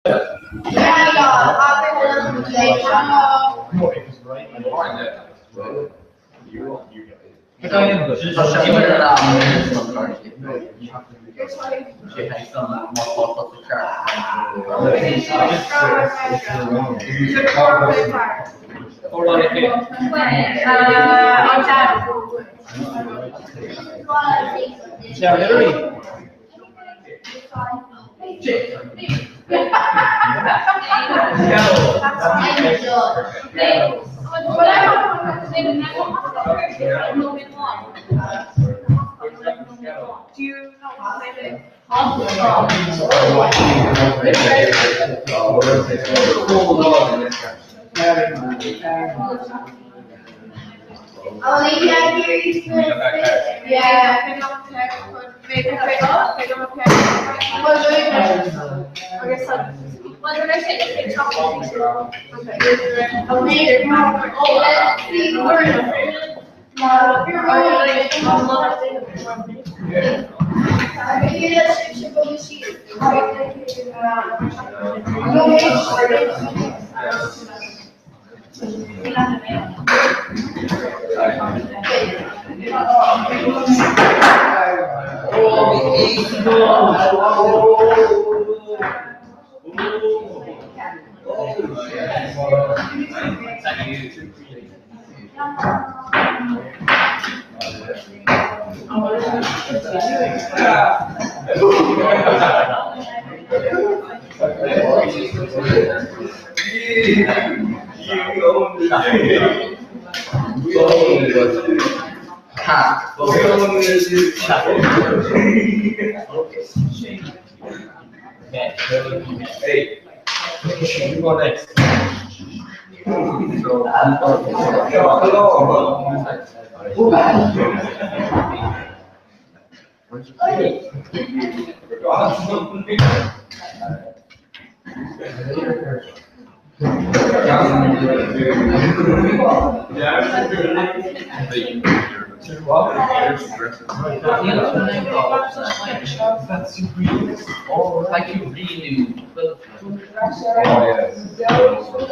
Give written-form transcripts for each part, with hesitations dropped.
基本上呢，我们是从这儿去还算more for the Do you know how they did? Oh, they got here, you said. Yeah, pick up a pick up a pick. What's your name? Okay, so, what did I say? Pick up a pick. Okay. Oh, maybe. Oh, let's see, we're in. Hey, you go next. Like you renew.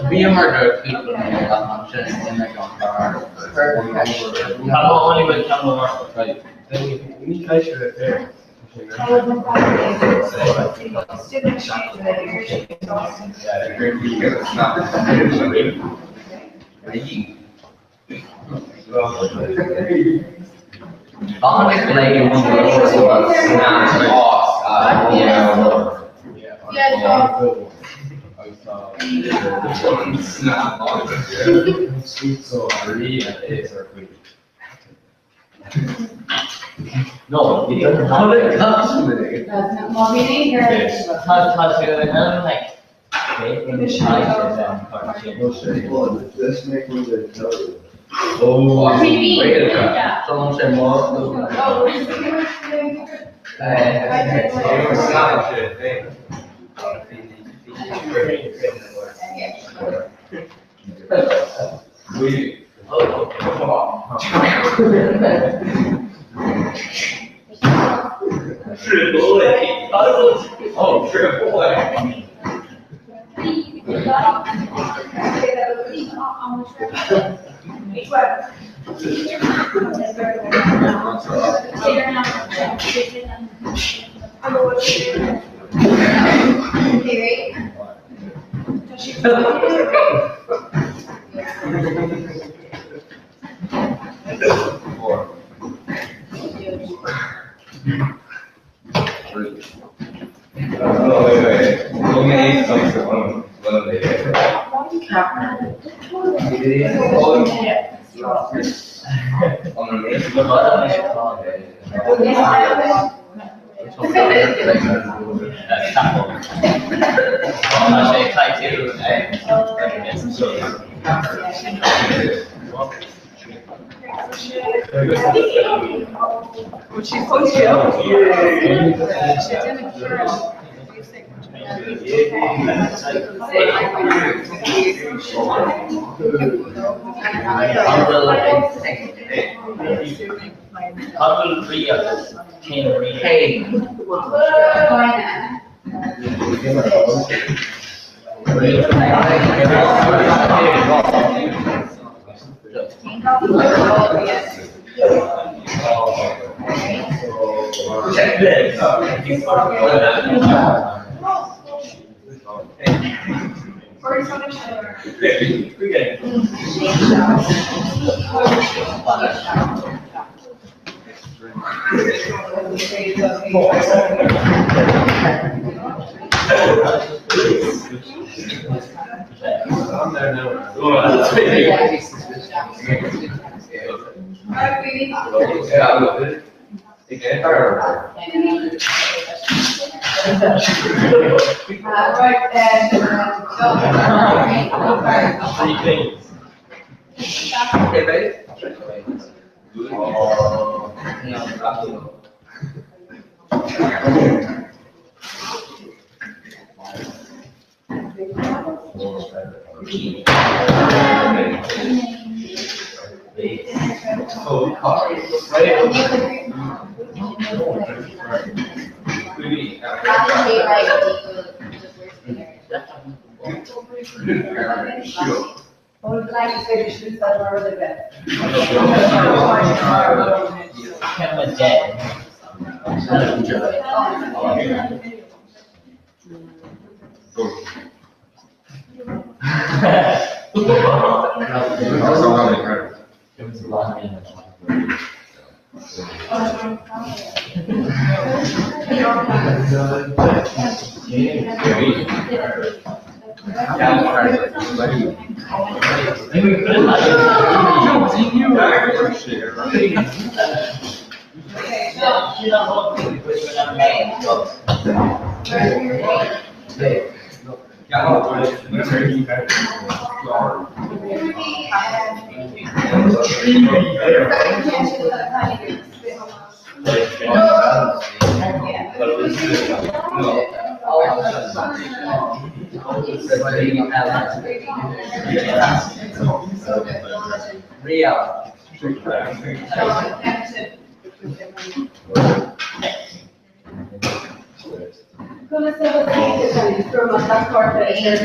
We are the people that are just in the car. Only with camera. Right. Honestly, you want to snap off, No, it doesn't have it comes with it. Well, we need her. Let's make one that tells you. Oh, TV. wait a minute. Someone said more. Oh, sure, boy. Would she post you? She didn't cure Couple three of us came hey. Check this. Okay, babe. What would like to say the shoes that are really bad? Camera dead. Real. Come se lo dice, from a back corporation.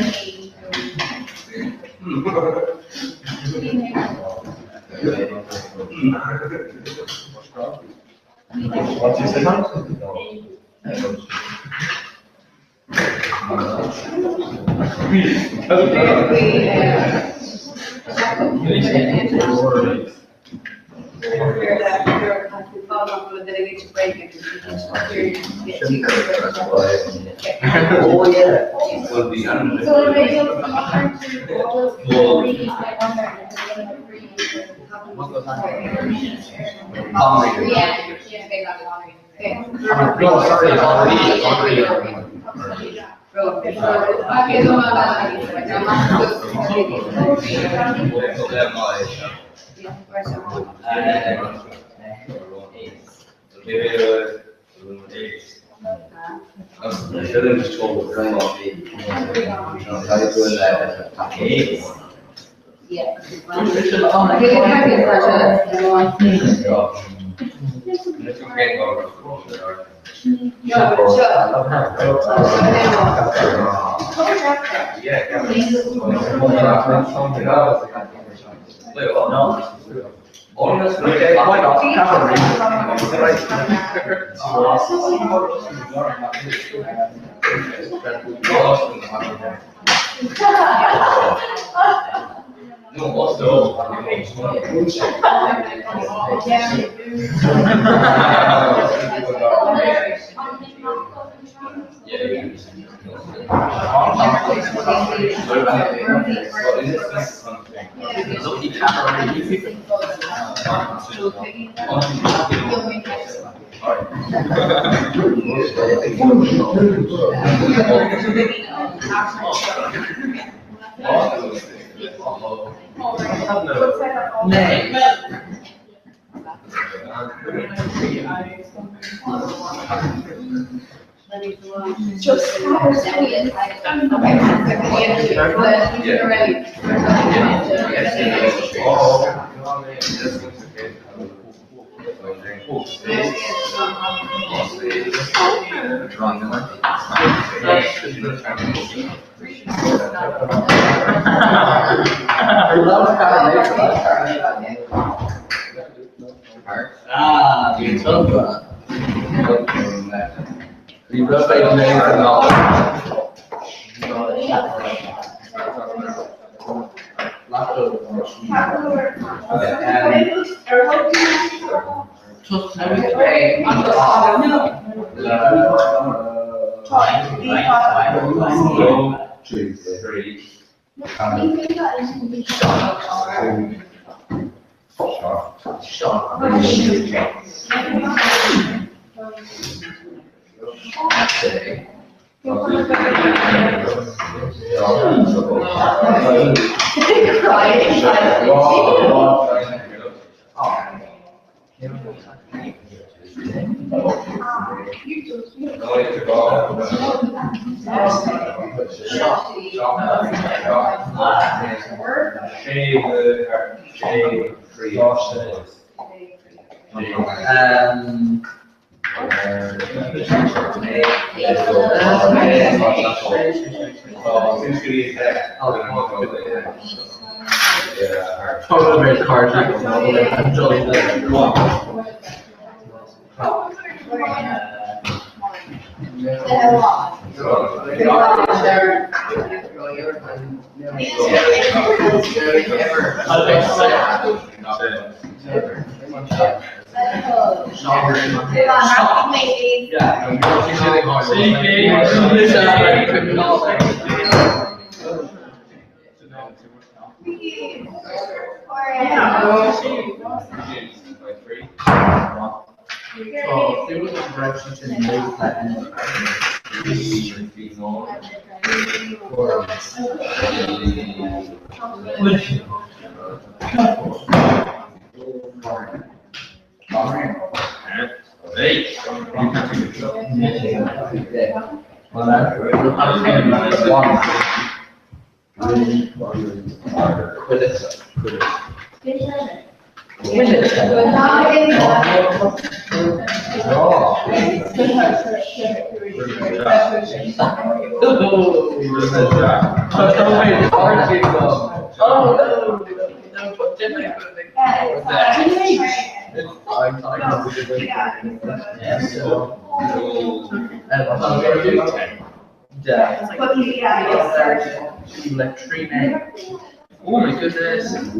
What's your second? Oh, yeah. Will be under. So it makes it hard to all those reading my No, sorry, already. Wrong number. I love Ah, you told me. You wrote it in there for Totally card. Oh my goodness.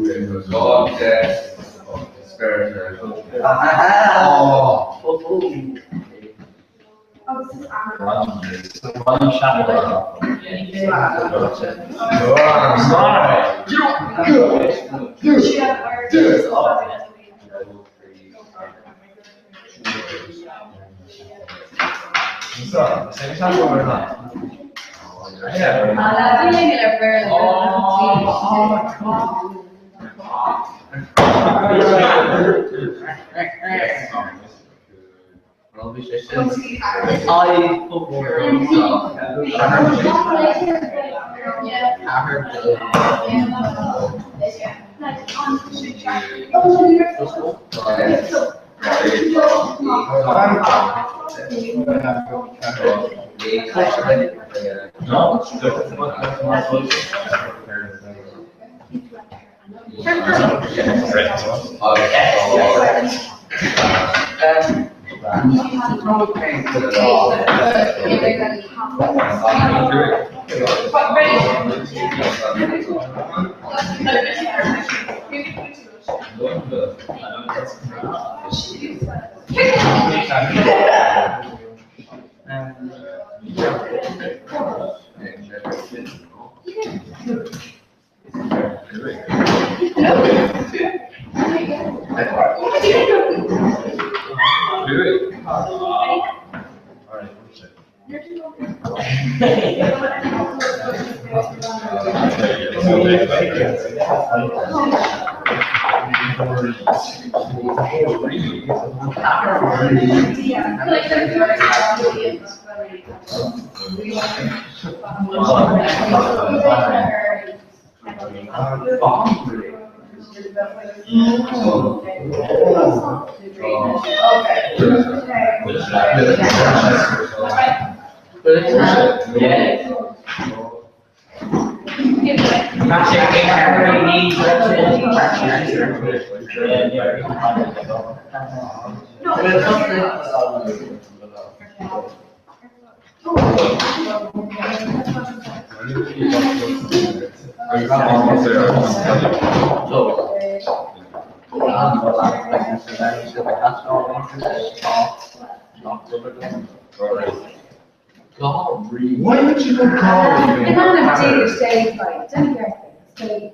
Why did you go call me? And I'm gonna do stage like, don't get stage.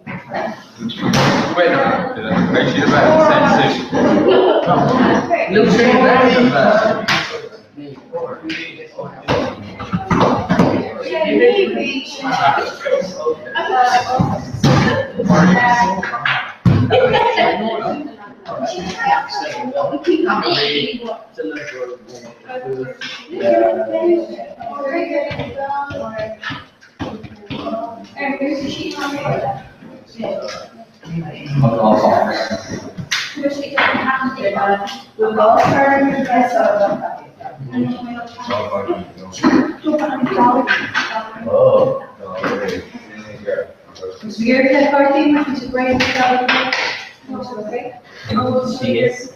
Wait, no, make sure you're back, same position. Look straight back in the back. You're the party, which is great. Okay. She is.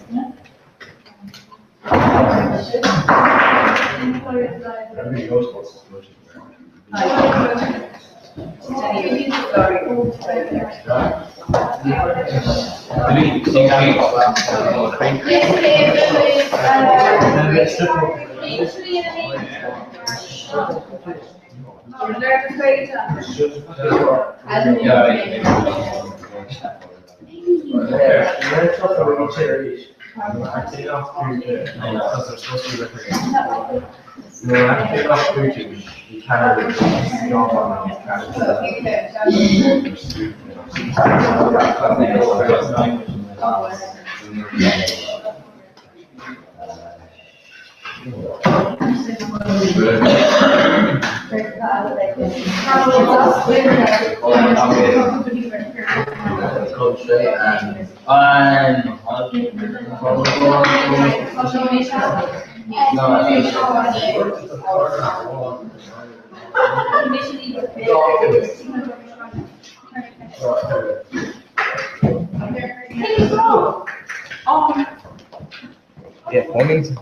Yeah, mornings.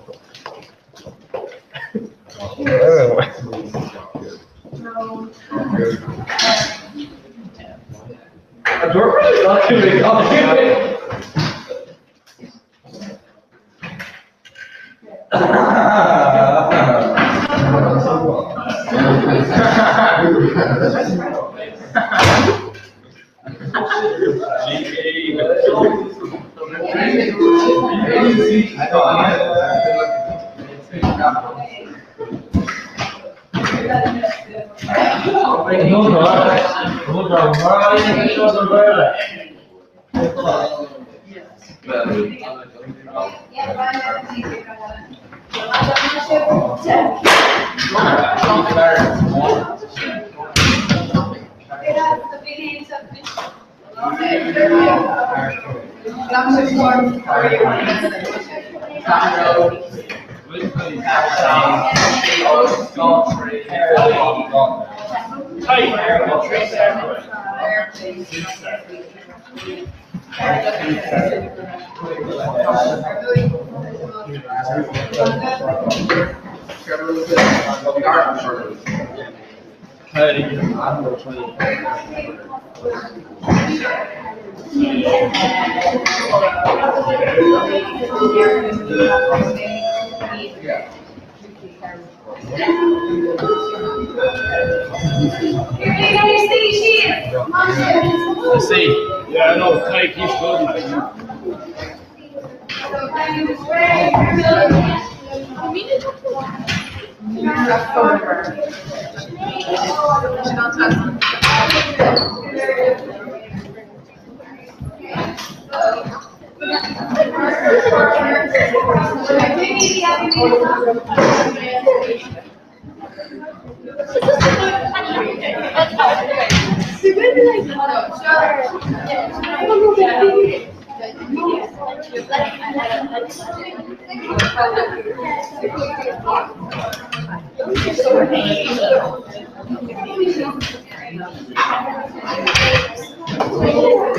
Let's see. Yeah, I know, Tyke, he's good,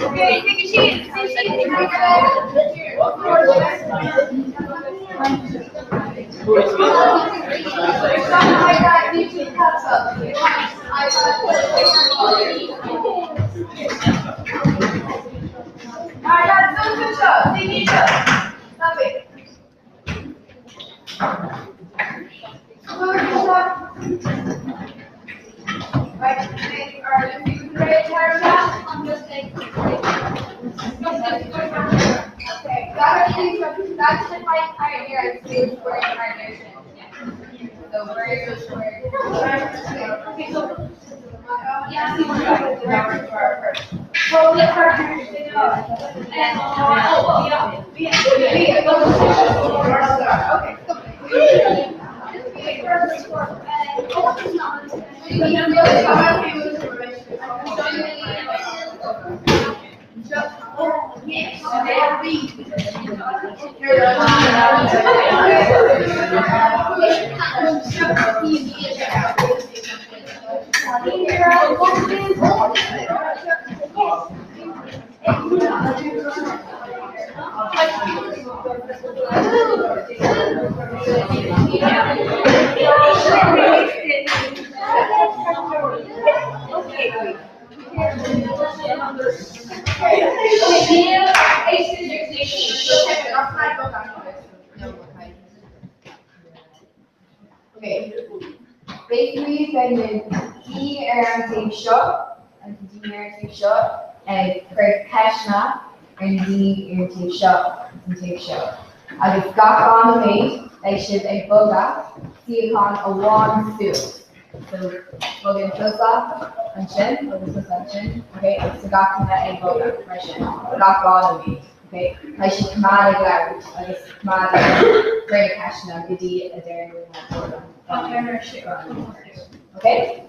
Okay, take a seat. Alright, that's good job. Take it up. Stop it. Okay, that's the fight right here. It's square incarnation. So where is the square? Okay, so well, let's start and okay. Basically, then the D and take shot, and the D and take shot, and Craig Kashna, and D and take shot, and take shot. Agus gach an maid, they should a boga, see upon a one suit. So, boga and tosa, and shin, boga tosa and shin, okay, it's a gach a boga, right shin, gach an maid, okay. I should come out of that, I guess come out of Craig Kashna, Gidi, a dairy with my boga. Okay?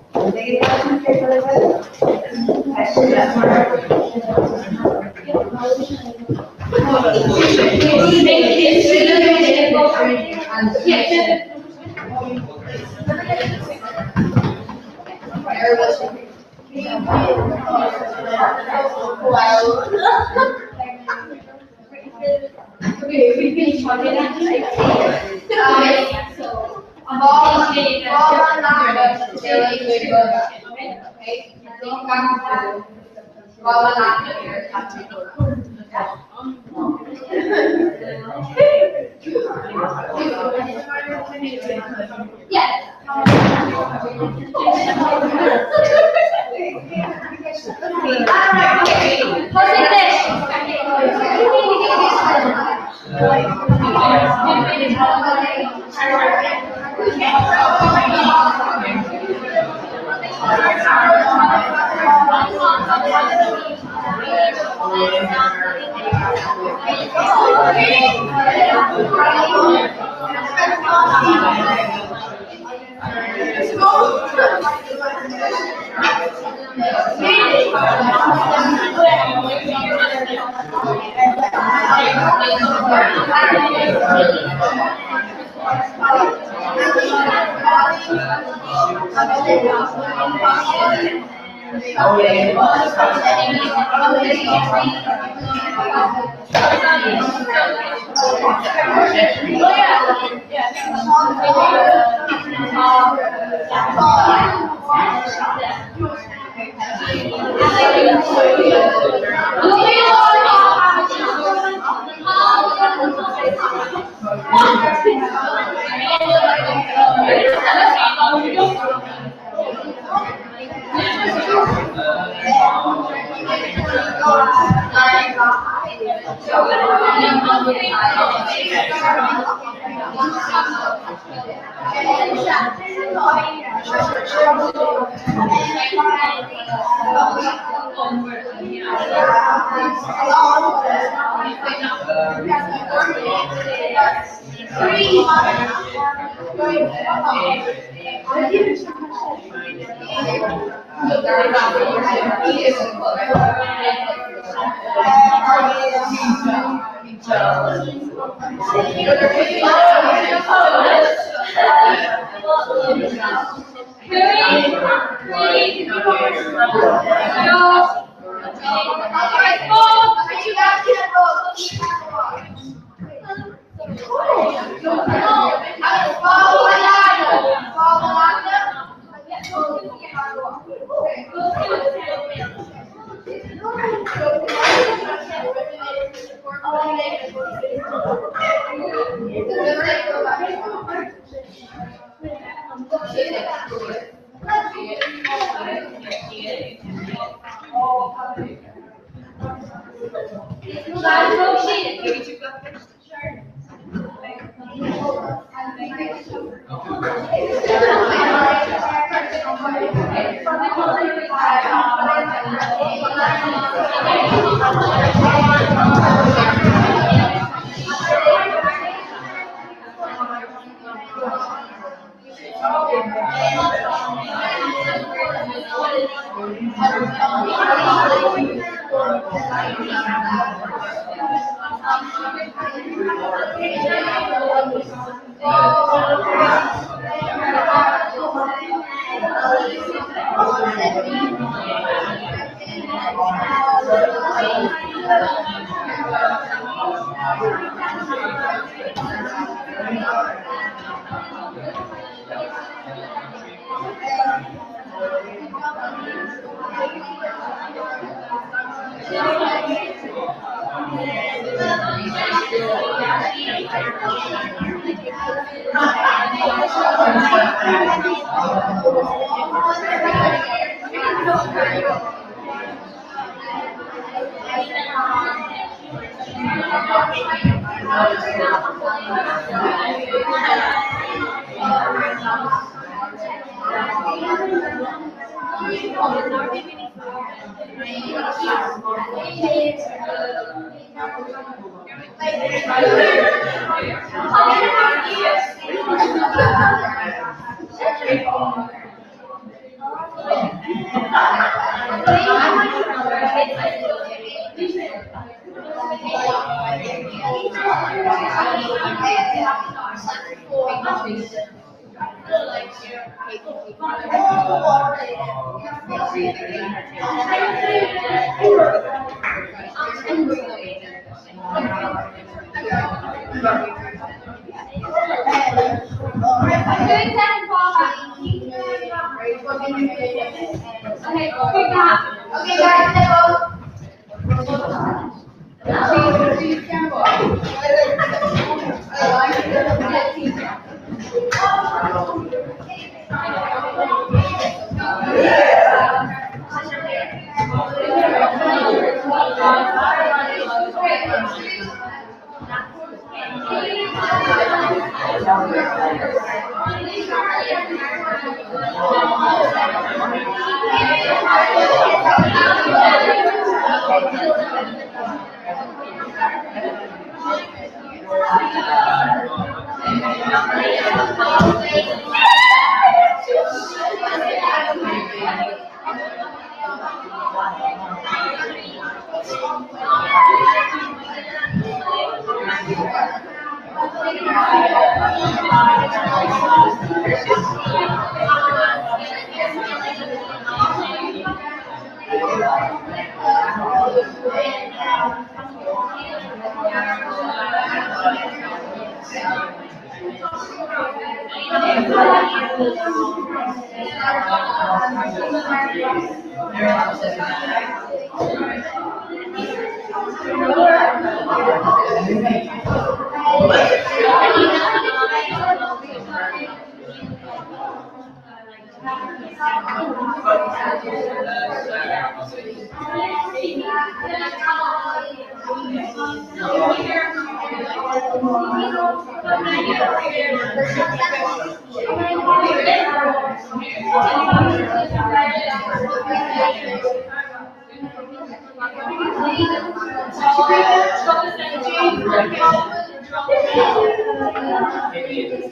Maybe it's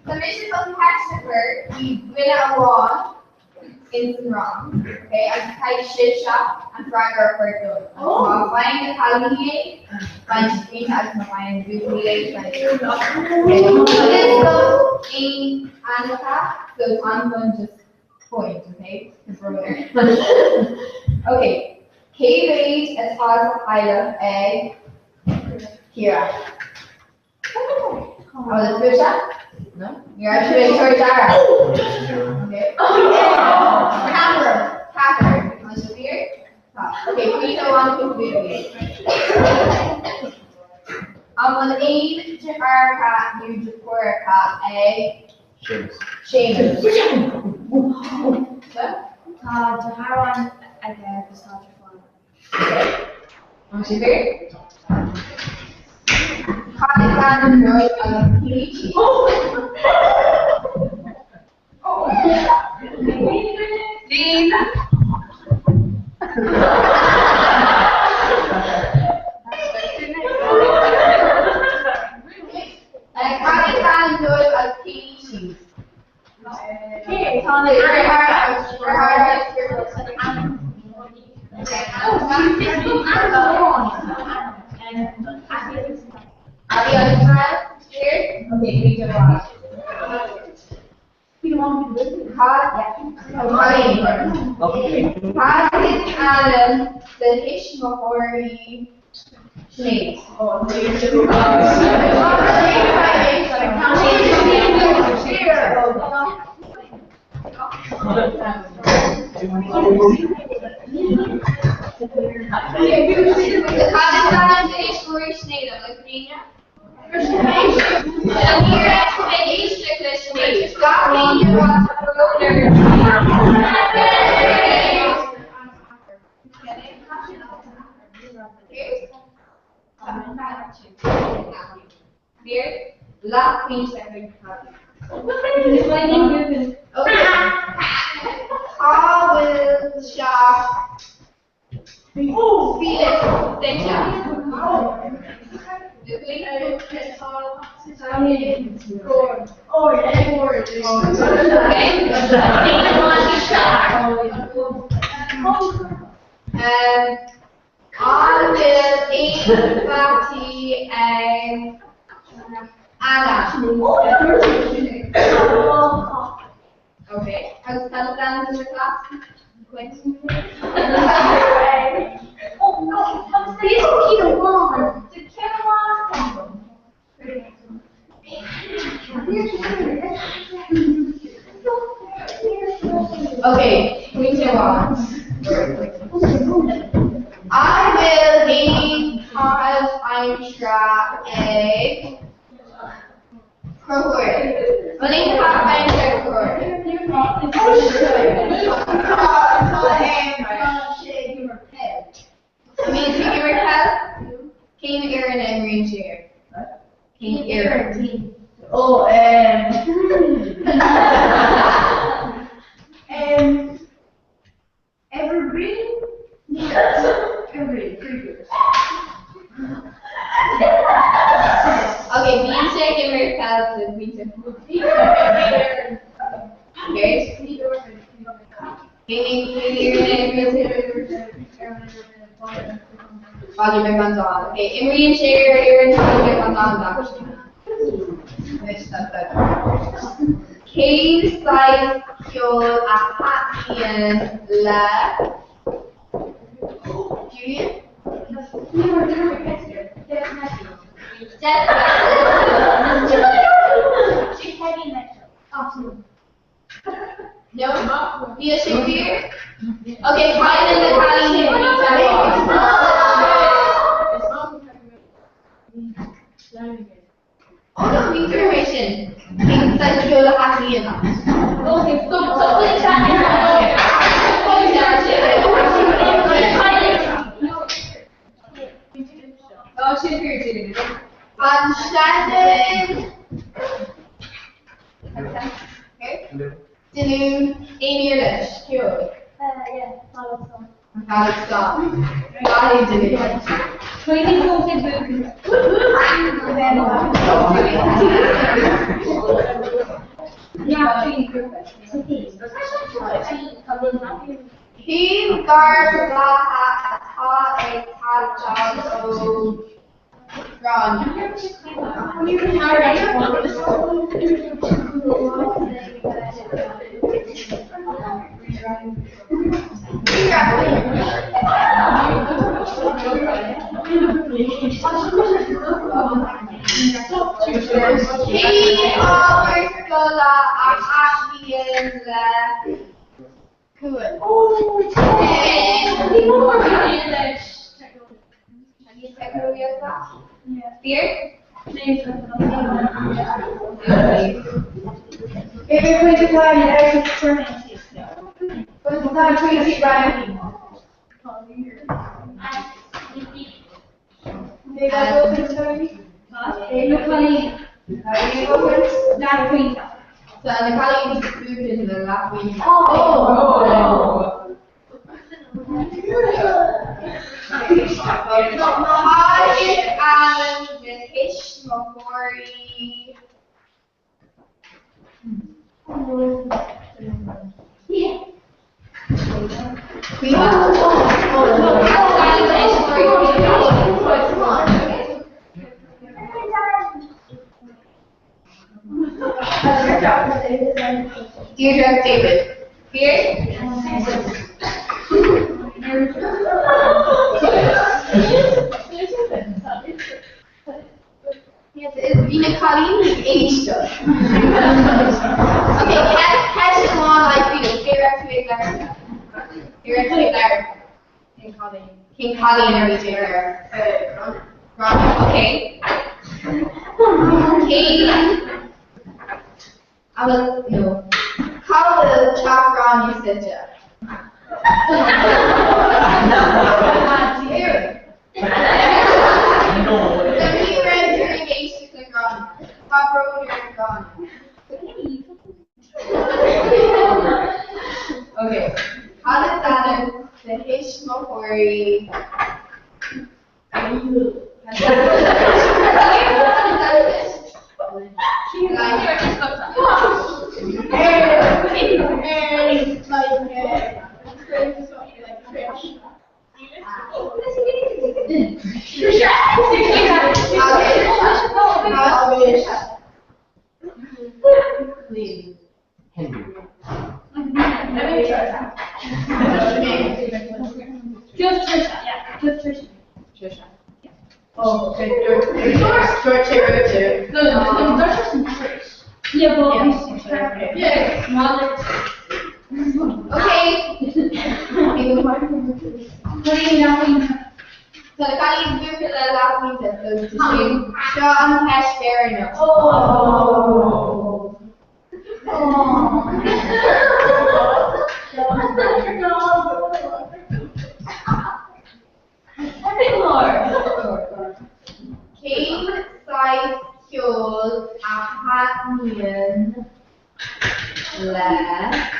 Submission doesn't have to hurt. We win it wrong. It's wrong. Okay, I type shit shop and frag our first door. I'm flying the Halloween, bunch green tags, I'm flying the Jubilee, okay, so this goes in Annika, so I'm going to just point, okay? Because we're winner. Okay, K-Rate as far as Hyla, A, Kira. Oh, the switch up? No? You're actually ready for Dara. Okay. Catherine. Want to beer? Okay, we don't want to beer. On aim to our cat, you just for a cat, A. Seamus. Haran again is not fun. Want to beer? Pakistan Roy Peach. Dean. Pakistan Roy as peaches. Hey, Are the other side here? Okay, we do one. Alan, the Ishmael Snakes. The Kazakhstan is for snake of Lithuania. The near expedition is Scotland, Here, last page second copy. Okay. How will Shah Felix Tencha? I will eat party and Anna. Okay, how's that stand in the class? Okay, we move on. I will eat because I'm strapped a cohort. Running half I'm cohort. I mean, take your head. Came Aaron and Green Chair. Came Aaron. Oh, evergreen? Evergreen, pretty good. Okay, bean steak and Mary Palace and bean steak. Okay. Came Aaron and Green Chair. Roger McGonzalez. Okay, Emery and Chair, Aaron and McGonzalez. Cave size killed a Hattian left. Julian? No? Via Shakespeare? Okay, fine, and the Italian Oh no, information. Cave size killed a Hattian. Okay, so please Oh, Shakespeare. Shannon. Okay. Danu, Amy or Lish? Kiro. Alex stop. Body Danu. He guards the hat a job so He offers Gola Ashbian Good. Fear? If you're going to fly, you have to turn it. But it's not crazy, right? They got open story. You're funny. Not queen. So the colleague is food in the last week. Hajj and Hish Mahori. Deirdre David. Fear? Vina Colleen Easter. Okay, catch them on like Vina. King Colleen and everything. Okay. King. I will no. Call the chakra on you said Jeff. The friends are engaged to click on. Pop road you're gone. Okay. How did that the Hishmahori Just Trisha, yeah, just Trisha. Oh, okay. No, there's just some Trish. Yeah, well, yeah, mother. Okay. So the Kali's group is the last one that goes to Sean Cashberry. Oh. King size kills a Hatmian left.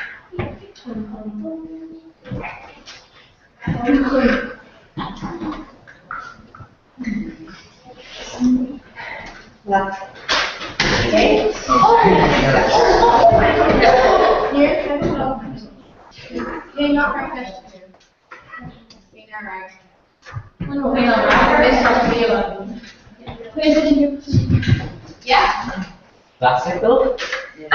Okay. You're not right. You're not right. Yeah. Classical? Okay, I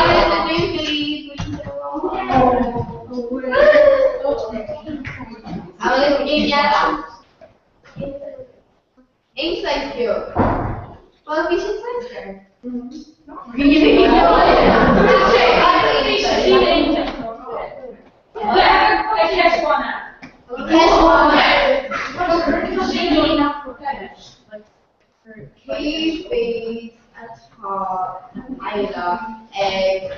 did the new please. I was in yet. Ink size cube. Well, we should size her. Cave base, a top, Ida, egg,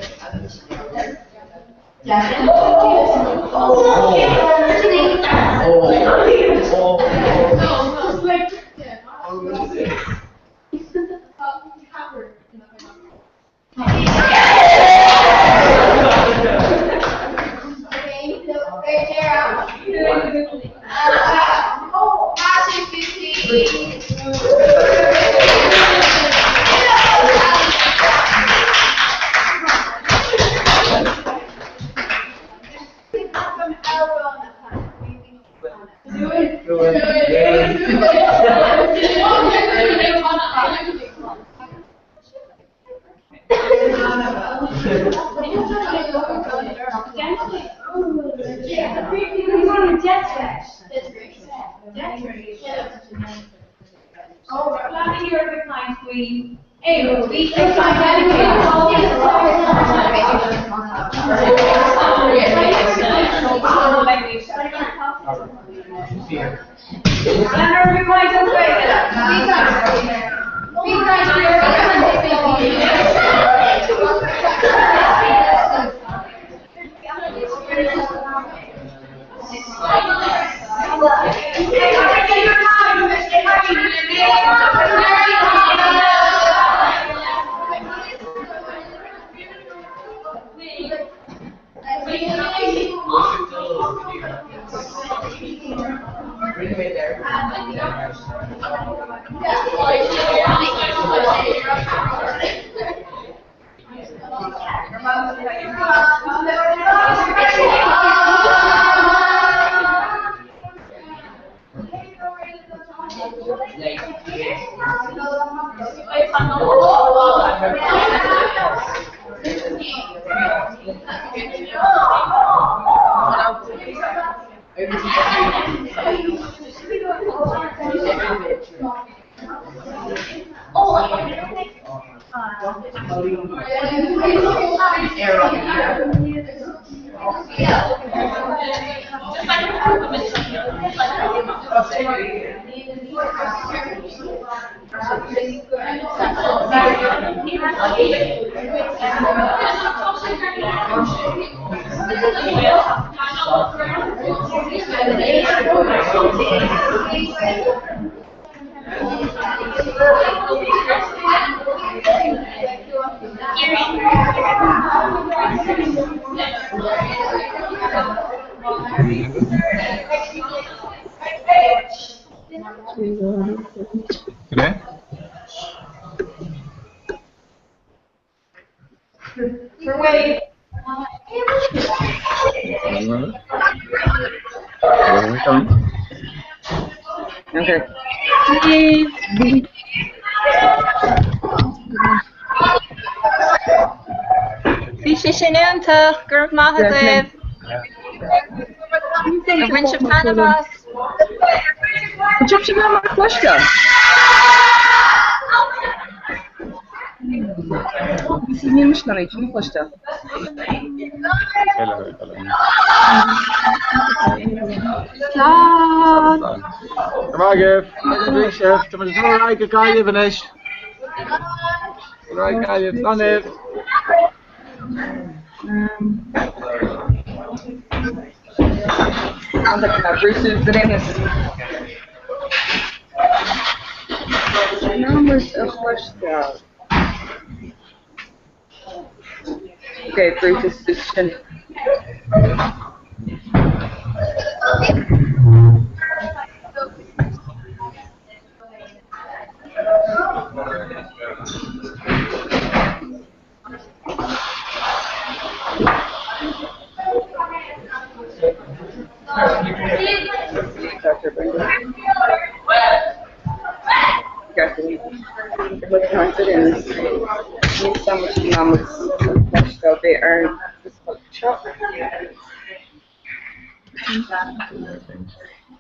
Oh, glad to hear a good night, Queen. Hey, we Thank you. Today? We're waiting. Okay. Bhí sé sin ionta gur maithe libh a bhain se panabas. Job she got my question. See me مش نريد شو question. Come on, Gif. Big chef. Come on, all right, good guy, you finish. All right, guy, you've done it. عندك Bruce's bananas. Numbers of question. Okay, Bruce's position.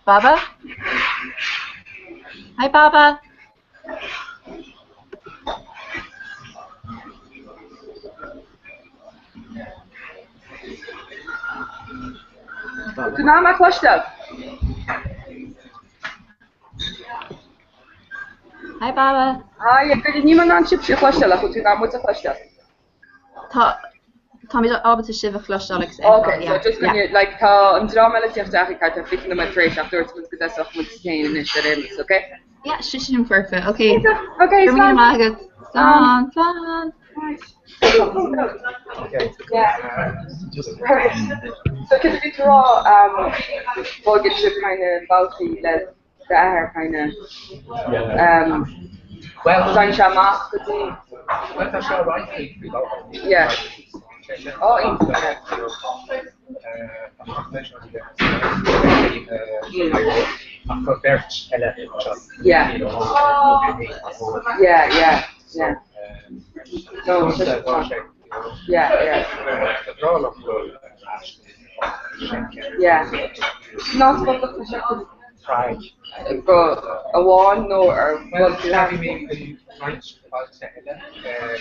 Baba? Hi, Baba. Toen maar question. Hi, Baba. Hi, je kunt niemand aan chips je question laten. Toen maar moet question. Tommy ábhar sibh chlosisteach. Okay, so just when you like an drama le tíocht ach cart a ficin na trace afterwards with go deach mu tain in is okay? Yeah, sin perfect. Okay. Okay, Go míle maith agad. Slán. Okay. Yeah. So could we draw boggage kind of bounty like that kind of Well, San Shamak could be well, that's all right. yeah. Oh, yeah. Yeah. Yeah. No, yeah. Yeah. Not what the shepherd Right. go a one no or Well, maybe the right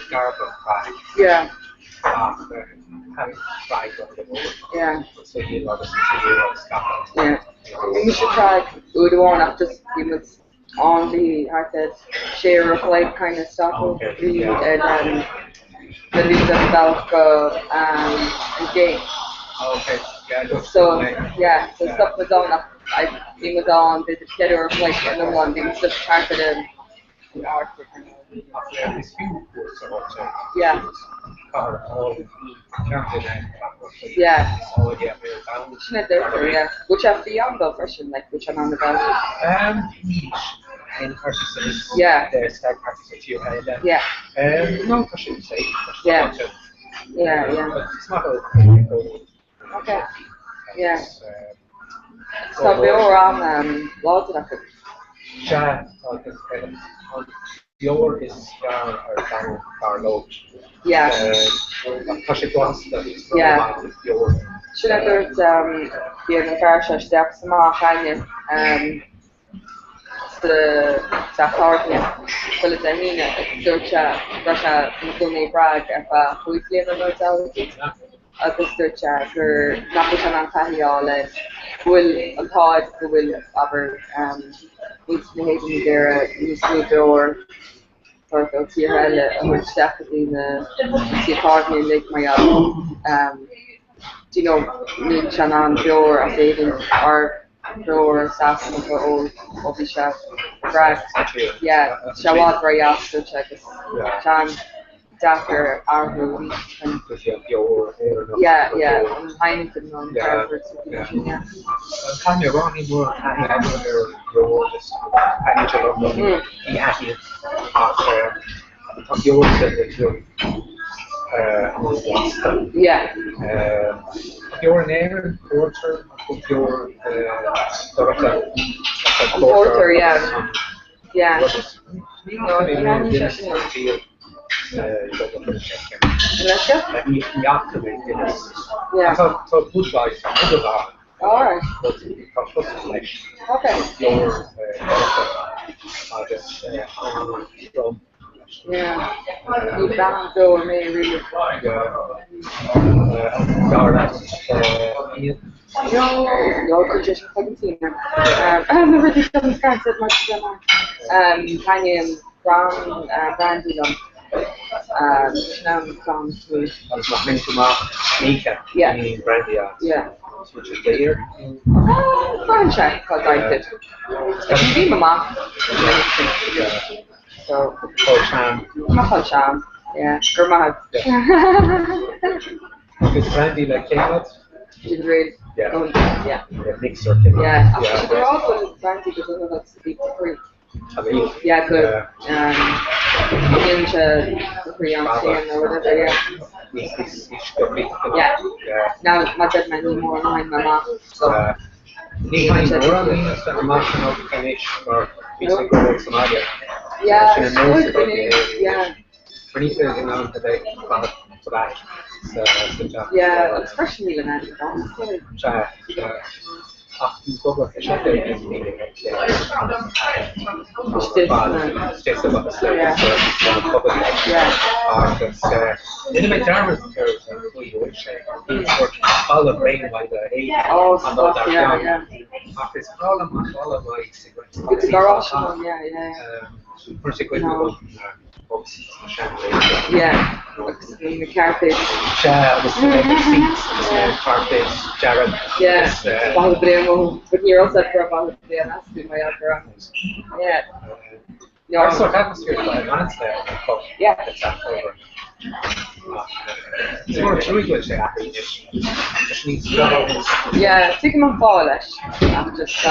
garble pride. yeah. Having pride on the board. Yeah. So you obviously stop. Yeah. We should try the one after he was on the I said share of like kind of stuff Okay. and the leaves of and game. Okay. Yeah. So yeah, so stuff was on he was on the together of like and the one they was just started in art for kind of yeah. Yeah. Yeah. Which have the young though version, like which I'm on about. Each in participants. Yeah. There's that participant. Yeah. No, I shouldn't say. Yeah. Yeah. It's not a Okay. Yeah. So we were on lots of that. Chat, your is or down our load. Yeah. Yeah. Should I go the Farsha steps more kind sa Cartnia, Phyllis Amina, Durcha, Russia, Mukune Bragg, who is living in South agus dúirte gur nachú an caiála bhfuil an táid go bhfuil aber bhfuil na héidir deire úsúdóir for go tíheile a bhfuil steachí na tíání le maiall. Ní se an beor a féidir ar beor sasan go ó bhí se brag. Seád ra dúirte agus sean Dr. Arhu and Heineken on Harvard. Tanya Ronnie more just I need to love he happy of yours your neighbor porter of your porter I thought good guys, alright. Okay. You bound go me really. You're just fucking I've never did some France as much as Tanya Brown, Brandy from I was not meant to mark Nika in Brandy. Which is there. Fine check, because I did. It's been mama. So, Mahal Sham. Yeah, Gurmahal. Because Brandy like came out? Did read. Yeah, mixer. Actually, they're all good. Brandy doesn't have to speak to free. Yeah, good. Into Korean or whatever, Now, my dad made me more online, my mom. So, Somalia. Especially when I'm in the carpet. Carpet, Jared. But you're also for about the asking my other. Yeah, I saw atmosphere like months there. It's over. It's more true to say just needs to go. Take him on polish. I'm just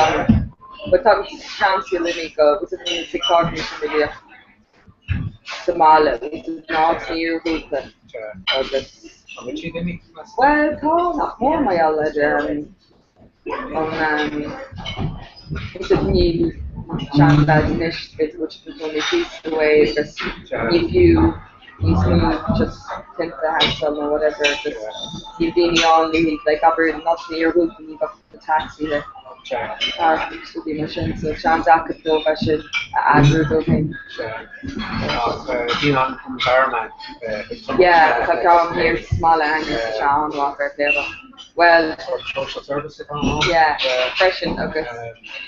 but that was chance you living go. Was it in the card familiar? Somalia, which is not near Hoopin. Well, call not more my outlet it's a new chance that initiative which was only piece away just if you just tend to have some or whatever, just you being only like over not near Hoopin, you got the taxi there. To the mission, so chance I could go fashion Andrew Dovin. Environment. Like I'm here small and Sean Walker there. Well, social services. fresh and okay.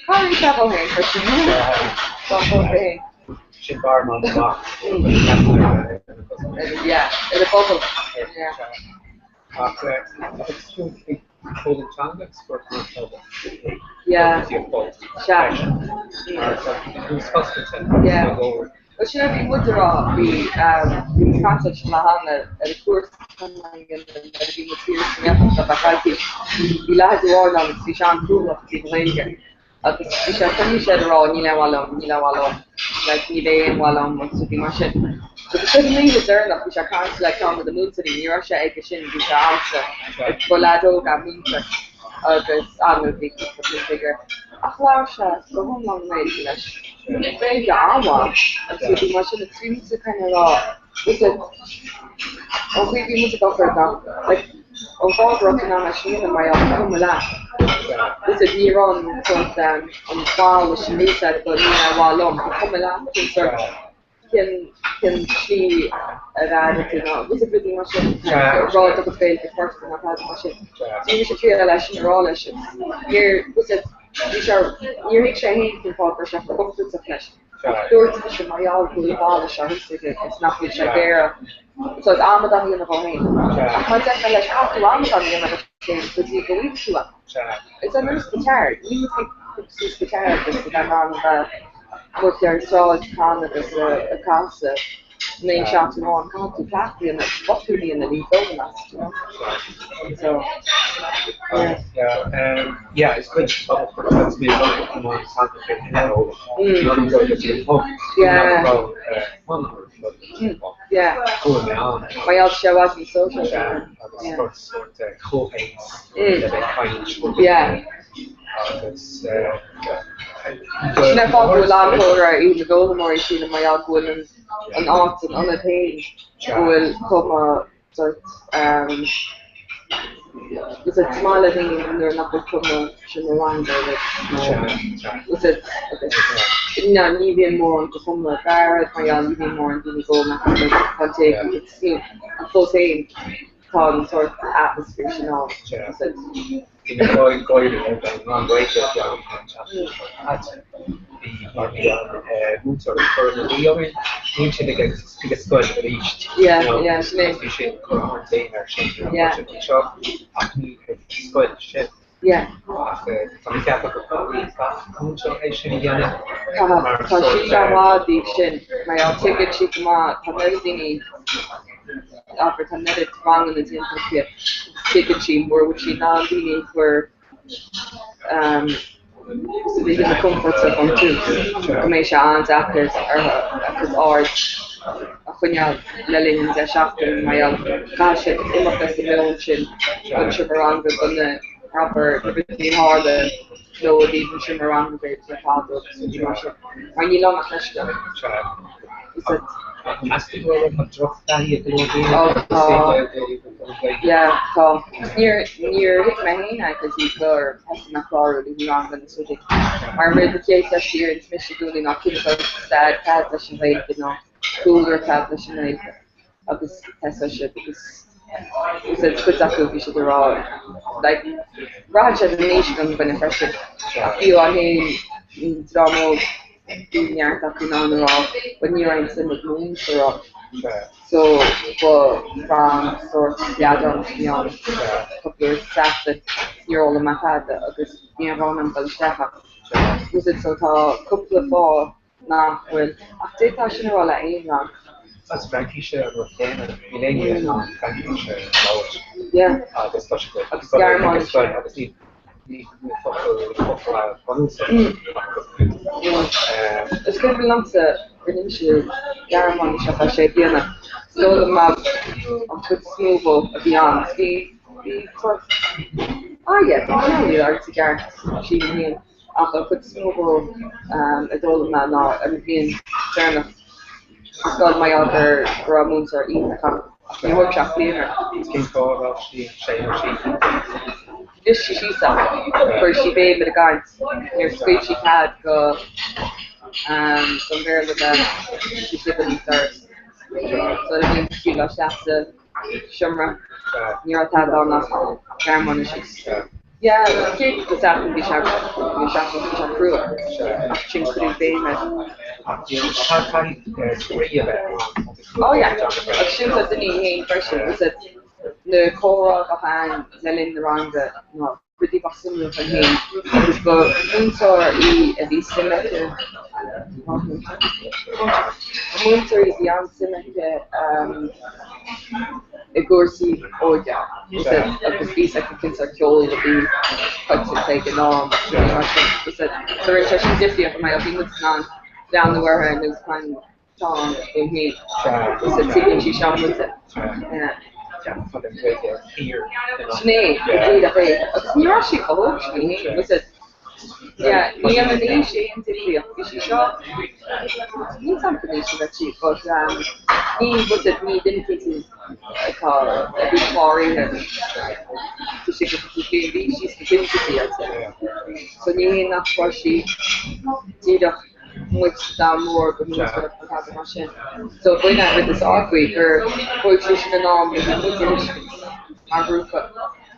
How you travel here, Christian? Okay. Environment. In a bubble. But you know, we would draw the concept Mahana at a course coming in the materials of Bakati. The last war on the Shan Crew of the Ranger. The Shan said, raw, Nila Wallon, like Nile and Wallon was to be machine. But the second thing is there that we shall can't like on the moon to the Russia Egishin, we shall answer. Bolado, Gaminka, this other big figure. Ahlausha, go home long way, very Yama, and so the machine it seems to kind of raw. Is it? Oh, we must go for now. Like, ó bhábhar an ná sin mai cum le. Is it ní ran sort an fáil sin lúsa go ní bhálum cum le cin slí a ráid ná. Was it bidí mar sin rád go féil go first na pad mar sin. Ní sé trí leis sin rá leis sin. Was it níor hiic sé héin cin fáil se go bumú a fleis. Dúirt sin maiall go bhála se is nachfuil se géire. So it's Ramadan in the morning. Contact me like after Ramadan in the morning, but you go into it. It's a nice guitar. You take this guitar, this is my mom, with your solid Canada, a casa, name shots and on, can't be flatly and it's what to be in the lead film last, you know. So, yeah, it's good. That's me. Yeah. Cool now. My old show was me social. Yeah. Cool things. Yeah. Sinna fáú látóra í na ggólamóirí sin mai agúil an áit an anna tain bhfuil cuma sort was it smaller thing nuair nach bhfuil cuma sin Rwanda was it na ní bhíonn mór an go cuma garad mai ní bhíonn mór an duine gcóna chu take an fótaim tá an sort atmosphere sin á. In the going non great sort of for the young need to get school reached. Yeah, you should contain or shop school shit. Yeah. From the capital actually sin mai an ticket si má tá medicine after tá medit wrong in the tin ticket si mór which she ná bíní for so they get the comfort of on too go mééis se an actors ard a chuine lelinn de seachtain mai an cá si imachtas mé sin an simaranga gona proper everything hard no even shimaranga great to father mar ní lá is it yeah, so near hit my hand because he's got my car really wrong and so they are the case that here in Michigan not keep so sad cat that she made you know cooler cat that she made of this test shit because it's good that we should all like Roger the nation I'm gonna fresh it you on him drama jaar dat je nou al wanneer je in het moon so from soort ja dan ja couple staff that you're all in my head dus die gewoon een beetje zeggen dus het zo ta couple of na wel after dat je nou al één lang that's Frankie share with them millennium Frankie share yeah that's such good obviously it's good for long to initial Yarmon shop shape yana so the map of good smooth beyond the oh yeah I know you are cigar she mean after good smooth a dollar man now and being fair it's got my other Ramones or in the workshop cleaner it's been called off she just she saw where she babe with the guards near squeegee had go some very with them she did them first so the means she lost after Shumra near that on us ceremony she's yeah the cake was out in the shop crew she couldn't be oh yeah she was in the person was it the core behind Lelin Ranga no pretty possible for him is but Muntor a symmetric Muntor is beyond symmetric a gorsi oja is that of the piece I can consider to be quite to take it on is that so it's actually different from my opinion it's not down the where and it's kind of song in here is that taking she shot with it yeah for them here nee, ik weet dat niet. Als je actually gehoord was het Yeah, me and the she in Italy, she shot. He's something that she, but he was at me didn't think he call a big quarry and so she could be she's the didn't see it. So you not for she did a much down more but most of the have a machine. So when I with this off week or she's an arm with our group.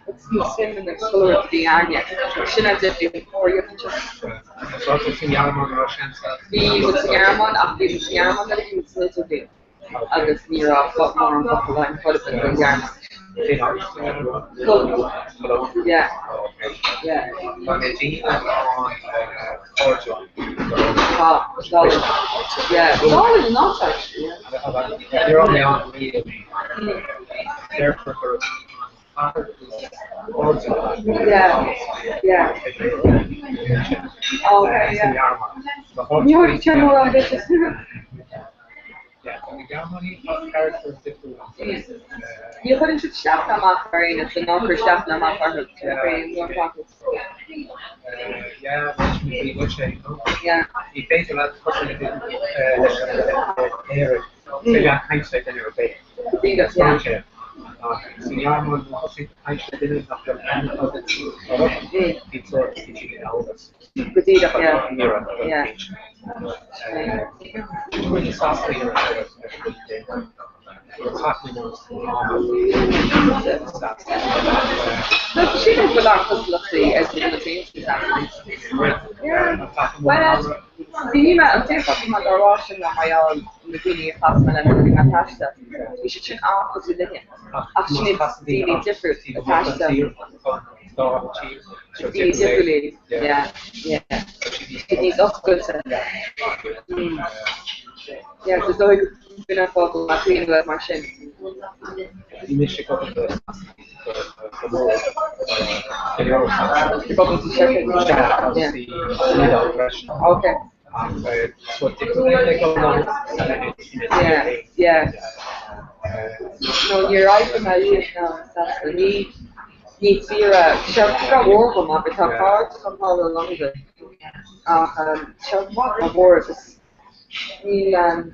It's the same in the color of the area. Shouldn't have been for you to just Soprattutto gli Alman Roscenza. be with the Yarmon, after the Yarmon, that it's a little bit. I guess near a lot more on top of line, quite a bit of Yarmon. Cool. Yeah. Yeah. Ma nel Gina on Porto. Solid. Yeah. Solid enough actually. You're only on medium. Therefore, yeah. Yeah. Okay, yeah. You already turned around this. You couldn't just shop them off for it, it's enough for shop them off for it. Yeah, yeah. I penso la cosa che era hindsight anyway, Yeah. Segniamo il nostro hindsight del nostro anno di pizza di August. Così, yeah. Yeah. Quindi software Look, she did with our luckily as the things yeah. Well, the email I'm saying something about our washing that my own Medini Passman and everything attached to we should check out because we didn't actually it's really different attached to really differently. Yeah. It needs up good yeah, because though I've been a couple of cleaning with my shin. Couple to check it. Yeah. Okay. Yeah. No, you're right for my years now. That's the need. Needs to got work on my bit hard to come all along the what my work is. He's on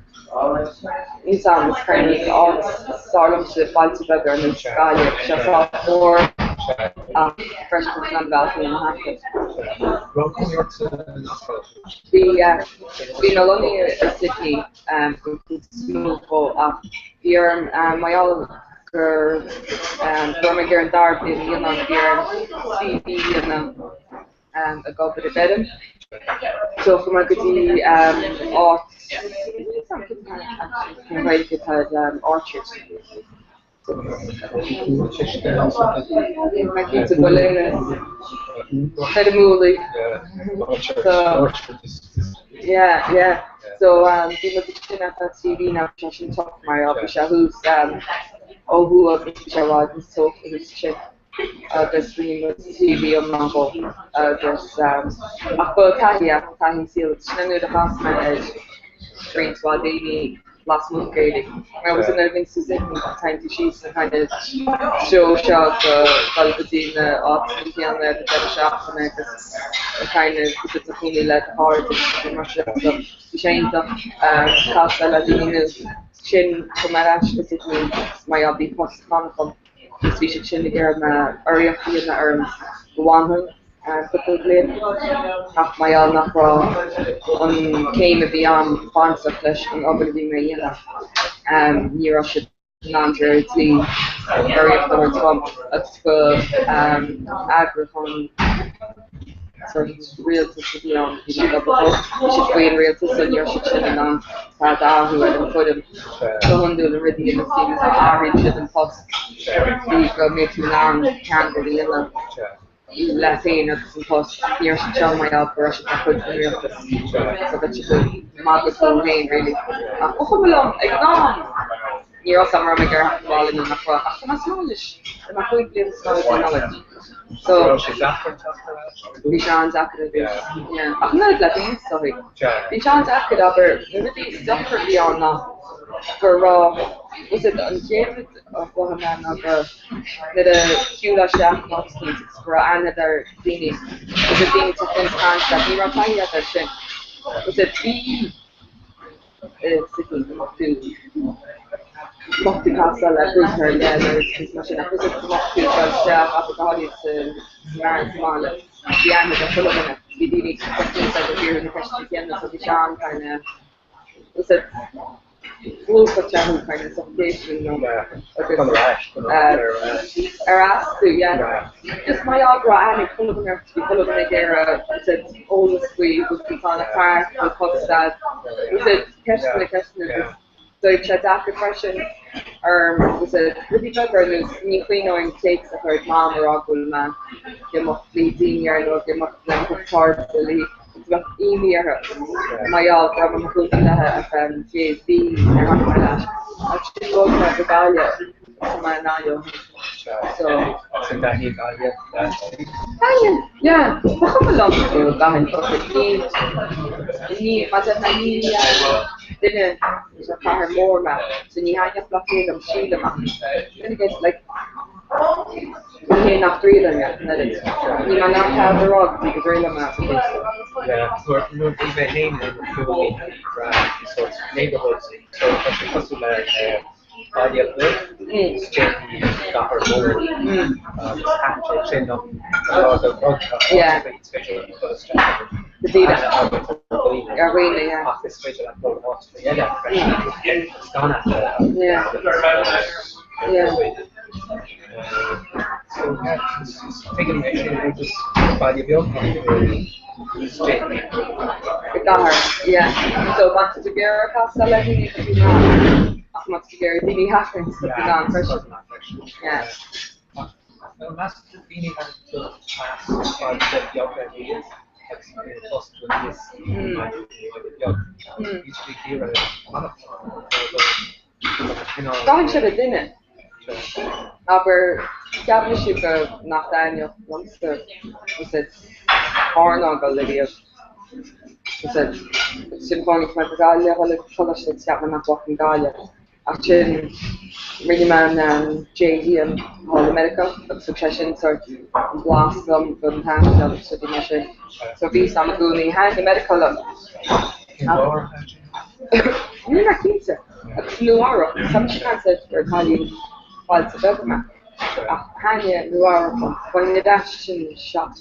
this kind of all Salem to Baltiberger and the Sky, just off more fresh from Balcony and Hackett. We no longer in Sydney, smooth for here, my all Birmingham and Derby, you know, here, CV and a go bit of bedding. So from I could see art, very good had orchards. My kids are Berlin, kind of movie. Yeah. So we look at that TV now. I should talk to my office. Who's who of Mr. and so who's chick. This really TV on novel. There's a Tahi Seal. I knew the house managed trains while daily last month grading. I was in a Vince Susan time to she's kind of show Valentine arts and there the better shops and I kind of it's a fully led hard and much of the change of Castle Chin from Arash particularly my hobby post comical. We should chin the area in the one put the blade half my own not raw on came beyond farms of flesh and obviously me near us should non-jury area for Trump agricon so it's real to be on you should be in real to so you should chin on who had put him so undo the rhythm in the scene orange and post we go make an arm candle in the Latina because here she showed my out for Russian so that she could mark the whole name really. Ní sam me gur ball in nach fra. Mas knowledge. Ma quick live knowledge. So vi chans akkurat. Yeah. Ach na la thing sorry. Vi chans akkurat aber really stuff for beyond now. For was it on James of one man of the Kula Shaft Monsters for another thing. Was it being to think concept? You were playing at that shit. Was it be Mocht die Castle la Bruce yeah, there's machine a visit to Mocht the chef after the audience man small the end of the full of it the DD questions that appear in the question again so the Sean kind of was it full such a kind of suffocation yeah just my opera and full of them to be full of the era said oldest we would be on a park with Hofstad was it question so it's a dark depression was it really good or there's new knowing takes a third mom or uncle man you must be senior or you must them to start really it's about easier my all from a good JSB and actually go to the value so yeah didn't her more map so you have to block them see them and it's like we not three of them yet you know not have the rock because we're in the map yeah we're even so it's neighborhoods so the customer idea of it Jackie got her more actually chained up yeah the data really yeah so taking just body of your got her yeah so back to the Gera Castle I think you know much to Gary Dini happens yeah last Dini had to pass 5 young ideas plus 20 each big hero Gavin should have done it aber Gavin should have not Daniel once the was it Arnold Olivia was it Symphonic Magalia or the college that's got not walking Galia actually really man JD and all the medical succession so blast them from hand so the mission so be some gooey hand the medical you're not pizza a fluoro some chance for Italian fights of government hanya fluoro when the dash in shot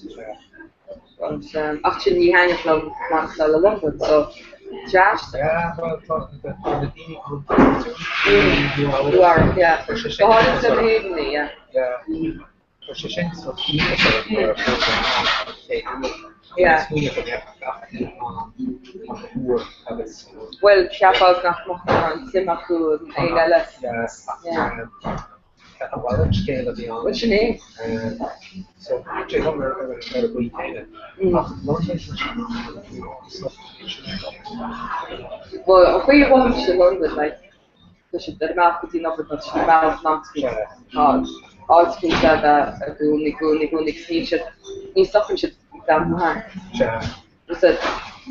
and actually hang from Marcel London so Josh? Yeah, well, the Dini group. You are, yeah. The whole is the evening, yeah. Yeah. Yeah. Well, Chapel's not more on Simaku and ALS. Yes. Yeah. What's your name? So, actually, I'm going to be well, we want to London, like, the marketing of it, but the mouth not to be hard. All to that a good speech. He's suffering shit down hard. Was it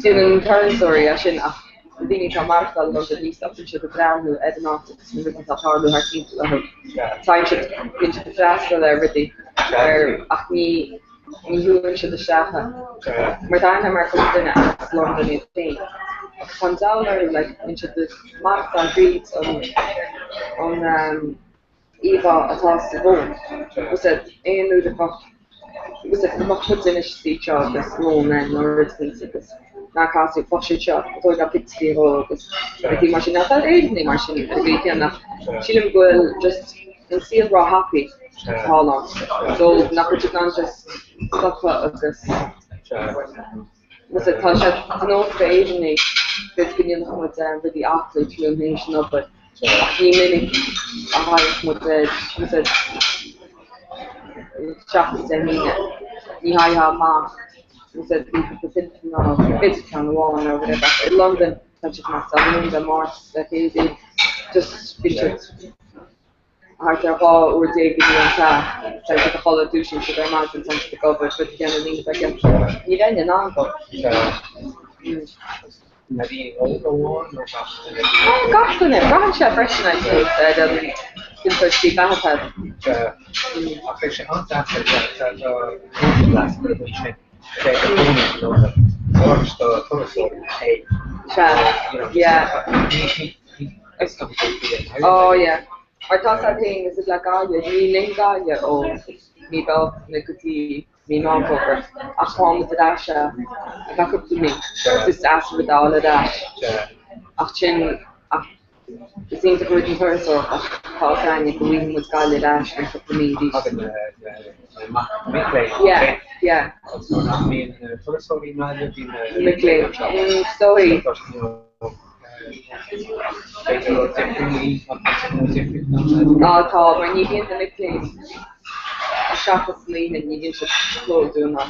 in turn story? I shouldn't have. The thing is, I'm Marcel London, he's suffering shit the brown who Ednautics, and we're hard to her team to her. Time shit into the fast or everything. Where Acme, you into the Shaha. Martina Marcel in London is thing. Comes out like into the Marcel reads on Eva across the board. Was it a new the was it not put in a speech of this small man or this not casting for shot, so I picked the role because I think machine not that evening machine the weekend she didn't go just and see raw happy how long so not put on just stuff of this was it touch no the evening this can with the athlete illumination of it he mimic with the was it shots and he had ma was it the physical on the wall and over there in London such as myself in the March that he did just bitches. Hart ar bá ó David an ta the follow douche so their mouth and sense to go but the other things like you then ná go. Maybe over one or Gachtain bra se freisin in firstí gahatad. Affection on that last relation. Oh yeah. Our thoughts are thing is it like me linga oh me go nicotine me non poker. I come to that back up to me. Just ask with all of that. Chin it seems like written her so Paul Sanya going was got it ash and for me yeah I mean first story McLean story tá mar ní bhíonn na McLean a seachas líon and ní bhíonn se cló dúna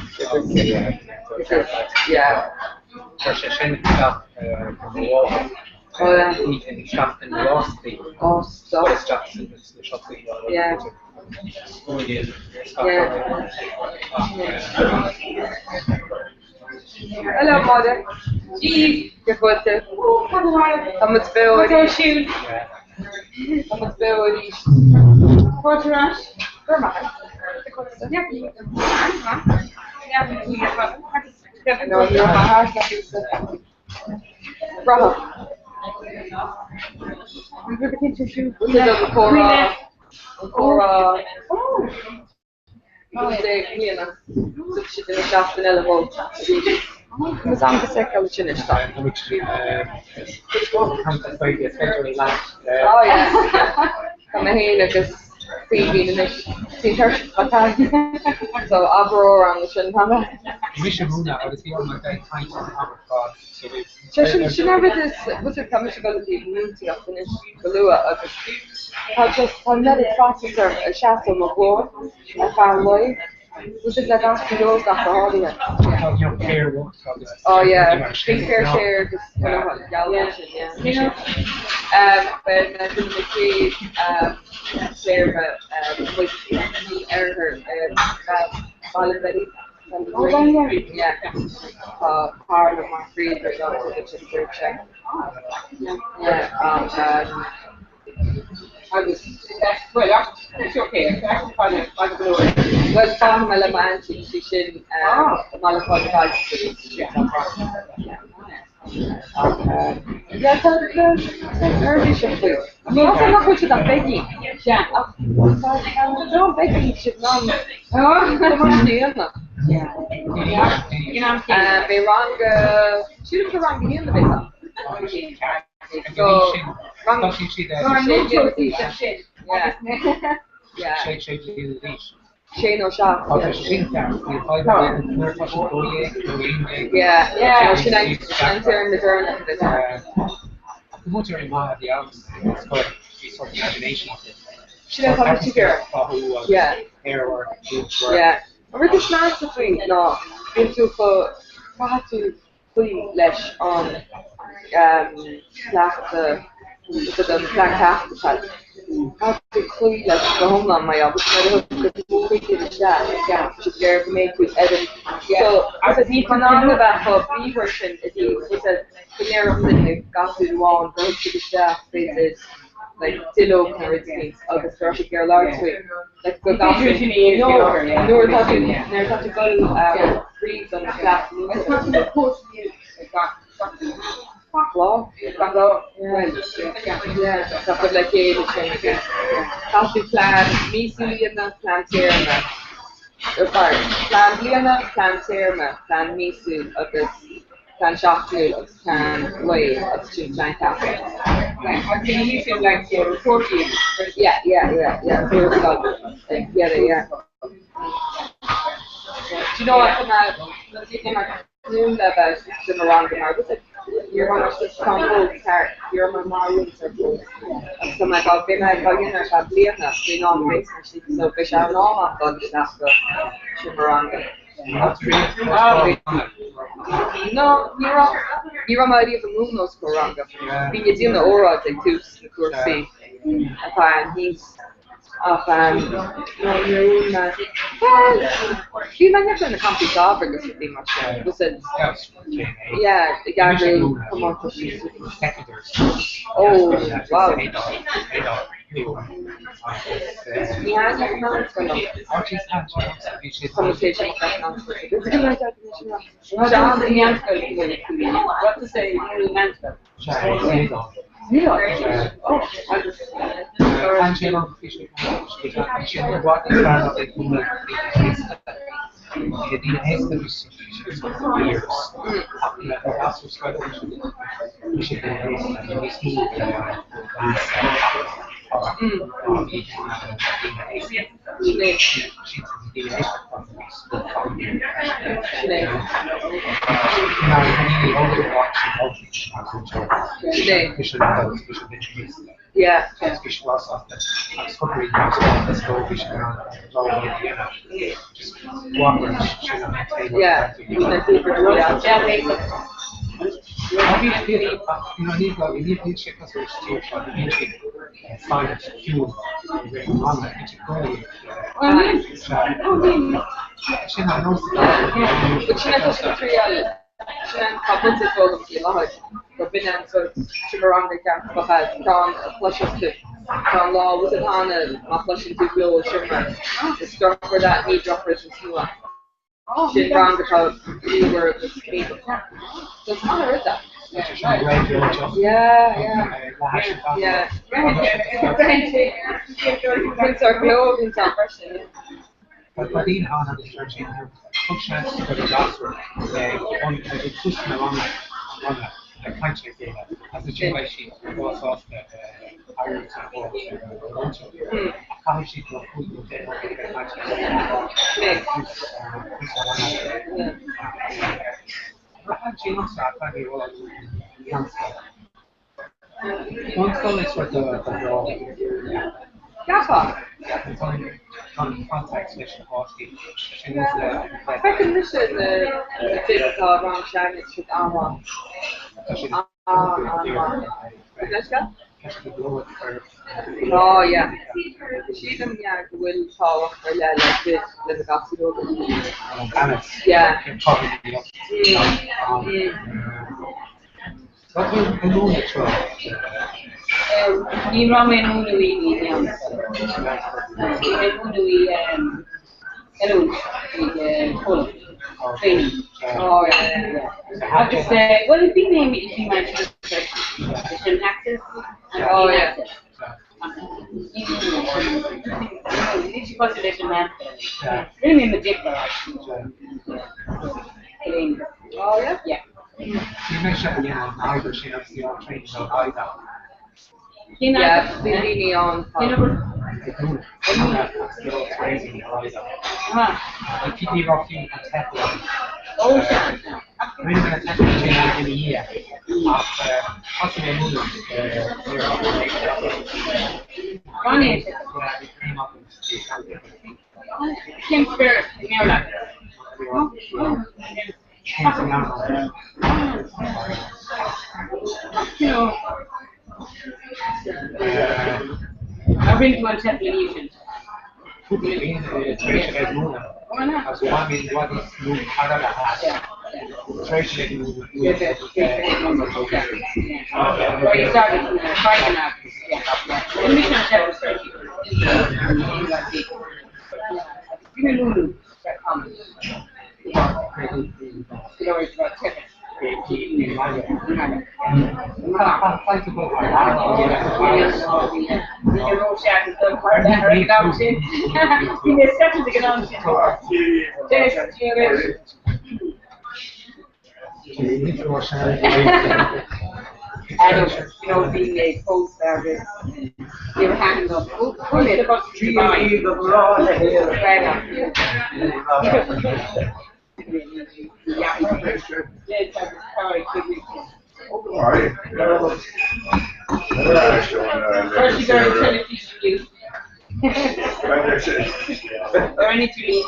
in velocity. Oh, so. Yeah. Hello, mother. Gee, you're good too. I'm a spell. Shoot. I'm a spell. What's your rush? No, you're my heart. Bravo. Mas anche se che ce ne sta. Oh yeah. Come here because TV in this so Aurora on the Shinhama. She never this was it coming to go to the community of finish Kalua of I just I met it fastest a shadow of war I found life. Was it like after those after all yeah. Oh yeah, pink hair share just kind of like galvation, yeah. But the kid Sarah was her Betty. Yeah. Part of my free the check. Yeah. I was well, it's okay. Well, found my man, she should Malachi. Yeah, so early should do. I mean, also not much of that begging. Yeah. No begging should not. Oh, much do you know? Yeah. Miranga, she was around the end of it. So, Shane or Shah. Yeah. She answer in the journal. She doesn't have to care. Yeah. Yeah. We're just not to free. No. Into for to free lesh on black half the time. How to clean like the home on my office, just there to make with Evan. So, as a deep back of the version, it said, the narrow thing got to the wall and go to the staff, they like, Tillo Carritzkins, of the Starship Girl Large Week. Like, go down to the Nor to go freeze on the class. It's not to the post view. Law, yeah, so but like how to plan, me Suliana, plan Terma, plan Liana, plan Terma, plan me Sul of this plan Shakul of plan way of Chin Cafe. Like, can you feel like you're reporting? Yeah, yeah. Do you know what come out? Noon about Shimaranga Margaret. You're on a compost cart, you're my marine circle. So my God, they might go in there, have Leona, they know the basement, so fish are normal, God, it's not the Shimaranga. No, ní ra marí a múnos go ranga. Bhí a dína órá ag tús na cuasaí atá an níos ach no níúna. Bhí me nefa na campí dábhar agus a bhí mar sin. Was it? Yeah, the gathering come on. Oh, wow. Ní has na náns go conversation with that náns. What to say? Yeah. John Law was it on a flushing to blow shimmer. The struck for that knee droppers and smooth. She wrong about you were the cable. So it's not heard that. Yeah. Prince are clothes and person. But in on the church in her functions for the gospel, on the pushing along the country data as a July sheet was off the Irish and how she to put the one skull is for the it's on contact mission policy. She was recognition the big wrong shine with Alma. Oh yeah. She them yeah will talk for like this the gospel. Yeah. What will the moon Ní ra mé núnaí full training. Oh yeah. Agus well bhí mé bhí mar access Oh yeah. Each constellation man really ridiculous. Oh yeah. Yeah. You make sure either she has the training of either. Yeah, really on. Crazy either. If you leave off you can tap one. Oh, really going to tap it in a year. After possibly moving Ronnie. Kim Spirit, Maryland. You know, I've been to one temple in Houston. And you know, being a post service, they were handing up. Alright. First you gotta tell it to you. Or I need to leave.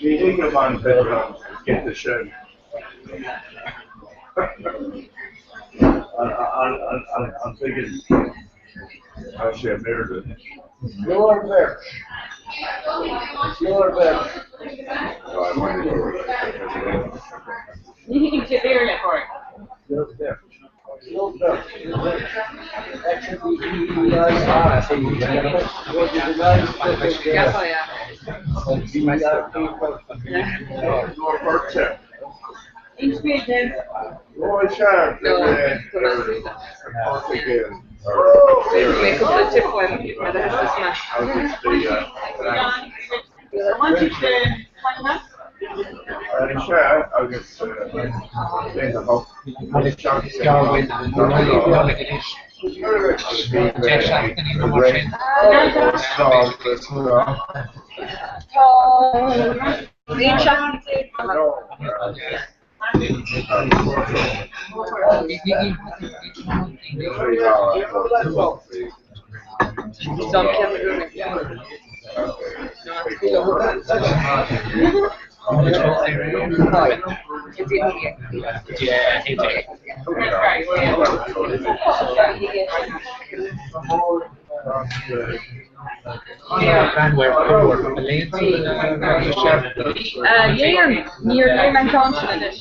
You think your man better get the show. I'm thinking I should have married it. Lower there. Lower there. I wanted to You can sit there for it. Lower there. Lower there. That should be Boy, child. make up the chip one, but it has to smash. I'll get the hope. Near mijn kantje.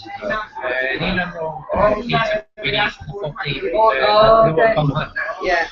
Yeah.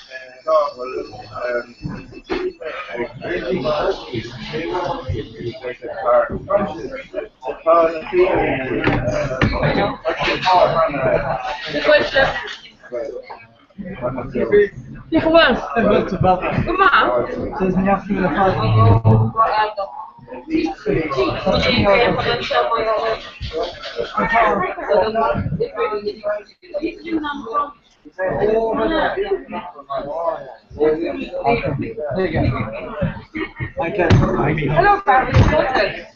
Hello, Patrick.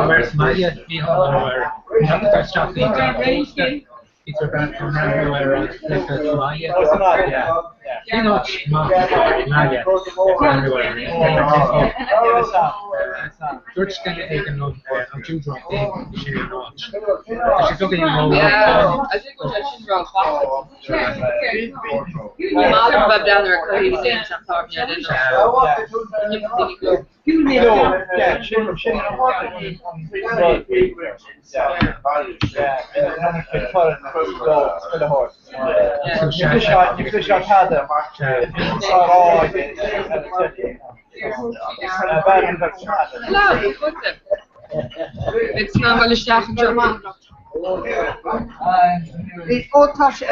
Where's Maya? It's around where Maya. You know, Maya. George can take a note of June drop in, she not. She's looking in the Yeah, I think what I should drop off. My mom went down there because he was saying something. I didn't know. It's not going to start from German. The Otosh, the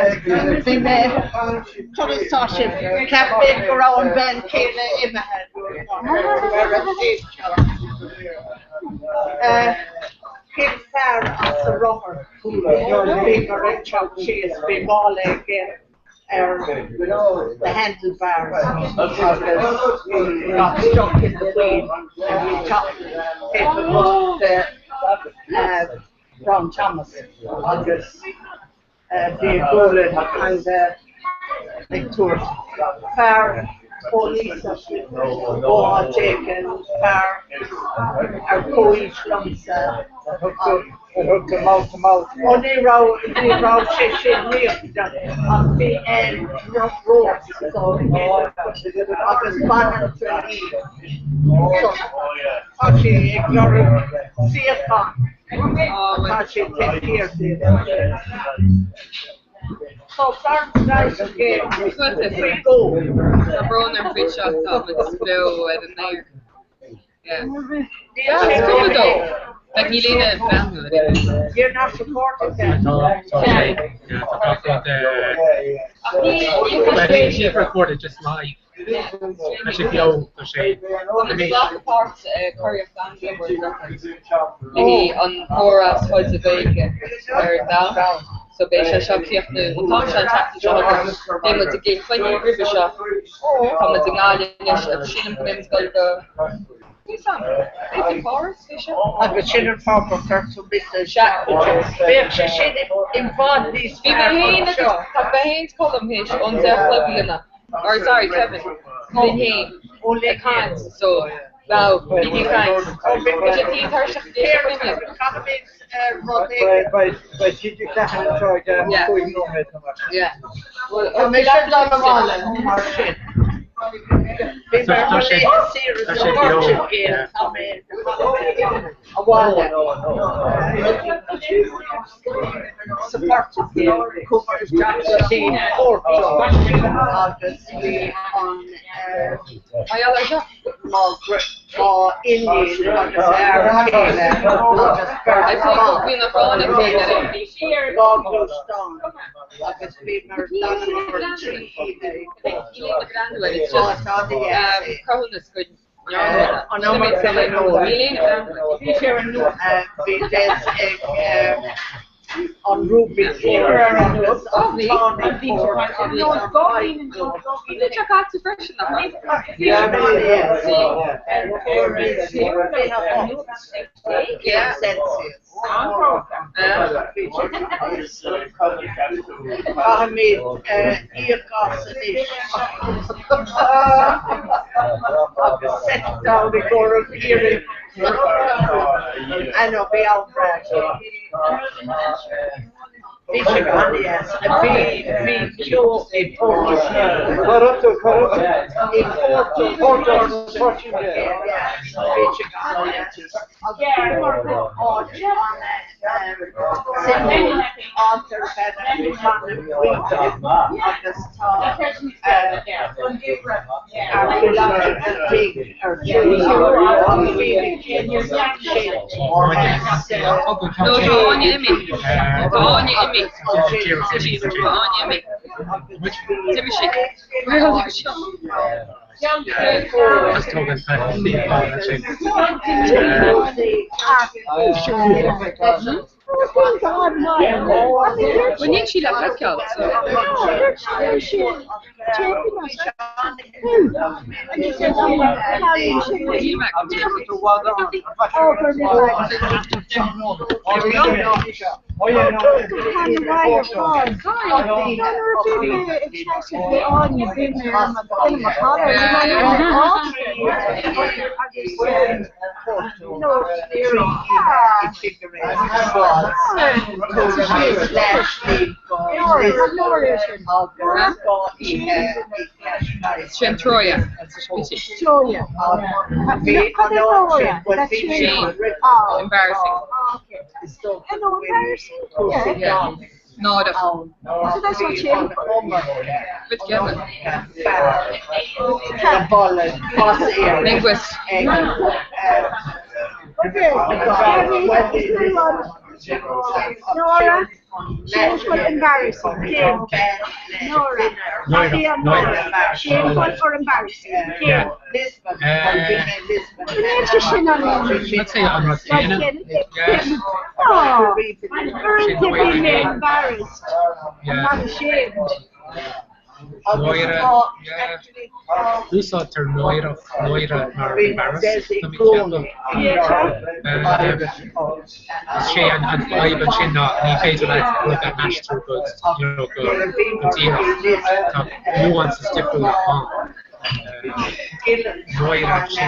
Totosh, Captain Brown Ben Kayla Imahan. Kim Farr as the rocker, bigger and chop cheese, be ball again. The handlebars got stuck in the wheel and we chopped people up the Ron Thomas August the Golan and the tour Far police or taken Far our police from hooked them out to mouth. Oh, they wrote shit on the end road. So, I was planning to leave. So, actually, ignoring CFA. Actually, take care of it. So, Florence Nice again. We go. The brother fish shot up with the slow and there. Yeah. Yeah, it's cool though. Like he laid it down. You're not supporting them. she recorded just live Actually, the shame. Black parts, Curry of Gandhi were really on Horace was a big down. So basically, shop here the function tax shop. They were to give 20 river shop. Come with the garden, she didn't put in the. Who's that? Is it Forest Fisher? I've got children for so Mr. Jack. She involved these Behind column here, on the or sorry, Kevin. Behind. I can't. So, wow, you can't. But you think her should be yeah. Well, I'm sure on the wall or shit. on Ruby I know, be out When you see that back out, Troya. Embarrassing. No, that's what you with Kevin. Linguist. Nora, shameful, embarrassing. Nora, shameful or embarrassing. Let's say I'm not saying it. Oh, to be embarrassed. I'm not ashamed. Noira, yeah. Who saw her Noira are embarrassed? She and I, but she not. He paid like look at match through goods, you know, good nuance is different. Noira, she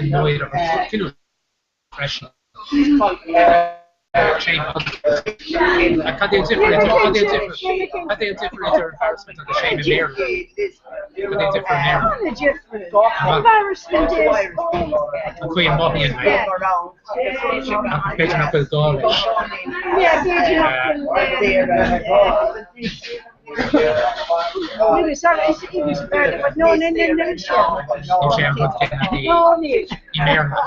Noira, you know, fresh. I can't do different embarrassment of the shame in there. Embarrassment is I'm quite moppy in there. I'm picking up with Gaulish. It was better, but no. Education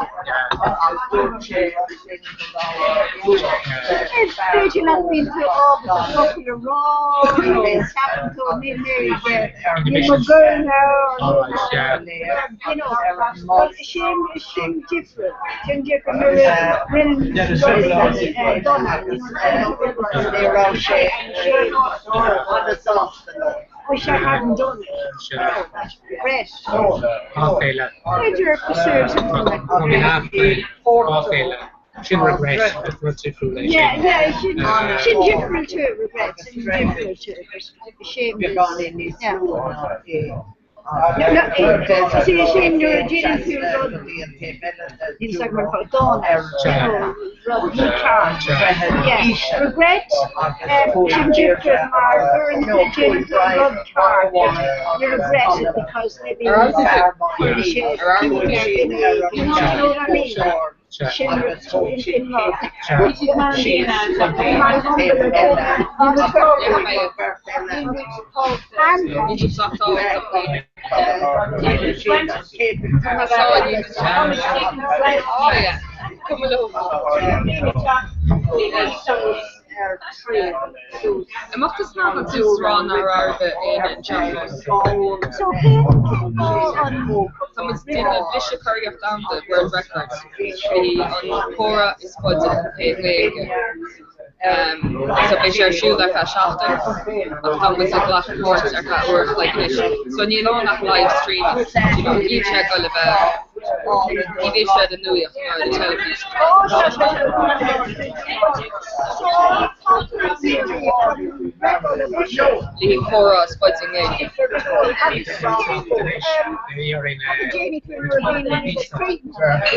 has been to all the popular road, it's happened to me, little girl now, you know, shame different. Wish I hadn't done it. Regret. Major pursuit, something like that. Shouldn't regret, that's not too foolish. Yeah, shouldn't different to regret, shouldn't different to shame. Yeah. See, shame you're dealing to in second for dawn, yeah, regret, shouldn't different are in the dealing to love car, you regret it because maybe you know what I mean? I must have not too strong or arbor in China. Someone's doing a Bishop Curry of down the world records. The Cora is put in the paving. So Bishop shoe like a shafter. But Thomas a black horse or cat work like this. So you know not live stream, you know, you check all about TV show the New York or the television. The Cora is put in it.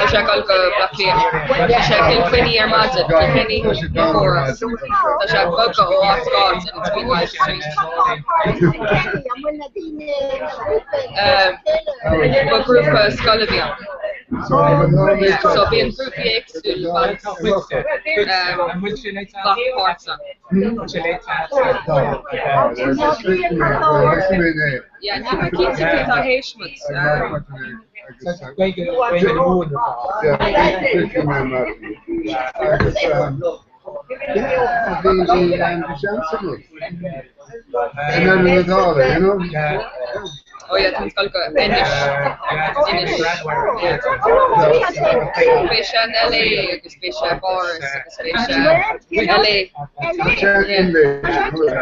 Check all the black here. Check in 20-year magic. Kenny Cora. The check book of what's gone and it's been live stream. What group Scalavian? So being group X to Black Portsmouth. Yeah, never keep to get our Hashmans. Oh yeah, it's called Enish. Special LA, special Boris, special LA.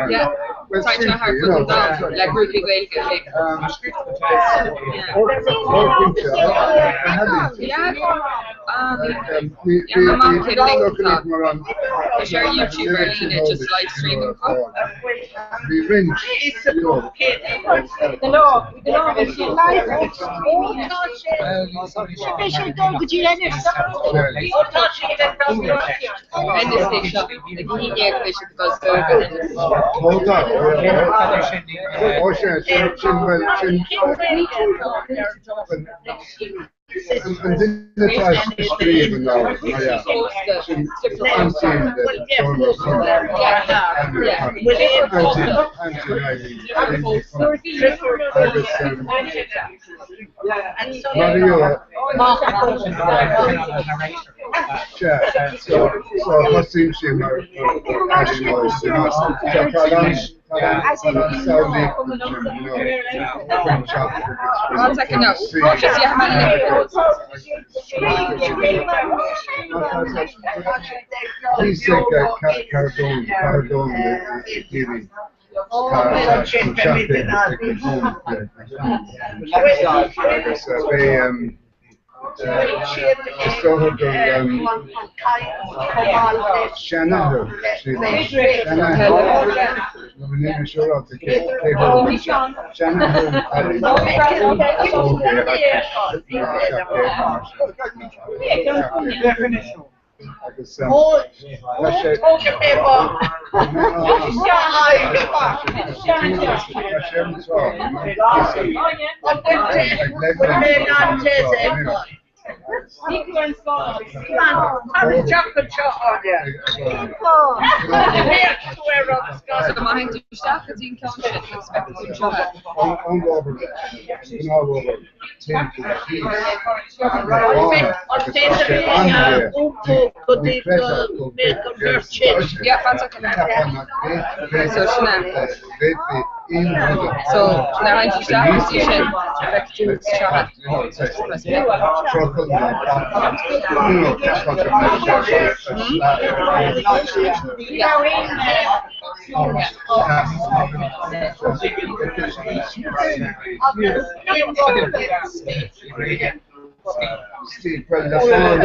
Yeah, trying to hard put them down, like Ruby Whale. Yeah, my mom can link them. I share YouTuber Lena just live streaming. One second now. Just you have my please take Cardone TV. Have a chocolate shot on you. So the mind you staff is in country expected to show that. Yeah, that's okay. So Sinead. So now I'm just after station back to Charlotte. Steve, quelli da solo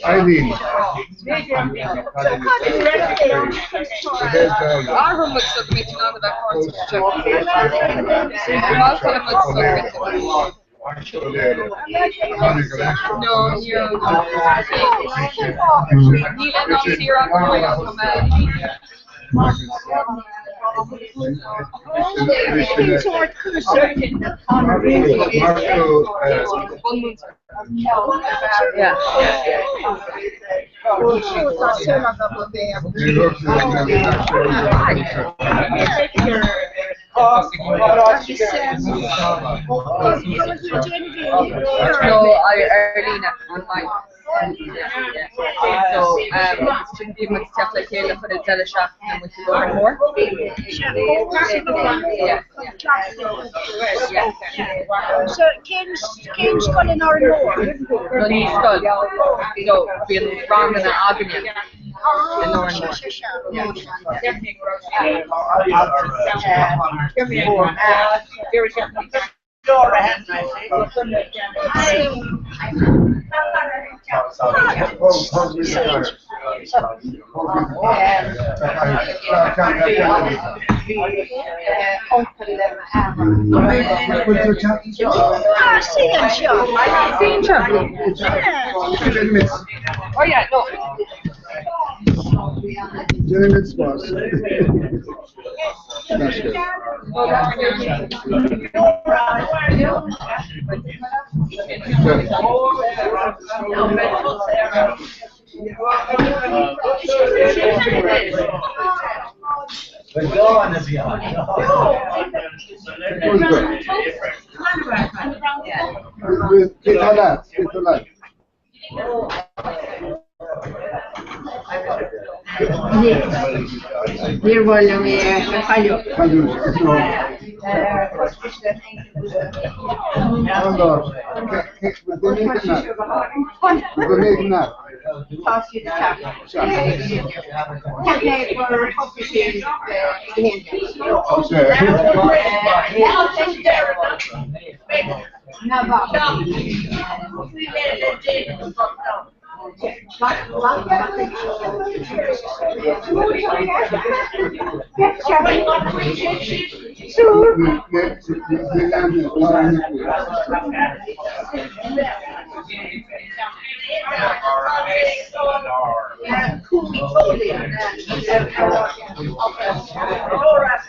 Eileen. Arham would submit another that course check. Malcolm would submit it. No, you. Neil and Nancy are on the way out from Arlene online. So, shouldn't be much stuff like Taylor for the teleshop and we should learn more. So, Kane's got an hour more. No, he's got, so, being wrong in the argument. Dora has Oh yeah, no. Gentlemen's boss. That's good. Io voglio che Allora,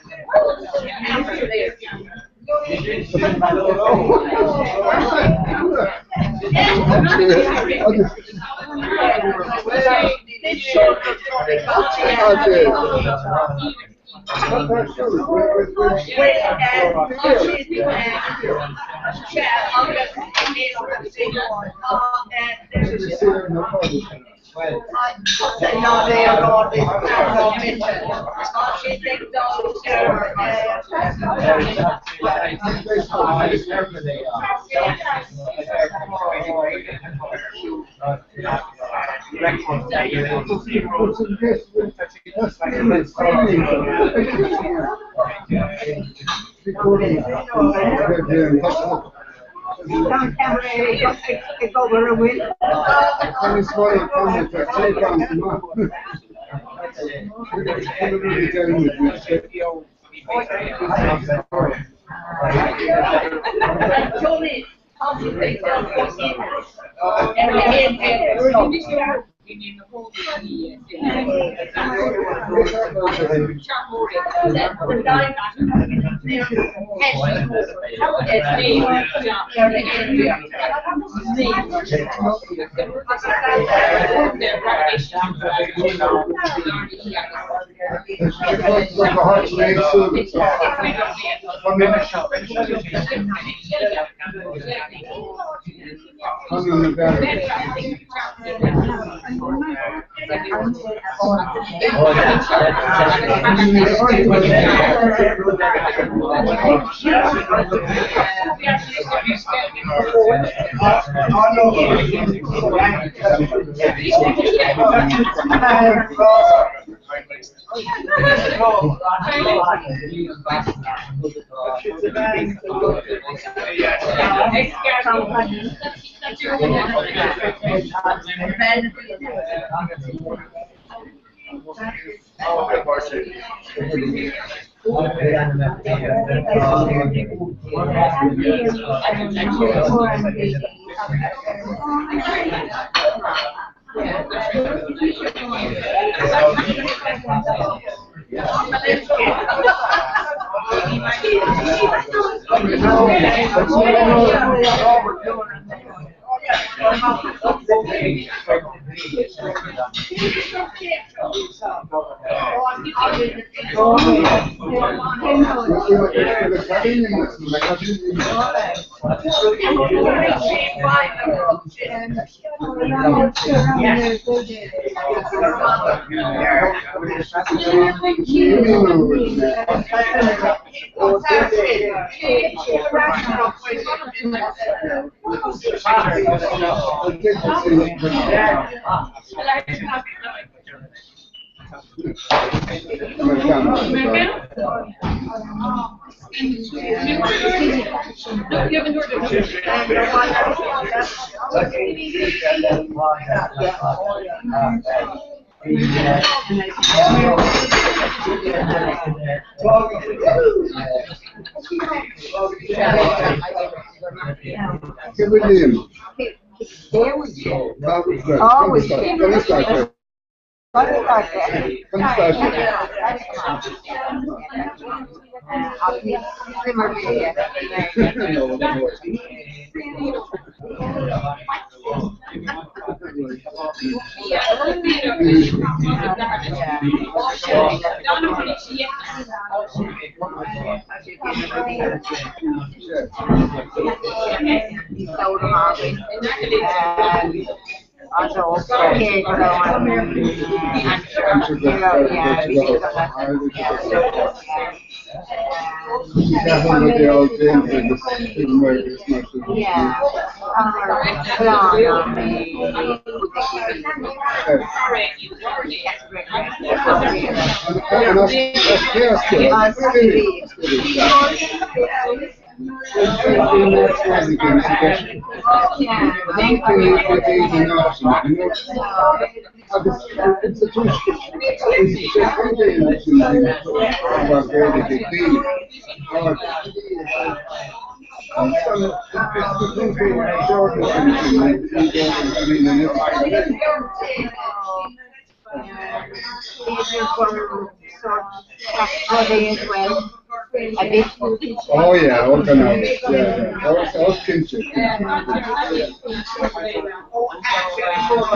I bet you. Oh yeah, organized. Yeah. Aus Kindchen.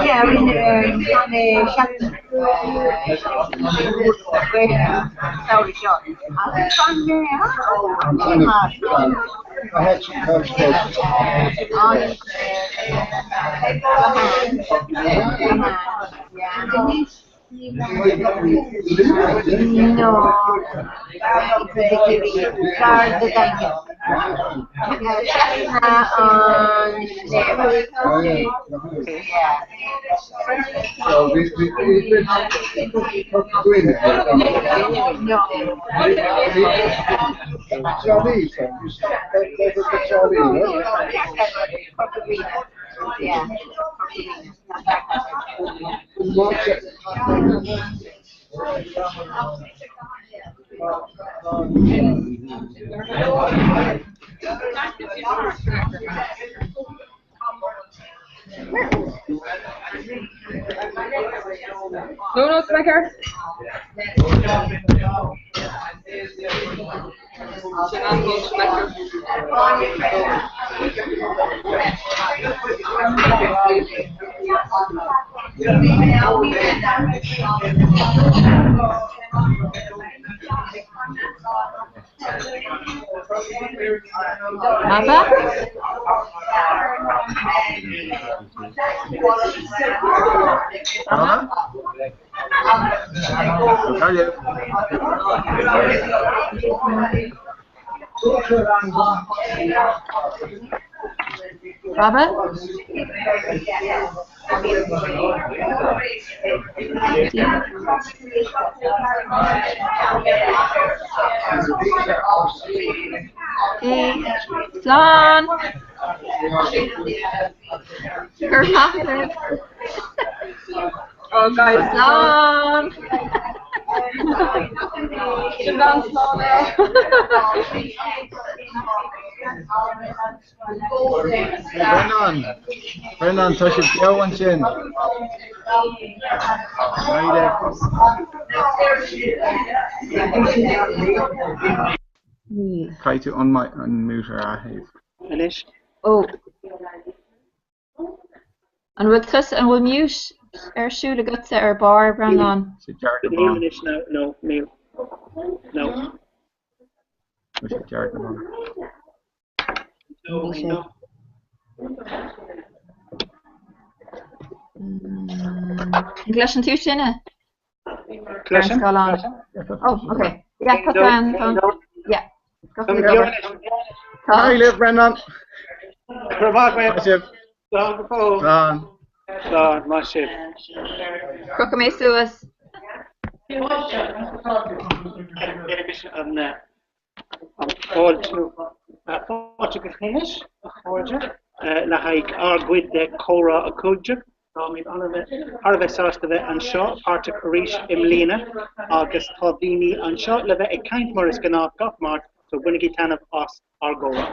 Yeah, in Shakti. Sorry, John. I was on there. I had some conversations. No, card that I get. So we doing it. No. Charlie, so you Charlie, Yeah. No, it's my car. Papa? Robert? Flan! Grandmother! Oh, guys, Flan! Sit down, slow down. Brendan, touch it, go one chin. Try to unmute her, Finish. Oh. And we'll twist and we'll mute our shoe to get to our bar, Brandon. No, Neil. No. English and two sinne. Clashin? Oh, okay. Yeah, put down phone. Yeah. Hi, live, Brendan. Crook me suas. Na haig argwyd de cora a cwjag, arfe sásta bheith an seo, páirteach arís im lína, agus tá daoine an seo le bheith ag caint mar is gná gach mart, so bunig í tanmh as argóra.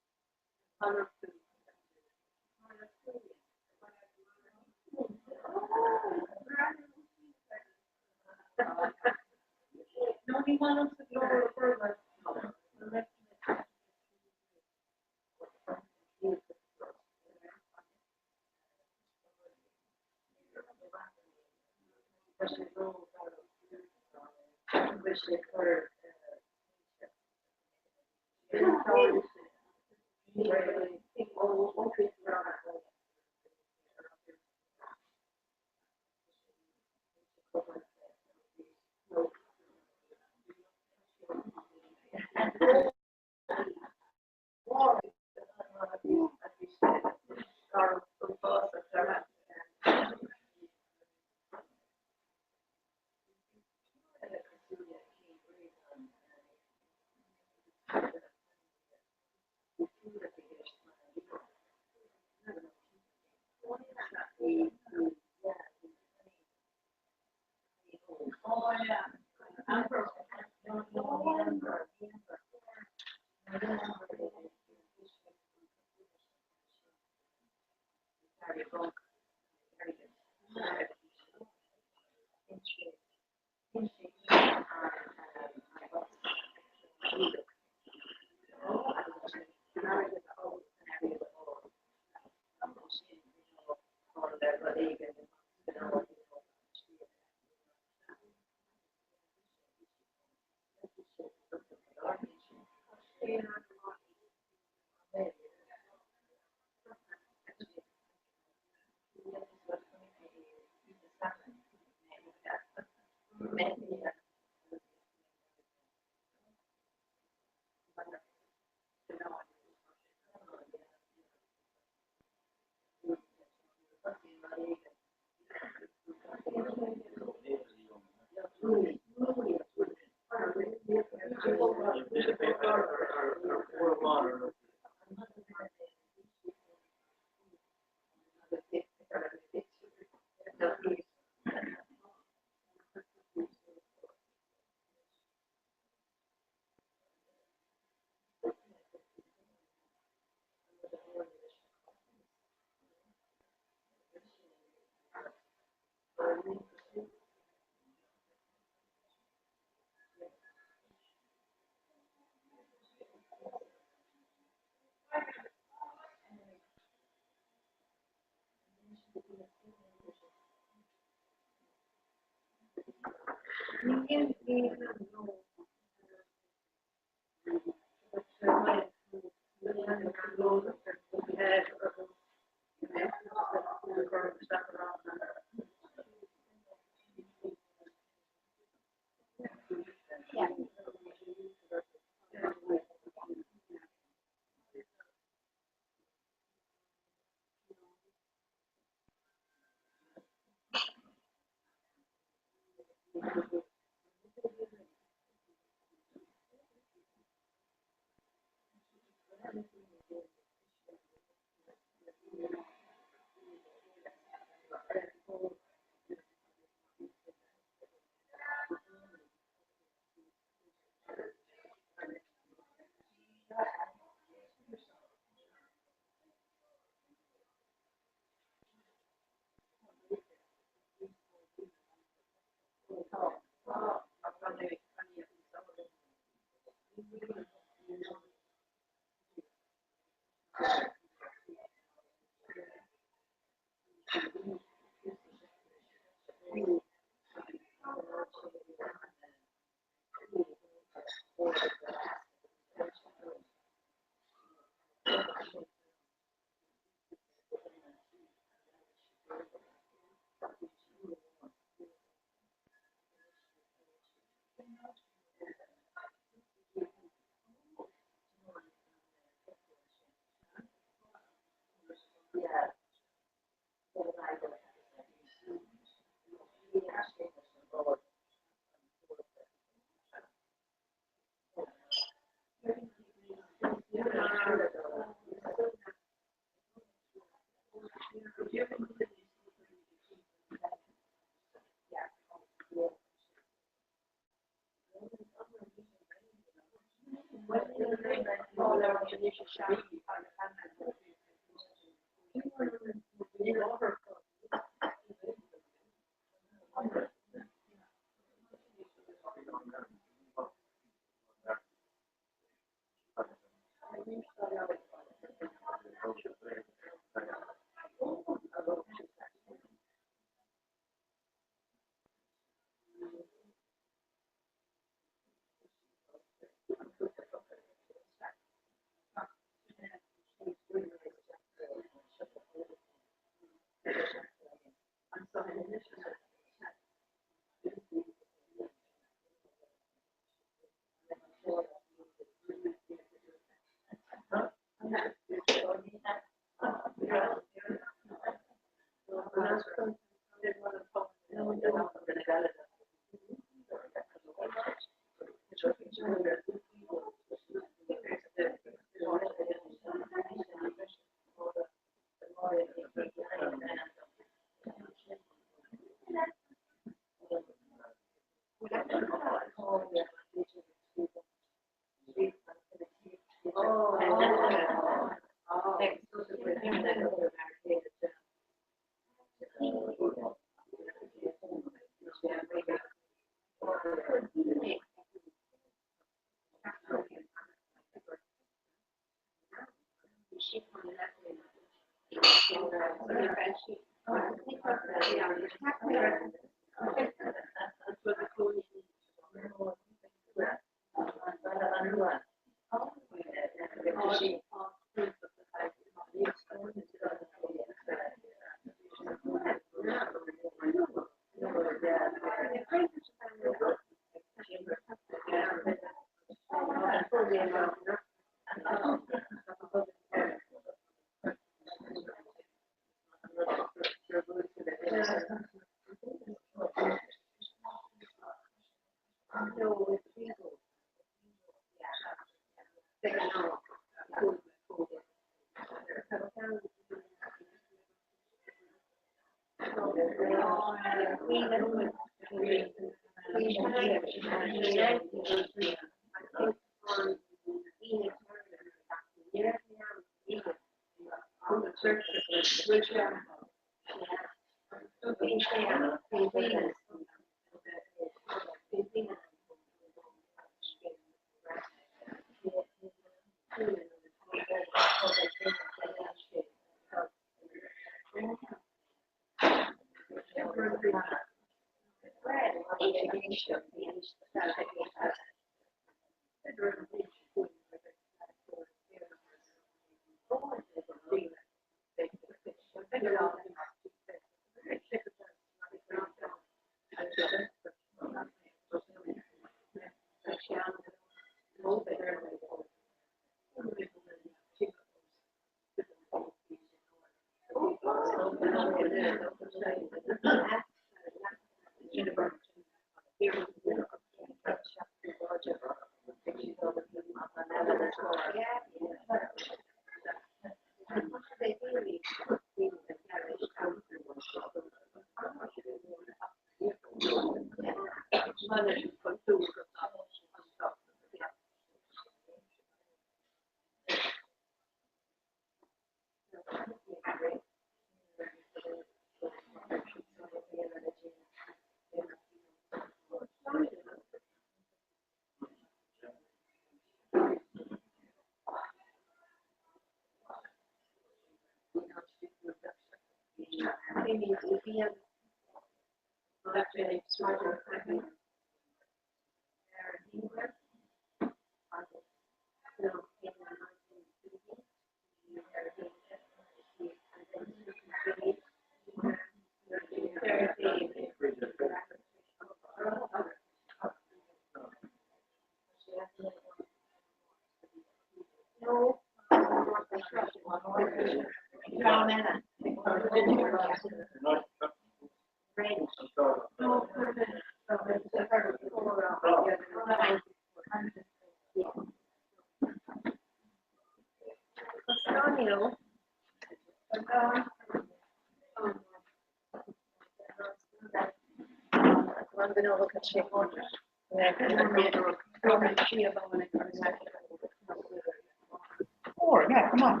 4. Yeah, come on.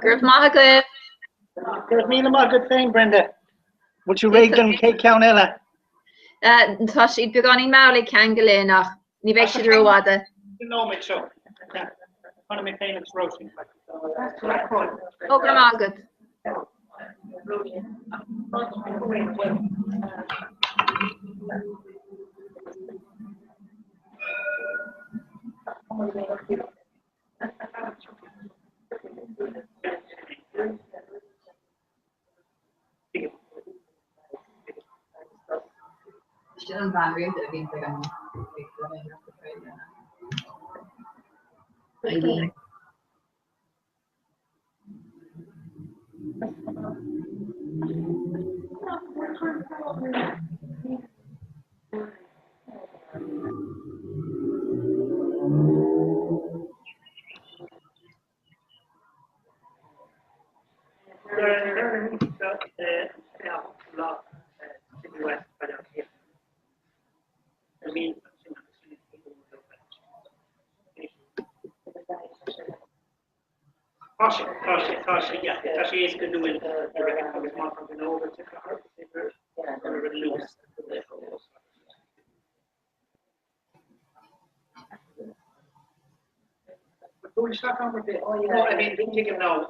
Group Mahagwib. There's me and a good thing, Brenda. Would you rate them cake count Ella? Tá siad beganí mála cean go léanach. Ní bheith siad róáda. You know me, so. Yeah. One of my famous roasting. Ogra Mahagwib. Sian van Ruth a bhín an Eileen. Tasha, yeah, Tasha is going to do it. I reckon I was more from over to her. They're released. Who is that on with it? No, I mean, take him now.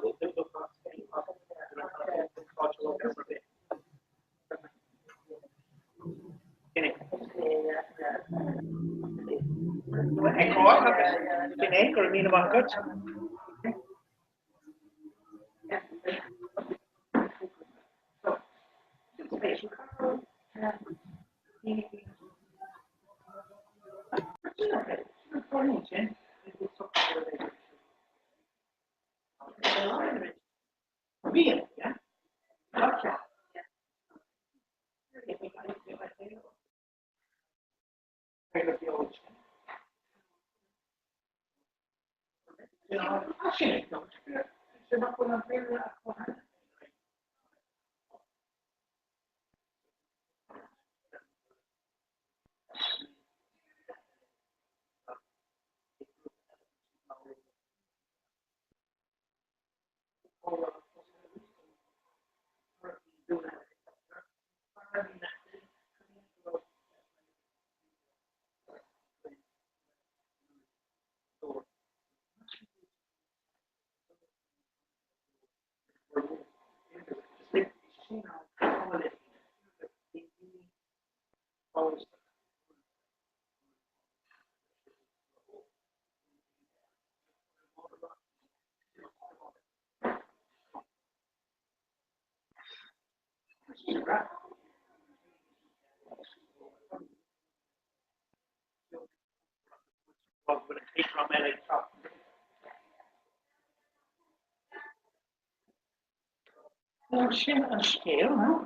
Oh, shit, on scale, huh?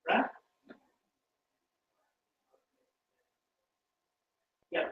Right? Yeah.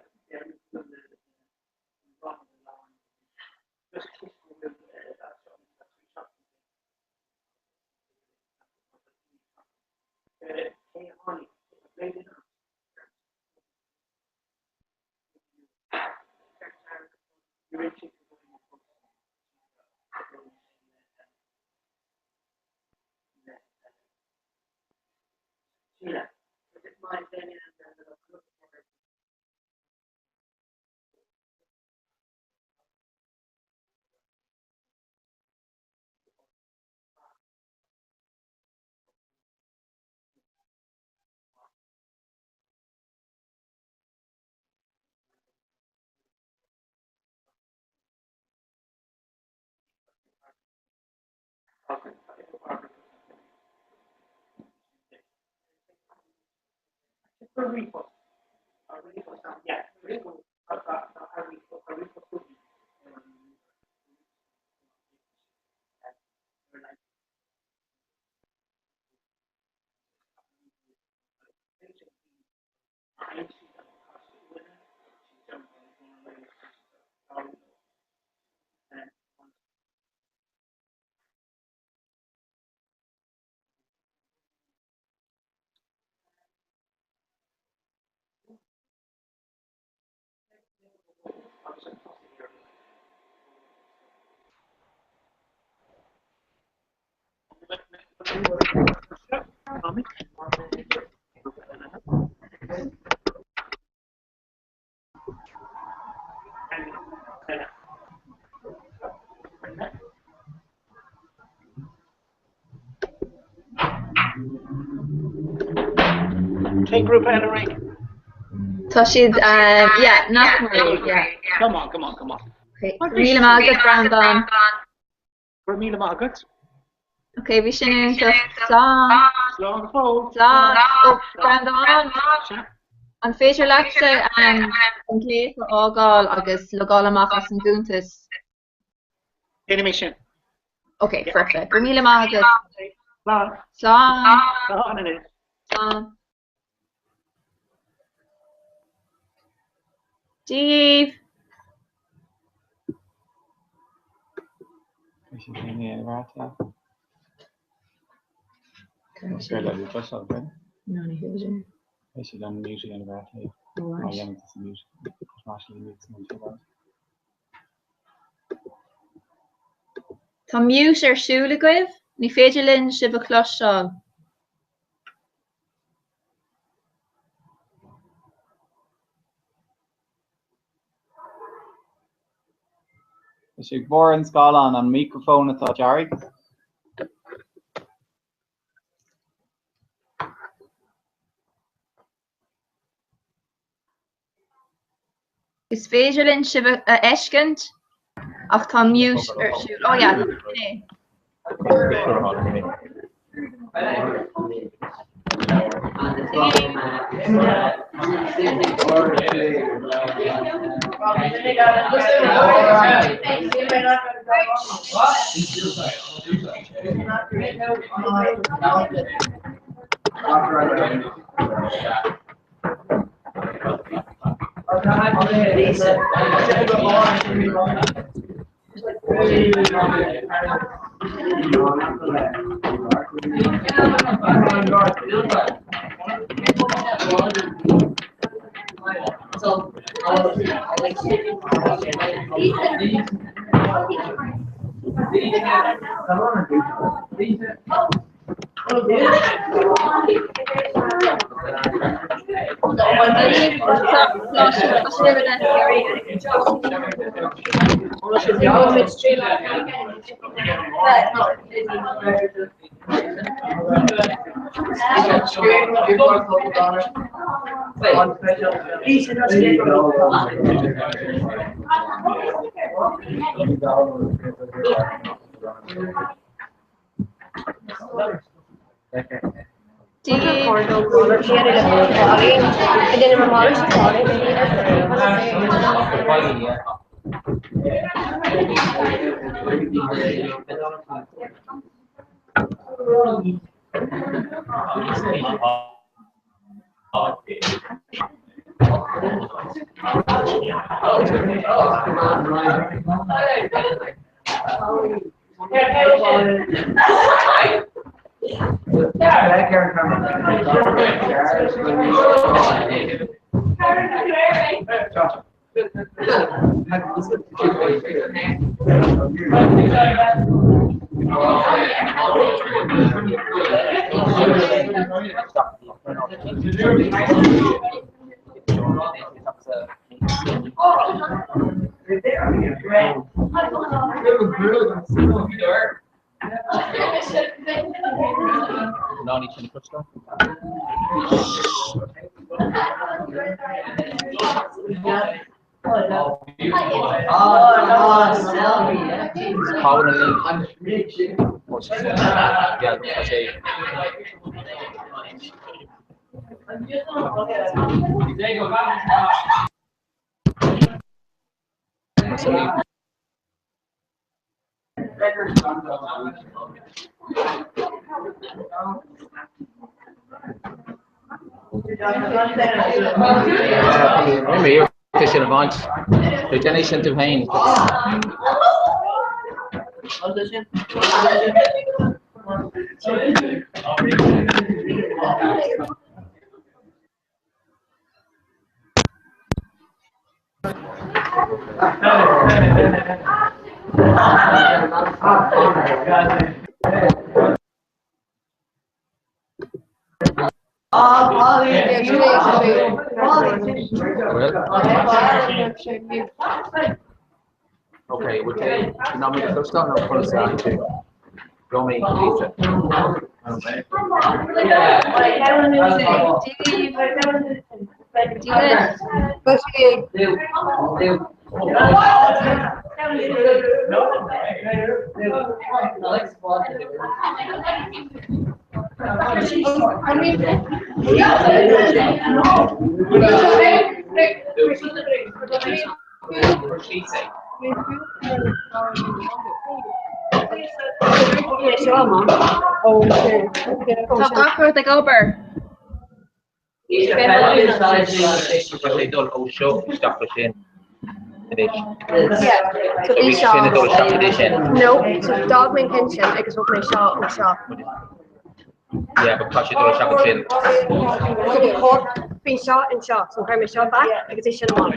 Take group Ellery. Toshid, yeah, not Marie, yeah. Come on. Okay, Mila Margaret Brandon. Vermila Margaret. Okay, vi sin song. Slán fó. Song. Oh, Brandon. An féidir leachta an léit ágáil agus legáil amachchas an dúntas. Enemy sin. Okay, perfect. Vermila Margaret. Slán. Song. In it. Song. Steve. No, ni hwyl. Is je dan muziek en raad heeft? Alright. Maar jij moet het muziek. Als je niet Tá miús ar siúla goibh, ní féidir linn sibh a chlosiáil. Is ik voor een scala aan microfoon het Jarry? Is féidir linn sibh a eiscint ach tá miús ar siúla. Oh ja, nee. Maybe this in advance. The generation to pain. Okay, we'll take the number of touchdown or first down to Romy Lisa. Tá awkward ag obair. They don't all show stuff in. Yeah, so We these should do shots. stuff edition. No, so dog main pension, agus bhfuil mé seo ó seo. Yeah, but touch it all stuff in. So the court, bhí seo and seo, so chuir mé seo back, agus é sin amach.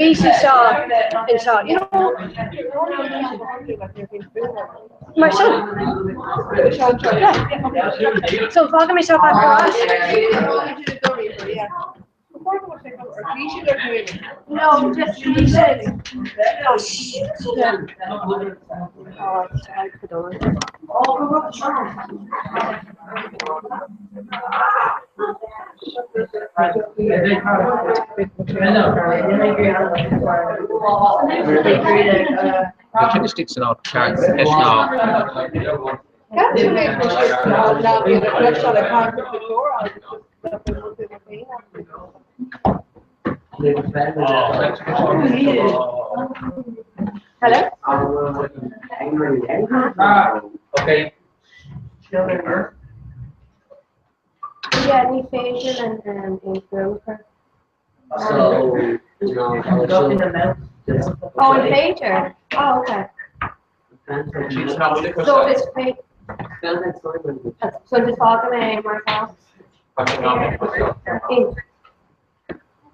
Bhí sí seo and seo, you know. Mar seo. Yeah. So fágam mé seo back for No, just you said. Oh shit. Oh, I could only. The kind of sticks in our cards. It's now. Hello? Okay. Yeah, any facial and improve. So, Oh, and facial. Oh, okay. So it's fake. So the talking and myself.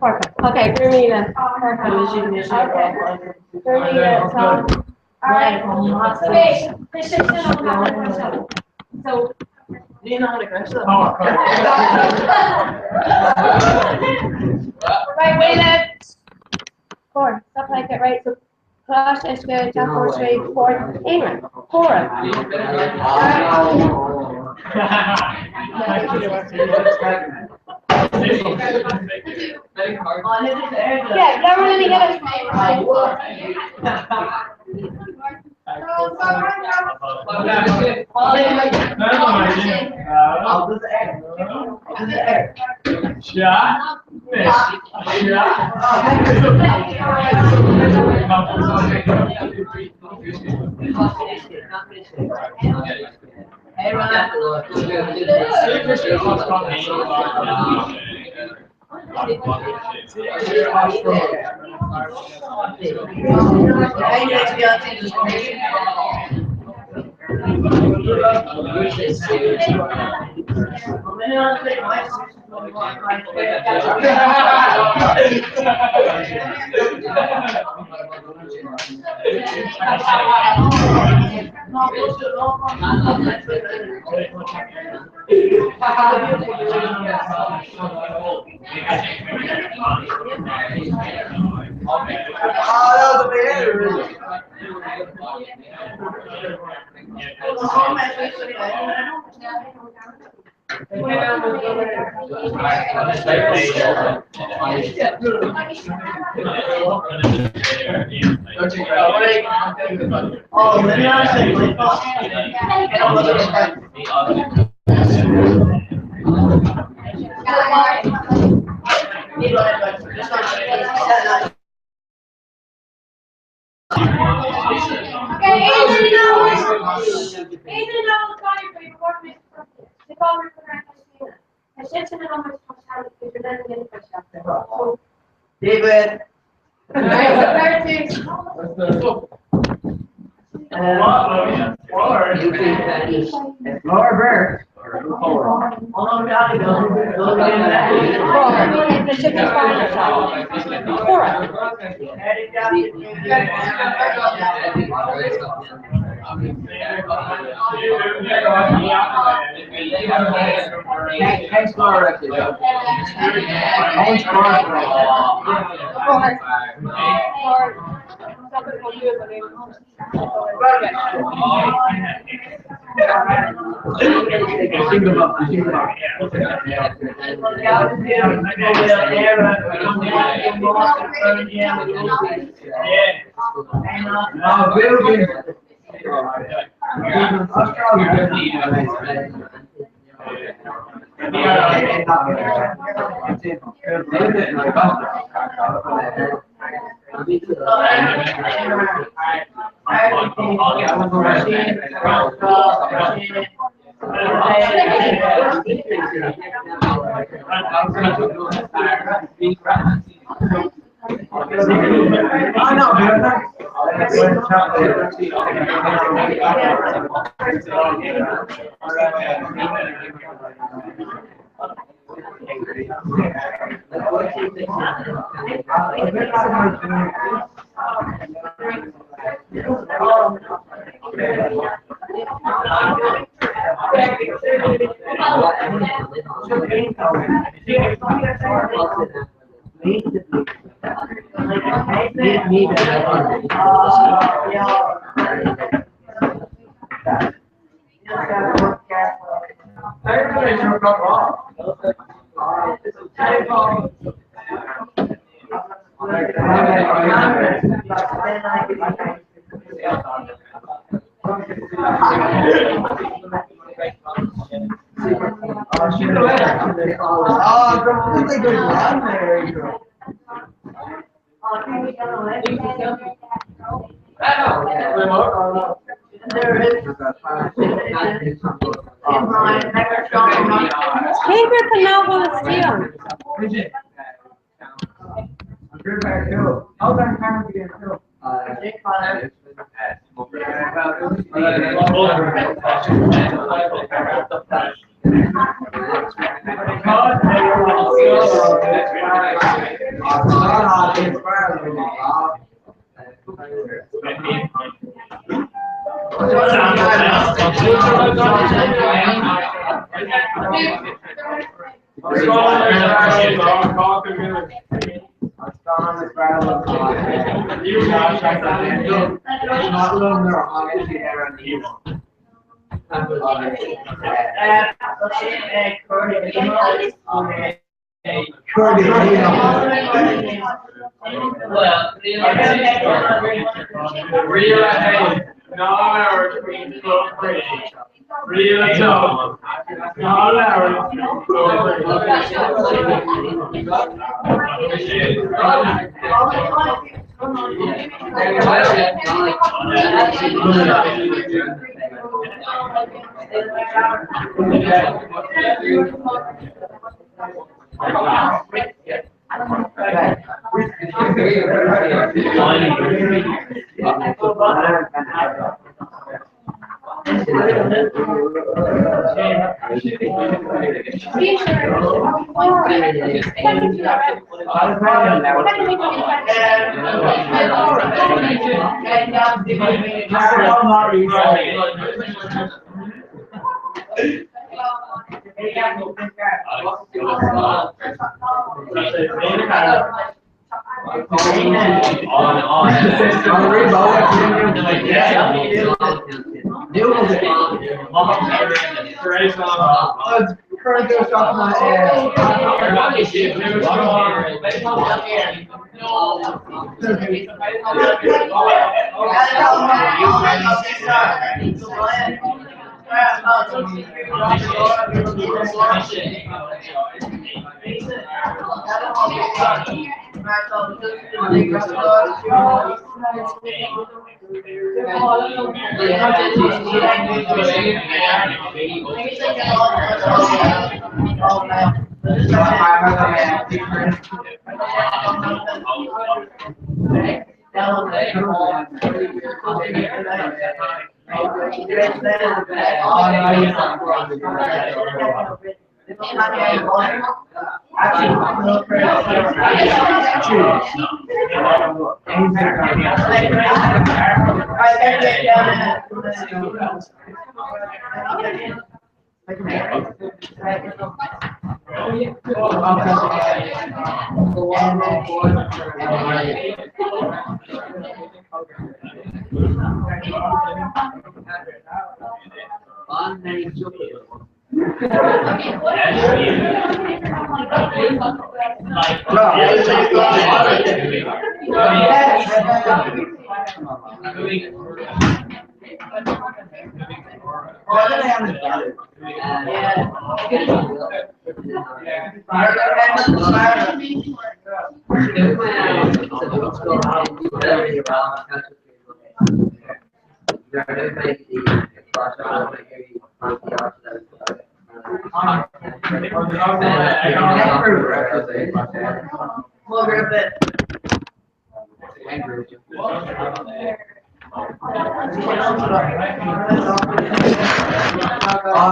Perfect. Okay, Gurmila. Perfect. Okay. Gurmila, so. Alright. So. Right, wait a Four. Stuff like it, right? So clash is good, top four straight, fourth, England. Cora. Yeah, don't really get it. David. Laura Burke. Thanks, Laura. Thanks,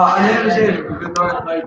I never said good Lord like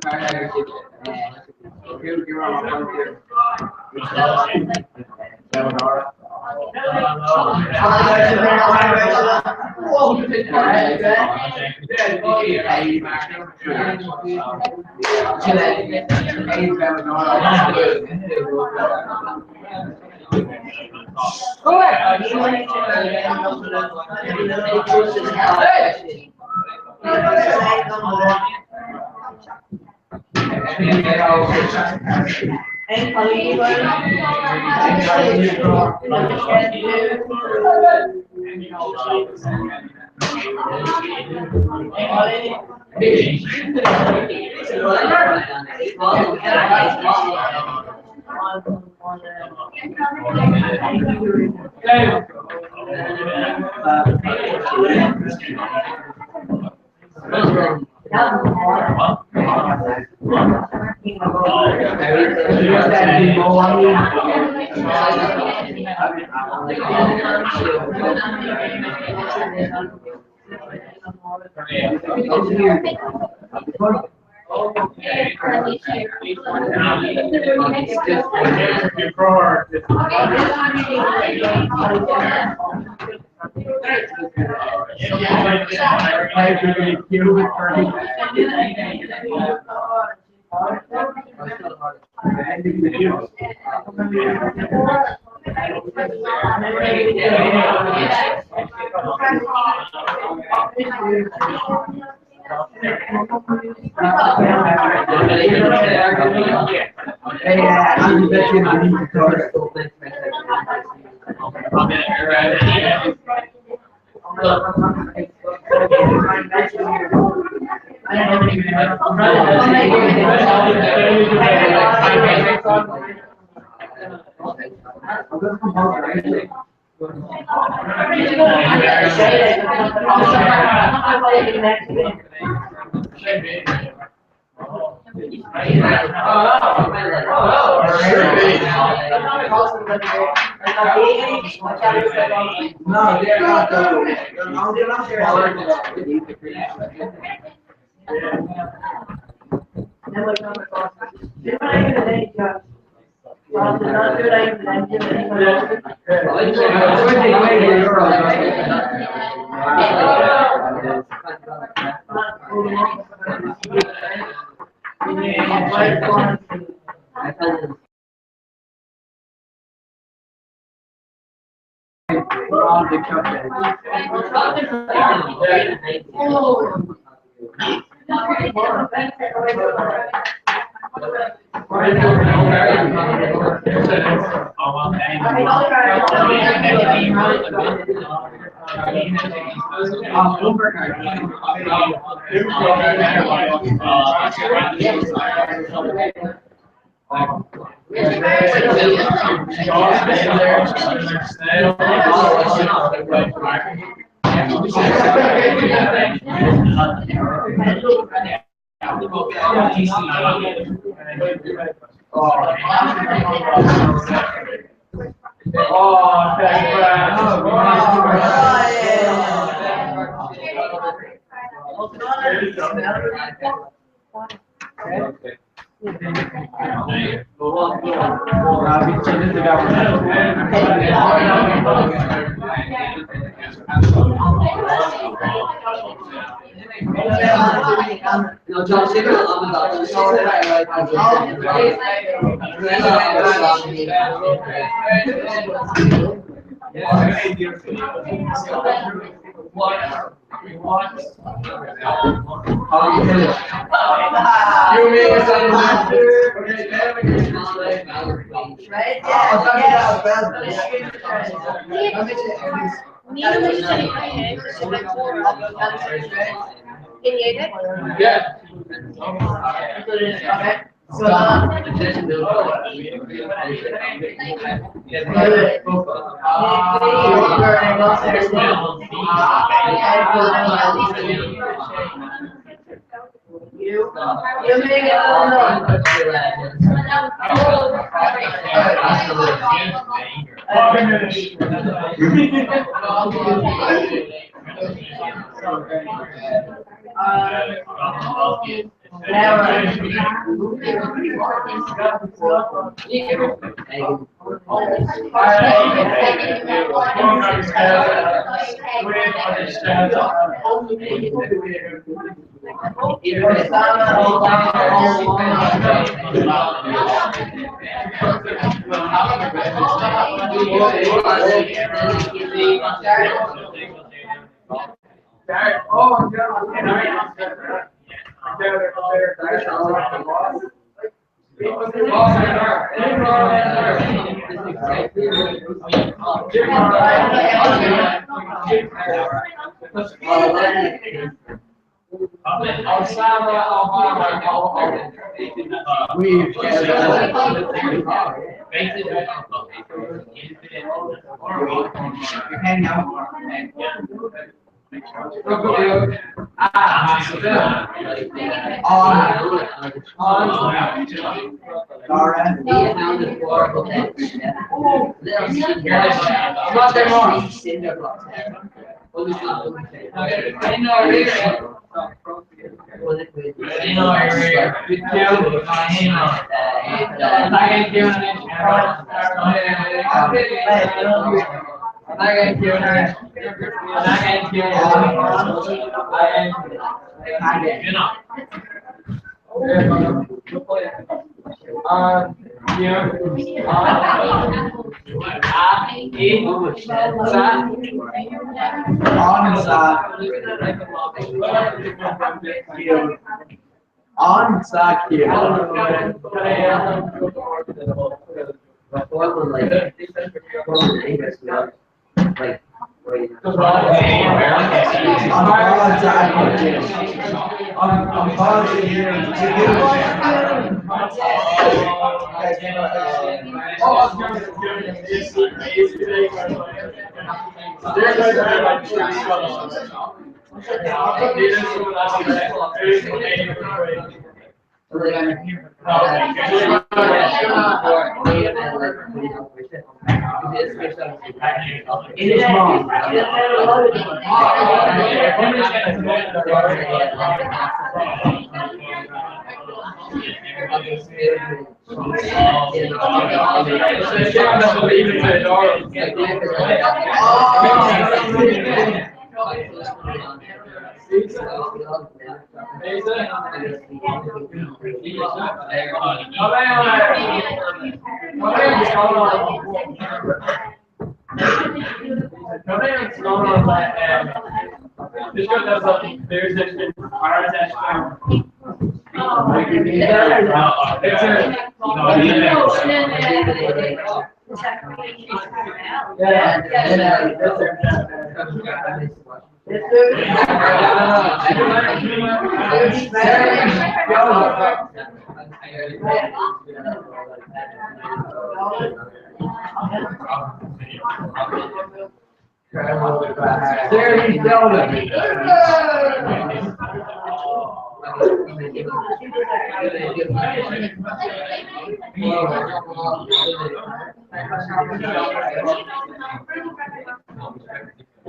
no, they're not No, John, say that I'm about to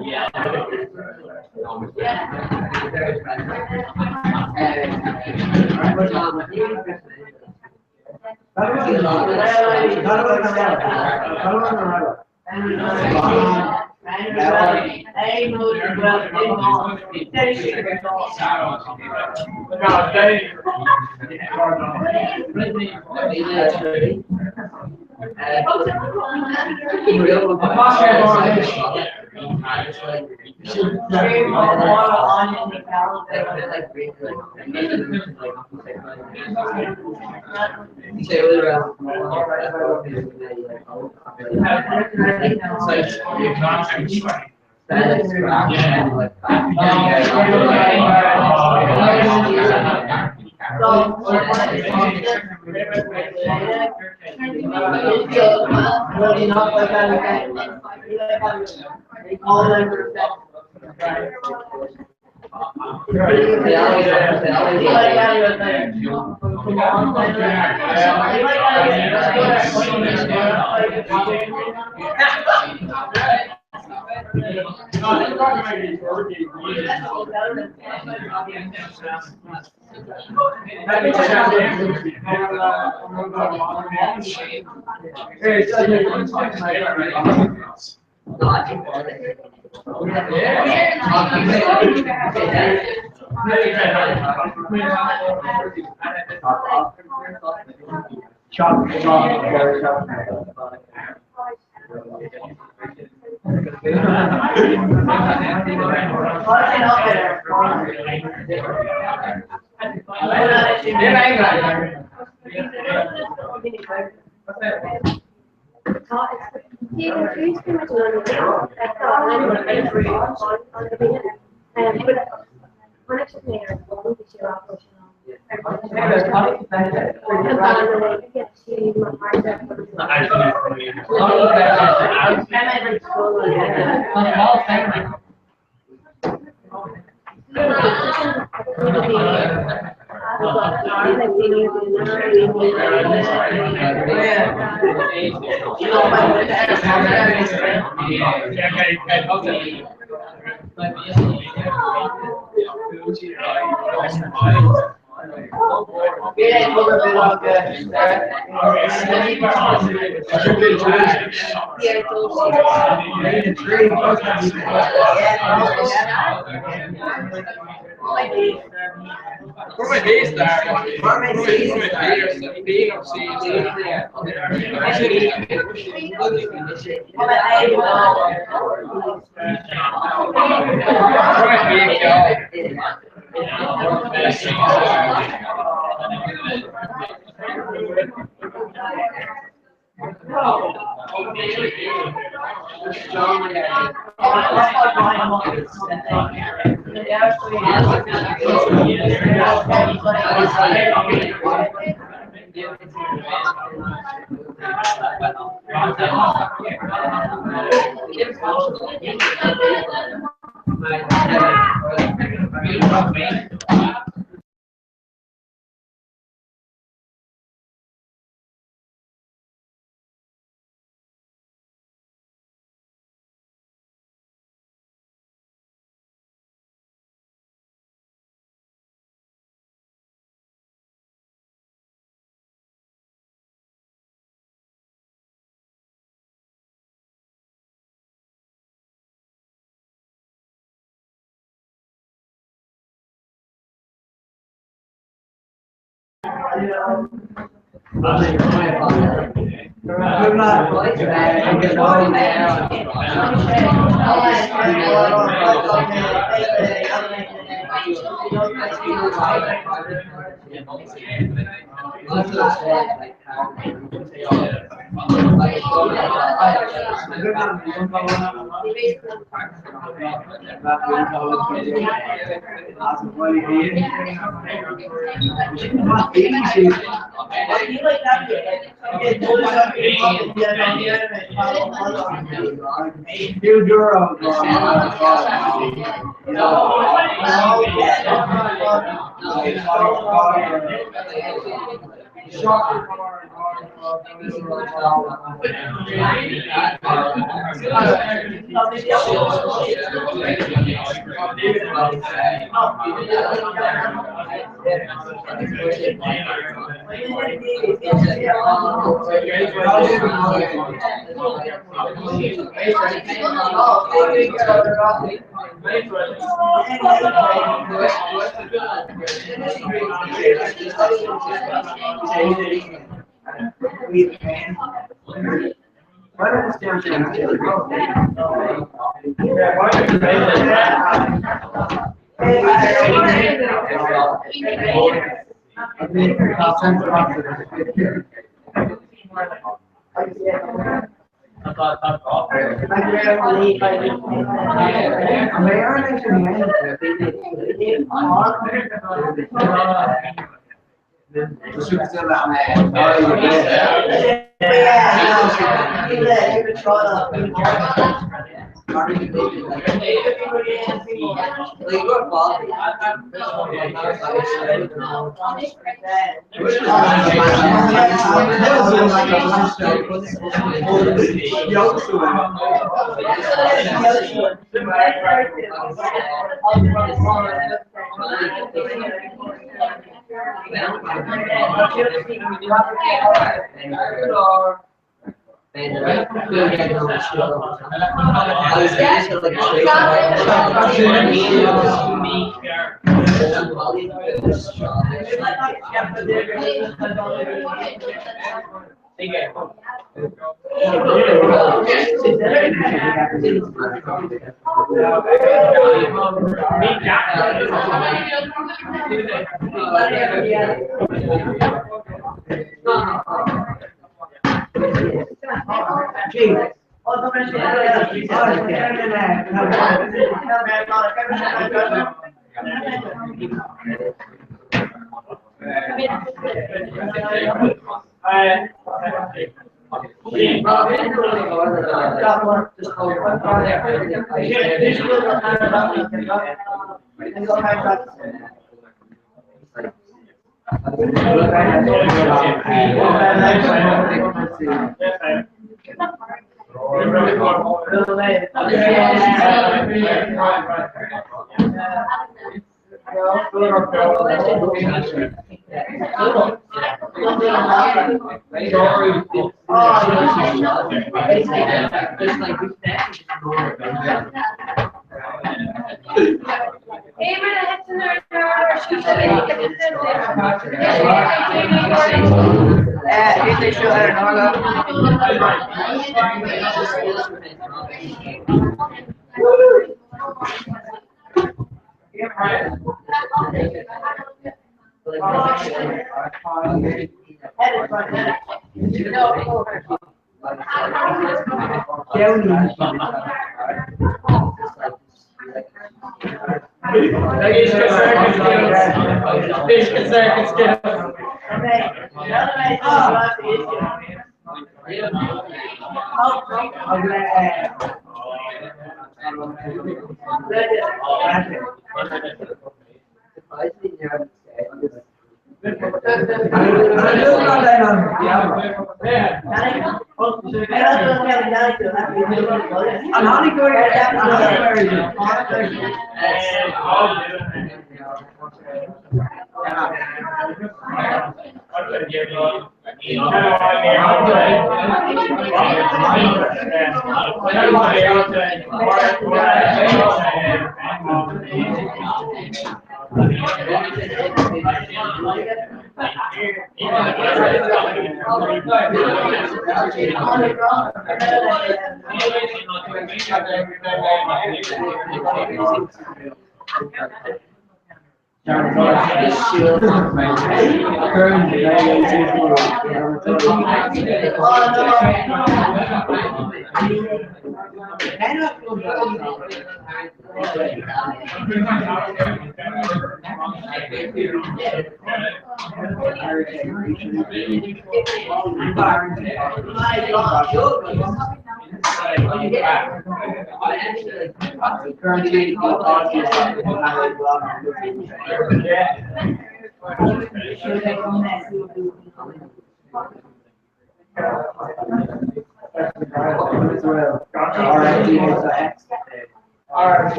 Yeah.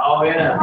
Oh, yeah.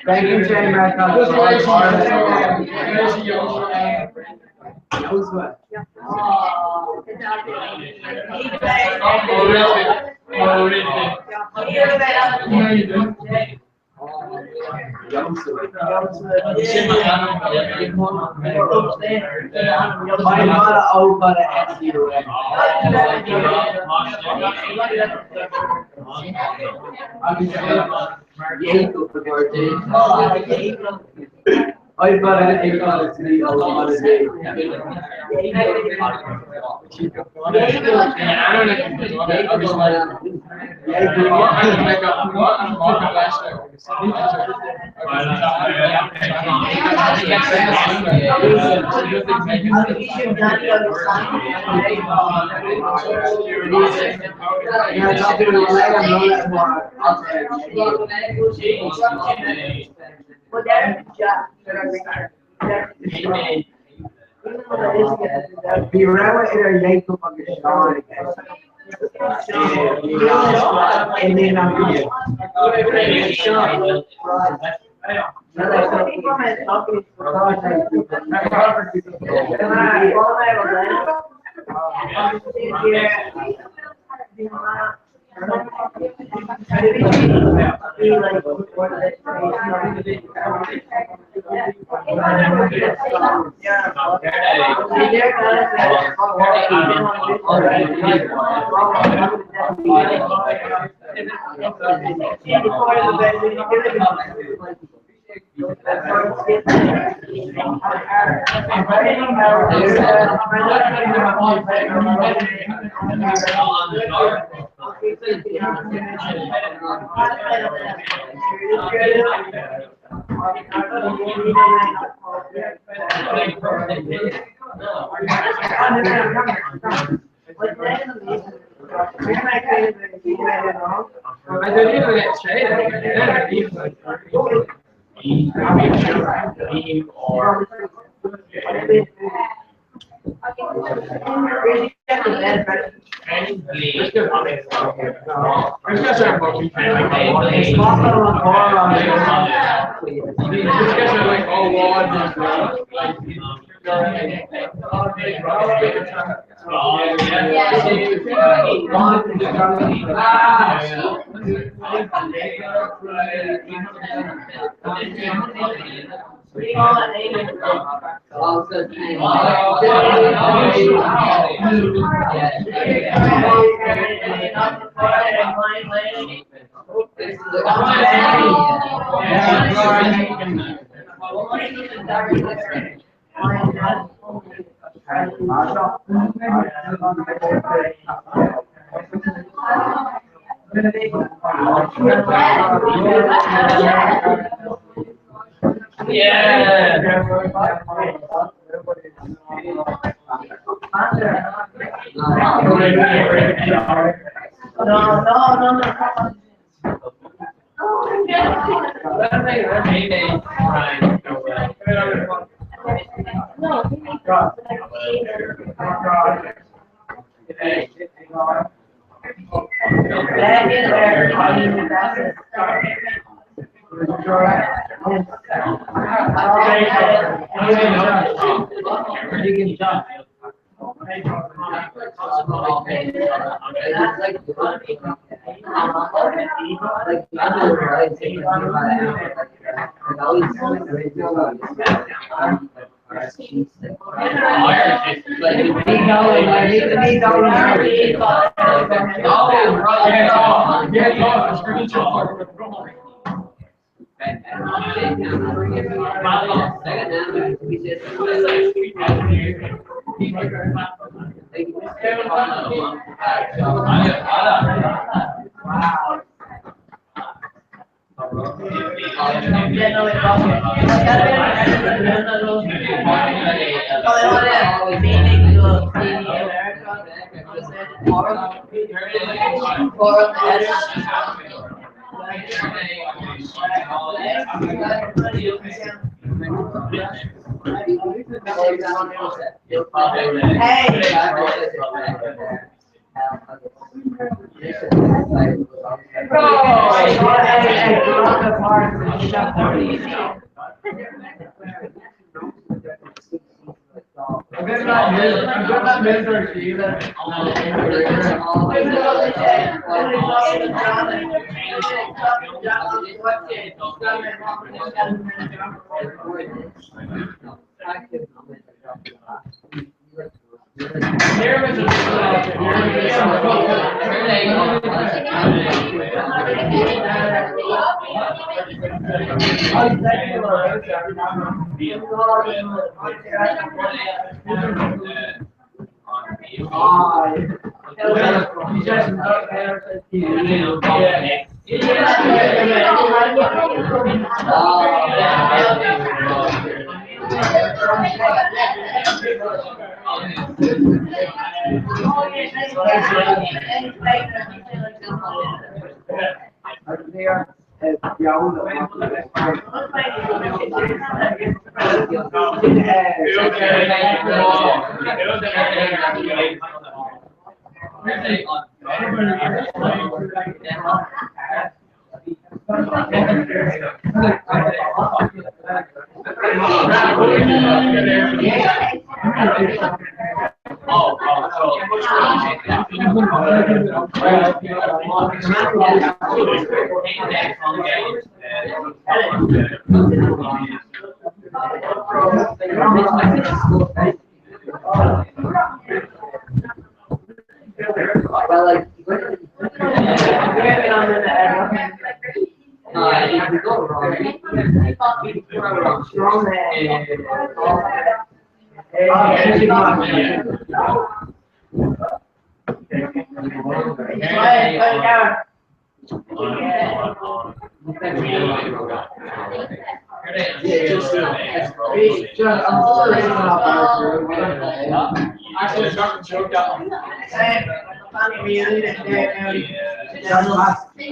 Thank you, Jane.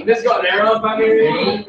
This got an arrow back here.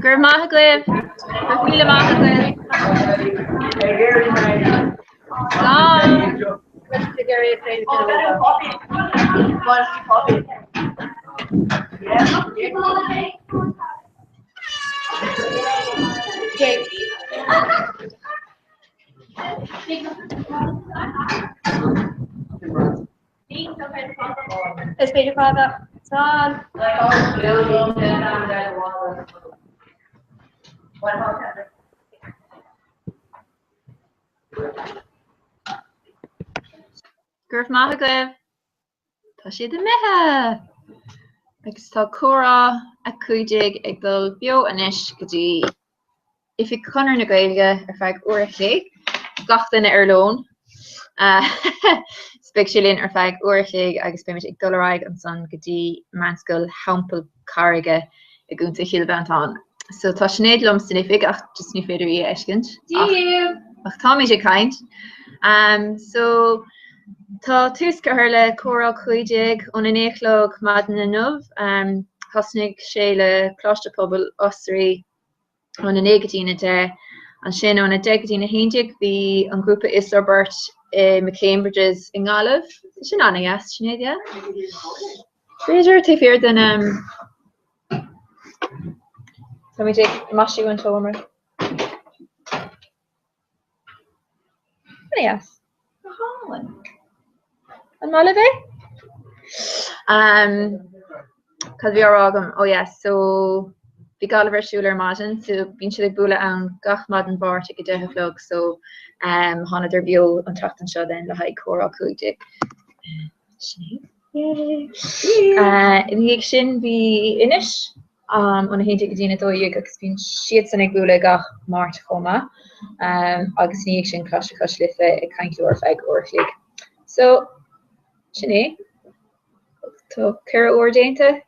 Gur maith glibh, gur fíle maith glibh. Is Peter Father? Son. Gurf maith glibh. Tá siad in mithe. Agus tá córa a cuidig ag dul bio inis go dtí ifig chunar na Gaeilge ar feadh uair ché gachtain ar lón. Speicealíonn ar feadh uair ché agus beimiid ag dul an son go dtí meanscoil hampel carige a gúnta chiilbantán. So tá snéad lomstan ifig ach just ní féidir í eiscint. Ach tá méid sé caint. So tá túsca le córa chuidig ón in éachlog mad na nubh, hasnig sé le cláiste pobl osraí ón in éigetíine de an sin ón a degatíine héindig bhí an grúpa Islarbert me Cambridges in Galah. Sin anna yes, sinead, yeah? Fraser, take fear then let me take Mashi and Tomer. Yes. Holland. And Malawi? Cause we are agam. Oh yes, so we got a Schuler Martin, so been to the bula and gach madden bar to get a vlog, so Hannah der bio on Tachtan show then the high core kudik. Yay. In the action be inish. An héinte go dtíine dóigh agus bín siad san ag búla gach máirt chuma, agus níag sin cos lifa ag caiintúir feig orchlig. So, sinné, tá cur óir déanta?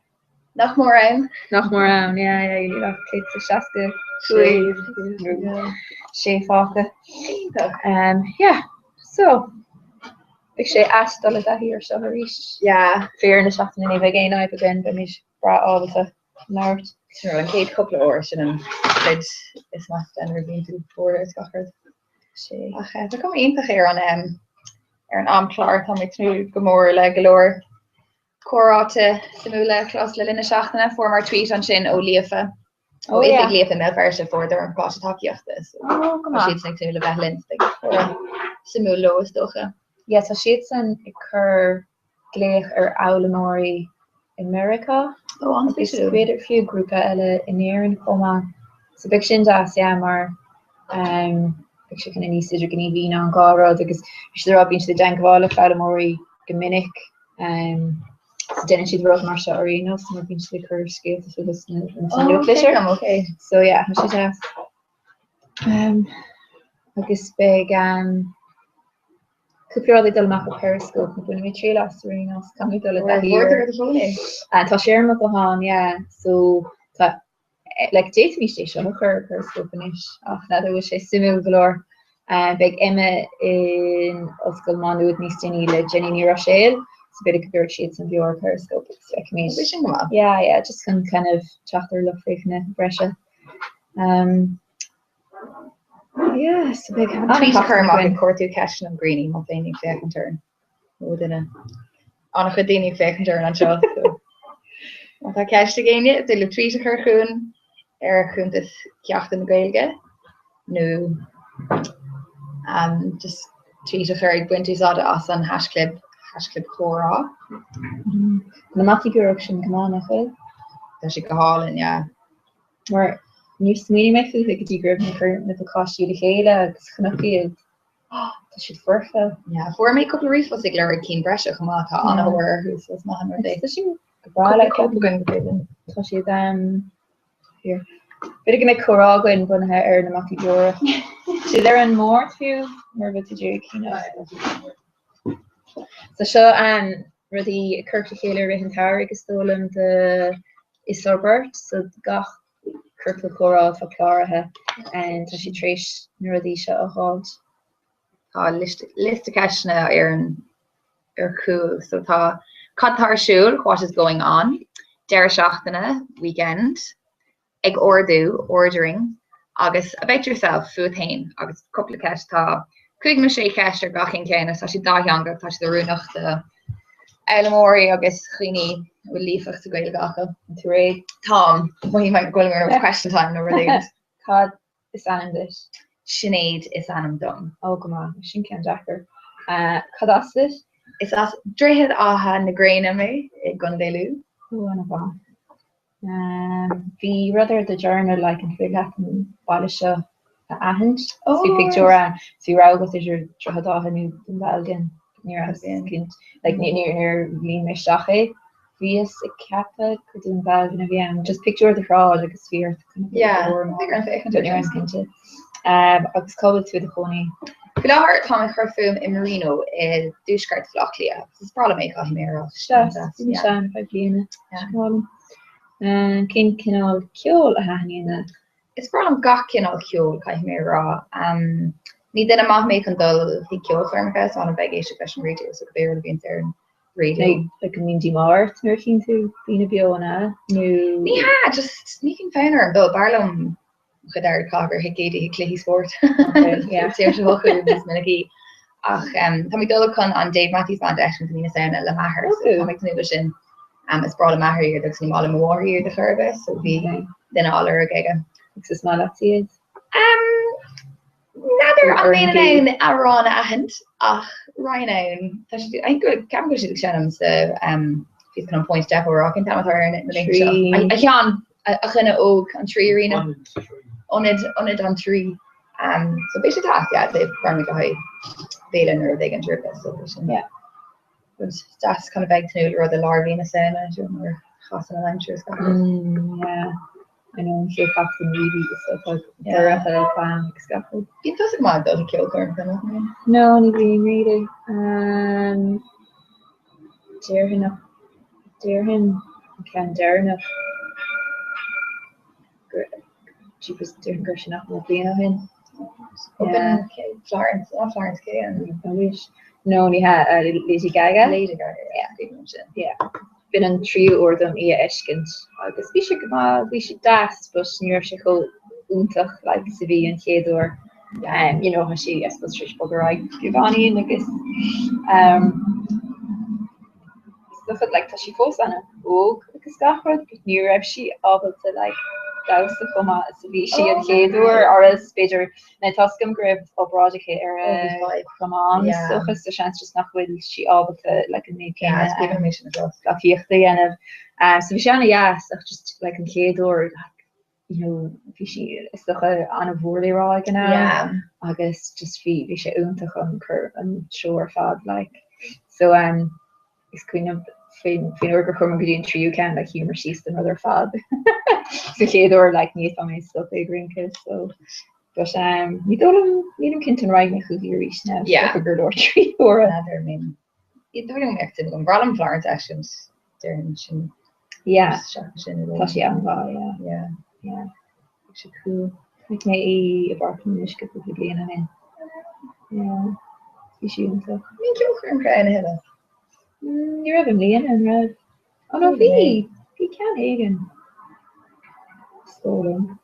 Nach mór am. Nach mór am, you left Kate to Shaska. Sé fáca. Yeah, so, ag sé astal a hir so a rís. Yeah. Fear na seachtain in bheith géana ag again, but mis bra ábata náirt. Sure, an céad couple of hours sin an lid is más den ar bhíon tú fór is gachard. Sé. Ach, tá cum ionintach ar an amclár tá mé trú go mór le golóir choráte simúla chlás le linne seachtainna for mar tweet an sin ó líofa. Ó is ag líofa mé verse for ar an plá takeíochta. Oh, come on. Siad san simúla bheithlinn for simúla loas dócha. Yes, so siad san ag chur gléich ar Aulamóí America. Oh, an is beidir fiú grúpa eile inéan comma. So big sin das mar big si kinda níos idir gní bhín an gárad agus is there bín si denkála Aulamóí gomininic den siad rud mar se aréno so mar bín si chur scéalt agus an Fisher. Okay. So yeah, mar si agus big Cúpla dul nach a periscope na buna mé trí las rinos kam dul tá sé me go há yeah so tá like date mí sé seo chur periscope is ach na bhfuil sé simú valor big Emma in oscail manúd níos déine le Jenny ní Rochelle so bit go siad san bheor periscope yeah just can kind of chattar le féna breise yeah, so big. Tweet her making cortu cash and greeny, not any fake and turn. Oh, didn't on a Houdini fake and turn on show. What I cash again yet? They look tweet her coon. Coon this yacht in the gailge. No. Just tweet her Gwinty's odd us on hash clip Cora. The Matty Guruption, come on, I feel. Does she go hauling, yeah. Where Ní smí me fu ag dí grib na cosú de chéile agus chunachí tá si furfa. Yeah, for me couple reef was ag le cín breise chumá tá anhar who's was ma dé. Si bra le gon tá si here. Bit go mé chorágain bunathe ar na Matty Dora. Si there an mór fiú mar bit dú So seo rudí curta chéile rihan táir agus tólam de is Sorbert so gach Kirkle chorá fa chlárathe and tá si tréis nuaí se a háid. Tá list a ceisna ar cool so tá cadtharsúil what is going on deir seachtainna weekend ag ordering agus about yourself futain agus couple of ceis tá chuig me sé ceist ar gachin céine tá si daheanga tá si runúnach de Aulamóí agus chuoine bhfuil lífach sa gail gacha tú ré Tom mohí me goil mar question time no related. Cad is anam dis. Sinead is anam dom. Oh go ma sin cean Jackar. Cad as dis? Is as dréhead aha na gréine mé I Gundélu. Oh an ba. Bhí rudder the journal like an fig an bailile seo a ahand. Oh. Sí picture an sí rágat is your trahadáhanú den Belgian. Near us kind like near lean me shache Vias a kappa could in Belgian again just picture the crowd like a sphere yeah agus called to the honey Pilar Tommy Carfum in Marino is douchecart flocklia it's probably make a himera kin kinál kiol a hanina it's probably gach kinál kiol ka himera Ní den amach mé an dul hí ceolfarmachas an a begéisi fashion radio so go béir bhíon ar radio. Like go mín dímar nuair cinn tú bína beona nó Ní ha just ní cin féinar an dul barlam chuir cágur higéide hi cluhí sport. sé se hochu is minigí ach tá mí dul chun an Dave Matthews band eisian go nína saona le maithir so mé nu sin is bra maithir agus ní mála móir de churbe so bhí den álar a gaige. Is má látíad? Nadir an méanain arán ahand ach Ryan I go cam go si senam so fi an point step rock in tam I can a chynne óg an trí arena onid an trí so be that yeah they farming go high Valen or they can trip so yeah but that's kind of big to know the larvae in a sauna or Cost an I'm sure it's Yeah. I know, she facts and really stuff like they're a fan scaffold. It doesn't matter though to kill current film. No, only being really. Dear him. Can dare enough. She was doing Gershon up with being in. Yeah. Florence, not Florence K. And I wish. No, only had Lady Gaga. Lady Gaga, yeah. Been on trio or them Eshkins. Agus we should das, but near she go untach like Sevilla and Theodore. You know how she I suppose Trish Buggerai Giovanni and I guess stuff like that she falls on it. Oh, because Gafford near she able to like douse the format Sevilla and Theodore or else better na Tuscum grab abroad come on. So has the chance just not will she able to like make it's big mission as well. So Shana just like in Theodore you know, she is toch aan een voordeel right now. I guess just we should own to come and show our fad like so it's kind of fin order come good into you can like humor she's another fad. So Theodore like me from my stuff they drink it so but we don't need him Kinton right who you reach now. Yeah. A good or tree or another I mean you don't have to go Roland Florence actions there yeah. Yeah. It's cool. Like my apartment is good to be in. Yeah. You should so. You're crying ahead of. You're having Leon and Red. Oh no, he can't Hagen. Stolen.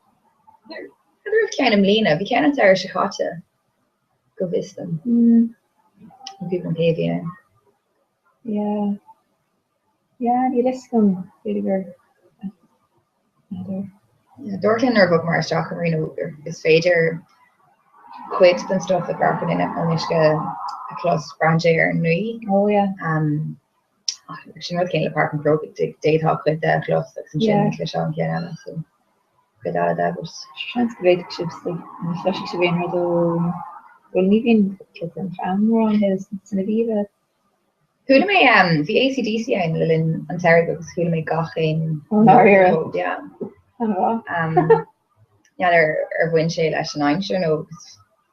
They're kind of Lena. We can't enter Shikata. Go visit them. People pay you. Yeah. Yeah, you list them. Really Dorkin or Bookmar Stock Marino is Fader quit and stuff like Garfin in it Onishka a close branch or Nui. Oh yeah. She not came apart from Pro day talk with the close like some Clishawn Kiana so good out of that was transcribed ships like especially to be in the well even kids and family on his Cineviva. Who may the ACDC in Lilin Ontario because who may gachin yeah. Yeah, they're windshield at nine, sure no,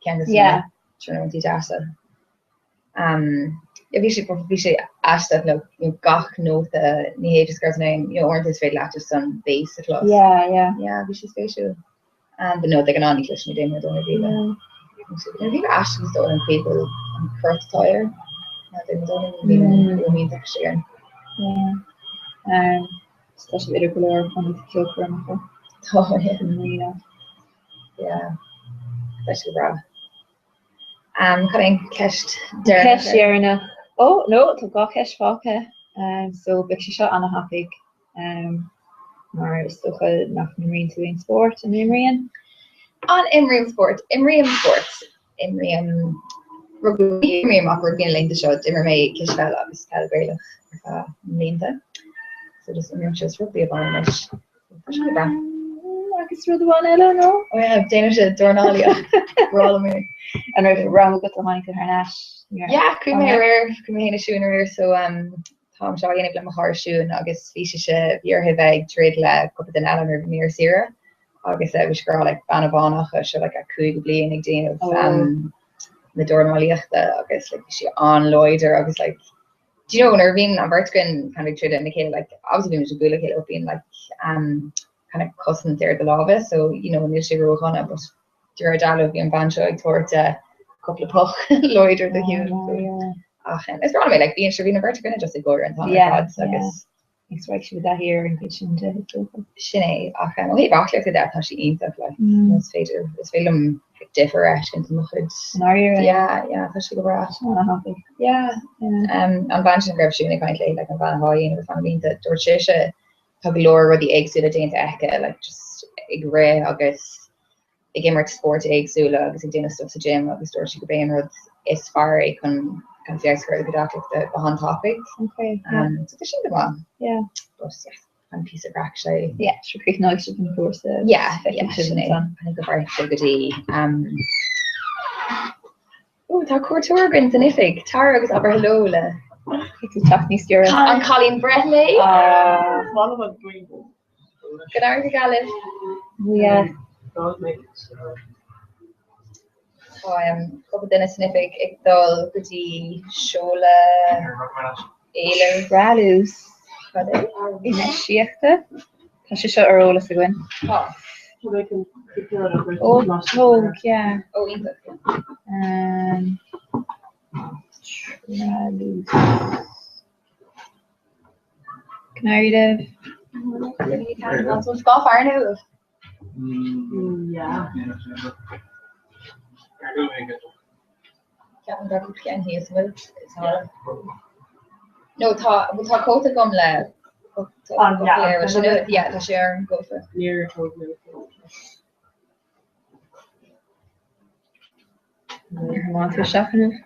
Kansas. Yeah, sure no, Dasa. If you should ask that no, you gach no the Nihage's girl's name, you know, orange is fatal actors on base the class. Yeah, we should special. But no, they can only clish me down with only people. I think Ashton's done and people on Kurt Tire. They don't even mean that again. Yeah. Especially the regular on the kill for oh yeah especially bra cutting cashed Yerna oh no to go cash faka so big she shot on a happy maar is toch nach Marine doing sport and Imrian on Imrian sport Imrian rugby Imrian awkward being link the show Imrian kish fell up is Calgary Linda so just Imrian shows rugby about it I guess we're the one I don't know. We have Danish Dornalia. We're all amazing. And we're around with the money to her Nash. Yeah, Cream Hena shoe in her so Tom Shaw in a horseshoe and August Fisha year have a trade la couple of Alan or near Sierra. August I was girl like Banabana, show like a cool blee and Dane of the Dornalia August like she on Lloyd or August like do you know when Irvine and Vertigan kind of tried to indicate like obviously was a good like being like kind of cousin there the lava so you know initially we were on it but during Dalo being Bancho towards a couple of puck Lloyd or the huge it's probably like being Shavina Vertigan just a go around I guess it's like she was that here in kitchen to Sinead well he back like that how she eats it like it's fader it's film differ actually in the hoods yeah especially the brass and Bancho and grab shooting kind of like a Van Hoy and I mean that Dorchesha Lower where the eggs to the Eka, like just igre August again sport eggs August dinner stuff to gym August or she could be in her is far can see I scared the behind topic. Okay. So the shit one. Yeah. But yeah, one piece of actually. Yeah, she recognized it of course. Yeah, I think the very sugary. Oh, tá cuairteoir gan san ifig. Tara agus aber hello le. Chutney Stewart. And Colleen Bretley. Sullivan Green. Good argue, Galif. Yeah. Couple dinner sniffig, ik dol, goody, shola, eiler, gralus. Wat is het? In een schichte. Kan je zo rollen te gaan? Oh, ja. Oh, in dat. Gralus. Knarde. Wat was golf Arno? Ja. Ja, daar goed geen heet wel. No, ta kota gom le. Ja, ta share go for. Near Maar voor schaffen.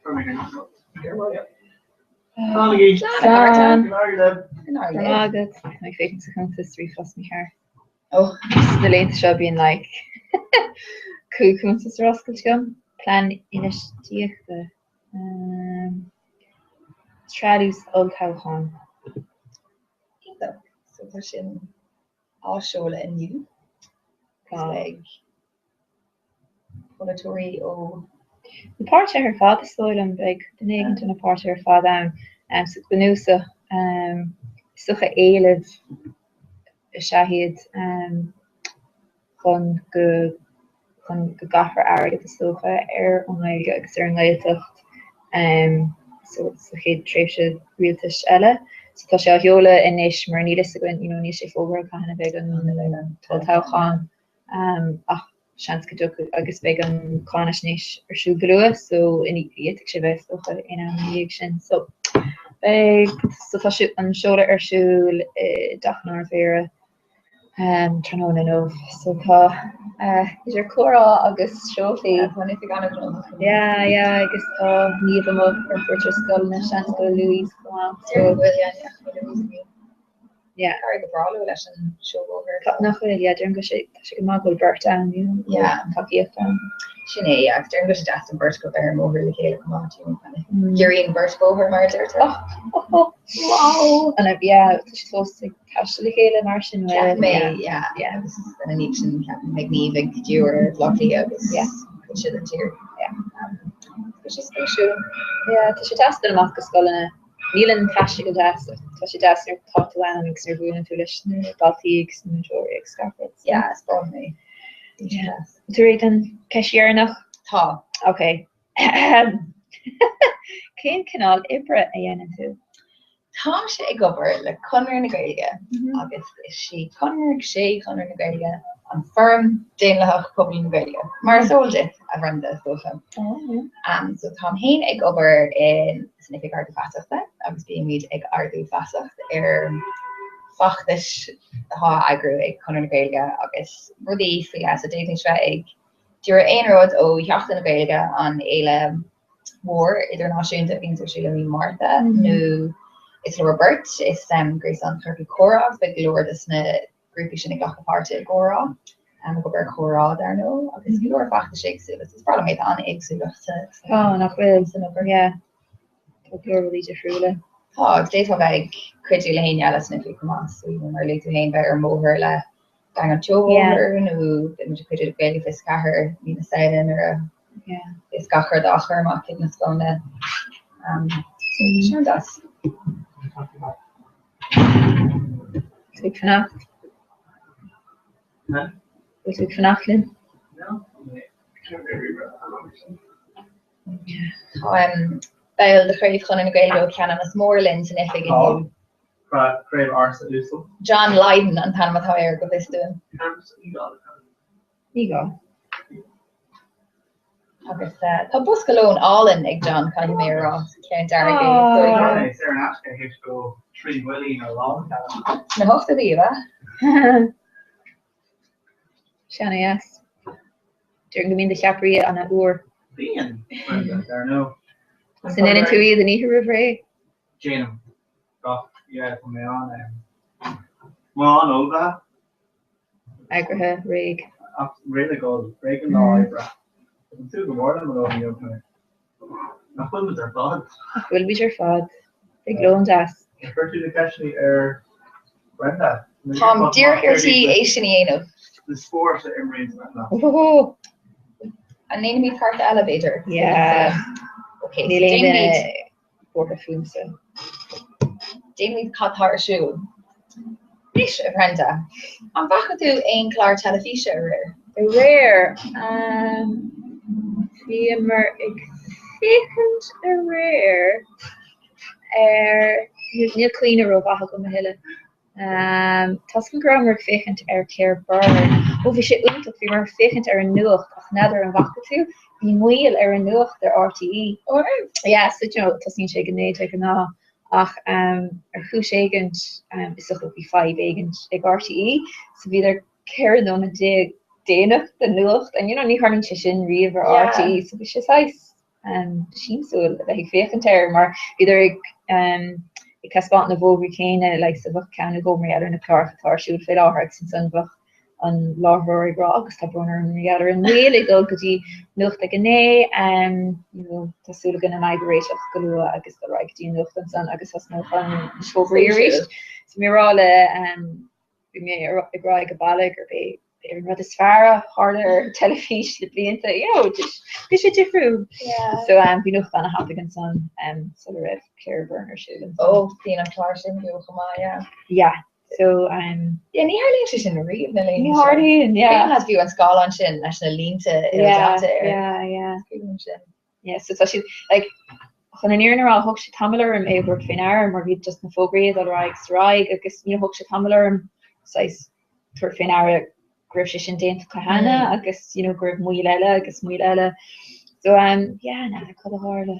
Good. My favorite sequence is 3 plus me hair. Oh, the length should be in like cool sister Oscar plan initiative strategies old how so pushing all show in you like Polatory oh the part of her father soil and big the name to the part of her father so Benusa such a live Shahid kon gaffer air the sofa on my extern later so it's the head treasure realtish ella so tasha yola in ish marnida sigwin you know nish over kind of big on total khan chance could I guess big on Cornish niche or shoe glue so in it shiva so in a reaction so big so tasha on shoulder or shoe Daphne Vera trying to know so is your Cora August trophy when if you're gonna yeah I guess leave them up or for just skull and chance go Louise go on so yeah carry the brawler lesson show over not really yeah during she can go birth down you know yeah cocky up down Sinead yeah during the death and birth go there over the Kayla come on to you you're in birth go over murder wow and yeah she's supposed to catch the Kayla Martian yeah this is an ancient magnific you were lucky I was yeah which is here yeah she's pretty sure yeah she tested them off the skull in a Nílan caiiste go deas tá sé deas ar táhain an ag bhúin tú leis daltaí majority ag scarfits. Yeah, spáin mé. Tú réit an ceisiarnach? Tá. Okay. Cén cinál ibre a dhéanaan tú? Tá sé ag gobar le Conir na Gaeilge agus is sí Conir sé Conir na Gaeilge an firm déanlaach pobl na Gaeilge. Mar sóilde a bhranda sofa. So tá hain ag gobar in sniffig ardú fasachta agus bíon míid ag ardú fasacht fachtais há agrú ag Conir na Gaeilge agus rudí flia so dating se ag dúir aon rud ó theachta na Gaeilge an éile mór idirnáisiúnta bhíonn siúla Martha nó is Robert is Grace an Kirby Cora but Lord is na grúpi sin ag gachapáirte Gora go ber chorá dar nó agus bhí leir fachta séagsú is probably méid an agsúlaachta nach bhfuil san over glorally defriúle. Tá déit ag cuiidú le hain eile na fi más mar le tú hain be ar móthir le gang an teohir nó cuiidir gaile fis cahar ní na saoin ar is gachar d'achar amach kid na scóna sure das. Sweet vannacht. Was het vannacht, Lynn? Bail de chréibh chun na Gaeilge ceann is mór linn san ifig in Crave Arts at Luso. John Lydon an tan mat hair go this doing. Ego. Agus tá buscalón allin ag John kind of mé rá cean dargaí. Sarah Nashka hit go 3 Willie in a long time. Na hosta díva. Shanna yes. During the mean the chapri an a úr. Bíon. There no. Sin in tú iad an ihe rivré. Jane. Yeah, from there on. Well, over. Agrathe rig. Really good. Breaking the eyebrow. Two good morning, but over here. Nachfuil mit ar fad. Will be your fad. Big loan das. Chuirtú na ceisní ar Brenda. Tom, dear hirty Asian The sport at Emery's Brenda. Oh, an enemy part elevator. Yeah. Okay. Níl border food so. Jamie Qatar shoe. Fish Brenda. I'm back to ein clar telefisha rare. Rare. Fiamer exigent rare. Níl cleaner ó bhacha go hele. Tascan grammar fechant care burner. Of is je unt of je maar fechant an nucht ach nader an wacht tú. Bhí muil an nucht RTE. Ja, so tas ní sé ganné na ach chuségent is op die 5 agent ag RTE. So wie er care don a dénach den nucht en ní harning sin river RTE so vi se seis sin so ik fechant maar wie ik has spot na bhóg chéine le sa bh ceanna go mar ar na chlárchatar siúd fé áthart sin san bh an láthróir gra agus tá brunner an riar an réala go gotí nucht a gné tásúla gan an aigeréisioach goú agus do raigtí nucht an san agus has nó an sóbríéis. So mérále mé ag go bailach ar bé an rud is fearra harder telefís le blianta fi sé difriú. So bhí nucht an hapig an san so raibh care burner siúd. Bhí an chlár sin bhí chumá. Yeah. So ní haar sin ri ní hardí has bhí an sáán sin leis na línta so tá si chun an iarnará thug sé tamar am éhir féinar mar bhí just na fógréad a raig agus ní thug sé tamar tuair féinar gribh sé sin déanta chana agus gribh mu eile agus mu eile so na chu hále.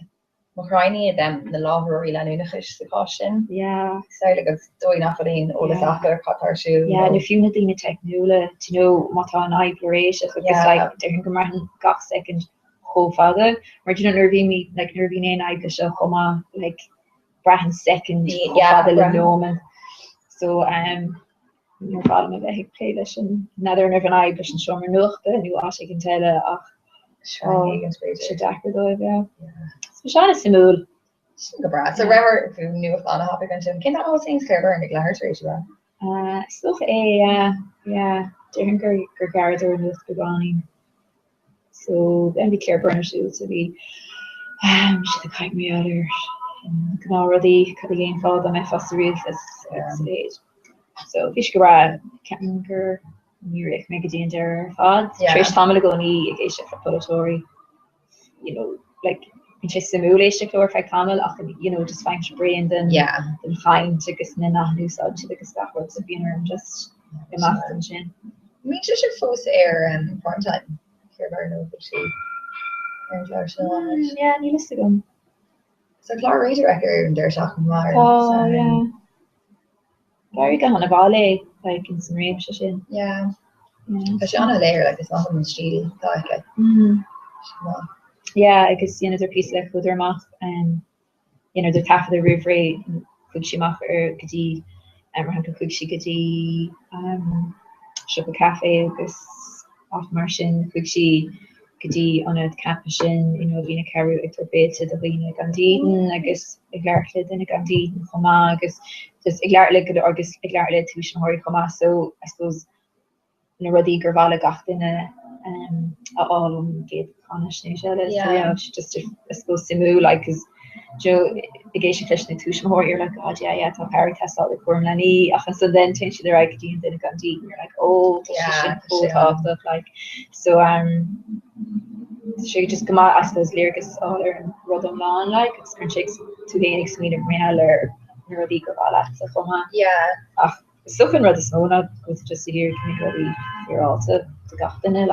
Marráine dem na láhróí leúnachis sa sin. Saoil agus dói nachfaín ólas achar chatar siú. Na fiúna dtíine technúla mátá an aiblééis agus de go mar gach second hófada mar nervví mi nervví aige se choma brahan second le nomen. So fa me bheit play lei nether nerv an aib an chomer nuchte nu as ik telle ach se da. Sean simúl go bra. So river nu an a hapig an sin. Ken all things clever in the glair Stoch é gur garder nu begani. So then be clear burner shoes to be the kite me other can already cut the game fall on my fast read stage. So fish go Captain Murik Megadine der fod Trish Tamil go ni a preparatory simulation chlor fe kamel just find your brain then find to na nachnu to the backwards of just sin. Me fo air quarantine ní list gom. So Clara Raider record der mar. Very go hanna vale in some rain sin. She on a layer like this on steel like. Yeah, agus er piece le fuder math the tap of the roof rate could she math godi could she godi shop a cafe agus off martian could she godi on a campus vina caru bit to the vina gandiden agus iglarlid in a gandiden choma agus just iglarlid good agus iglarlid tuition hori choma so I suppose rudi gurvala gachtine all get she just I suppose simu cause Joe igation fish na tuition hor you're like oh yeah top Harry test out the corn lani so then change the right jeans in a gandhi you're like oh stuff so she just come out I suppose lyric is all there rodom lawn it's and shakes to the next meeting or rudi gurvala so stuff in rud is mona with just here can go you're all to gatain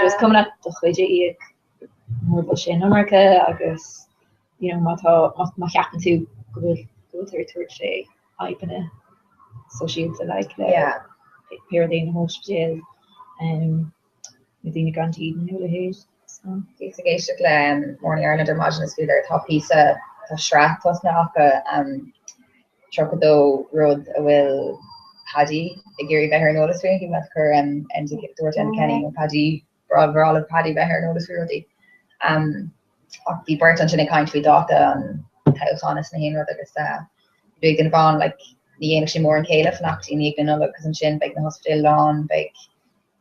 just coming up to chuide mór sin America agus má cheapan tú go tuair sé aipine so síte pe na hospedéal dtíine gantí nula héis. Géiste le morning Ireland er margin fi tá písa tá sra na trodó rud a bhfuil Paddy a géirí bheit notice ri me chur en dúir en Kenny Paddy bra of Paddy bheit notice rudí. the burnt on sinna kind fi data an tauchanas na hen agus big an van like the English more in Caleb nachty ni gan because an sin big na hospital on big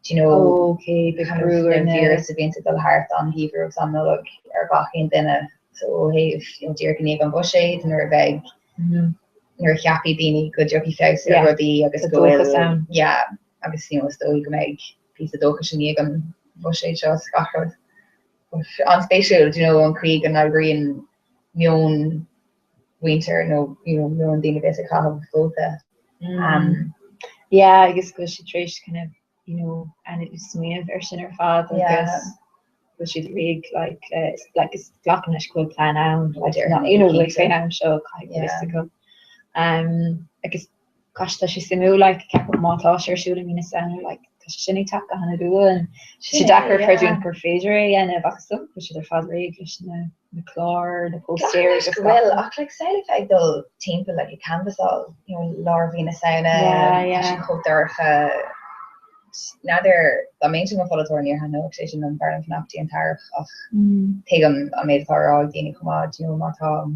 okay big kind of virus to be into the heart on Hebrew exam look back dinner so hey dear can even bush aid and beg you're happy being good jockey face be agus go yeah agus still you can make piece of dokish and you bush aid shows on spatial on Krieg and green mion winter no mion dina basic have both yeah I guess because she trace kind of and it was me version her father but she'd rig like it's glockish club plan out like like say I'm sure mystical I guess gosh she simu like kept mata shooting in a sound like sinny tap hanna do and she dakar her doing perfagery and a vaxum which their father the clor the posters well like say like the temple like a canvas all larvae in a sauna she cooked there nadir the mention of follow near han station and Barn Knapti and Tar of Pegum a made for Dini Comad, Mata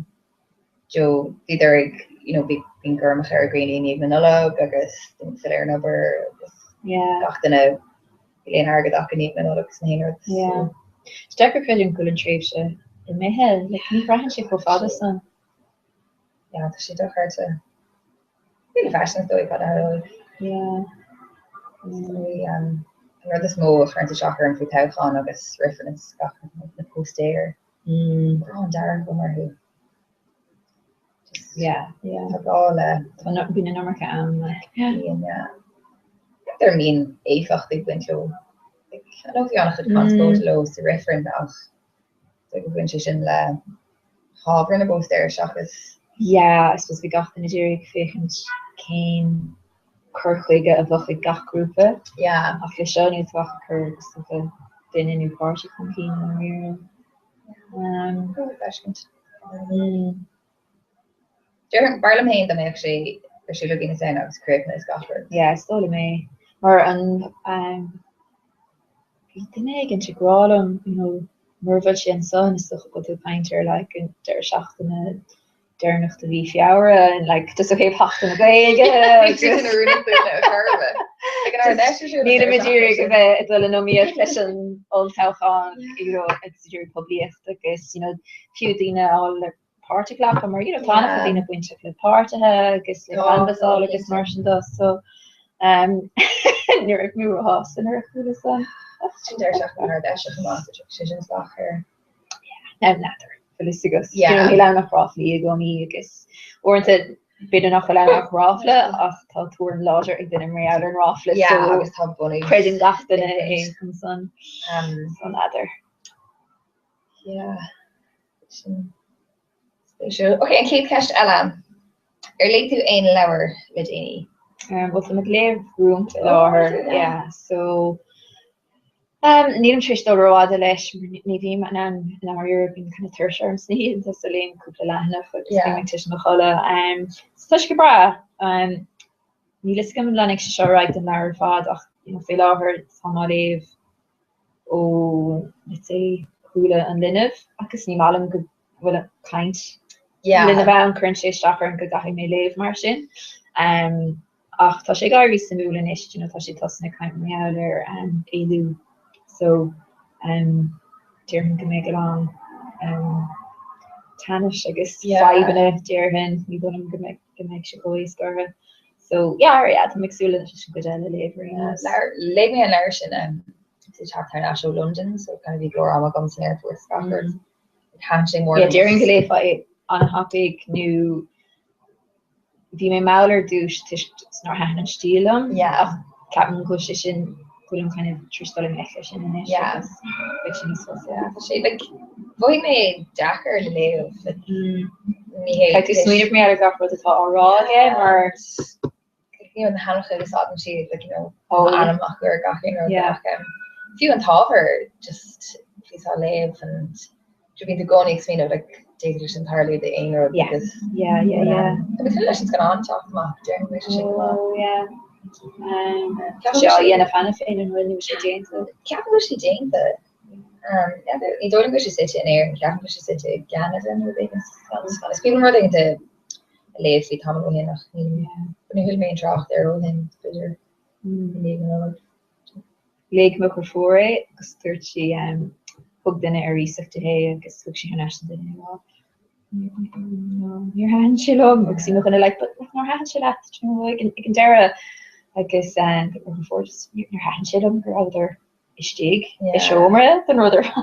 Joe either big finger Maher Green even Manila because the number Gachtan Elaine Argadak and even Alex Nainer. Yeah. Stacker Credit Cool and Trave in my head, like me Brian she for father son. Yeah, she took her to really fashion though got out. Yeah. Another small trying to shock her and fit out on agus reference the post there. Darren Bummer who yeah all not been a number like they're mean éfach they went low. I don't feel on it can't go low to reference of like when she in la Harvard a post there shock is I suppose we got the Nigeria and came Kirklige a bfach gach grúpa ach le seo ní bfach chu duine inú party campaign Dear Barlam hain am actually she looking to say I was correct as Gotford. Yeah, stole me. Mar an duine gin se grálum mervil sé an son is go tú painter like in der shachtene Dernach de vi fiara and like just okay pacht in a gaige Ní Nigeria go no mi fashion old tauchan it's your publiist agus few dina all party club or tan dina winch party agus canvas all agus mar so nu mu has in her son natter. Felicitas le nach rafli go mi agus orint bid nach le nach rafle ach tá toer láger ag den mé an rafle agus tá bunny credin gatain chun son other okay an Cape Cash Ella le tú ein lewer le déine wat met leef room her so Nílam tríéis do roiáda leis ní bhí an European kind of tertiary sní tá léon cúpla lena tu na chola. Tá go bra ní licim lenig se seráid den leir fád ach fé láthir tá léh ó chuúla an lineh agus ní málam go bhfuil kaint lineh an chun sé stachar an go gahi mé léh mar sin. Ach tá sé gairí samúlan is tá sé tosna kaint méáir éú. So Dearhan can make it on Tanish I guess 5 in it Dearhan you gonna make she go scar so to mix you good le me an Irish in chapter national London so kind of be go guns in airport Scotland hatching more Dearhan go on a hopig new vi me mauler douche snor han and steelum Captain Cushion kind of tristalling efficient in she like boy me Jacker live like this sweet of me I got for the thought raw again or the hand of the and she like Anna Macher gacking few and Tover just she's all live and to be the gonics like David entirely the anger because she's gone on talk about during relationship Yen a fan of féin an rinne sé Jane Ceap she Jane Ní dóling go si in air cean go si gan people mar de leef die tam hin nach hun mé tracht er hin Leek me go voor agus stuurt si hog dinne er te he agus fu si hun dinne your hand chill om ik zie nog in like but naar hand chill ik kan dere agus voor your hand chill om er is steek is zomer dan other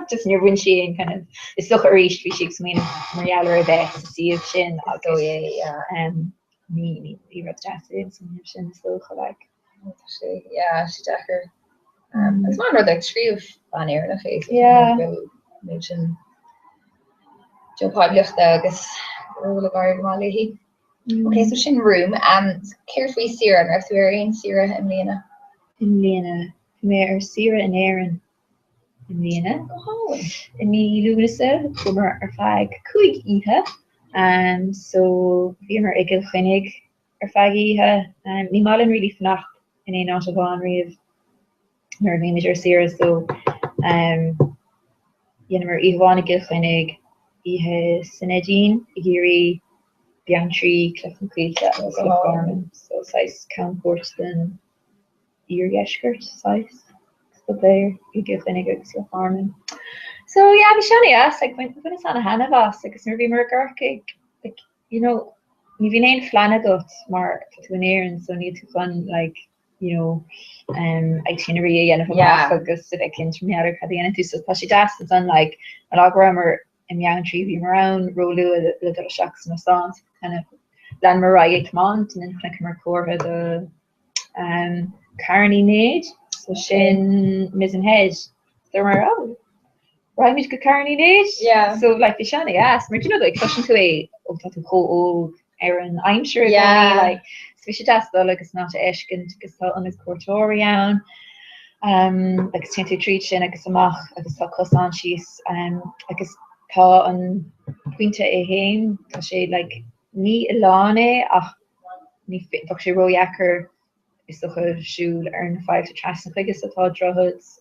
just near win she kind of it's toch reached wie she mean Marielle be to see if sin go me wat sin so gelijk ja si dekker it's maar dat schreef van eer nog even Jo podlucht agus gar malhi. Okay, so sin room carefully sira ar thuin sira in Lena. In Lena me sira in Aaron in Lena. In me Lugase kommer feig kuig ihe so vi ik ginnig feig ihe ni malin really fnacht in een not van ri her manager sira so jenner Ivan ginnig ihe Sinedine, Igiri, Biantry, Clifton Farman, so size Countport then Irgeshkert size. So there you give vinegar to Farman. So yeah, Vishani yes, like when it's on a hand of us, like it's nervy mergarkic, like you know, you've been flanagot mar to an air and so need to fun like itinerary and agus civic intermediate at the end to so she das it's on like an algorithm in young tree vi around rolu little shocks and songs kind of land Mariah Mont and then kind of come core the Carney Nage so shin missing hedge there were right me Carney Nage so like the Shani asked me like question to a Aaron I'm sure like so we should ask though like it's not eshkin because on his Cortorian like it's to treat sin agus amach agus tá cosan she's agus tá an puinte héin tá sé like ní láne ach ní fach sé roiacker is doch a siúl ar an 5 to tras an chuige atá drohuds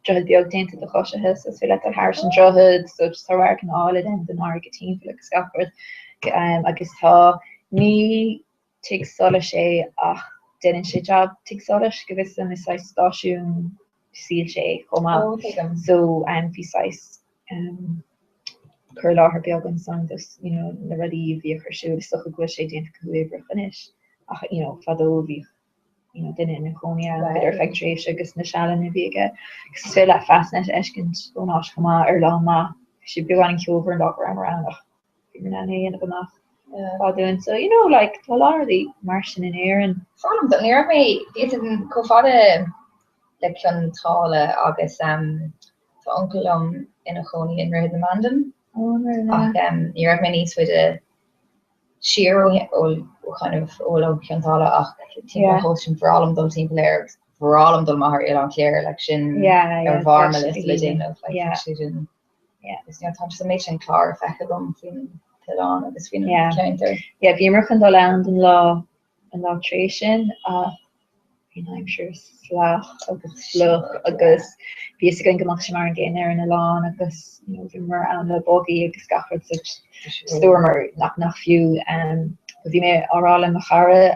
drohud beag déinte de choisithe so fi le a Harrison drohud so just táhar an ála den den argetín fi le scaford agus tá ní te sola sé ach den sé job te sola go vis is stáisiún síl sé chomá so fi sais curl her beag an son dus na rudí vi chusú is stoch go sé dé gobre fanis ach fado vi dinne in Conia er factory agus na Shalin vige gus fé le fastnet ekent go ná goma er la ma si be an over an dog around na en nach doing so like a lot of the Martian in air and from the near me ko fade le kan tale agus uncle in a choni in Red Mandan you have many with a sheer kind of all Kantala team hosting for all of those team players for all of them mar an clear election varm living of like it's not touch the mission car effect them on agus counter vi mar an land an law an lotration I'm sure slach agus sluch agus vi gan gemak mar an géin ar in a lá agus vi mar an le bogi agus gaford stormer nach fiú vi mé árá le machare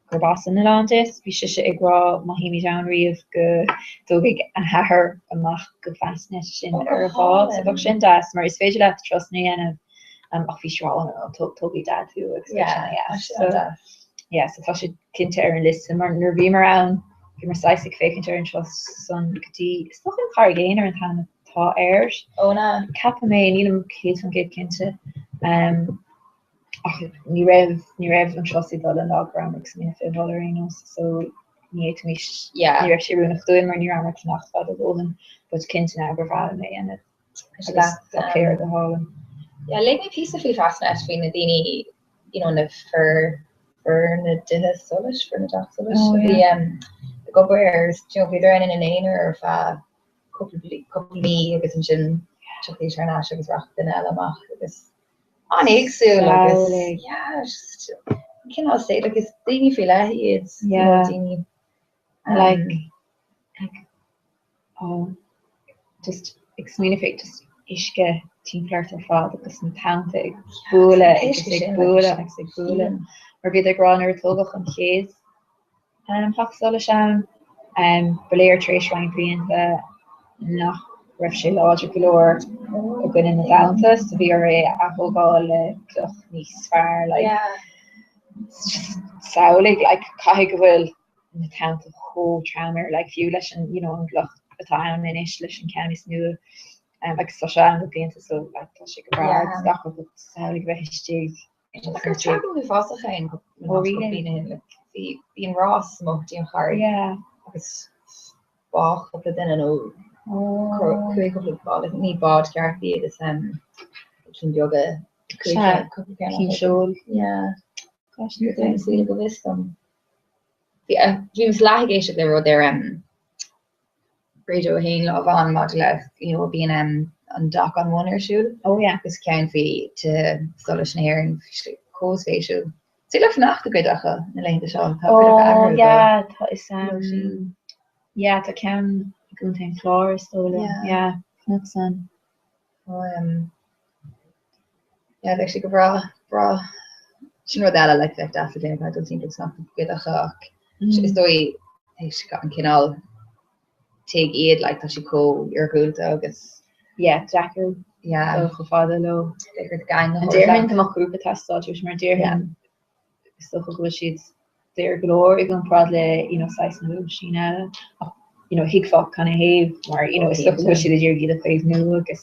go bas in land is vi se igrá mahimi down rief go dogig a hahar amach go fastnet sin ar fá sin das mar is féidir le trust ni en ach fi togi dad fu so tá sé kinte ar an list mar nervví around vi mar seisig féint ar an son gotí stoch an cargéin ar an tan tá airs na cap mé nílam cé an ge kinte ní raf an trosi dal an ágram mí $5 so ní mí sé runúnach doin mar ní mar nach fa golden bud kinte na gra mé en clear de hall yeah le me piece of fastnet fi na dini na for na dinne solis for na dag solis the go bears vi er in an einer or fa couple me agus sin chokli trna agus ra den each agus an éagsú just kin say like is dini fi le it's dini just exmunifik just iske teamplayer ar fád agus an tanta ag bula agus ag bula mar bhí ag rán ar tógach an chéad paála sem beléir trééis rain blianta nach raibh sé láidir golóir a gun in na daanta so bhí ar a thógáil le cloch níos fearr saolig cai go bhfuil na tanta cho tramir fiú leis an an gluch atá an inis leis an ceannis nua agus tá se an blianta so tá sé go bra dacha go saolig bheith istíigh fásachain hí an rás mochtí an chair agus bách op den nó ní bad ceartí agus sin joga cínsúil go vis James lahigéisi le ru ar radio hain lá an mag le bíon an da an wonnersúl gus cean fi te stolisnéir an cósféisiú. Si le nach go goidecha na leinte seo tá is tá cean gúntain chlár stola net san si go bra sin ru eile le le dafadin I don't think it's not goidecha is dói se got an cinál teag iad le tá si có ar gúilta agus Jackar go fáda lo gain déirmin amach grúpa testáis mar déir so go siad déir glór ag an prad le 6 nu sína hiigfá kann héh mar si dé gí a féh nu agus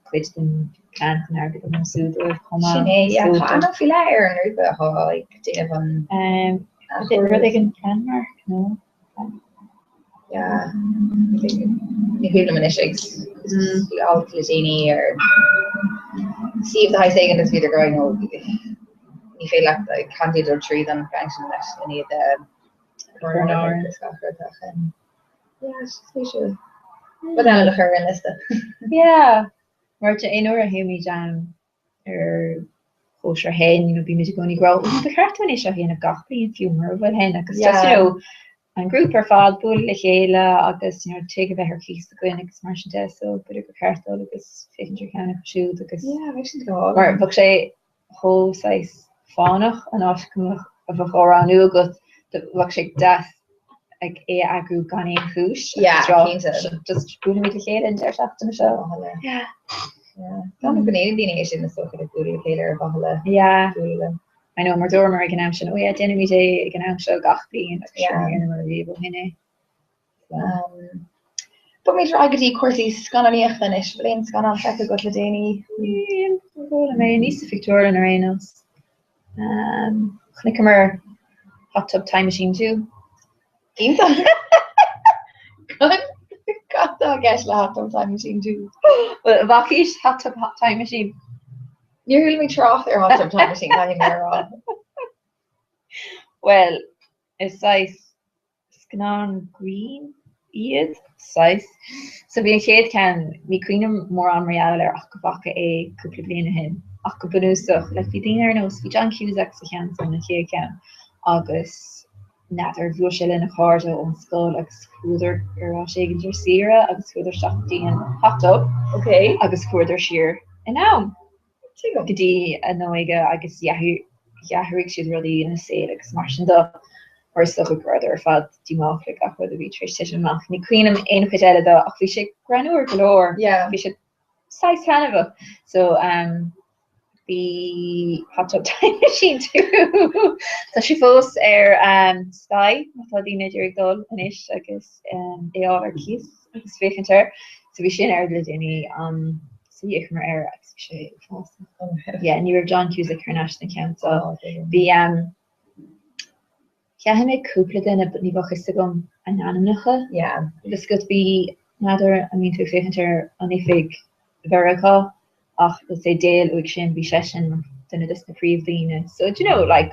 chuid den plant an air an súd fi le ar an ruúpa dé an an plan mark no ni hu man algéni er si de ha segen is wieder going no ni fé candid or tree dan function in wat le her in liste mar ein or a hemi jam er hen bí me goni gro de kartun is hen a gapi en fiúmer wat hen agus an grúp ar fád bú le chéile agus te bheith ar chís goin agus mar de so bud go cartá agus féidir cena siú agus mar bug sé hóáis fánach an áiscumach a bh choránú agat bhag sé death ag é agrú gan éon chúis just bú mí le chéile an deirseachtain seo benedine sin na so goúí chéile ar bhile I know mar dormer ag an am sin denimi dé ag an am seo gachbí mar rébo hinne. Bu mé agadí cuasí scanníochttan is bléon scan fe go le déine mé níos Victoria an Reynolds. Chnig mar hot tub time machine tú. gas le hot tub time machine tú. Vakis hot tub time machine. You're really me trough ar hot tub time machine on. Well, it's size scan green iad size. So being shade can me queen more on real or akabaka a couple of bliana hin. Akabunusa like we dinner knows we John Cusack the chance on the here can August natter vlushel in a car on skull like scooter or shaking your sira agus scooter shafty and hot tub. Okay. Agus scooter sheer. And now Gedi a noige agus jahurig siad really in a sé agus mar da or stuff with brother fad dimach like a whether we trish mach ni queen ein pedella da ach vi sé granúr galore vi should size Canada so the hot tub time machine too so she fós Sky dina dul an ish agus they all are keys agus féchanter so vi sin le déni see if mar air New York John Cusack her national council the hin me koele den but ni bach gom an anige this could be nader I mean to féchanter an ifig verika ach dat sé deel ook sin be session den is na priline so you know like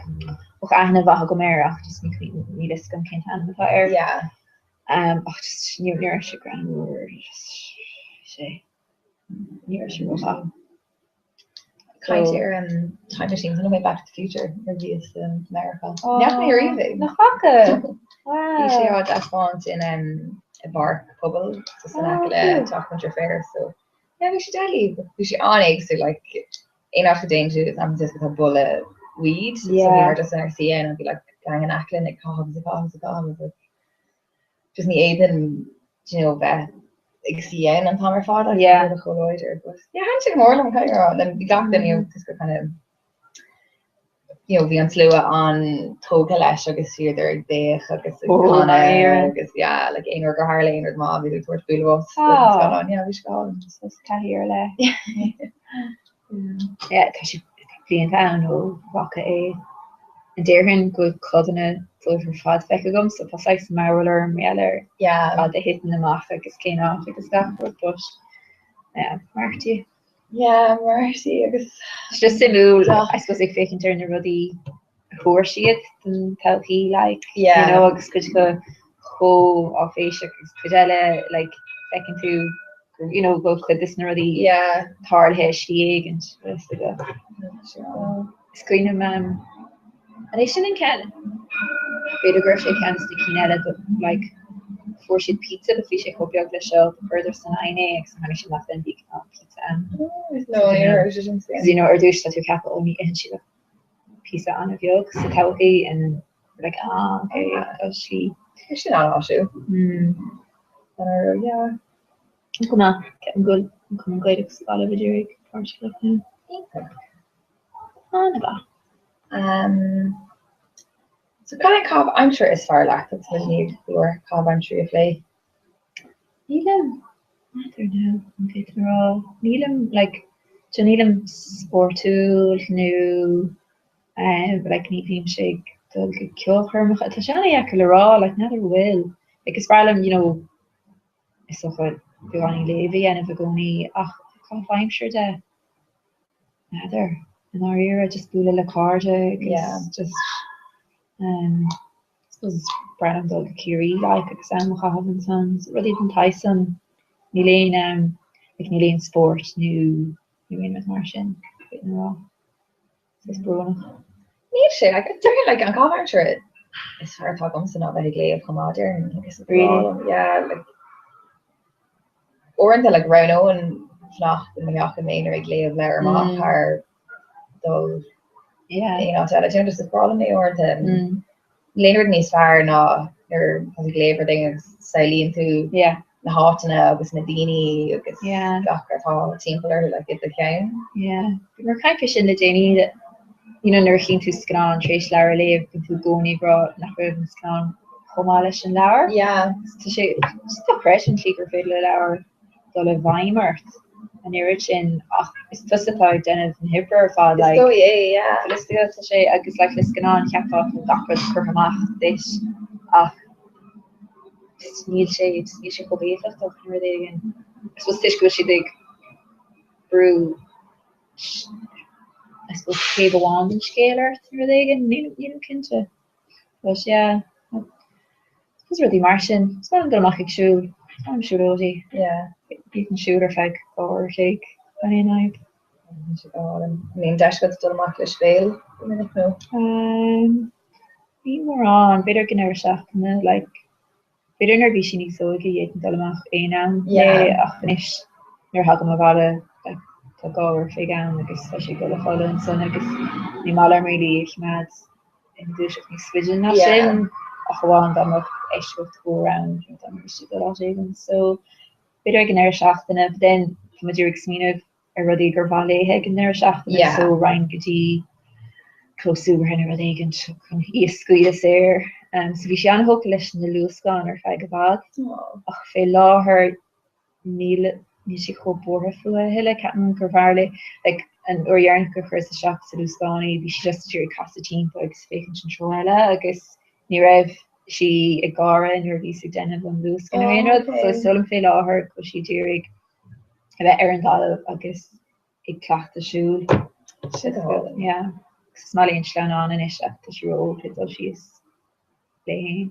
och a va go mer ach just ni is gom kind an air ach just new se grand sé near Kind So- of time machines on the way back to the future. Reviews in America. Oh, Never really. na faca. You see Wow. how that font in a bar pobl just an Oh, acala cool. talk country fair. So yeah, we should tell we should on eggs so like in after danger I'm just with a bull of weed. So we Yeah. were just in our CA and I'd be like gang an acla and it comes just the Aiden, you know, that CN and Palmer father. Yeah. The whole order. But yeah, handshake more long time. Then we got them, you know, just kind of you know, bhí an slua an tóga leis agus siad ar déach agus Oh, yeah. agus yeah, like éonar go Harley éonar má bhí tuair builhos Oh. on, yeah, we should go on. Tahir le. Yeah, tá si bhí an town ó wacha é. An déirhin go codanna fluir fad feice gom, so pas like smaller mealler Yeah. a de hitten amach agus cé off agus gafur bush. Yeah, marty. Yeah, marty agus. It's just simú, I suppose ag fécinn turn na rudí chuir siad den tauhí like, Yeah. you know, agus go go cho á féise agus cuideile like fecinn tú, you know, go chud this na rudí Yeah. tarthe siag and just go. Screen man. And they shouldn't can. Beta grocery cans to Kinetta, but like before she'd pizza, the fish hope you show further than I know, because I should left them big pizza. No, you're just Because you know, or do that your capital only and she pizza on a yolk, so healthy and like okay, does she? She's not all shoe. Yeah. I'm gonna get good. I'm gonna go to a lot of video. Partially. So kind of cob, I'm sure it's far lack that's what you need for cob, I'm sure you play. Needham, I don't know. Okay, they're all Needham like Needham sport tool new, like Needham shake. They'll get killed her. Tashani Akalra like never will. Like it's problem, you know. It's so good. Bigani Levy and if we're going, I'm sure that. Neither. In our era, just do little card. Yeah. Just I suppose Brandon Dog Kiri like Sam Mohammed sons, really even Tyson, Nilane like Nilane Sport, new with Martian, in a row. It's Bruno. Need shit, like it's different like I'm calling sure it. It's hard to talk almost not very glay of come out there and like it's Really? yeah, like or into like Rhino and Fnacht and Mioch and Main or glay of Lair Mock are those. Yeah. You know, so I think just the problem they or the later níos fear ná ar léver thing sailí into yeah na hátainna agus na daoine agus yeah gachar timpeler like it the ceann. Yeah. We're kind of in the daoine that you know neir chin tú scan trééis leir léh go tú gcónaí bra nach raibh scan chomá leis an leir. Yeah. Tá sé just a fresin gur féidir le leir dul le bhaimart. And you're rich in it's justified then an hipper fad like so yeah let's do it say I guess like let's get on cap off and backwards for him off this need shade you should go be left off here they again I suppose this go she dig brew I suppose cave a wand and scaler through they again you kinda but yeah it's really Martian it's not gonna make shoe I'm sure yeah you can shoot or fag or shake any night. I mean, Dash got still a much fail. We were on better get never shaft like better never be she needs so get dolmach a now. Yeah, finish near how come about a like to go or fig down like especially go to follow and so I guess the malar really mad in the dish of me switching that in. One dam of ish with go around and so better gan shaften of then from a Smino a ruddy gur valley heg in there shaften so Ryan Gadi close to her ruddy and squeeze there so we shan hook lish in the loose gun or fag bad fe law her meal she ho bore fu hille captain gur like and or yarn go first the shop to loose gun be she just your cast team bugs fake and Troella I guess ni rev she agara in her visa den of loose so still fail all her because she during about Aaron Dalla I guess it clocked the shoe yeah Smiley and Shlan on and ish after she rolled it so she's playing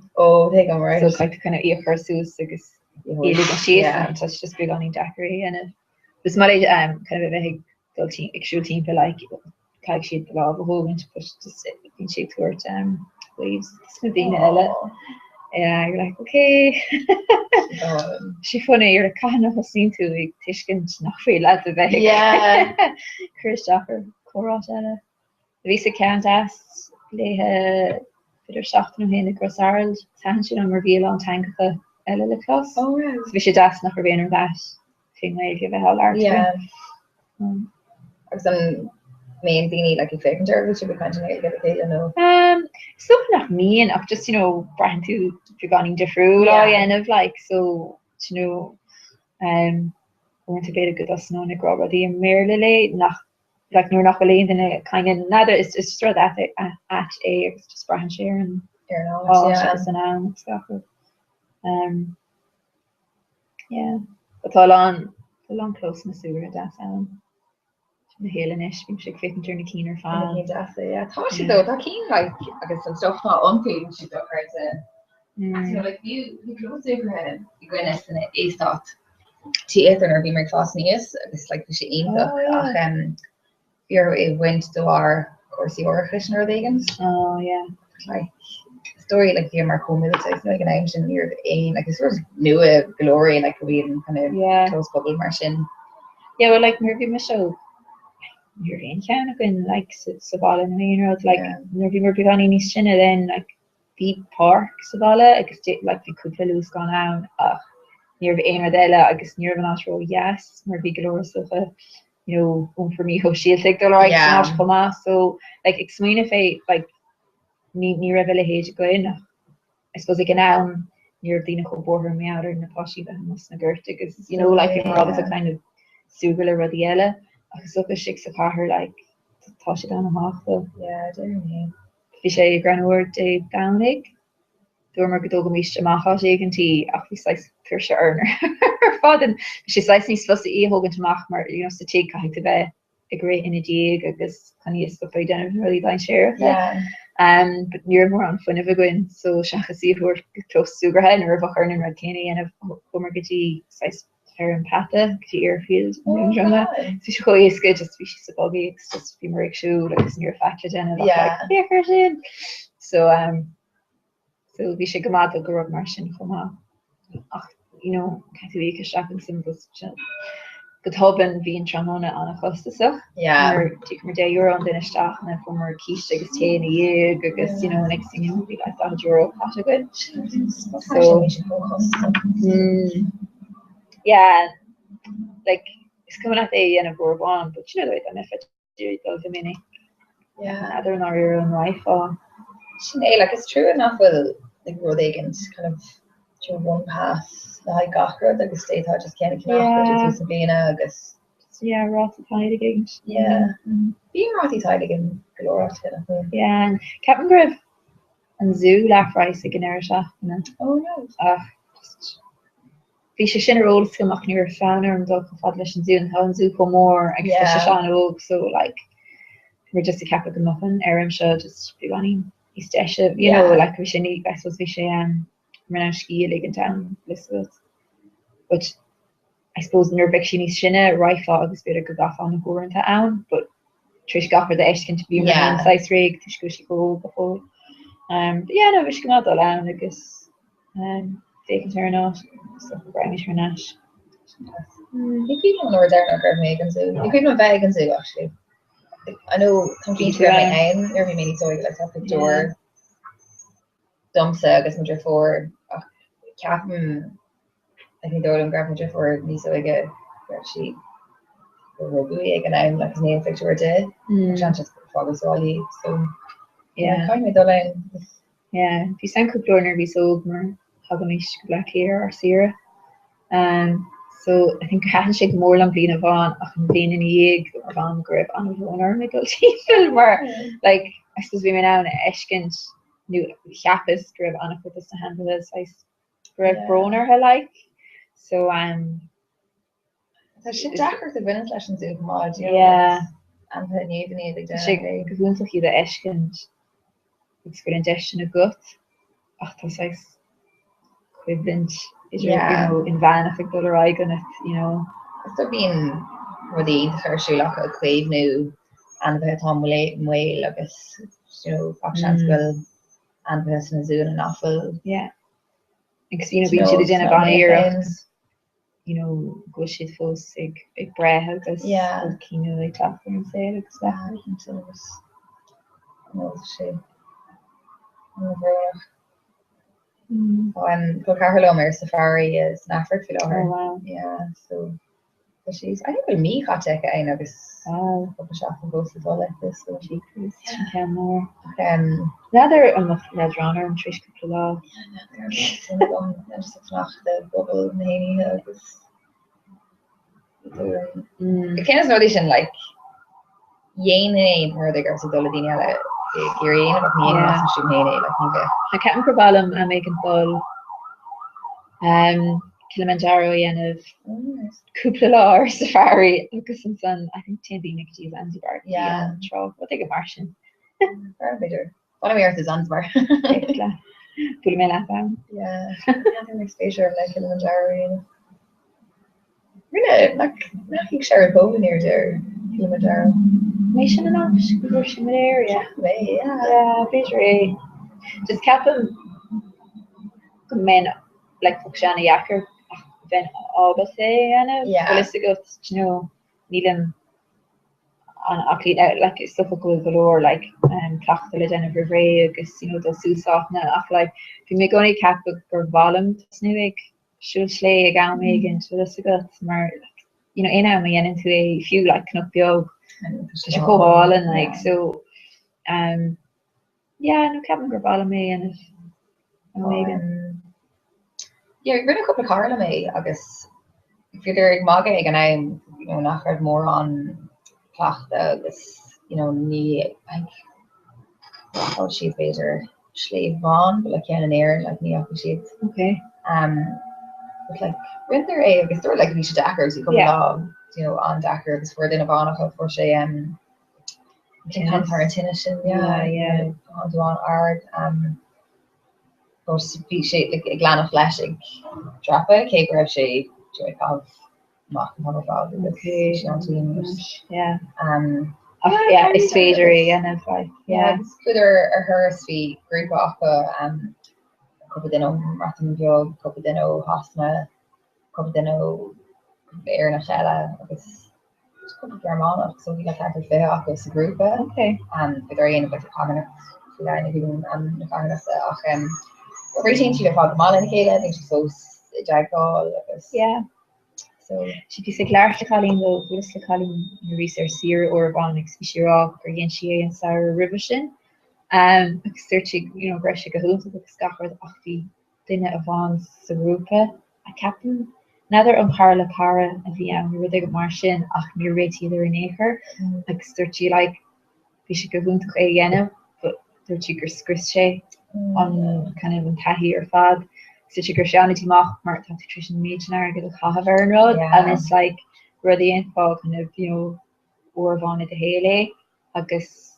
they go right so it's like kind of ear her sus because she is so it's just big on Daiquiri and it was Smiley kind of a big dul tí agsú timp like caiig siad go lá a hógant just bhín siad tuairt waves smadíine eile. Yeah, you're like, okay. She funny, you're like, kind of seen to like tishkin nach free lad of it. Yeah. Chris Jacker, Corotella. Lisa can't ask Leha Peter Shachten hin the Cross Arld, Sanchin on reveal on Tanka Ella the class. Oh right. So we should ask nach Ravine that thing may give a hell art. Yeah. Or some main thingy like a fake interview should be kind of get a tail no. Something like me and I've just, brand to beginning to fruit end of like so going to bed a good us no na grab the merely nach like nor nach alleen in a kind of neither it's just sort that at a it's just brand share and stuff. Yeah. But all on close na sewer that na héilenis bhím si fit turna cínar fan. Tá si dó tá cín like agus an stuff tá ontail si do chuirte. Like you close over you go next in it thought tí éar bhí mar fás níos agus like si ionach ach fear it went to our coursey orchestra vegans. Oh yeah. Like story like the Marco military like an ancient near the aim like it's sort of new glory like we kind of close bubble marching. Yeah, well like maybe Michelle you're in Canada like Savala and main road like maybe we're beginning in China then like Deep Park Savala I guess like we could lose gone out near the Einradella I guess near the natural yes maybe glorious of a for me how she'll take the like so like explain if I like ní revele héid go in I suppose like now near the border me out in the poshi that must na gurt because like you're always a kind of sugar radiella I so a shikes of her like toss it down a half though fi sé granúir de downlig door go mis macha égentí ach vi seis pur se earner faden si seis ní slo í hogan maach mar sa te ka te be a great in a dig agus kann sto den really line share but near more on fun of a gwyn so secha si hu close sugarhead or a churn in red kenny and homer gotí seis fair and pata airfield so go is good just species of buggy it's just be more shoe like near factor in so vi sé gomad go rug mar sin choma ach Catholic shopping symbols go hoben vi an tramona an a chostaach mar de euro an dinne staach na fu mar ki agus te a ye agus next thing be like €100 hat good so yeah like it's coming at a and a Bourbon but I'm if mini other than your own rifle like it's true enough with like Rodagans kind of one path I got her like state I just can't being agus Rothy again being Rothy again and Captain Griff and zoo laugh rice again oh no vi se sin rol filmach nu fanner an do fad lei zoo an ha zoo ko more an ook so like we're just a cap of muffin Aaron show just be running he's like we should need best was vi ski lig in town but I suppose nervvik sin sinnne rifle agus be go gaf an go into an but trish gaffer the ekin to be size rig to go before no vi not all an agus taken her not so grimish her nash you keep on there Megan zoo you keep on vegan zoo actually I know complete every mini so like up the door dumps agus much for Captain I think they're grab for Lisa like she and I'm like his name picture dead just follow so kind of if you send couple be so hagamish black hair or Sierra so I think had shake more lang being van being in a or van grip on filmer like I suppose we went out Eshkins new chapis grip on put this to handle this I grip broner her like so she dacker the Venice lessons in mod and the evening the Eshkins it's good ingestion of gut equivalent is in van I think dollar gun it it's being rudí chuirsúlach a chuimhnú an bheit tá muil agus facshanscoil an bheit na zún an áfuil. Yeah. Because bhí siad déanamh an éireacht, go siad fós ag breith agus cíú ag taú an sé agus sé. Go Carlo mar safari is Africa fi her. Wow. Yeah, so she's I think me got take ein agus shop go all like this so she can more. Rather net runner and Trish Kapla. The bubble agus the kind of audition like Yane her the girls doladine Kieran of me and she made it like me. I can't probalum a making fall Kilimanjaro and of Kupla safari because in sun I think Tindy Nicky Zanzibar. Yeah. What think of Martian. Very bitter. What am I earth is Zanzibar? Put him in that down. Yeah. Nothing exposure like Kilimanjaro. Really like share a boat near there. Kilimanjaro. Nation enough, she area. Yeah, basically. Just kept them men like Fukushana Yaker then all but say and need them on athlete out like it's difficult galore like clock the legend of Ray because the suits off now like if you make only cap or volume snake should slay a gown again so that's a good smart in into a few like Knupio go all and like so no Kevin Grabala me and Megan you're gonna couple Carla me August if you're maga and I'm not heard more on plachta this me like oh she's better slave von but like an air like me up she's okay but like when they're I guess they're like Misha Dackers you come along on Dacker because we're in a bonnet for say tennis on art or speak shape like a glan of flashing drop it cake or she have it's fadery and like it's good or her sweet group off couple dino Martin Job couple dino Hosna couple dino Aaron Ashella because German so we got to fair off this group okay but they're in with the common everything she got mal indicated I think she's so jackal so she be say Claire calling the calling research seer or on Shira or Yenshi and Sarah Rivershin searching Gresha Gahun with Scafford Ofi Dinner Avon Sarupa a captain another Carla Cara a VM we were there Martian ach near rate either in acre like searchy like Fisha Gahun to Yena but they're cheaper Scrische on kind of Tahi or Fad such a Christianity mock Mark nutrition major get a Cahaver road and it's like where the info kind of or on at the Haley I guess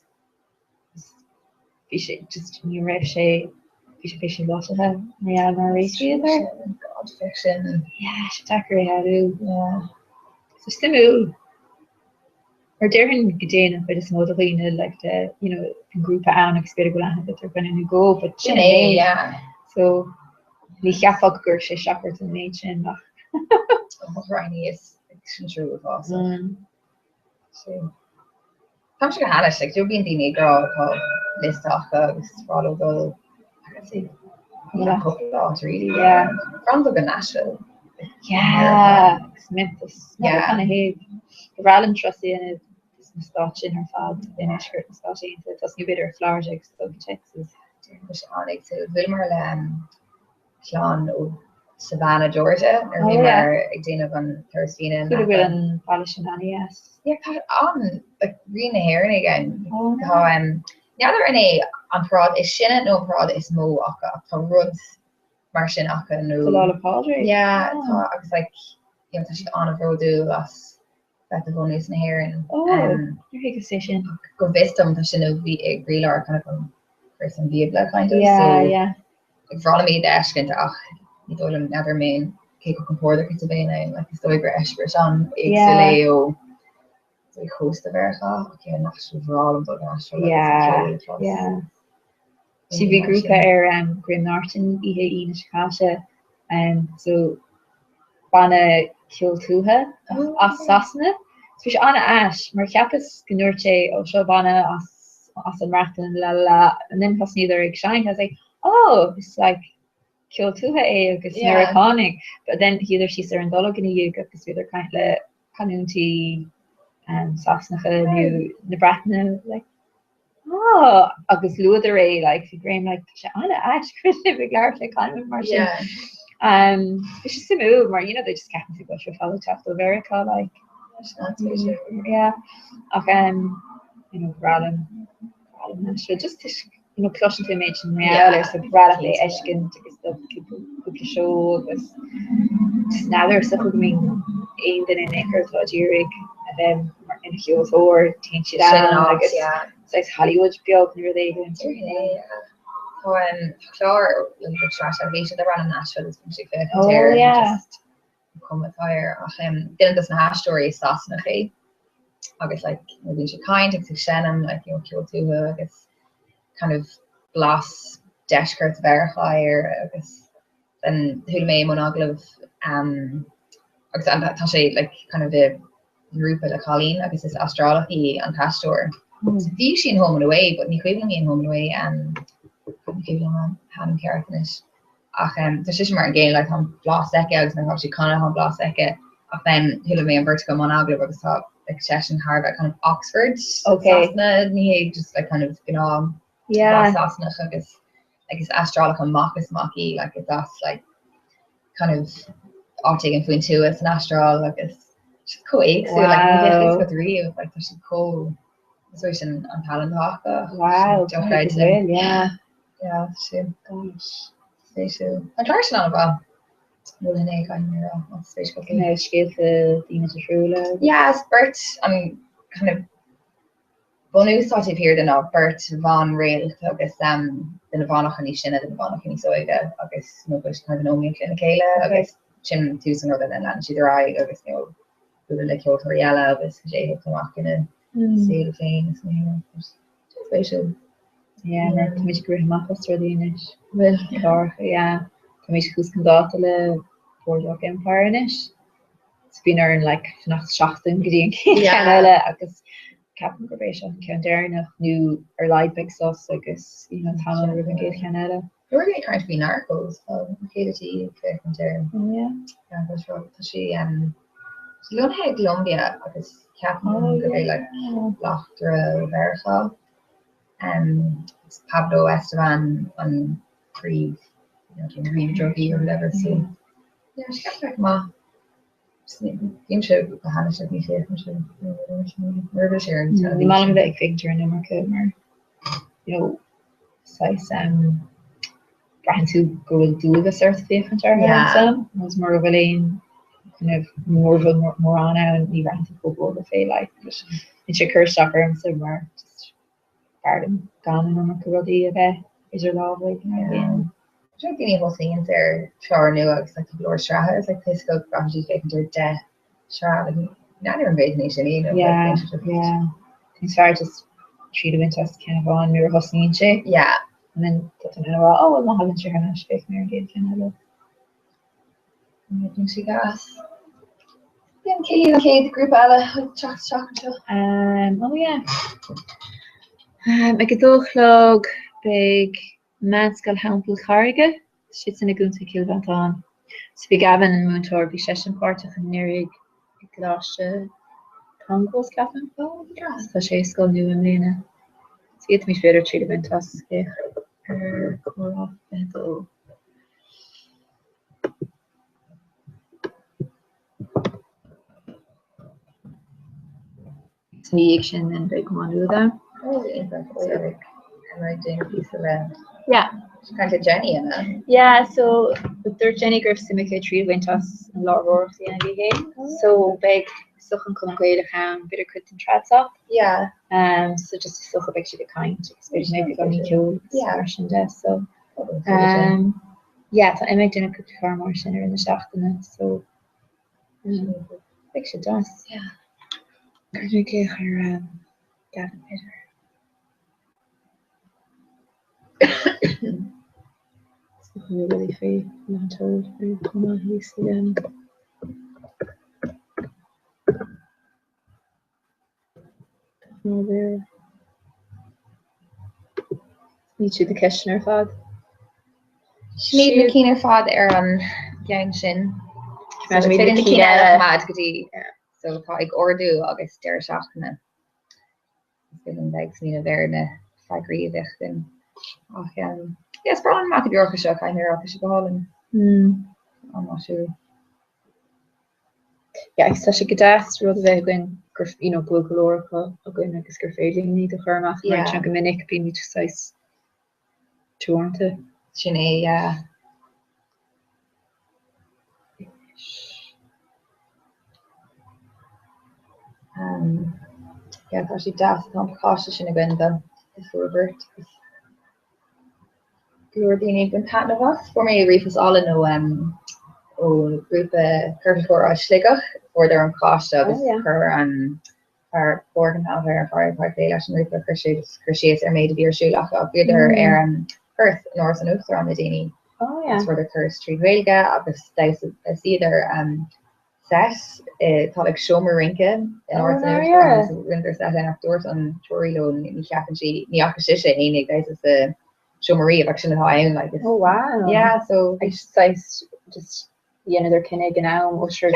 just new Reshe fishing lots of them Rihanna race there God fiction she Takari had so still or Darren Gadena but it's motivating like the group of experience that they're going to go but so we have a good shopper to mention Rani is true with awesome so I'm sure Hannah like you'll be in the girl list off follow the I can see really from the Nashville Memphis kind of hey Rallen trusty and Scotch in her fad in her shirt and Scotch so it doesn't bit her flowers so Texas Onyx Wilmer Sean o Savannah Georgia ag déanamh an Thursdina an polish on like Rina Heron again neither in an prod is sinna no prod is mó aka tá rud mar sin aka no agus like tá si an a bhródú as that the bonus na Heron go vistum tá sin ó bhí ag rilar kind of an person viabla kind of so bhrála mí eiscint ach ní dólam never main cé go compórda go bhéna like is dóibre eisbre an ag sa leo we host the vercha, okay, national bhráil an national. Yeah. Si bhí grúpa Graham Norton ihe na Chicago, so banna Kiltuha as sasna. So she anna ash, mar chiapas gnurche ó seo banna as an ratan la la, and then has neither shine. I was like, oh, it's like Kiltuha agus Americanic, but then either she's an dolog in a yuga because either kind of Canunti and Sasnacha new Nebratna like. Oh, agus luidir é like fi Graham like anna ash Christian big large like kind of margin. It's just a move, mar they just can't see what your fellow taft of America like. Yeah. Okay, Braden just cushion to image and real or some Bradley Eshkin to stuff to show us snather stuff with me aimed in acres logic and then in a huge or change it out. It's like Hollywood built near they doing so Flor the trash elevation that ran in Nashville is pretty fair. Oh yeah. Come with fire. Then there's a hash story sauce in a fee. I guess like maybe she kind of Shannon like kill to I guess kind of glass dash curts verify or I guess then who may monoglyph I guess like kind of a group of Colleen I guess it's astrology and pastor. It's usually in home and away, but you in home and away Ham Carricknish. There's just more again like on blast eggs and actually kind of on blast egg. Then Hula May and Vertigo Monoglyph because top like session Harvard kind of Oxford. Okay. Just like kind of yeah. Sasna I guess astrology and Machus Maki like if that's like kind of optic and Fuintuous and astral like it's just cool. So like with Rio like there's some cool situation on Talon Haka. Wow. Yeah. Yeah, so gosh. So I'm trying to about Willing egg on your spatial scale the Dina Trula. Yes, Bert I'm kind of bonus sort of here than Bert Von Rail I guess the Navana Honey Shin and the Navana Honey Soida I guess no bush kind of no me clinicala I guess Chim Tucson Northern and Land She's right I guess the like Toriella I guess Jay come back in a seal of things spatial. Yeah, net mis Grahamapas tradinish. Well, yeah. Mis Kuskandale Boardwalk Empire-ish. It's been earned like nach Shachtan Gideon Canela, agus Captain Gravation, Canderna, new or light big sauce, I guess, Tamil Ribbon Gate Canada. They were really trying to be narcos, Katie Canderna. Yeah. Yeah, that's right. She don't have Colombia, because Captain could be like Lochtra Versa. It's Pablo Esteban on Creve, Green Druggy or whatever. So yeah, she got like ma. You should the Hannah should be here. Murder sharing. The man of that figure in America, size brand to go do the certificate or was more of a lane. Kind of more on and we ran to football the fay like it's a curse soccer and somewhere just garden gone and on a bit is your love like I don't think able things there shower new like the floor straha is like this go branches making their death straha like not even based nation yeah it's hard just treat them interest kind of on we were hustling and yeah and then oh I'm not having sure how much fake Mary kind of she gas. Okay, the group Ella chocolate. Oh yeah. I get log big manskal hampel carga. Shits in a gunta kilvantan. So we Gavin and Moontor be session part of Nerig Glasha Tongos Captain. Oh yes. So she school new and Lena. So get me better treatment us. Action and big Manuda. Yeah. Kind of Jenny in that. Yeah, so the third Jenny Griff's Simika tree went us a lot of work the NDA. So big Suchan come away to ham, bit of crit and trats up. Yeah. So just to suck a bit of kind, especially maybe going to kill version death. So yeah, so I made dinner cooked car more in the shaft and so big shit does. Yeah. Gurnig ar Gavin Peter. Really free, not told. Come on, he's again. No there. Ní siad the Kishner fad. Sníad na cíine fad ar an gang sin. So So maybe fit in cíne- cíine mad gotí. So tá ag orú agus deir seachna. Bin an bag sníad a bhéirna fagríomh den. Ach, yes, bra mac Yorkshire seo kind of go hálan. I'm not sure. Yeah, ag tá go deas rud a bheith going gur go golóracha a going agus gur féidir ní a chuirmach mar an go minic bí ní sais tuanta. Sin é, yeah. Yeah, tá si deas an páiste sin a gin den is Robert. Glúir daoine gon tanna bhas for mé rifas all nó ó grúpa chuirchóir á sligach for ar an cáiste agus chur an ar organ out ar far leis an rúpa chuisios ar méid a bíar siúlach a beidir ar an Perth North an Uachtar an na daoine. For the curse tree Velga agus either set tá ag Shomer Rinke in North Rinder set en afdoors an Torilo ni chiapan si ní ach sé énig guys is the Shomerí of action ha like this. Oh wow. Yeah, so I just another kinnig and now I'm sure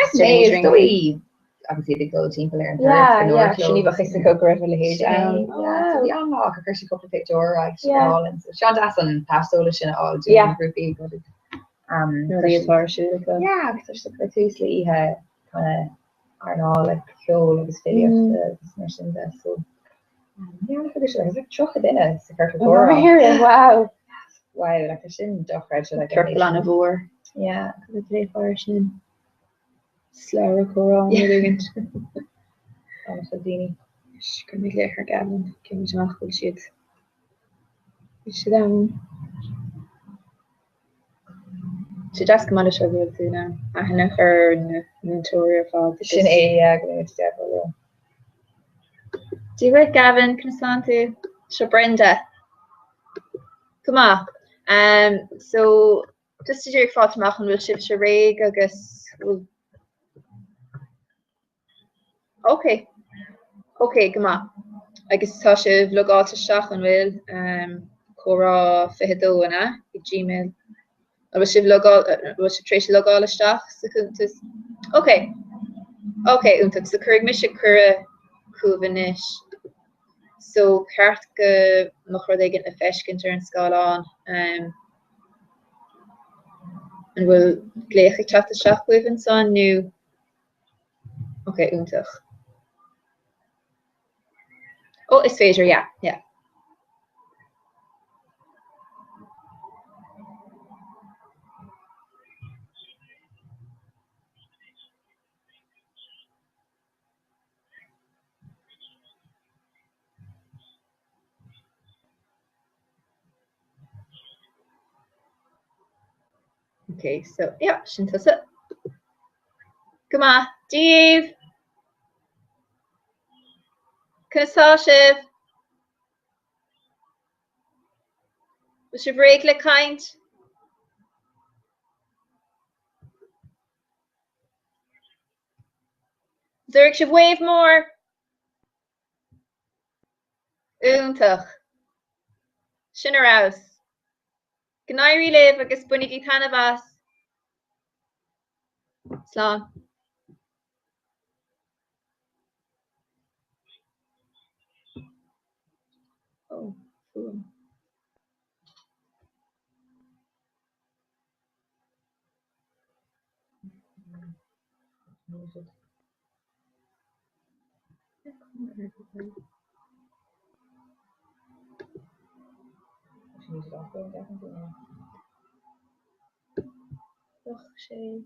obviously the go team player in yeah she bach is go gravel yeah a curse couple picture all and so Sean Dasson pass solo sin all doing group E but yeah because there's two kind of are all like show agus video mission there so yeah I think there's like chocolate in it wow like there's in doch right so like triple on a vor yeah the play fire sin slower coral moving on Fadini can we let her Gavin can we talk with shit she just come out of show you now I know her mentor for sin é Do you right, Gavin? Constante, so Brenda. Come on. So just to do your thoughts, machen we'll shift your rig, I guess. Okay. Okay, come on. I guess Tasha look all to Shach and will Cora Fehido and Gmail. I wish you look all Tracy look all the Shach. Okay. Okay, so Kurig Misha Kura Kuvanish. So ceart go nach raibh ag a feiscint ar an scáileán an bhfuil gléach ag teachta seach uimhin san nó okay úntach. Oh, is féidir, yeah. Okay, so yeah, sin tusa. Come on, Dave. Cynasá sibh. Was your break le kind? Zurich should wave more. Úntach. Sin ar aus. Gnairi live agus bunig í tanna bhas. Slán. Oh, cool. Och, shame.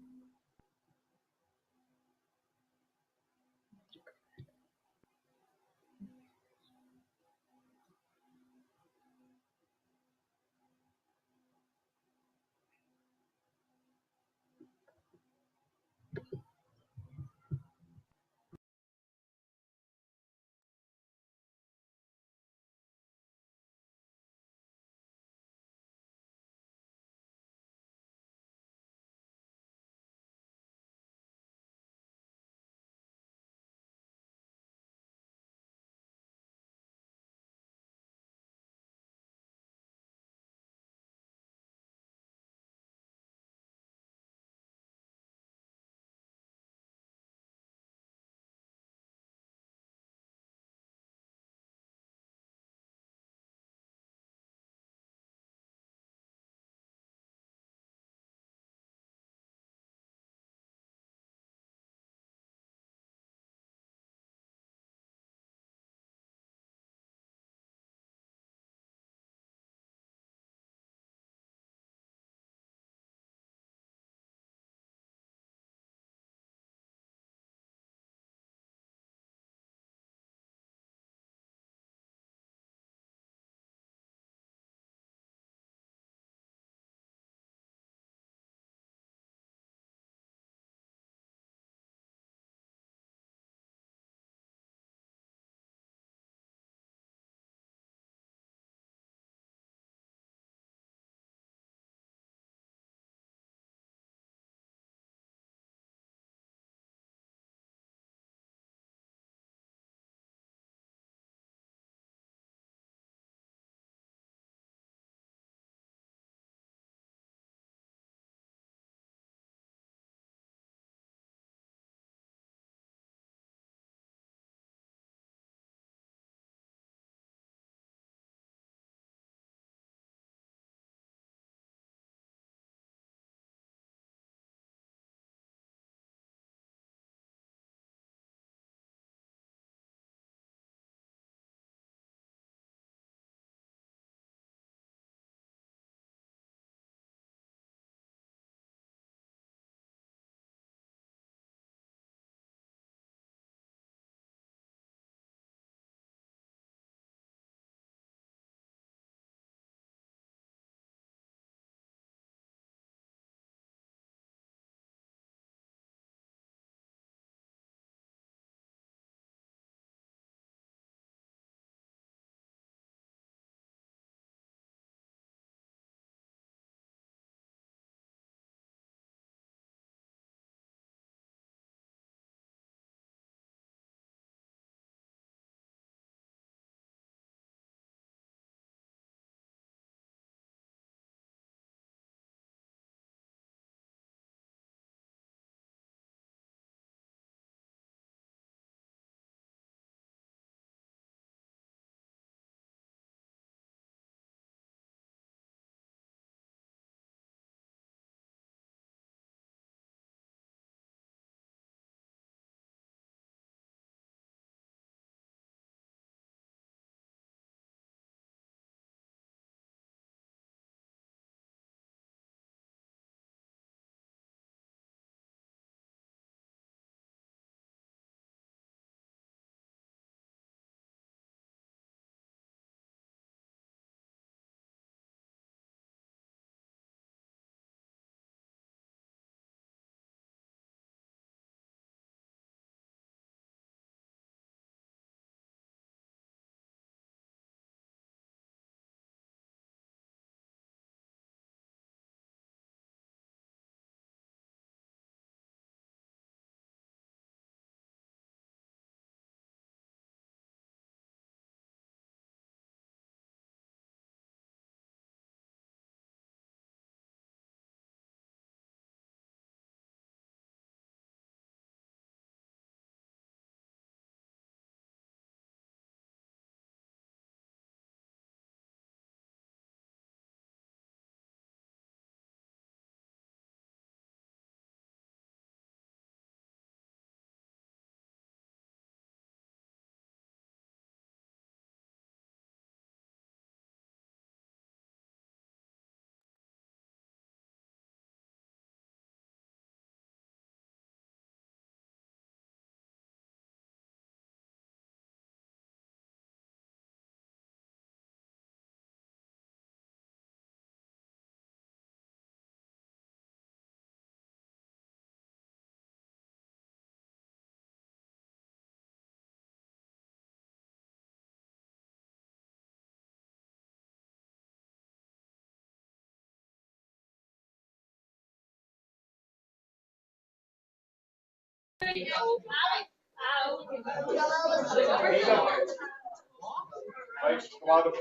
Right, come on.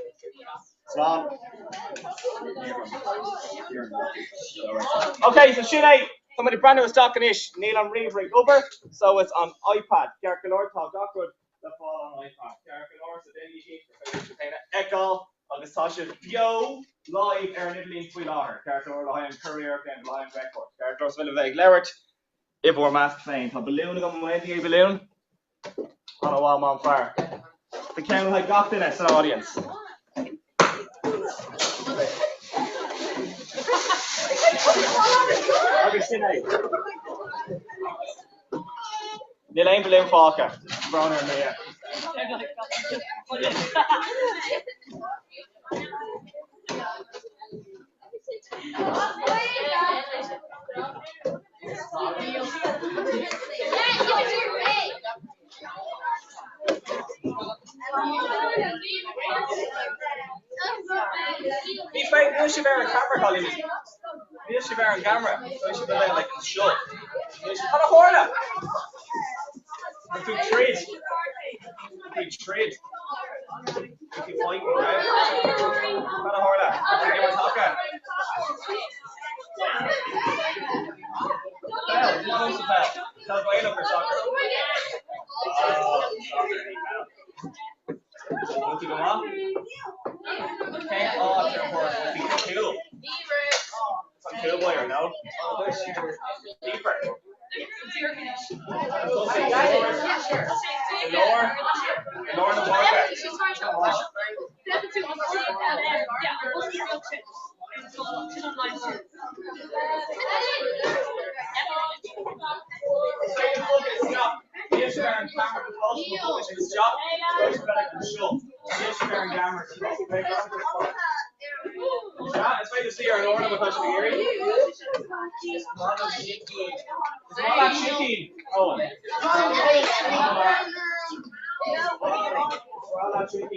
Slán. Okay, so Sinead, somebody brand new is talking ish. Neil and Reeve ring over, so it's on iPad. Gareth Galore, Talk Awkward, the fall on iPad. Gareth Galore, so then you need to Echo, August Tasha, Yo, live, Aaron Italy in Twilar. Gareth Galore, Lion Courier, then Lion Record. Gareth Galore, Svilla Veg, Lewert, Ivor Mask Plain. Tá balloon, I'm going to balloon. On a wild man fire. The camera had got in it, so audience. Neil ain't balloon falker. Brown in there. He's right, Neil should wear a camera, Colin. Neil should wear a camera. So should be like a show. Neil should have a horn. Big trade. Big trade. Keep fighting, right? Kind of horn. I think we're talking. Tell Bailey for soccer. Want to go on? Okay, oh, it's cool. Some cool boy or no? Deeper. Lower the water. It's way to see her in order with us here. It's not cheeky. Owen.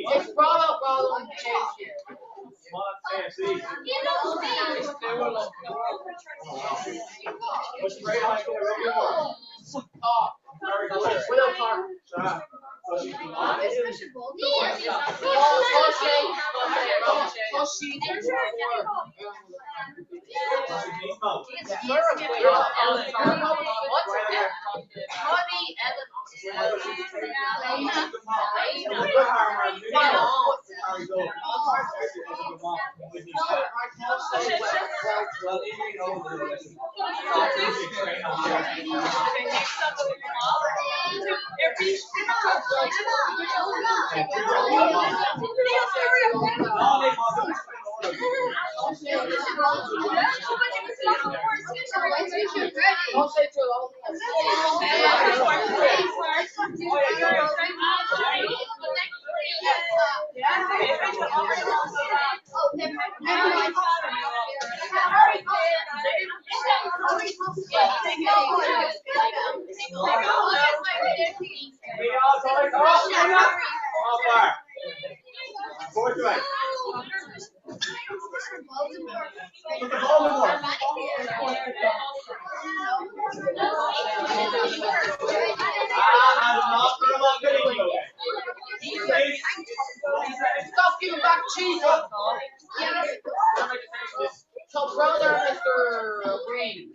It's brought up on Stop giving back cheese. So brother, Mr. Green.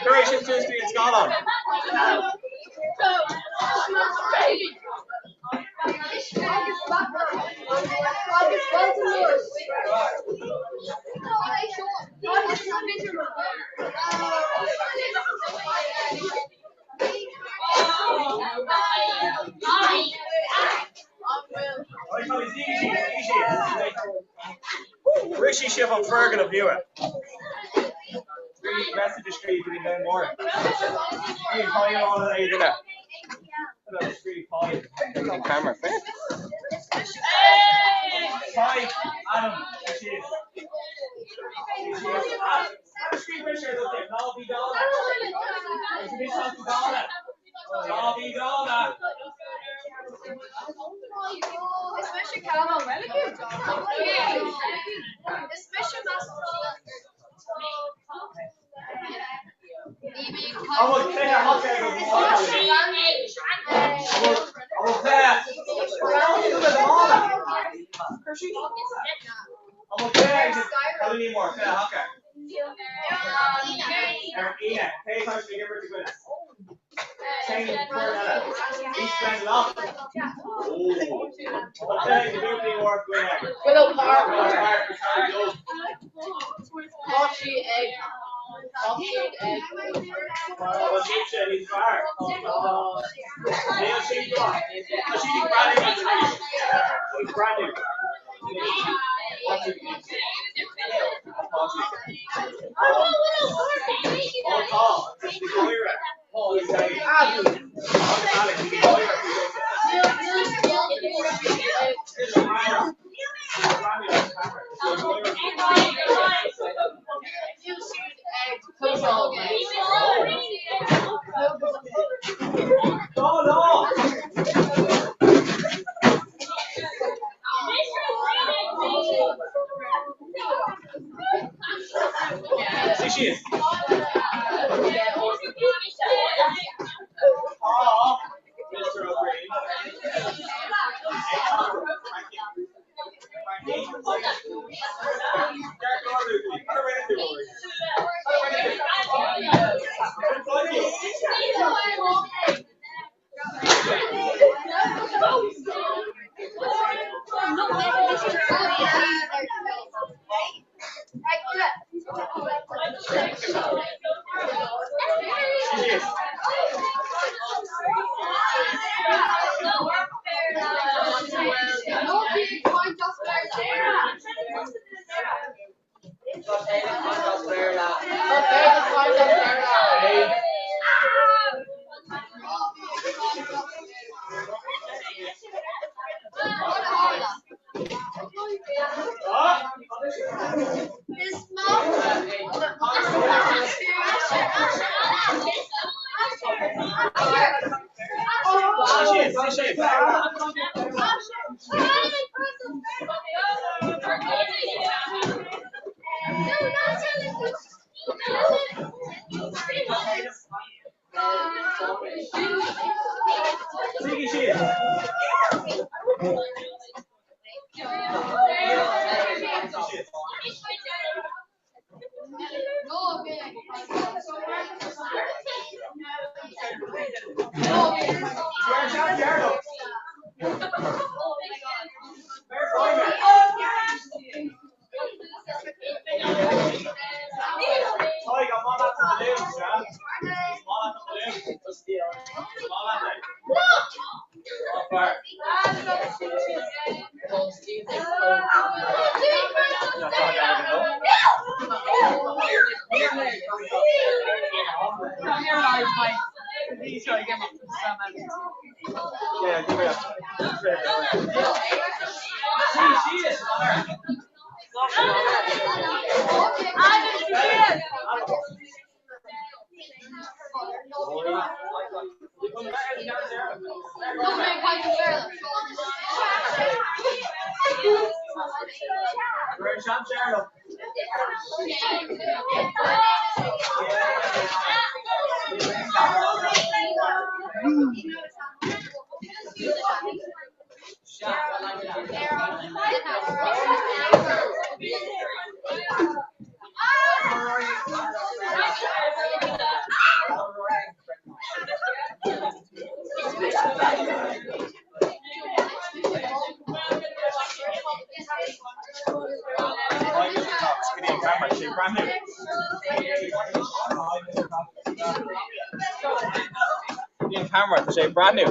Croatian Tuesday in Scotland. Rishi Shiv on Fergal of Newark. Three messages for you to know more. You call you all the way to that. On camera, fair. Hi, Adam. Cheers. Ina, pay attention to give her the good. Change it, turn that up. East Grand Love. What's that? You do the work with her. Willow Park. Coffee, egg. Coffee, egg. What's it? He's far. Neil, she's gone. She's brand new. She's brand new. See, she is. Mr. O'Brien. Yeah, give it up. She is. Camera, say brand new.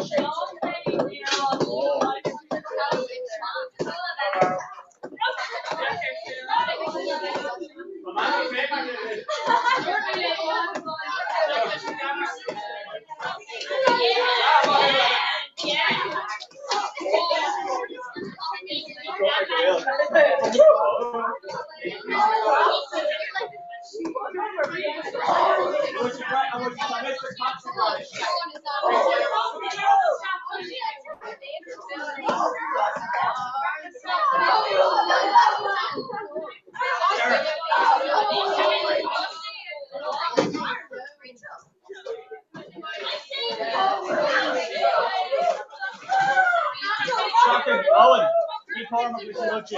Owen, keep calling up with your lunch.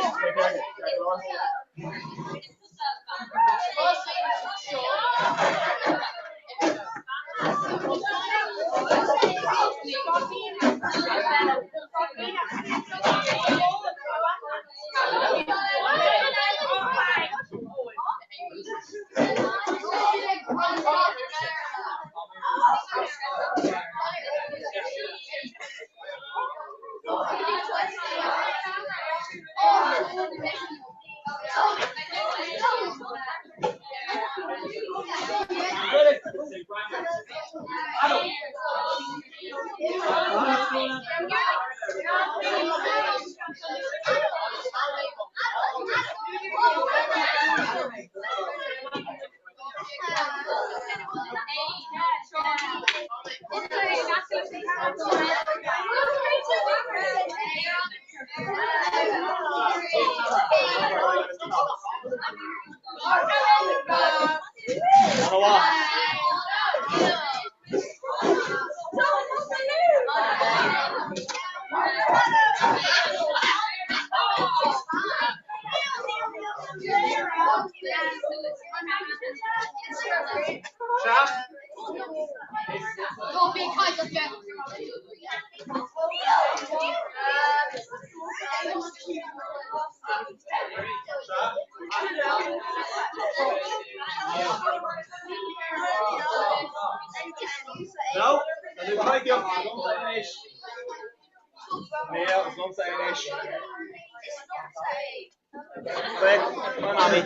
No? Dan doe ik gelijk op. Don't say an ish. Nee, don't say an ish. Quick, come on, me.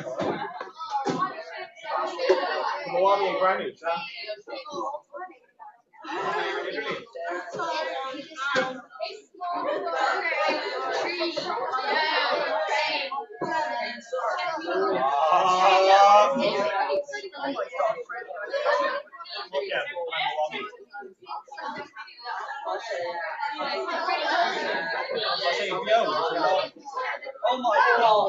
Come on, me, granny, Sam. Oh my God.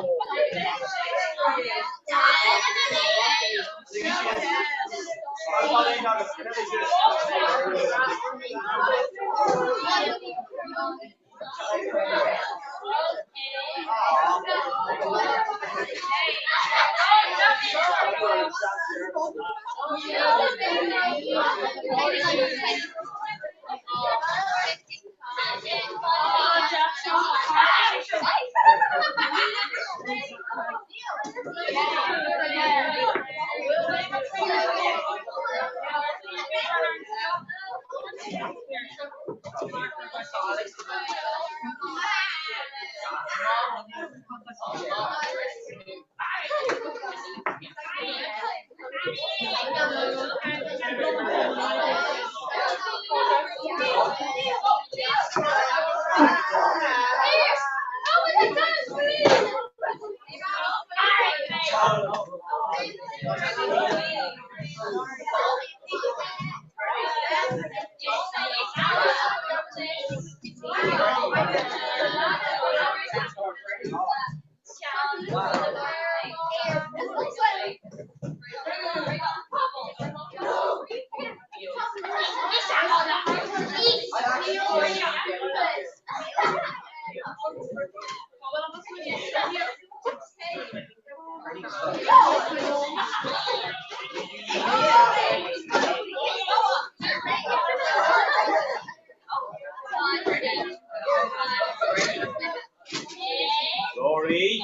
Sorry.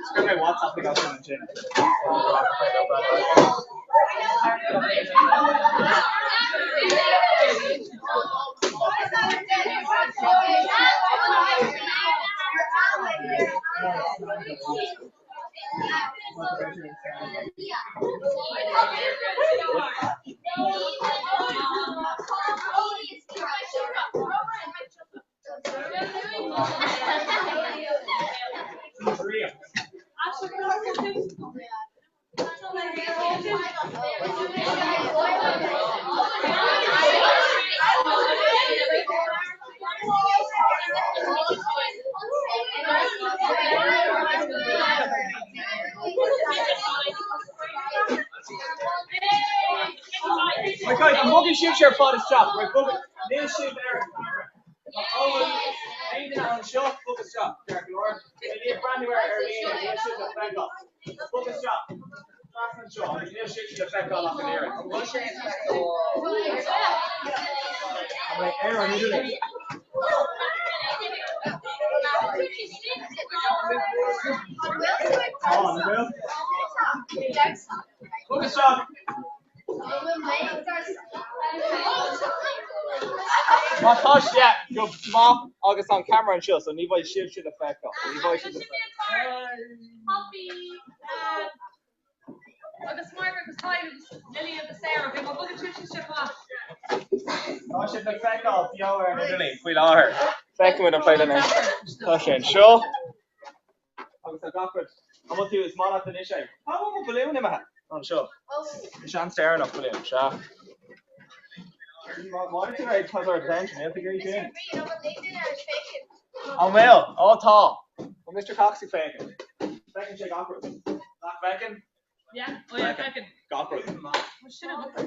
Escreve my WhatsApp ligação no gym. Okay, I'm booking shoot share for the shop. Right, book it. Neil shoot there. Oh, anything on the shop, book a shop. Derek Lord. Maybe a brand new area. Neil shoot the back up. Book a shop. Fasten shop. Neil shoot the back up in there. Right, Aaron, you do it. On, Will. Focus shot. Montage, yeah, go small. August on camera and show. So Levi should affect up. Levi should affect. Agus Margaret was tired of Lily and the Sarah. They were going to chip off. No, should affect up. The hour and Lily. We know her. Second with a play then. Touchdown. Show. August on Gockford. I'm going to do small at the dish. How about a balloon in my hand? On show. Sean staring up balloon. Show. Why did I cause our attention? I think you're doing. Oh, well, all tall. Well, Mr. Coxey faking. Second shake awkward. Not faking. Yeah, oh yeah, second. Awkward. Touch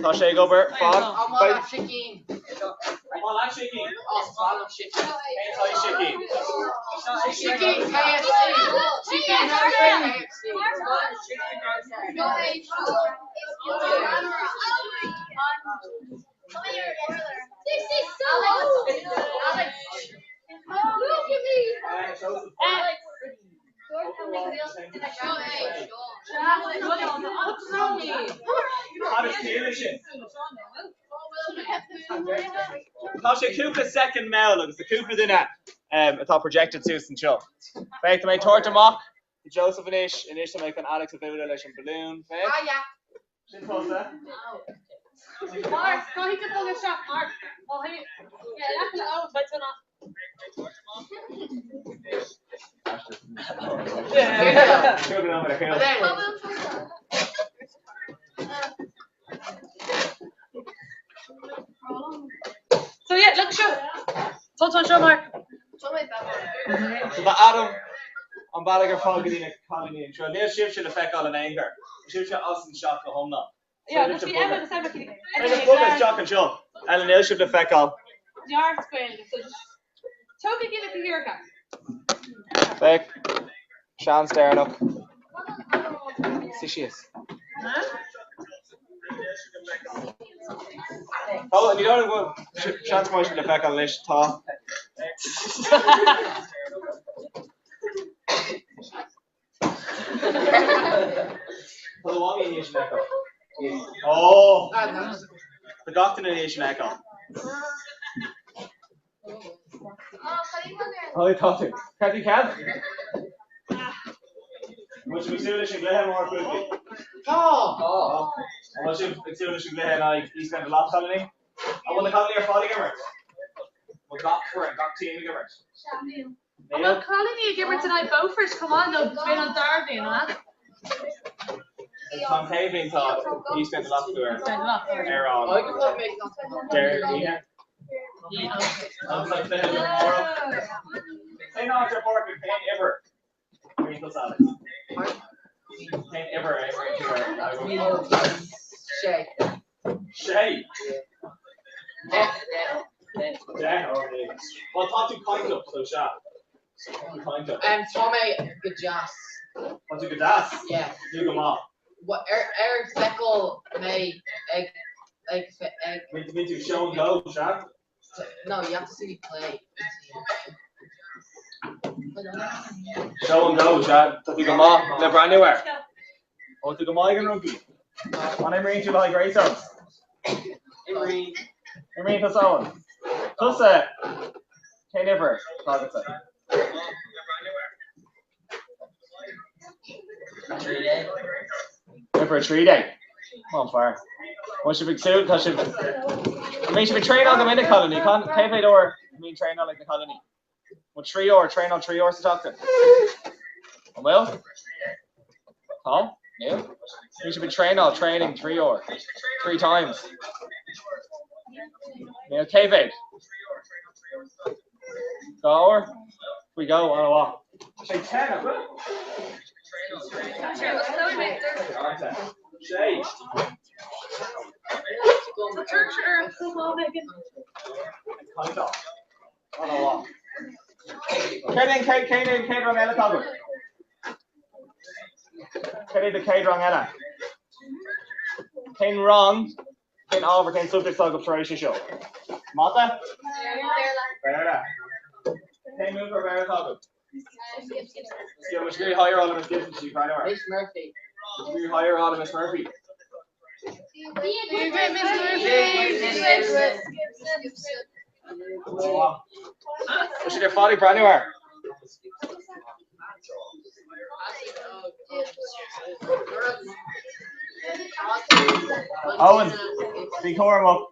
Tosh over. Fog. I'm all that shaking. I'm all that shaking. Oh, swallow shaking. Anti shaking. Shaking KFC. Chicken This is so Alex. Look at me. Alex. Tasha Cooper second male, it's the Cooper in that. It's all projected Susan show. Right, to make torta mock, Joseph and Ish to make an Alex about a balloon. Right? Ah, yeah. Mark, go he can hold a shot, Mark. Oh, hey. Yeah, that's the old, but not. So yeah, look, show. Show Mark. So the Adam on Balaguer Foggy and Colony and Neil Shiv should affect all in anger. Shiv should us and shock the home now. Yeah, but the Emma the same like the book is shock and show. And Neil should affect all. The art square, so just Toby give it to your guy. Back. Sean staring up. See she is. Oh, and you don't go. Sean's motion to back on Lish top. Oh, the Gocton Nation Echo. Oh, I thought it. Can you can? Much we soon as you get more quickly. Oh. Much we soon as you get like you spend a lot colony. I want the colony or folly giver. Well, Doctor and Doctor team giver. I'm not calling you a giver tonight, Beaufort. Come on, they've been on Derby and that. Tom Caving thought he spent a lot to her. Spent a lot to her. They're on. I can love making They're I'm like saying tomorrow. Say no to report with pain ever. Wrinkle salad. Pain ever. Shay. Shay. Well, talk to kind up, so sharp. Kind up. Tommy Gajas. What's a good ass? Yeah. You come off. What? Eric Feckle made egg. Meant to show and go, sharp. No, you have to see me play. Show and go, sharp. You come off. Never anywhere. Oh, to the Migan rugby. When I'm reading to like great songs. You're reading to someone. Plus, can't never talk it. For a 3 day. Come on, fire. What should be soon? Cause should. I mean, should be train on them in the colony. Can't pay or I mean train on like the colony. Well, 3 or train on 3 hours to talk to. Well, Tom, yeah. You should be trained on training 3 or 3 times. Yeah, K-Vade. Go or we go on a walk. Say 10, will. Shay. On a walk. Kate wrong Ella Toggle. Kate the Kate wrong Ella. Kane wrong. Kane over. Kane subject side of Croatia show. Mata. Berda. Kane move for Berda Toggle. Yeah, which really higher all of Miss Gibson. She's right over. Miss Murphy. Which really higher all of Miss Murphy. What's your folly brand new are? Owen, big horn up.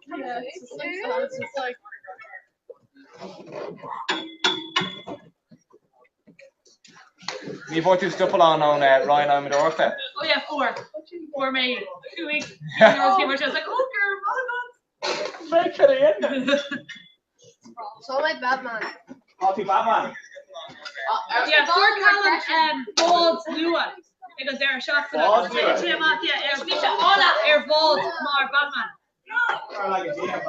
You've worked your stuff along on Ryan I'm at Orpha. Oh yeah, 4. 4 May. 2 weeks. I was like, oh girl, Make it in. So like Batman. Happy Batman. yeah, 4 Callum Bald's new one. Because they're a shock for that. Bald's new one? Air Bald, more Batman. I like it, yeah.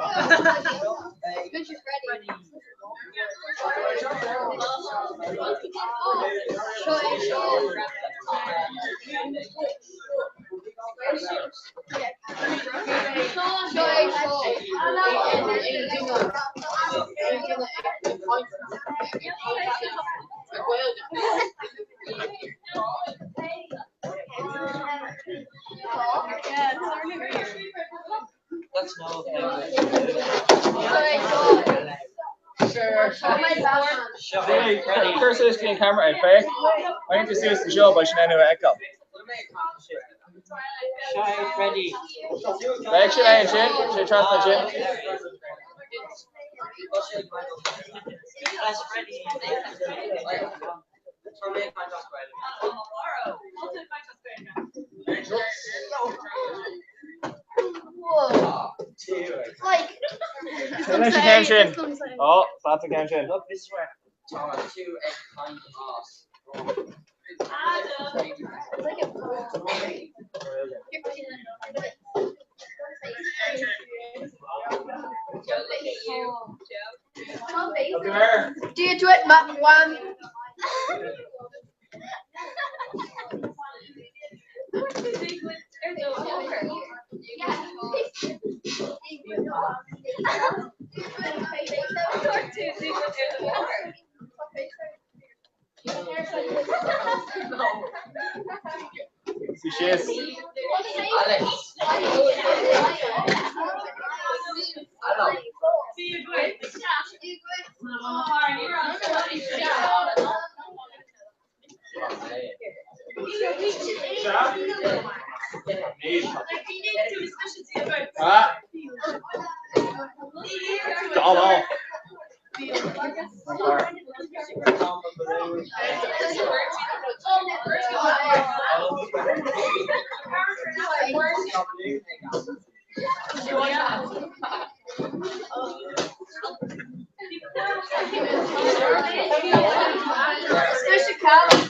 That's no Hey, curse this clean camera out, fair. I need to see this the show, but I should know echo. Ready. Back shit I ain't shit. Should trust my shit. Like, Finish attention. Oh, that's attention. Look this way. 2 egg kind of do you do it, Matt? One. See she is. All off. Especially Callum.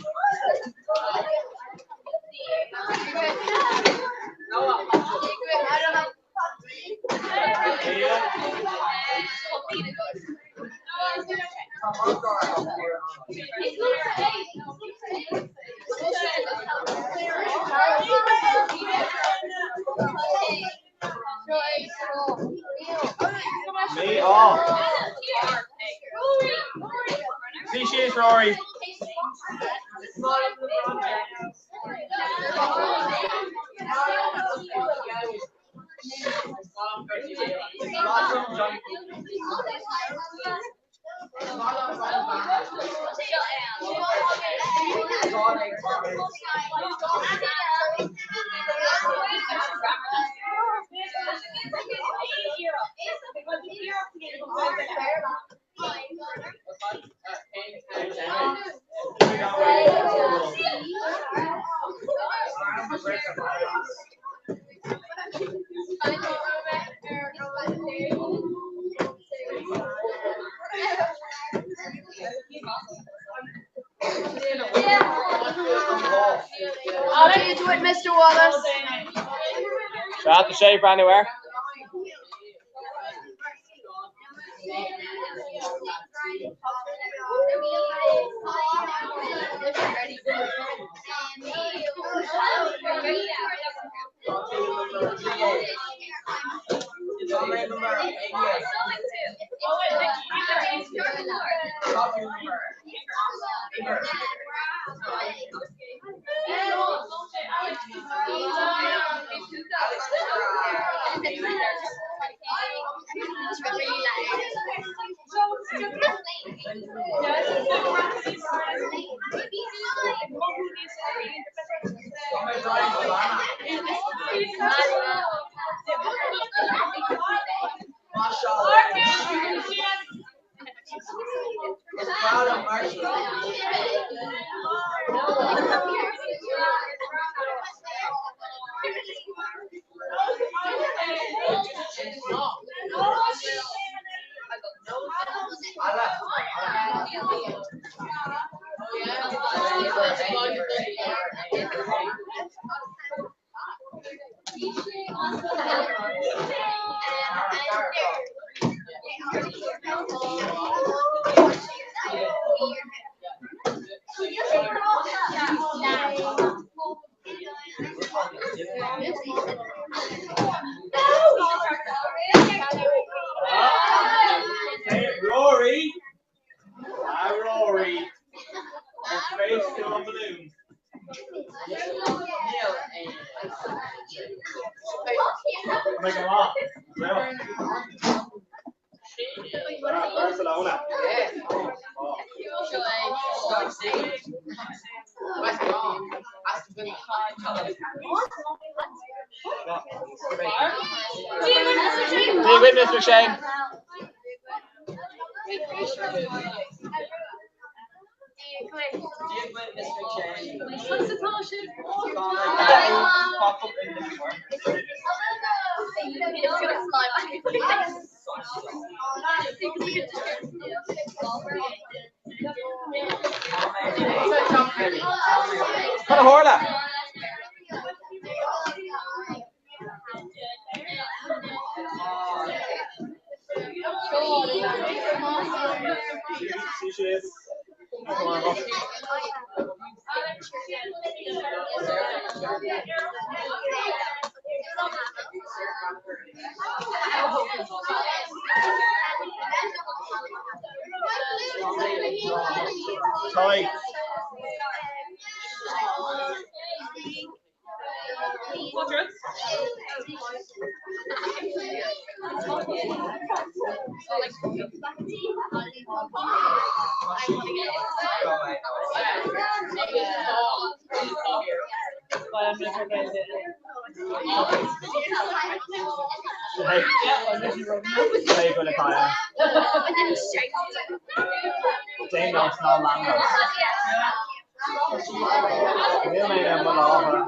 Me off. See she is, Rory. How do you do it, Mr. Wallace? Shout out to Shay brand anywhere. Rory. Hi, Rory. Face to a balloon. Make them up. Barcelona. Big witness, McShane. What's the caution? Horla. Tight. Hey, good Kyle. Dane lost no Lando. We'll make them Malava.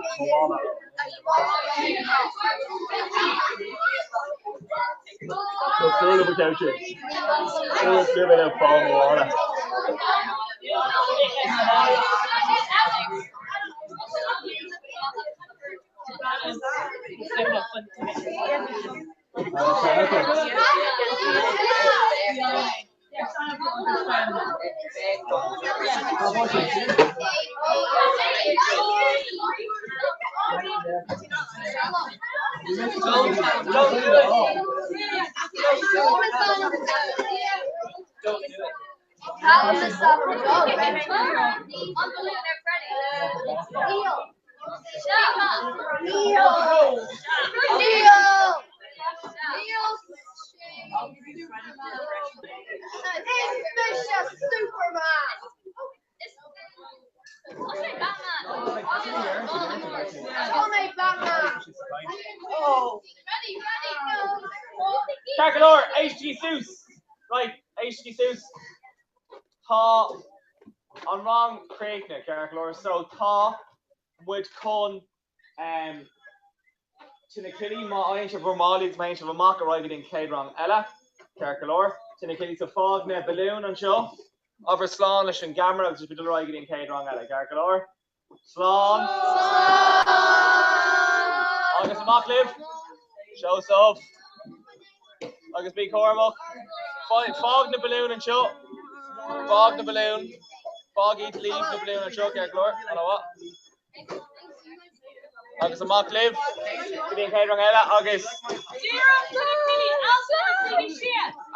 Let's do it without you. Let's give it a fall water. Carcalor, HG Seuss. Right, HG Seuss. Tá an wrong Craigna, Carcalor. So Tá would con Tinakilly ma Aisha Vermali's main of a mock arriving in Cadrang Ella, Carcalor. Tinakilly to fog ne balloon and show. Over Slanish and Gamma, which is arriving in Cadrang Ella, Carcalor. Slán. August a mock live. Show so. August B. Cormac. Fog the balloon and show. Fog the balloon. Fog eat leave the balloon and show, Carcalor. I know what. August a mock live. Getting Cadrang Ella. August.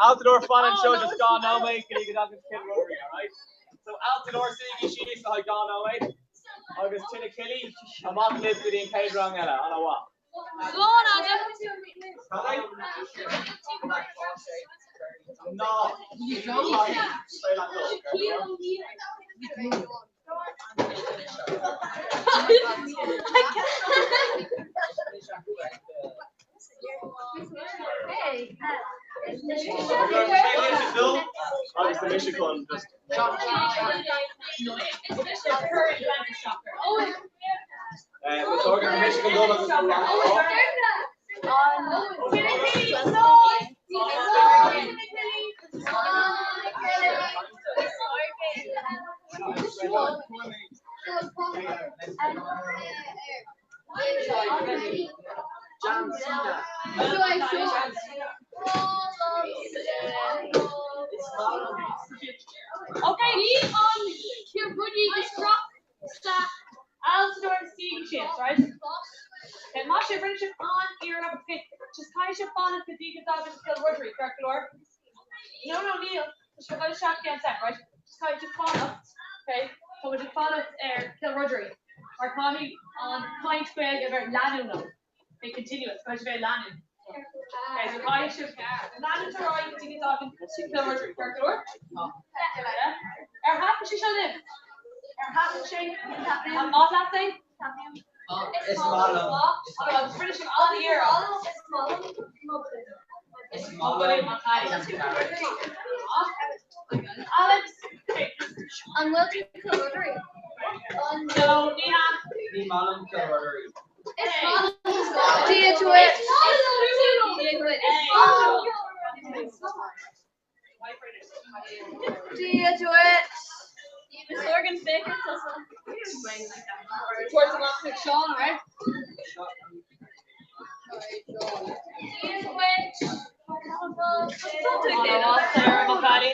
Altador fun and show just gone now, mate. Can you get August Kid Rotary, alright? So Altador Sigi she is gone now, mate. August Tinakilly. A mock live getting Cadrang Ella. I know what. No. Obviously, Michigan just. Let's organize Michigan goal. Okay, leave on your goodie is crop stack Altador seeing chips, right? Okay, Masha, bring ship on ear up okay. Just kind of ship on it, Kadiga dog and kill rotary, correct, Lord? No, Neil. Just got a shot against that, right? Just kind of just follow up. Okay, so we just follow kill rotary. Or Connie on kind square over Lanu. They continue it, because very Lanu. Okay, so kind of ship Lanu to right, Kadiga dog and kill rotary, correct, Lord? How she show live? How did she? Not that thing? It's small. Okay, I'm finishing all the year. It's small. Alex. And we'll do coloring. No, Neha. The Malam Rotary. It's small. Tia to it. Tia to it. Miss Morgan's bacon, towards the left of Sean, right? Sarah McCarty.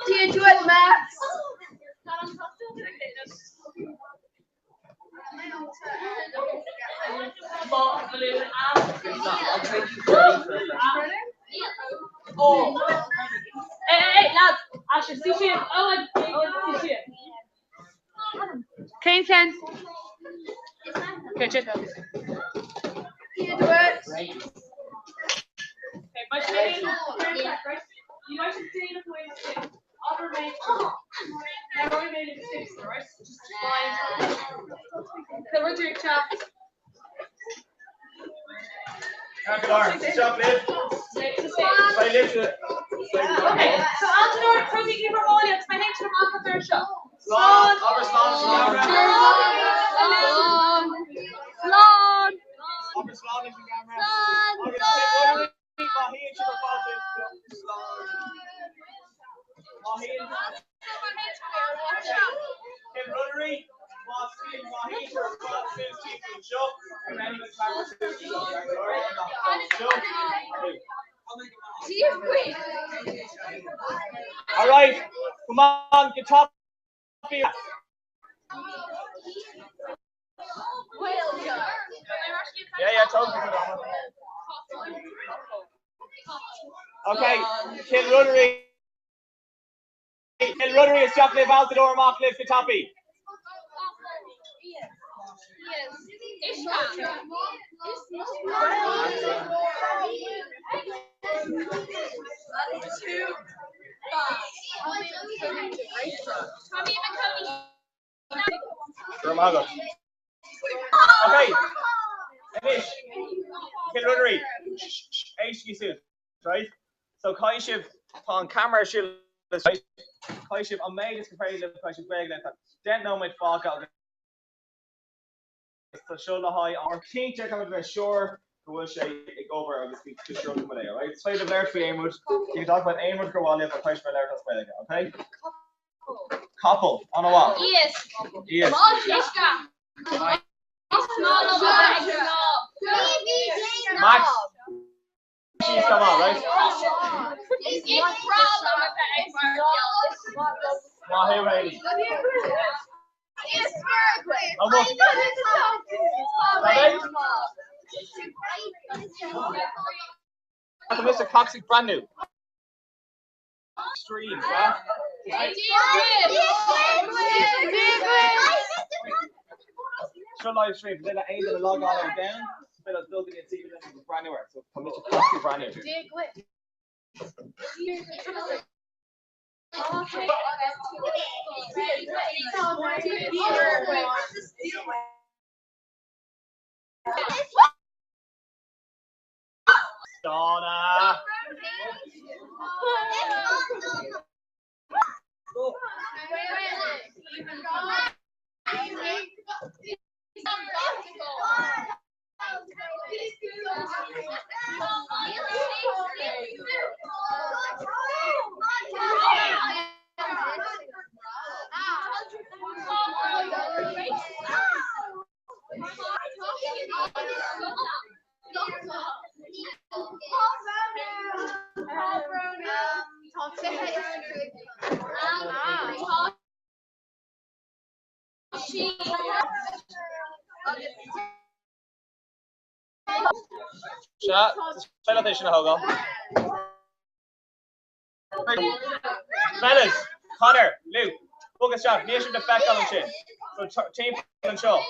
Tia to it, Max. Oh. Hey, lads. Asher, see you. Owen, see you. Clean sense. Okay, check out. Tia to it. Okay, but right? You guys should stay in the way to other made. I've already made a mistake, right? Just fine. So we're doing chat. Chocolate. Okay, so Altador, Cruisy Keeper Williams, my name's from Alpha Third Show. Slán. Upper Slán. Upper Slán is the camera. Kim Rotary, Boston, Maheen, Boston, Chief Show, and then the camera all right, come on, get top here. Yeah, totally. Okay, Kill Rotary. Kill Rotary is chocolate out the door, Mark lift the toppy. Okay, finish. Kill Rotary. HQ suit, right? So Kaishiv on camera should right? Kaishiv on May is compared to Kaishiv Greg like that. Don't know my fuck out. So show the high or teacher coming to sure who will say it over and speak to sure today, right? So the Blair for Aimwood. You can talk about Aimwood Grawali or Kaishiv Blair to spell again, okay? Couple on a wall. Yes. Yes. Max. She's come on, right? Mahi ready. Mr. Coxie brand new. Stream, yeah? Show live stream. Then I ain't gonna log on and down. But I'll still get see it brand new. So from Mr. Coxie brand new. Donna. Shot. Fellas, Connor, Luke, focus shot. Nation the fact on chin. So team and show.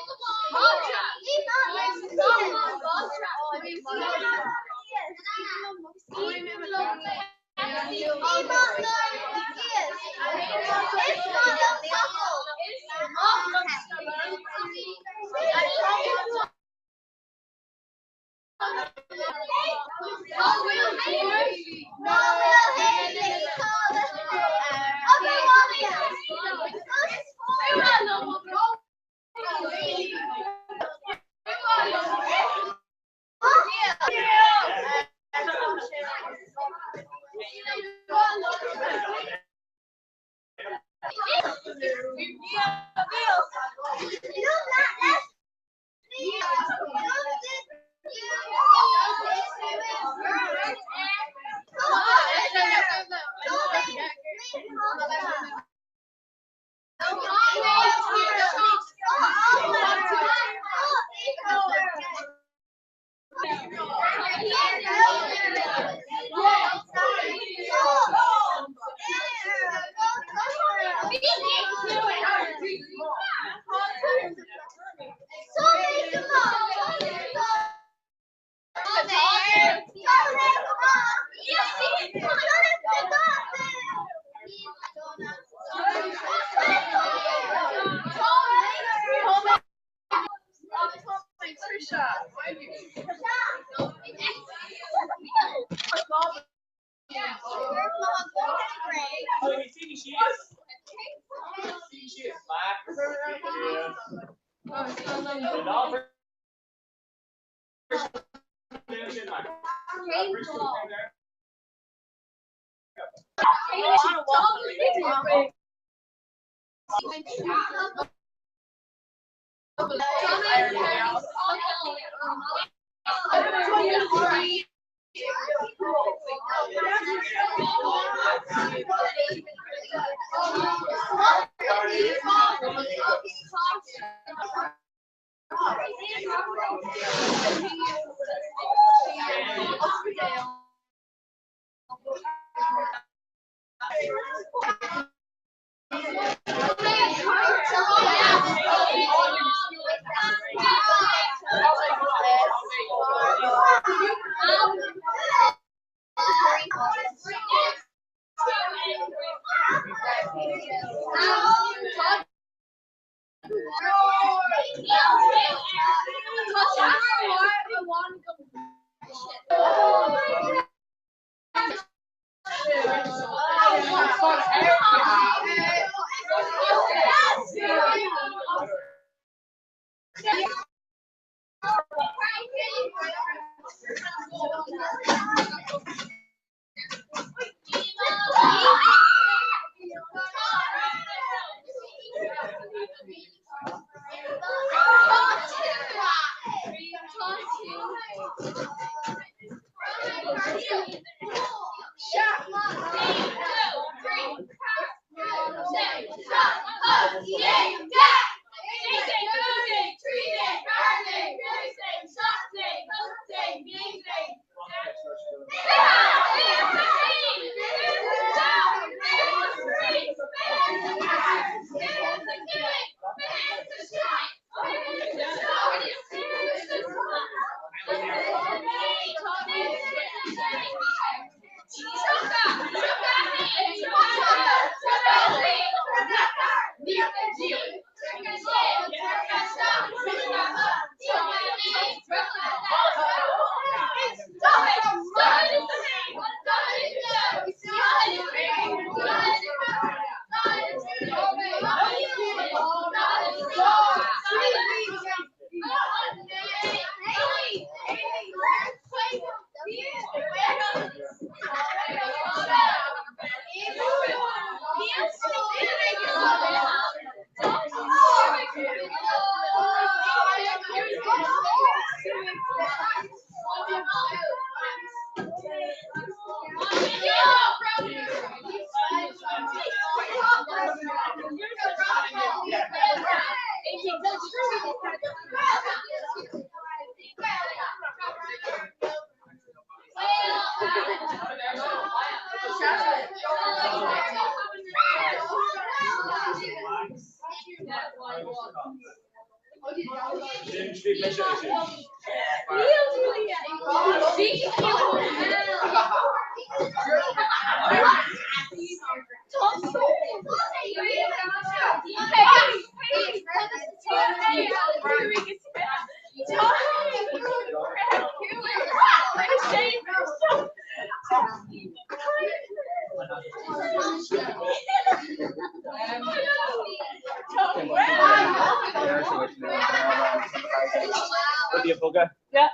With the bugger. Yeah.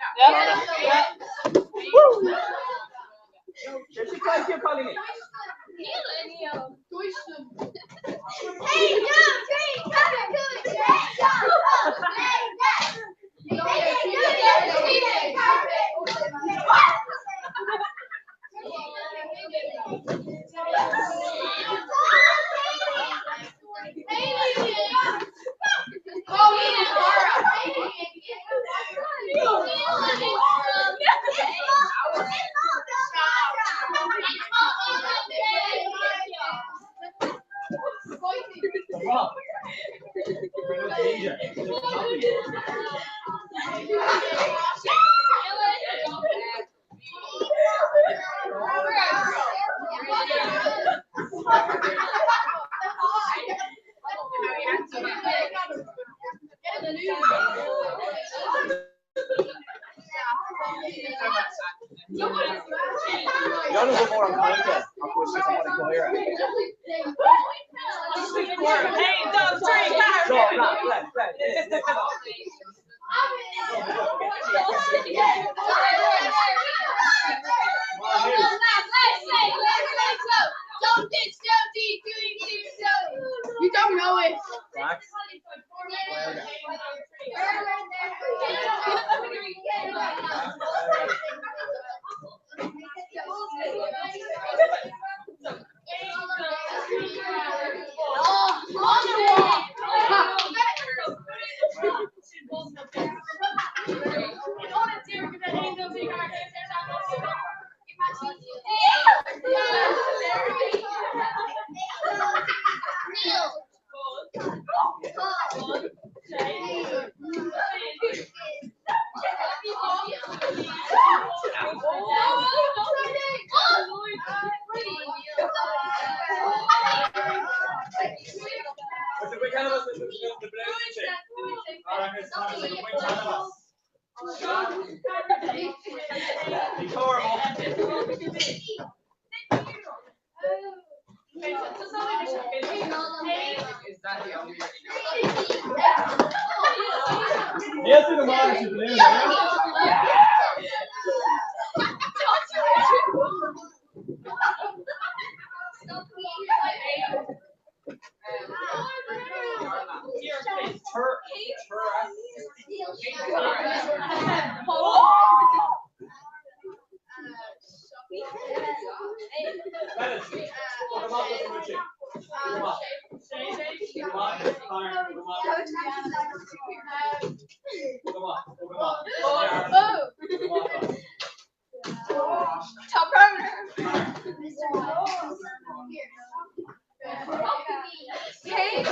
Woo! There's a guy here calling me. You want to go more on content? Of course, I want to go here. Hey, don't drink. You don't know it. Top runner. Hey,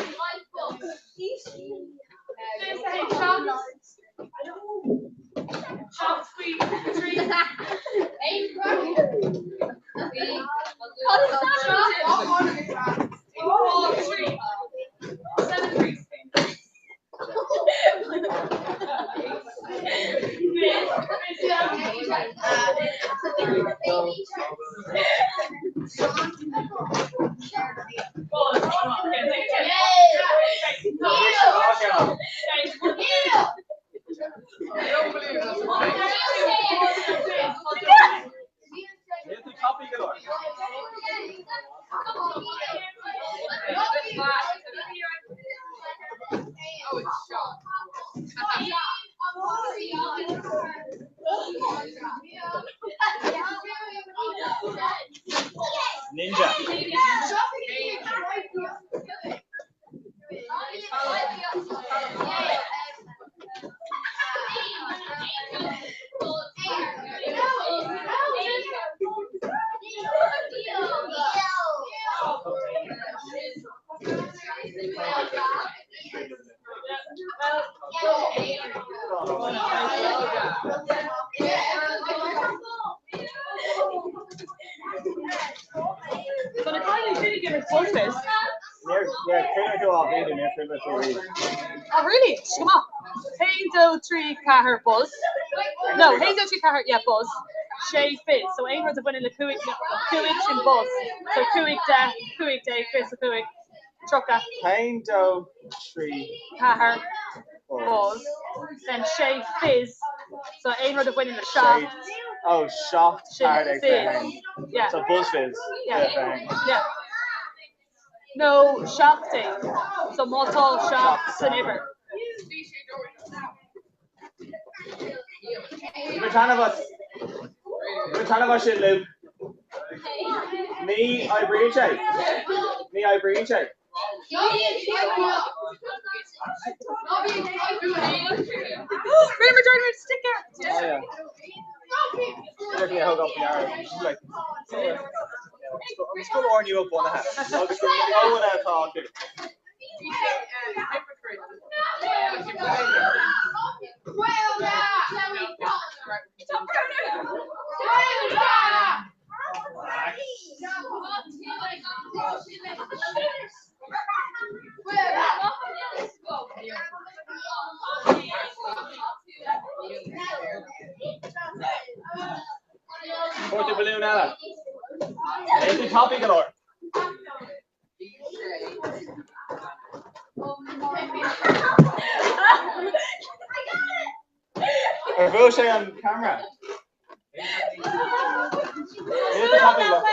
Chop, sweet, treat. Ninja. Buzz Fizz. Yeah, Kayla do all video, near Kayla do. Oh, really? Come on. Hain do 3 Cahir Buzz. No, Hain do 3 Cahir, yeah, Buzz. Shay Fizz. So Ain was winning the Kuwait in Buzz. So Kuwait Day, Fizz the Kuwait. Trucka. Hain do 3 Cahir Buzz. Then Shay Fizz. So Ain would have winning the shot. Oh, shot. Fizz. Yeah. So Buzz Fizz. Yeah. Yeah. No, shock day. So more tall shocks than ever. Which one of us should live? Me, I breach it. Me, I breach it. Remember trying to stick out. Oh, yeah. Looking at hug up the yard. She's like, I'm just going to warn you up one and a half. I'll just go without talking. Put the balloon out. It's the topic galore. Or will say on camera. It's the topic galore.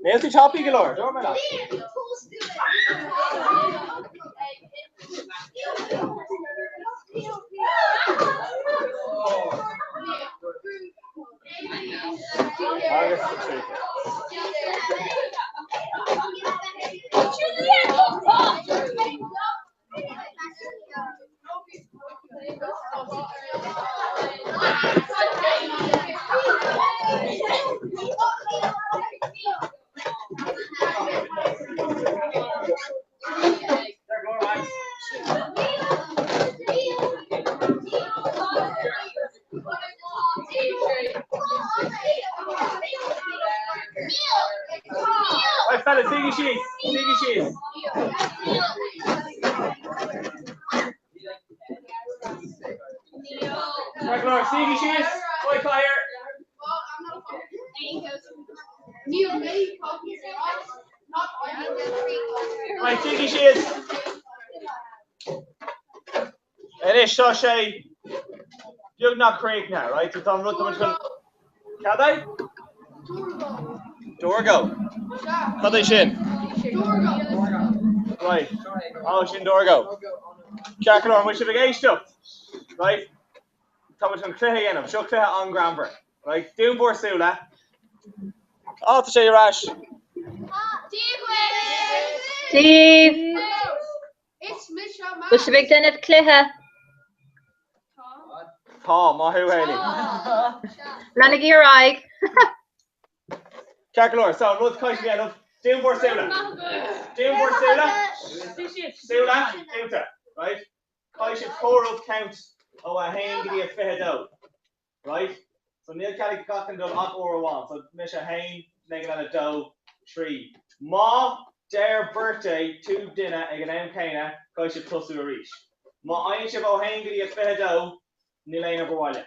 Nancy Choppy galore. Don't mind that. Right, fellas, Siggy Shees. Siggy Shees. Right, Laura, Siggy Shees. Boy, fire. Right, Siggy Shees. It is Shoshay. You're not Craig now, right? It's on Ruth. Can they? Dorgo. How they shin? Right. Oh, shin Dorgo. Jackalor, we should have aged up. Right? Thomas and Clay again. I'm sure Clay on Granver. Right? Doom Borsula. Oh, to show you Rash. Steve. What's the big den of Cliha? Tom, Mahu Haley. Lanagir Ig. Jackalor, so Ruth Kaish again of Doom Borsula. Doom Borsula. Sula. Outa. Right? Kaish Korov count. Oh, a hain give you a fehedo. Right? So Neil Kelly got them done up or one. So Misha hain, negative a dough, 3. Ma, their birthday, 2 dinner, again, M. Kana, Kaish plus a reach. Ma, I should have hain give you a fehedo, Nilay number 1.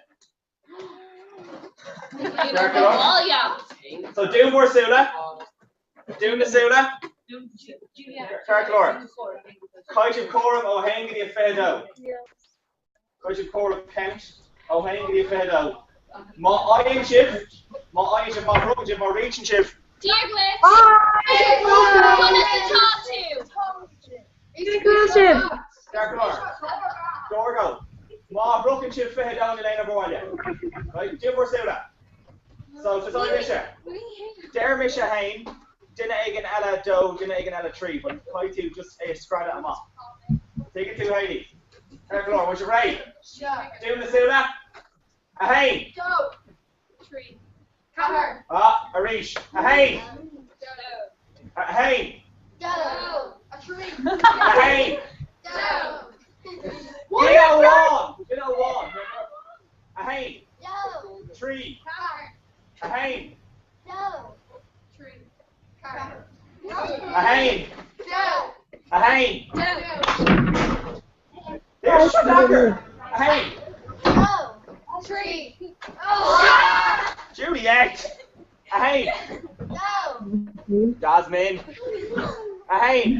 So Doom Borsula. Doom the Sula. Carclor. Kaish Korov, oh, hain give you a fehedo. Kaish Korov count. Oh, hang in the fedo. My iron chip, my rubber chip, my reaching chip. Dear Glitch. One at the top 2. Exclusive. Dorgo. My broken chip fed down the lane number 1. Right, Jim Borsula. So it's only Misha. Dare Misha Hain. Dinner egg and Ella dough, dinner egg and Ella 3, but Kai 2 just scrap that off. Take it to Haley. Carclor, what's your right? Doing the Sula? A Hain. Tree. Arish. Hey. Hey. A tree. Hey. You know what? Hey. Tree. Hey. Tree. Hey. Hey. There's Shocker. Hey. Tree. Juliet. Hey. Jasmine. Hey.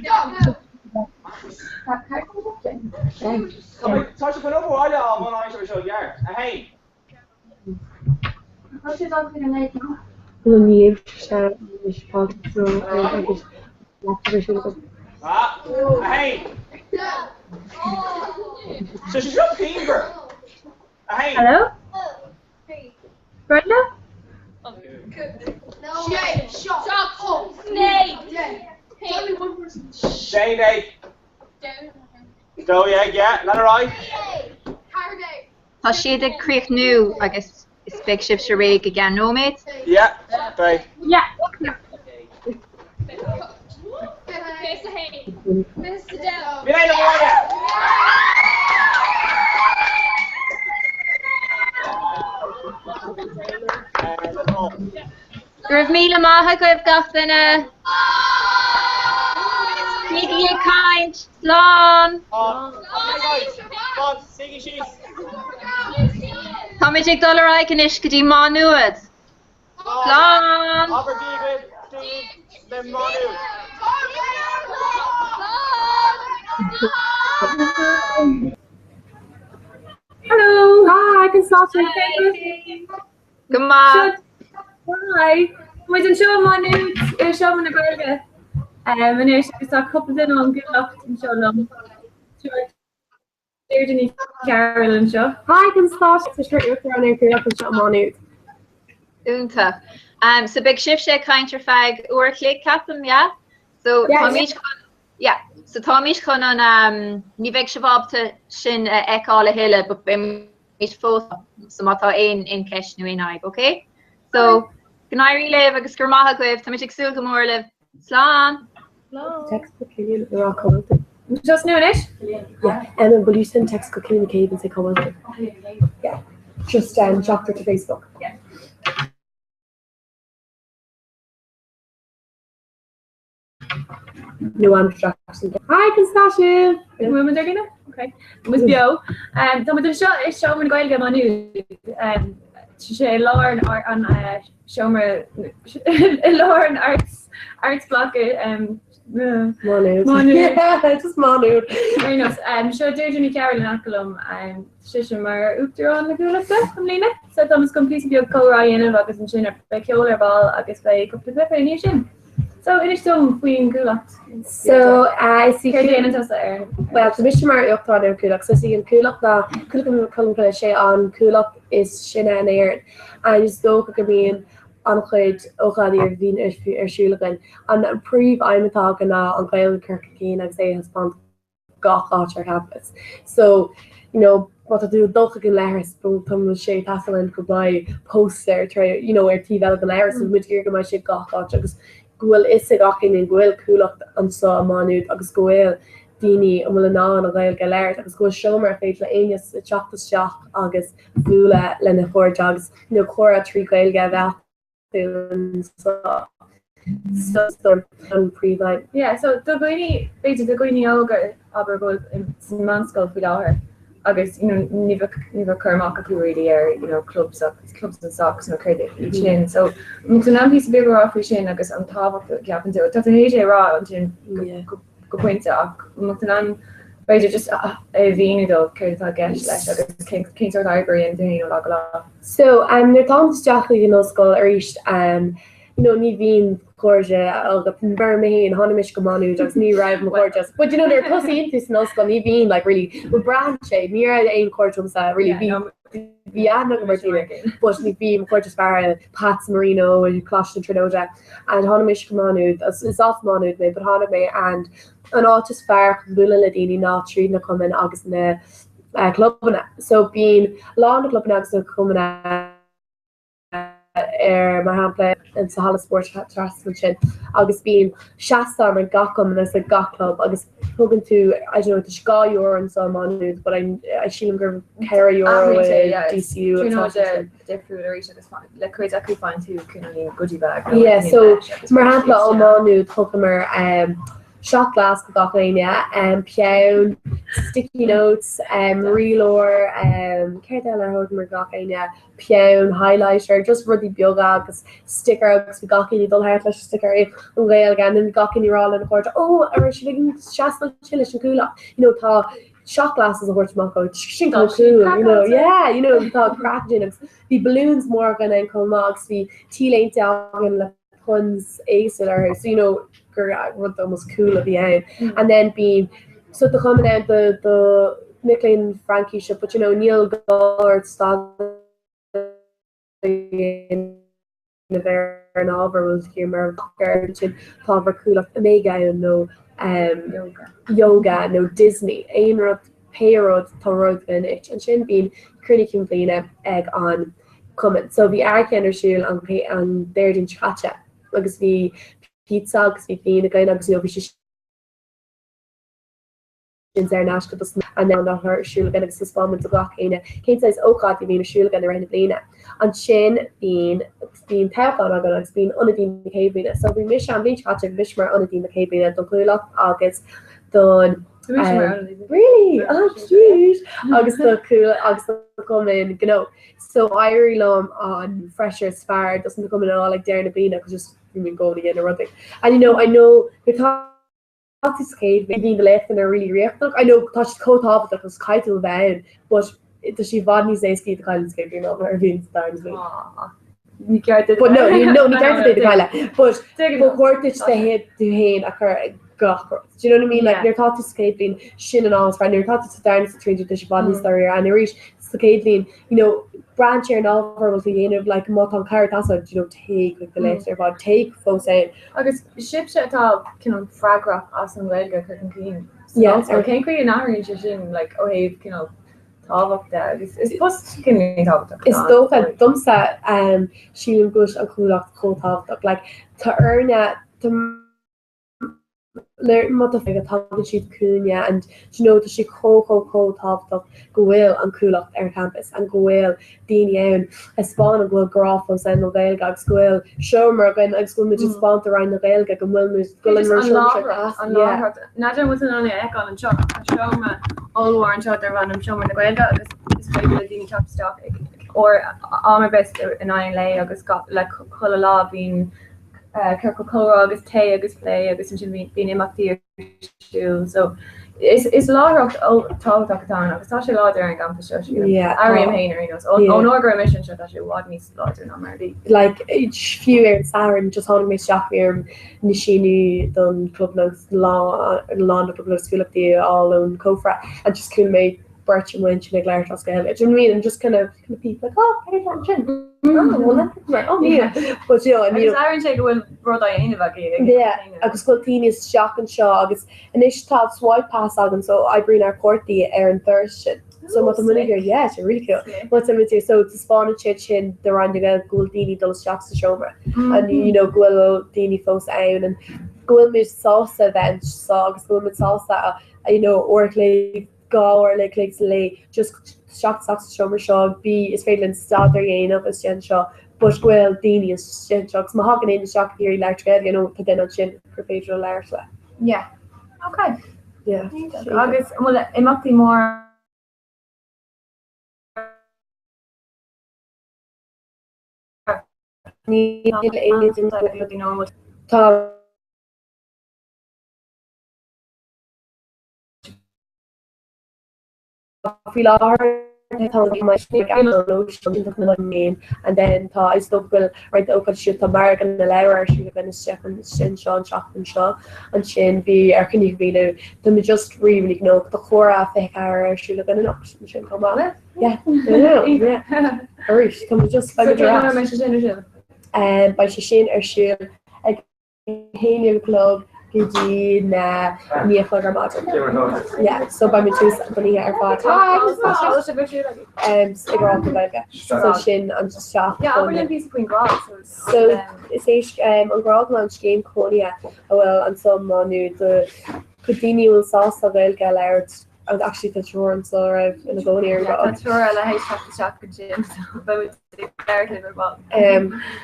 Touch up over while I'm on I show yard. Hey. Hey. So she's up Peter. Hey. Hello? Brenda? Only one person. Shane. Go, yeah, not right. Tá siad ag críoch nu agus is big sib se réig again, no mate? Yeah, right. Yeah. Face the hay. Face the down. Gribh míle maithe go bh gach duine. Mí kind, slán. Tá mid ag dul ag inis go dtí má nuad. Slán. Hello. Hi, I can start you. Good morning. Hi. We didn't show my new show in the burger. And there's a couple of on good luck in show them. Denise Carolyn show. Hi, I can start to shirt your throne and good luck and show my new. Únta. So big shift sé kainter fag uair click capim, yeah? So Tommy's so Tommy's chun an ní bheith sibabta sin eála heile, but bim mis fóta so mátá in ceis nu aig, okay? So gnairi lev agus gur maithe goibh, tá ag súil go mór lev. Slán. Textbook Killian, they're all commenting. Just new-ish? Yeah, and will you send textbook Killian McCabe and say commenting? Yeah, just drop her to Facebook. Yeah. No introduction. Hi, Constantia. Women are gonna? Okay. Was bio. So with the show me going to get my new. She Lauren on Shomer Lauren arts block Manu. Yeah, just Manu. Very nice. So Jenny Carolyn Akalum Shisha Mar Upter on the Gulafta from Lena. So Thomas completely be a co-Ryan of August and Shin by Killer Ball, August by Kupta and Nation. So it is still Queen Kulak. So I see well so Mr. Mar Upton Kulak. So see in Kulak the Kulak Shay on Kulak is Shina and Air. I just go could be anchuid óchaí bhín arsúlagan an príomh aimimetága ná an Gael Kirkageen agus é husband gach áit campus. So, you know, what I do dulchagan leras bú tam sé tasalin go bláid poster you know, tíbhil go leras an muir go mai sé gach áit agus gohfuil is gacin in gohfuil cúlacht an sa manúd agus gohfuil daoine an bhfuil ná an Gael go leir agus go seomar féit le aonas teachtasteach agus bhúla lena chóir agus nó chóra trí Gael go bheith. So pre-line. Yeah, so the going yoga aber in Manskal for August, you know, never Kermaka really are, you know, clubs and socks no credit each in. So Muktanam piece bigger off we shin August on top of the cap and do it. That's an AJ raw until go point to Muktanam but just a vino though Kerta Gash August Kings or Library and you know la. So they're Thomas Jackley, you know, school reached you know, ní bhíon cóirde aga Birmingham and Honamish go manú agus ní raibh mo cóirdes. But you know, they're cosí into no school ní bhíon like really with branche ní raibh aon cóirtum sa really bhí anna go martína but ní bhíon cóirdes fear Pats Marino and Clash and Trinoja and Honamish go manú is off manú me but Honna me and an átas fear bula le daoine ná tríd na cuman agus na clubna. So being lá na clubna agus na cumanna mar hapla in sa hala sport trasman sin agus bín seaá mar gacham as a gach club agus thugann tú I don't know the sá euro an sa manúd, but I sí gur ceir euro DCU le chuid acu fáin tú cinna goodie bag. Yeah, so mar hapla ó manúd thugamar shot glass go gachléine peann, sticky notes, relor, ceir ar hod mar gachléine, peann, highlighter, just ruddy bioga agus sticker agus go gachí dul hair leis sticker an réil gan an gacin rá an chuir ar si seaasna chiile an coolla. Tá shot glass is a horse mako sin cool, tá cracking agus the balloons more gan an colmags the T-lane down le puns ace ar so rud almost cool at the end and then being so the coming out the McLean Frankie ship but Neil Gord stop in the there and over was humor Paver cool Omega and no yoga no Disney Ainrod Payrod Torod in it and shin being pretty complete egg on comment so the Arkander shoe and there in chacha agus the pizza agus vi féin a gain agus vi er nas an na her siúle gan agus spá a gach éine. Keint is óá vi a siúle gan reinine bliine. An sin bín teán agan agus bín onadín cébine. So vi mis an bli hat vismar onadín cébine don clúlach agus don really agus cool agus kom in gno. So Irie lom on freshers fire doesn't come in all like Darren Abina because just go again or running. And I know the top skate being the left and are really real. I know touched coat off that was kaitel down, but does she vadni say ski the kind of skating over her being stars. But no, you can't do the Kyla. But Portage the head to hand occur. Do you know what I mean? Like they're taught to skating shin and all fine. They're taught to dance to change the body story and they reach skating, branch and over was the end of like moton car that's what take like the later but take folks out. Agus ship shit all frag rock awesome welga clean. Yeah, so can't create an orange in like top up there. It's supposed to top up. It's dope and dumsa she goes a cool off cold top like to earn that to learn what the figure top sheet coonia and that she co top up go well and cool up air campus and go well Dean a spawn and go grafos and no veil gags go well shomer again I'm going to just spawn around the veil gag and well go Nadia wasn't only egg on and shomer all war and shot there random shomer the veil gag is Dean top stuff or all my best in iron lay agus got like color law being Coca-Cola agus tay agus play agus being imachty shoe so it's a lot of talk agus tá sé lá ar an campus Ariam Hainer on order mission that she wad me slot in America like each few years Aaron just on me Shakir Nishini done club notes law club school up the all on Kofra and just couldn't make Birch and Winch and Glare Tosca. Do you know what I mean? And just kind of people like, oh, pay attention. But and Aaron take will brought in agus Coltini is shock and shaw agus and ish thought swipe pass out so I bring our court the Aaron Thurston. So what the money here, yes, you're really cool. What's in with you? So to spawn a chichin the Randiga Guldini those shocks to show and Guldini folks out and Gulmid salsa then sauce Gulmid salsa or go or like lay just shock socks shomer shog be is failing start there of as gen shot but well Dini is gen shocks mahogany in the shock here large put in on chin for Pedro large yeah okay yeah August well it might be more feel hard and then I still will right the open shoot American the lower she going second sin Sean and Shaw and Shin be can you be them just really know the core she look an option come on yeah come just by Shishin or shoe like Hanian club Gudi na níochar mat. Yeah, so by me choose bunny ar fá ag go bega. So sin an shop. Yeah, I'm piece of Queen Grog. So is an grog launch game Korea well and some nu the Cudini will sauce of el gal out and actually the drawn so in the go near that's sure I hate the shop gym but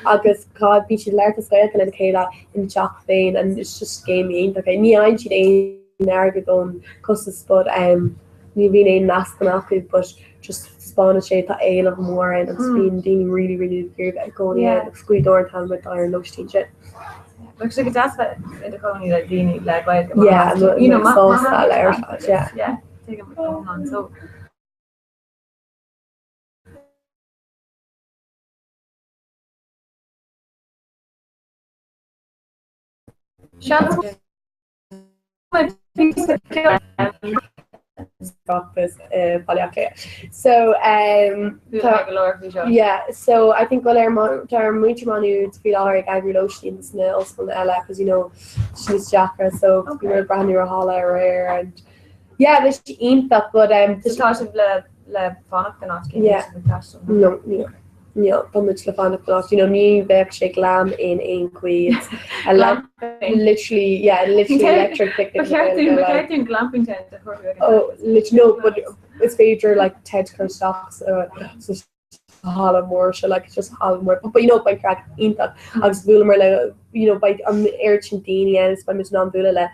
agus cá bí si leir a scail in chéile in teach féin and it's just game okay ní ein si é nervig gon cos spot ní bhín é nascan acu but just spawn sé tá éil of mór and it's been being really good at going squeeze door time with iron no shit. Looks like it's aspect in the colony like Dini led by you know yeah take him on so so so I think much feel Ivy Lotion snails from Ella because you know she's Jacker so you know brand new holla rare and yeah this she ain't that but the start of le fonic the not no from the telephonic block you know new back shake lamb in queens I love literally electric glamping tent oh literally no but it's major like Ted stocks so Hollamore so like it's just Hollamore but you know by crack in that I was like you know by air chintini and it's by Miss non-bula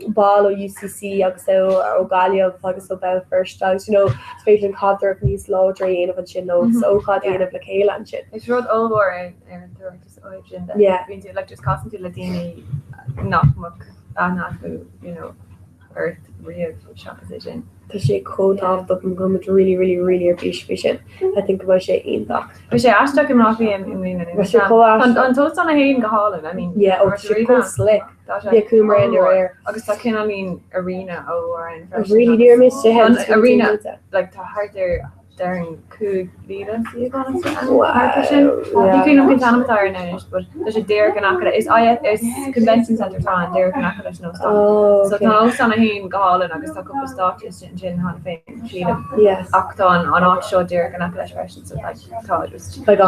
ball or UCC agus o Galia agus o bell first you know spatial cover of these law drain of a chin notes so in of like and shit it's road over and like just constantly Latini not muck not you know earth real shop position to she code off the come really efficient I think about she in that but she asked him not be in on toast on a hain go hall I mean yeah oh she slick yeah Coomer in your air August I can I mean arena and really near me she had arena like to heart there during cool leader you can but there's a Derek and is convention center time Derek and no so can on a hain go hall and I guess a couple of starches gin han thing yes Octon on off show Derek and versions of like college was like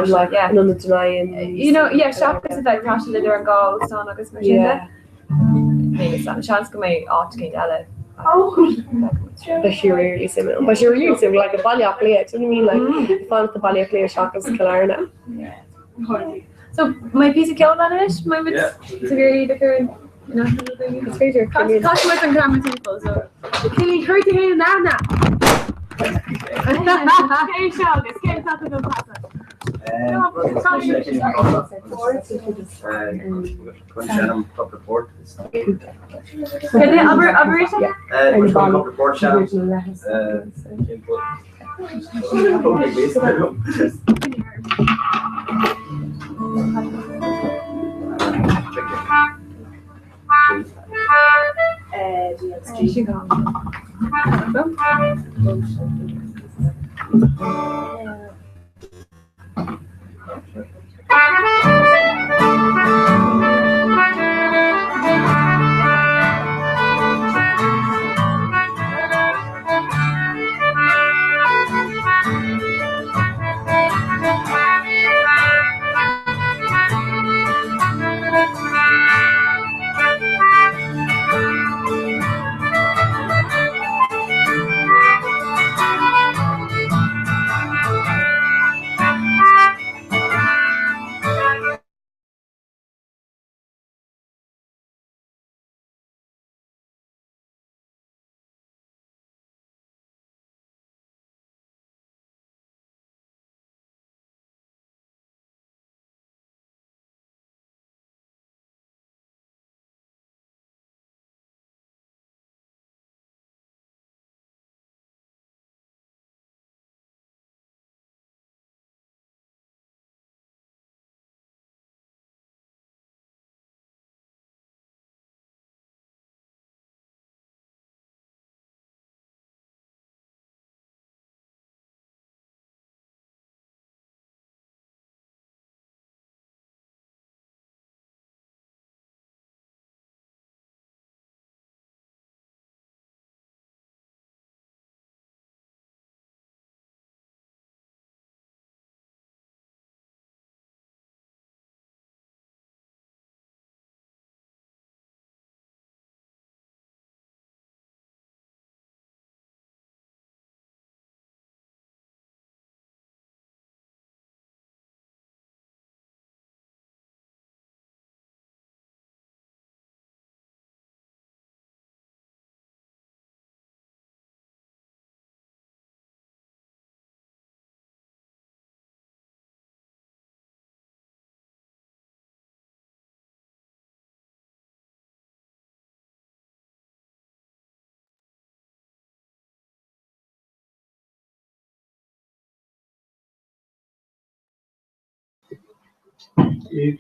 like none of denying you know yeah shop is like cash leader and go son I guess maybe it's not a chance to me ought to get Ella but she really similar like a bally player do you mean like you found the bally player shock as Kalarna so my piece of kill vanish my severely different you know it's crazy cost more than camera people so killing her to him now okay show this game not to go past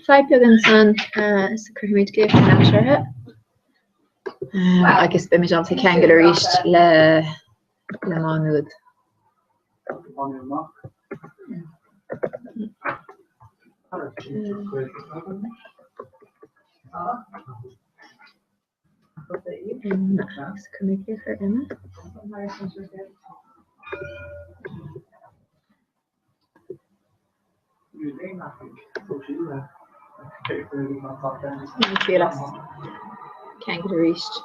Five plugins on security give na sure. Agus be me obviously can get a reached le manud. Can't get reached.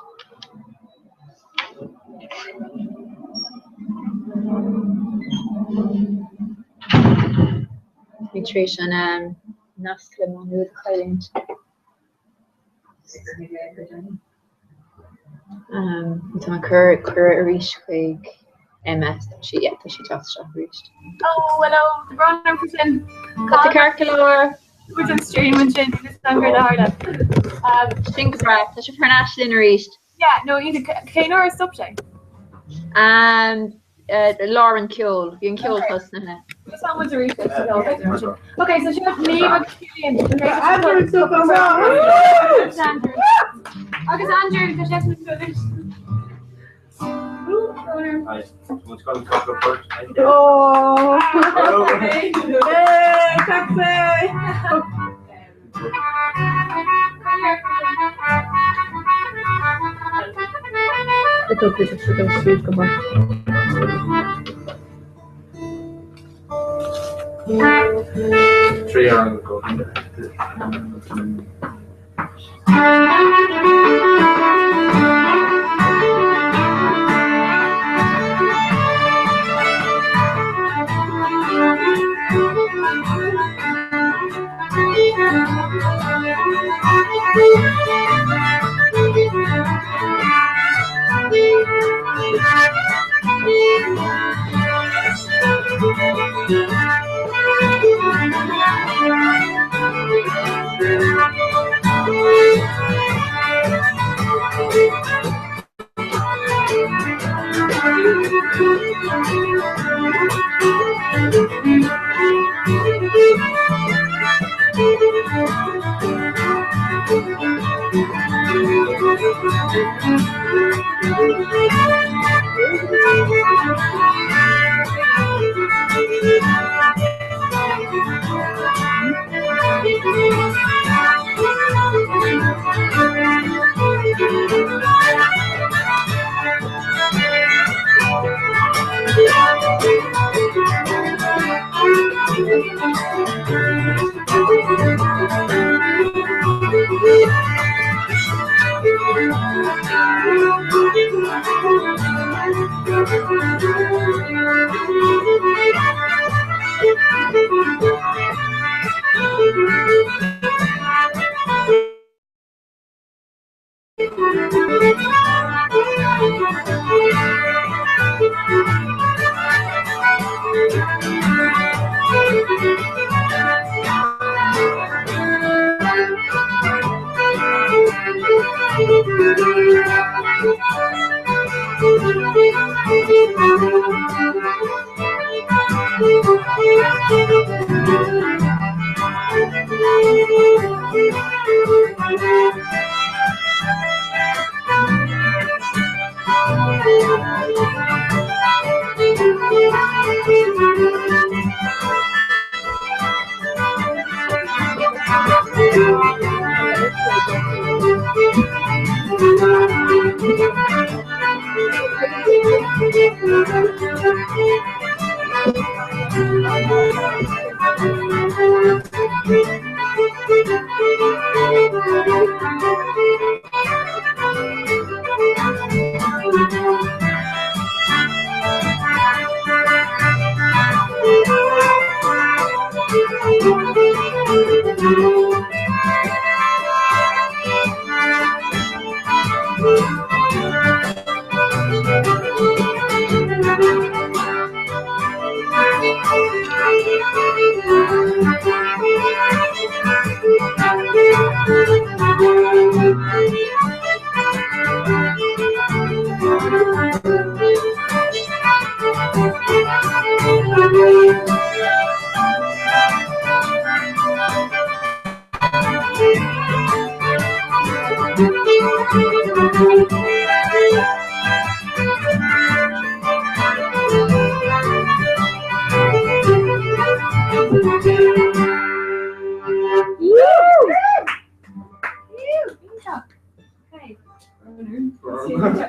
Nutrition nasle manud clearing. Tá cur a reach chuig MS she just reached. Oh, hello, the runner percent. Cut the calculator. We're on stream and shit. This longer the harder. Things right. That's your national reached. Yeah, no, either Kane or stop shame. Lauren Kuhl. You can Kuhl plus na. Just how much reach it. Okay, so she has me with Killian. Okay, Andrew, so Andrew. August Andrew, because she has to Hi. Someone's got to go first. Oh! Hey, taxi! It's okay, it's okay, sweet, come on. Three hours ago.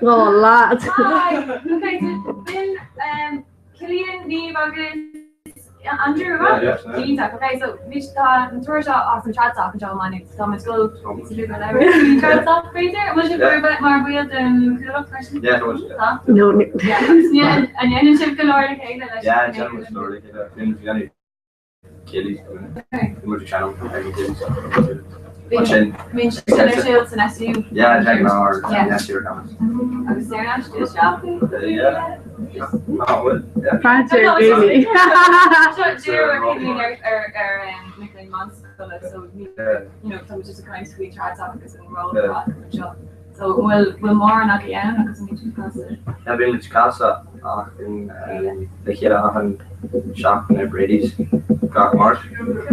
Oh, lads. Hi. Okay, so then Killian, Neve, Andrew, Jean, okay, so we tour shot awesome chat off and John Manning, so much go to do whatever. Chat off, Fraser. Was it very bit more weird than cool up question? Yeah, it was. No. Yeah, and then you ship galore, okay, then Yeah, channel was story. Any Kelly's doing channel. Watching. I mean, shields and SU. Yeah, checking our Yeah. SU accounts. I was there now to do shopping. Yeah. Oh, well, yeah. Fancy, really. Zero Michael months, so some just a kind of sweet chat topics and roll across the shop. So we'll more not get in because we need to cross it. Ja, bin mit Casa in the here and shop in Brady's got March.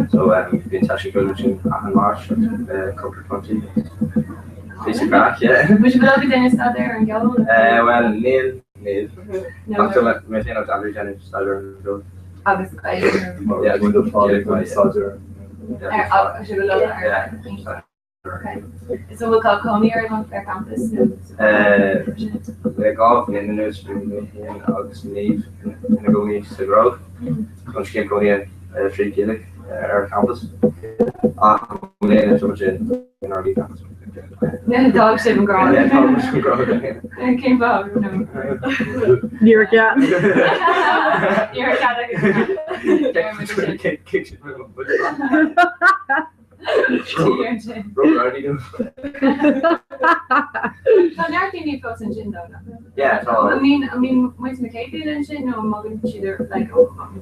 So been touching good in March, couple 20. Basic back, yeah. We should be Dennis out there and go. Well, Neil. After my thing of Andrew Jenny started go. Obviously, yeah, going to follow my soldier. I should love that. Yeah. Okay. So we'll call Coney or on their campus. Like off in the news in August Neve in the go meet to grow. Once came Coney free Gaelic our campus. We so much in our campus. Yeah, the dog shouldn't grow. Yeah, dog shouldn't grow. It came out, no. You're a cat. You're a cat. Yeah, it's all. I mean, what's McKay and shit? No, Morgan, either like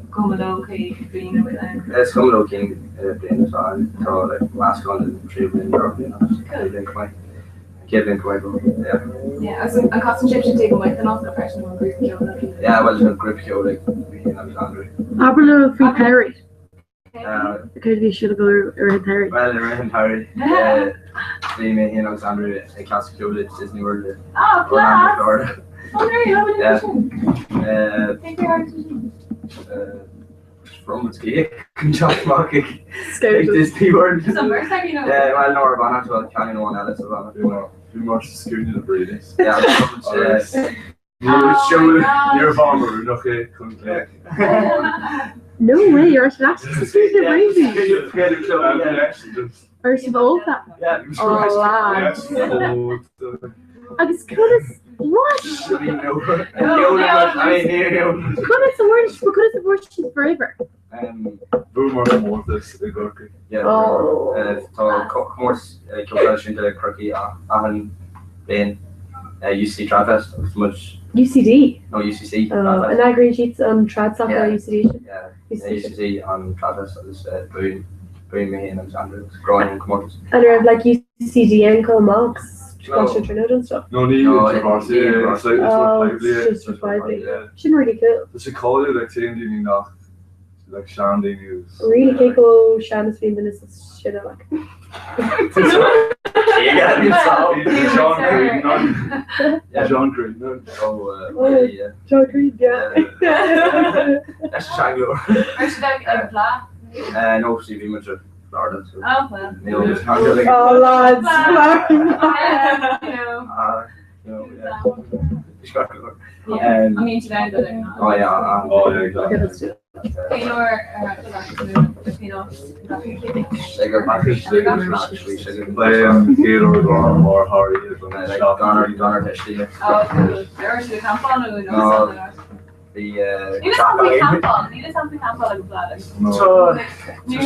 Comado, okay, being with them. It's Comado King playing the song. So like last one is 3 million euro. Kevin Quaid. Yeah. Yeah, so a custom chip should take away the not professional group. Yeah, well, it's a grip show like being Alexander. Aberlour free Perry. Because we should go around Harry. Well, around Harry. Being in Alexandria, a classic show at Disney World. Oh, Orlando, Florida. Oh, there you have it. From its cake, Josh Markick. Disney World. Somewhere, like, you know. Yeah, well, Nora Bonnet, well, Canyon one Alice of Bonnet. Too much scooting the breedings. Yeah, you're a bomber, okay, couldn't play. No way, you're actually scooting the breedings. First of all, that. Yeah, oh, lad. I was good. What? I mean, the worst forever. Boomer more this Gorky. Yeah. So course calculation to Crocky Ahan Ben UC Travest as much UCD. No UCC. And I agree sheets on trad software UCD. Yeah. UCC on Travest as Boone Mahan and Sanders growing in commodities. And I have like UCD and Colmox. And stuff. No need it's just lively. Shouldn't really cool. Does it call you like saying you know like Sharon Dean is really Keiko Shannon's been this shit like. John Green, no. John Green, yeah. That's Shangler. Or should I get a flat? No, CV much of Florida. So. Oh, well. Oh, lads. I mean, today, but oh, yeah. Exactly. Theodore or Hardy, like Donner Testy. Oh, cool. There's the campon. No. The something campon like a bladder. So, it's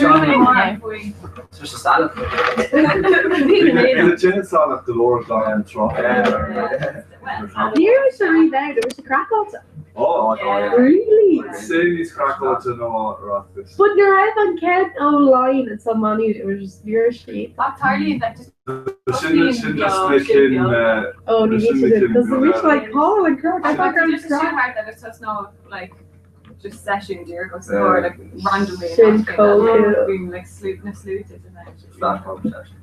just a salad. The gin salad galore down and try. Here was a read out. There was a crack also. Oh, yeah. Really? Seeing these crack out to know what this. But you're out on Kent online and some money. It was just your shit. That's hardly like just. Shouldn't just make in. Oh, you need to do because the rich like call and crack. I thought it's too hard that it's just no like just session dear or like randomly being like sleuted and then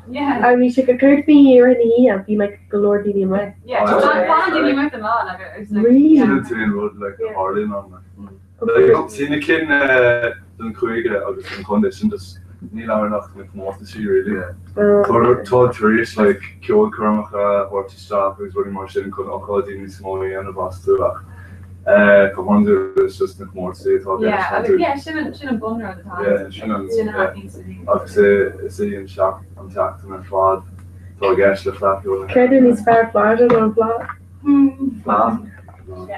yeah. I mean, she could could be here in the year and be like galore dealing with. Yeah, I'm dealing with them all. Like it's like really. Like hard in on that. Like, seen the kid den Krüger agus den Condition just Neil Arnold with most of the really. Todd Trish like Kjol Kermacha or to stop who's running more shit and couldn't all the in small and a boss to that. Come on, there's just Nick Moore say talk. Yeah, shouldn't bun her all the time. Yeah, shouldn't have things to do. Obviously, see in shock on tact and fraud. So I guess the flap you. Kevin is fair Florida or flat. Flap.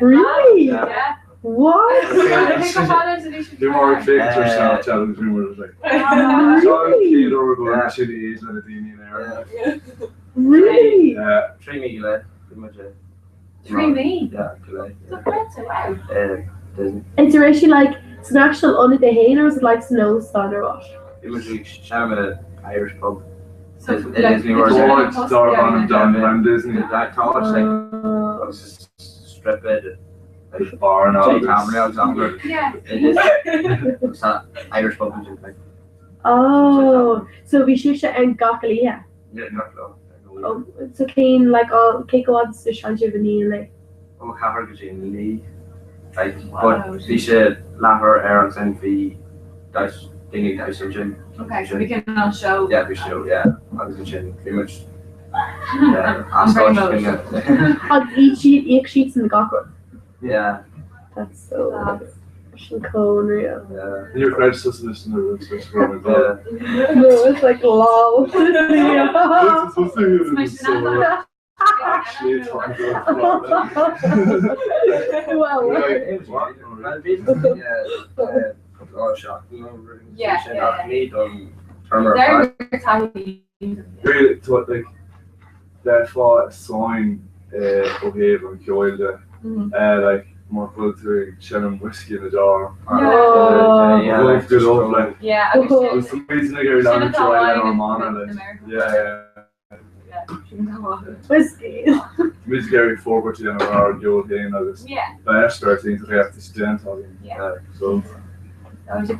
Really? Yeah. What? Do more fake yourself challenge rumors like. So Peter we're going to shitty age with a Dini there. Really? Yeah. 3 me Gillette, pretty much it. 3 me? Yeah, Gillette. Is there actually like it's an actual under the hay or is it like Snowstone or what? Imagery Shamma Irish pub. So, Disney World. Down Disney. That college like strip it. Like bar and all. Yeah. It's not Irish pub like. Oh, so we should and Gakali, yeah. Yeah, not low. Oh, it's okay. Like all cake odds to Shanti Vanilla. Oh, Cahargajin Lee. Like, but we should laugher Aaron's and the dice, dingy dice engine. Okay, so we can all show. Yeah, we show, yeah. I was in pretty much. Yeah, I saw On each sheets in the Gakra. Yeah. That's so cool, unreal. Yeah. Your credit system is no it's growing No, it's like lol. Actually, it's fine. Really, to like that far sign O'Haver and Kyoil like more cool to Shannon whiskey in a jar. Yeah. Good old like. Yeah. For some reason I go down to Joy or Mana like. Yeah. Whiskey. Music Gary forward to the end of our Joe Dane agus. Yeah. Best things that have to stand on. Yeah. So.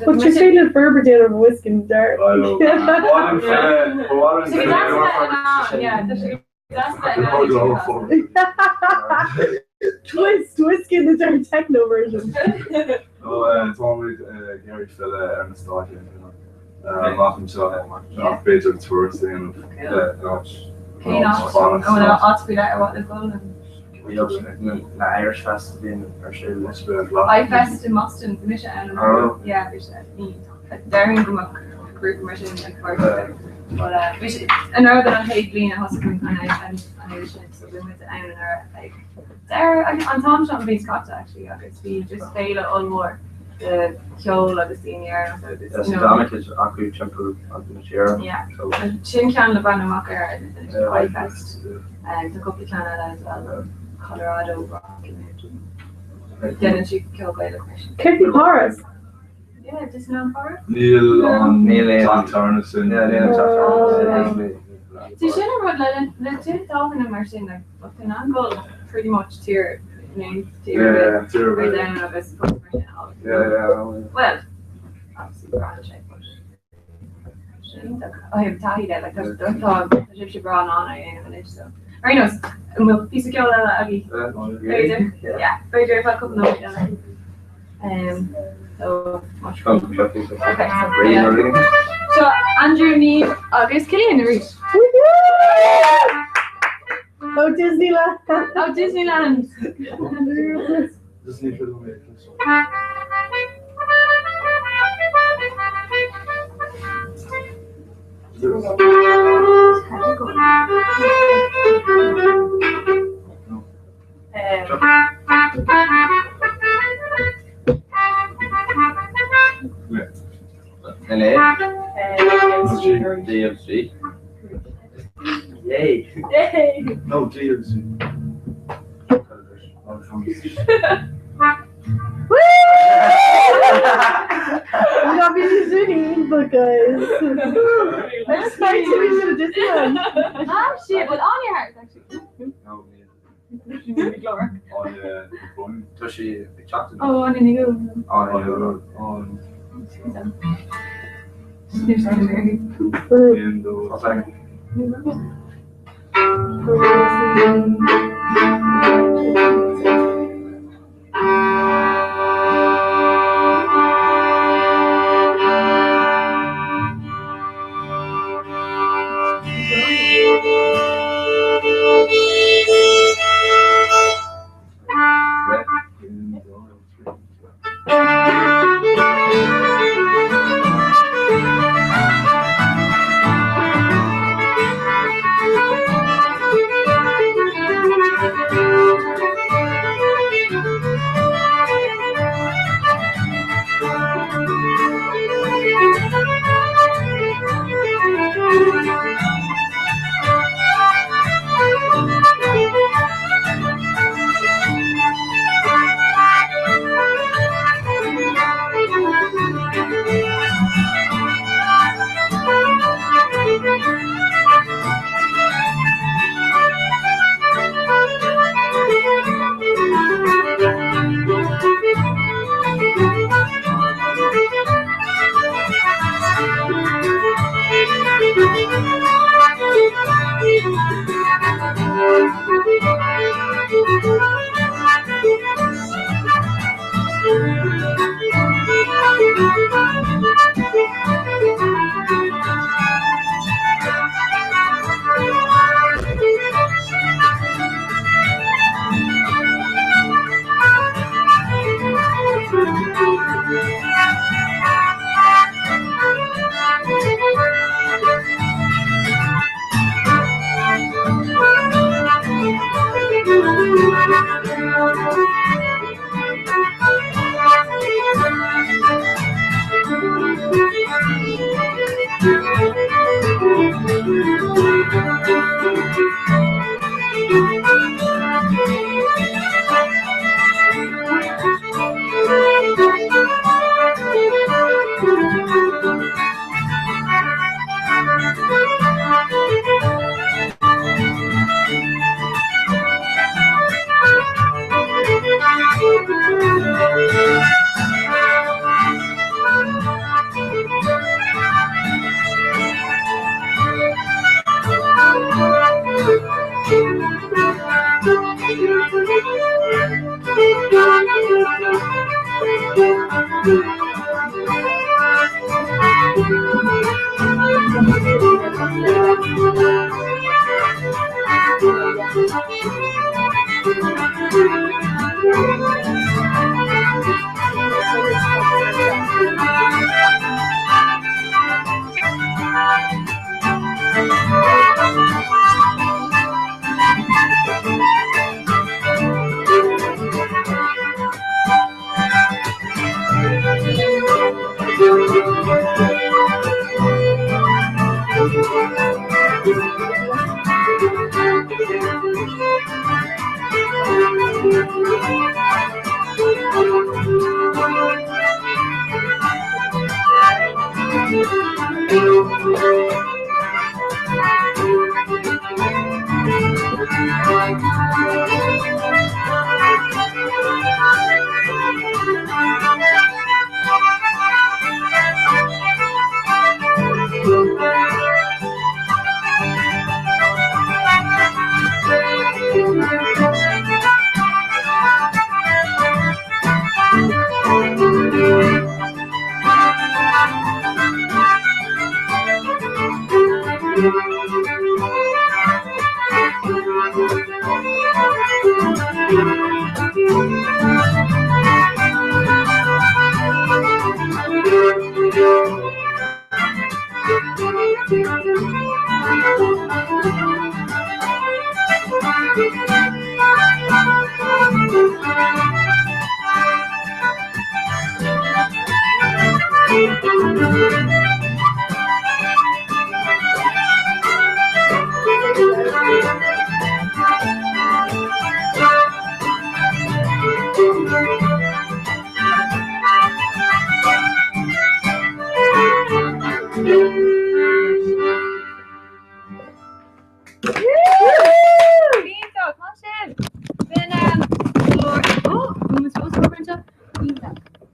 What's your favorite Ferber dinner of whiskey and dirt? I know. Twist whiskey in the dirt techno version. It's only Gary Fella and Nostalgia. Welcome to Major Tourist and we also the Irish Fest in our show. I fest in Boston, Misha and yeah, they're in the group Misha like but we should I know that I'm paid Lena Huskin and I so we went to Anne and like there on Tom Shop being Scott actually I guess we just fail all more the Kjol of the senior so this you know is Aku Temple on the year. Yeah. So Chin Can Lebanamacher and High Fest and the couple Canada as well. Colorado rock didn't you kill by the question? Kirby Paris. Yeah, just known Paris. Neil on Neil Tom Tarnison. So Shannon wrote the two talking to Marcin like fucking angle pretty much tier name tier right down of his well obviously brand shape but I have Tahi there like there's thought if she brought on I ain't village so very nice and we'll piece of kill Aggie yeah very good if I couldn't know so much fun okay so Andrew need August Killian the reach oh Disneyland oh Disneyland Disney film DFC. Yay. No, DFC. We got busy shooting, but guys. Let's start to reach this one. Ah shit, well on your heart actually. No, on the phone. Tushy the chocolate. Oh, on the go. On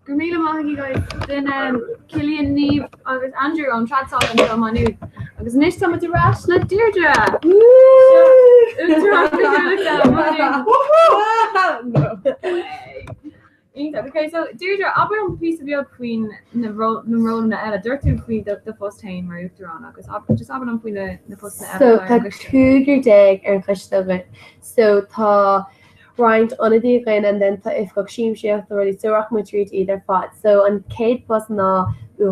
Gurmila mahi guys, then Killian Neve, agus Andrew on chat talk and so manu. Agus nish sama to rash na Deirdre. Okay, so Deirdre, I'll be on piece of your queen na roll na Ella. Dirty queen the first time where you're on agus just I'll be on queen the first na So tá cougar dag ar an chluisteagan. So tá Ryan onadí again and then if got shim shift already so rock retreat either fought. So on Kate was na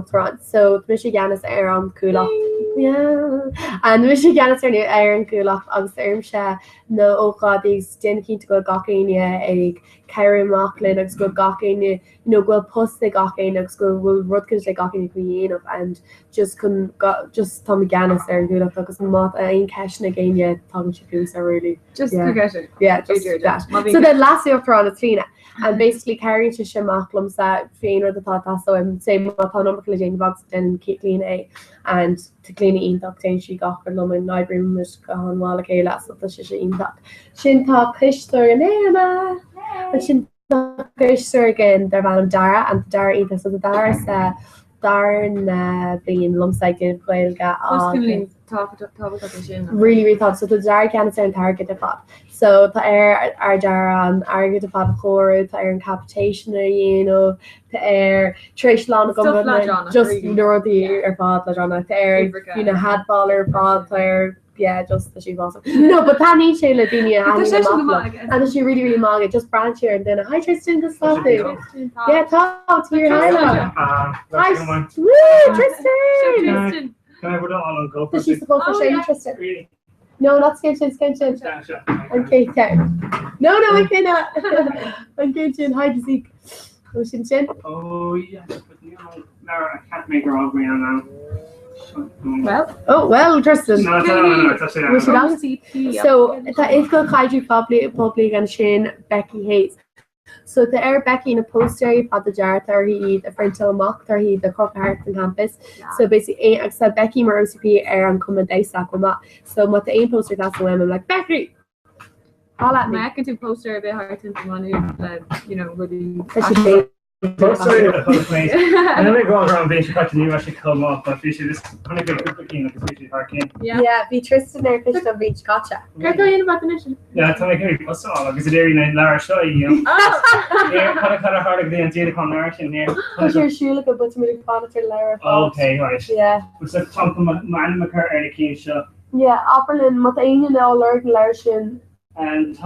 front. So Michigan is Aaron Kulak. Yeah. And Michigan is new Aaron Kulak on Sermsha no Okadi's Jenkin to go gakainia a Carrie Macklin of go gakainia, go post the gakain go will Rutgers like gakin queen of and just couldn't got just Tommy Gannis there and Kulak because not ain't cashing again yet Tommy Shakus are really just yeah. Just that. So then last year for on it's Fina. And basically carrying to Shimaklum sa Fian or the thought so I'm saying what number Jane box then clean a and to clean in doctor she got her lum in library mus on wall okay last of the in that Shin talk Kishter and Emma but Shin Kishter again they're Dara and Dara either so the Dara darn being lumsaigen goilga sin. really thought so dar can an target de fat. So tá ar dar an airge de fat choir tá ar an capitation tá ar treéis lá go just nóí ar fád le anna ar hadball ar fád ar just that she wasn't. No, but that needs to let me and she really mag it just branch here and then hi Tristan good stuff yeah talk to your hi Tristan can I put it on go does she supposed to show you Tristan no not Skinchen okay no I cannot I'm Skinchen hi Zeke oh Skinchen oh yeah but I can't make her all green now. Well, Tristan. No, so if go kaiju public and Shane Becky Hayes. So the air Becky in a poster at the jar he a friend till mock he the crop heart in campus. So basically except Becky mar OCP air and come day sack so what the aim poster that's the women like Becky. All at me. I can do poster a bit hard to money really sorry, and then we go around being she cut you actually come up, but she just kind of get good looking like a hard game. Yeah, be Tristan there, Tristan Beach, gotcha. Can I tell you about the mission? Yeah, tell me, can we post all because there in Lara show you. Oh, yeah, kind of hard to get into the conversation here. Because your shoe look a bit more fun to Lara. Okay, right. Yeah. It's a chunk of man McCur Eric show. Yeah, Apperlin, Mataina now learn Larshin. And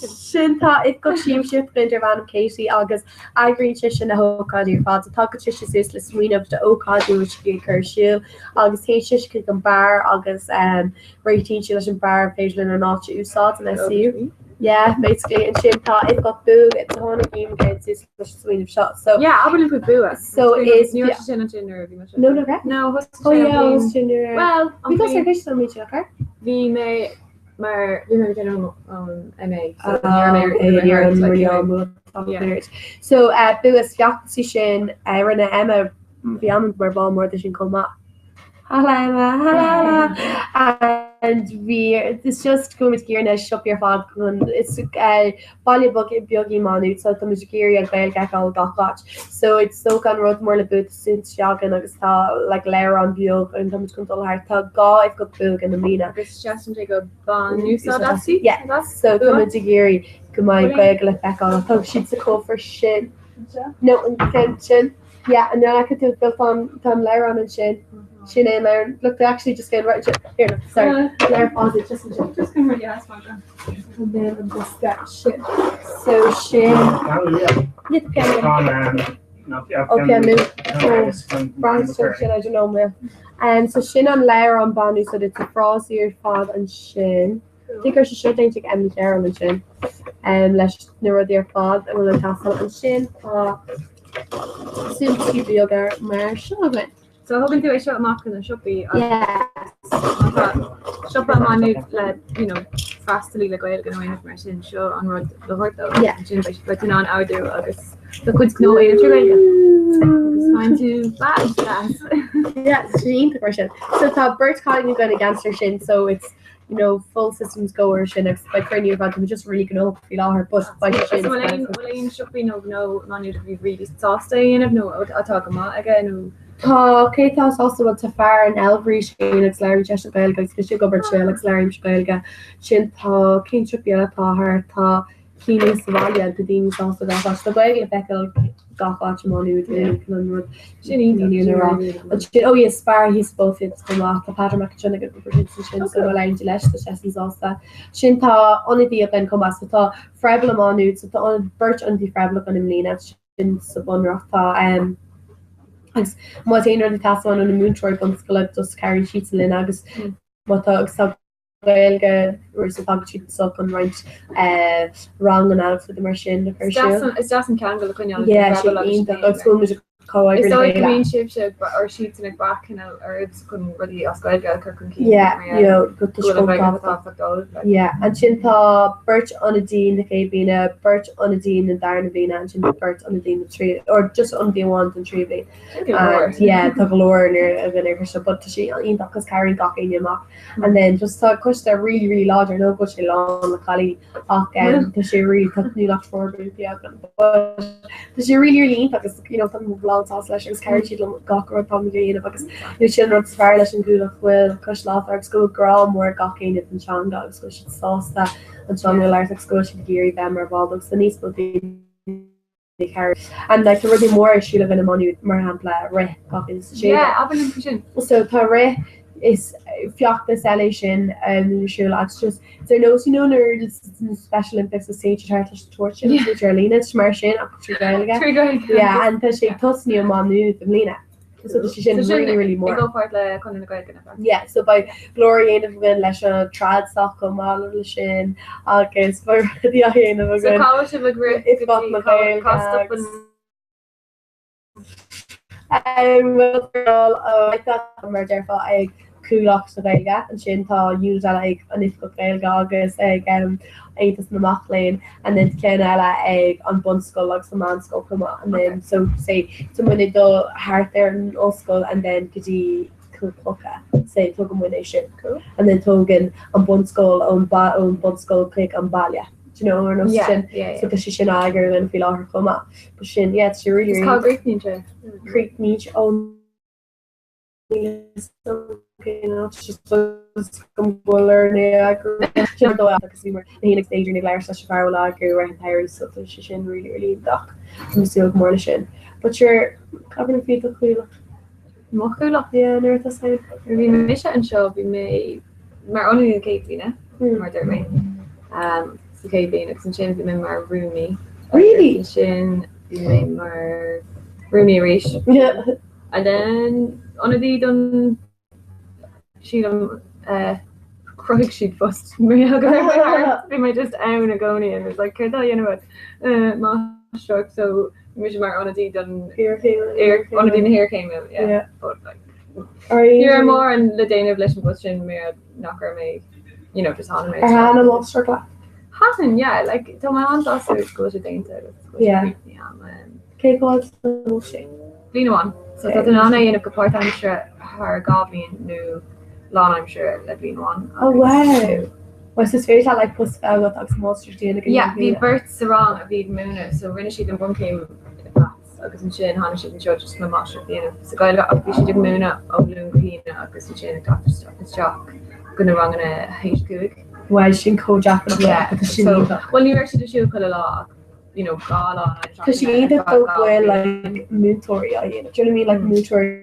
Sinnta it go siim siúplinter van Katie agus agri sin na hóáú fá tá is le swinmh de óáú chusiú agus hé si go bar agus réití leis an bar pelin ar ná úsá an siú. Yeah, basically, and Shimta, it got boo, it's a honey game against this swing shot. So yeah, I believe with boo. So is no, oh yeah, Ginger. Well, because I wish to meet you, okay? We may, maar we hebben general MA. So boo is jachtposition, Rena Emma, beyond where ball more than she come up. And it's just going with gear and shop your fog it's volleyball biogi manu so the gear and bail all got so it's so can road more about since yagan like layer on biog and come control heart go if got bug and the mina it's just go ban you saw that yeah so come to gear come on go back on sheets a call for shit no intention yeah and then I could do built on layer on and shit Shin and Larry, look, they actually just get right here. Sorry, Larry, pause it. Just come really ask my God. And then just that shit. So Shin. Okay, so Brian shit, I don't know where. And so Shin and Larry on Banu, so it's a Frosty, Fad, and Shin. I think I should take Emily Carol and Shin. Let's near their Fad, and we'll tassel and Shin. Soon to keep the other Marshall. So hoping to show mark in the shoppy. Yes. Shop at my new fastly like going to information show on road the heart though. Yeah. But on our do August. The kids know way it's fine to bad. Yeah, it's question. So top Bert's calling you going against her shin, so it's full systems go or shin by currently about them just really gonna feel all her but by shin. So Elaine should be no money to be really soft in if no I'll talk about again. Okay, that's also what Tafar and Elvery Shane, it's Larry Jessica Belga, it's go Berchel, it's Larry Belga, Shin Ta, King Tripiela Ta, her Ta, Keeney Savalia, the Dean is also that watch the Belga, Beckel, got watch money with the oh yes, Spar, he's both it's come off the pattern McChunna get the Shin, so Elaine Gilesh, the Chessie's also Shin Ta, only the then come as the Ta, Frabla Manu, so the Birch and the Frabla on him Lena, Shin Sabon Ta, Wat een de task aan een moontroy van scalp dus carry sheets in agus wat Gaelge or so sheet sock on right wrong and out for the machine the first it's just in Canada yeah she school music co-ag So really mean ship or sheets in a back or it's couldn't really ask I got Kirk go to yeah, and sin tá Birch on a Dean the Cabina, Birch on a Dean and Darren Avina, and sin Birch on a Dean the tree, or just on the one and tree. And yeah, tá galore near a vinner, but she in that because carrying got in your and then just thought kush they're really large or no good she long the Cali because she really took new locked forward but she really in because something long sauce leis carry she got probably because you children far leis and good will kush laugh school girl more gawking it and Sean dogs so she'd sauce that and Sean will like school she'd geary them or ball dogs the niece will be they carry and like there will be more she live in a money marhampla re copies so tá re is fiocht the salvation sure lads just there knows nerds special Olympics with St. Charles torch with Arlena Smarshin yeah and she toss new manu the Lena so she should really more yeah so by Gloria of win leis trad stock come all shin agus for the of I got murder for a coolach sa gailga and sin tá use like an ifco gailga agus aitas na machlain and then ken ag an bunskull like some man skull come and then so say someone do heart there in oskull and then gidi coolpoka say togan when they ship cool and then togan an bunskull on bunskull click on balia or no so she sin agar then feel her come up but sin she really creek niche on just come learn because stage glare such far entire so she sin really duck still more sin but you're covering feet mo vi mis an show vi me maar only the Cape mar der me so Cape san sin vi me mar roomy really sin vi me mar roomy reach and then on the done she Craig she'd first me just own agony and it's like can't tell you what my stroke so mission mar on a done here on the hair came out yeah but like you're more and the Dana of Lishon question me knocker me just on me Hasn't yeah like to my aunt also goes to Dana yeah okay God Lena one so that an Anna in a part I'm sure her Gavian new law I'm sure that being one oh wow was this very like plus monster yeah the births wrong of the moon so when she didn't one came agus an sin Hannah she just my master so guy she did moon up of Green agus an sin Dr. Jock gonna wrong in a hate good why she co Jack yeah well university show put a lot gala because she either go well like Mootory do you know what I mean like Mootory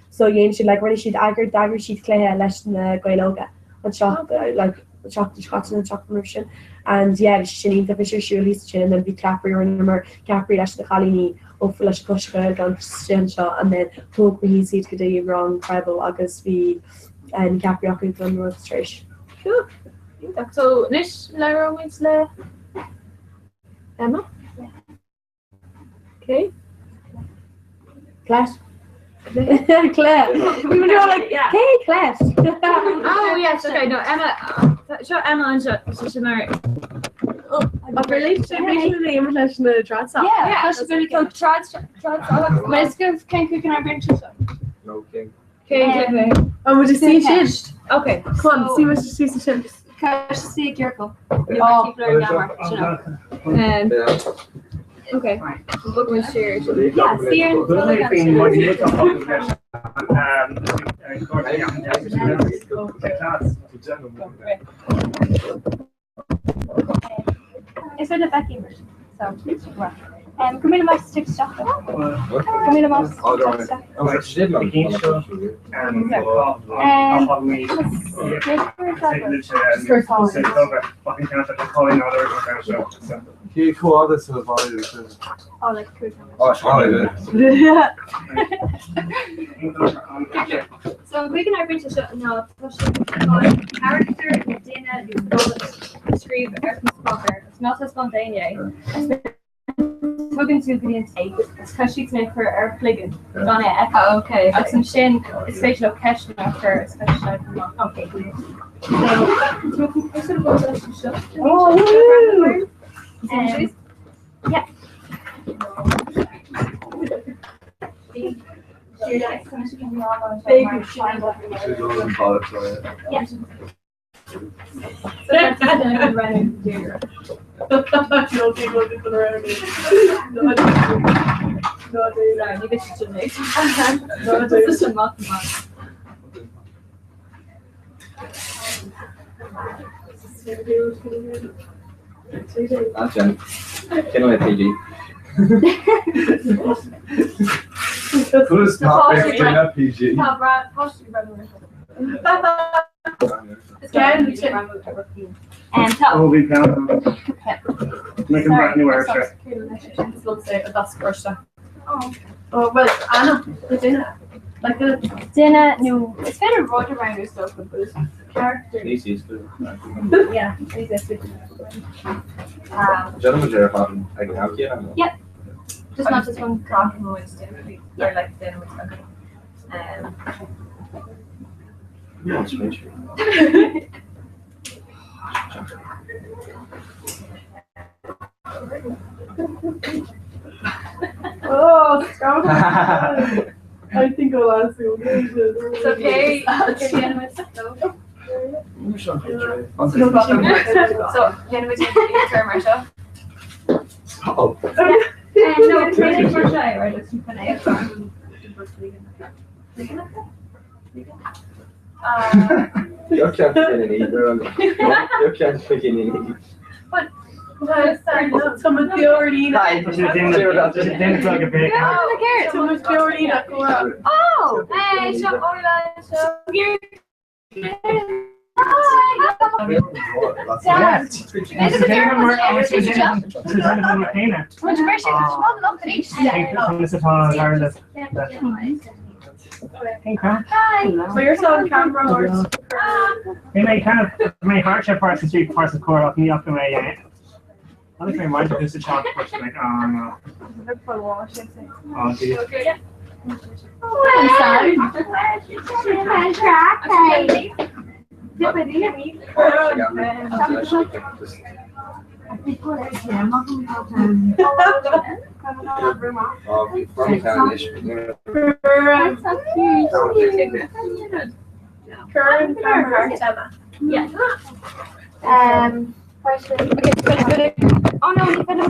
so yen she like really she'd dagger she'd clay leis na goiloga and shot like chocolate and chocolate and yeah she need the fisher she released chin and then be Capri or number Capri leis the Calini of leis kushka gan shot and then talk he see to do wrong tribal agus be and Capri on North Trish cool so nish Lara wins le Emma okay Clash Claire we were all like yeah hey Clash oh yes okay no Emma show Emma and she's married a relationship trans yeah that's really cool trans let's go can I bring you some no king okay oh would you see shit okay come on see what she sees the shit see careful okay look my share yeah see It's for the backing version. So, come in about 6 stuff. Come in about 6 stuff. He co-authored to the body. Oh, like cool. Oh, sorry. Yeah. So we can bring to shut now. Character Dina describe Erkensbacher. It's not so spontaneous. Tugan to the intake. It's because she's made for our fligging. Donna Echo. Okay. As some shin, it's facial question for a special. Okay. So, oh, yeah. Jen. Can I PG? Could have stopped making a PG. And tell. Oh, we can. Make a brand new airship. That's first. Oh, well, Anna, the dinner. Like the dinner, no, it's kind of Roger Ranger stuff, but it's character. Easy is good. Yeah, easy. Gentlemen, you're having a out here. Yep. Just not just one cock and always dinner. Yeah, like dinner with something. Yeah, it's rich. oh, stop. I think I'll ask you. It's okay. So, Jenna, would you turn Marsha? Oh. No, it's really for shy, right? It's kind You can't begin in either. You can't begin in either. But someone already Just didn't plug a bit. someone's already not go out. Oh, hey, shop online, So you're selling camera horse. They may kind of my hardship parts and street parts of core up me up the way. I think I might have just a shot first, like, oh no. Oh, geez. Oh no, you better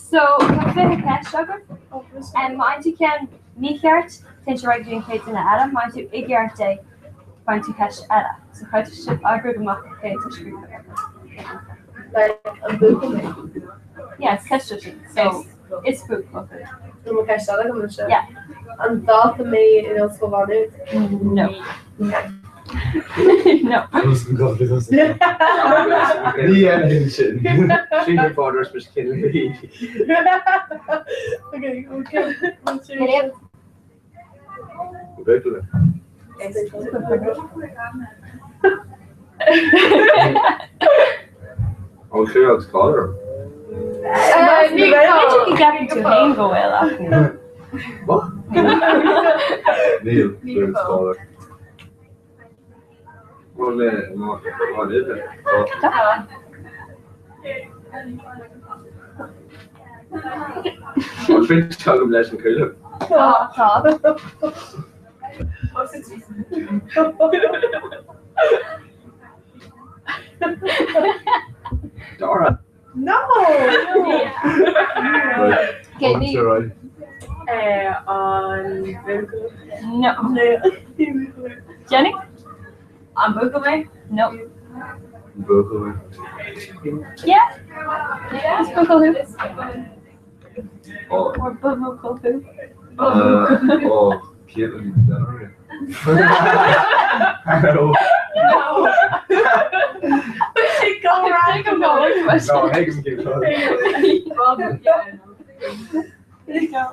so, ik ben een cash en mijn tu kan niet gert, ten je doing kate in de adam, mijn tu ik gert day, mijn tu cash ada. So, ga je ship agro gemaakt kate to screw. Like a book. Yeah, it's cash so it's book. Como cash salad, como show. Yeah. And that me in El Salvador. No. No. Yeah, shit. She reporters was killing me. Okay, okay. Back to that. Oh, sure, it's color. Nico, you got to hang go well. What? Neil, sure, it's color. What is it? I'll drink chocolate less and cool. Dora. No. Get me. On No. Jenny? On Bookaway? No. Bookaway. Yeah. Yeah. It's Bookaway. Oh. Or Bookaway. Oh, Caitlin Dennery. Hello. No. Take go around. Take him go. No, Hagen keep going. There you go.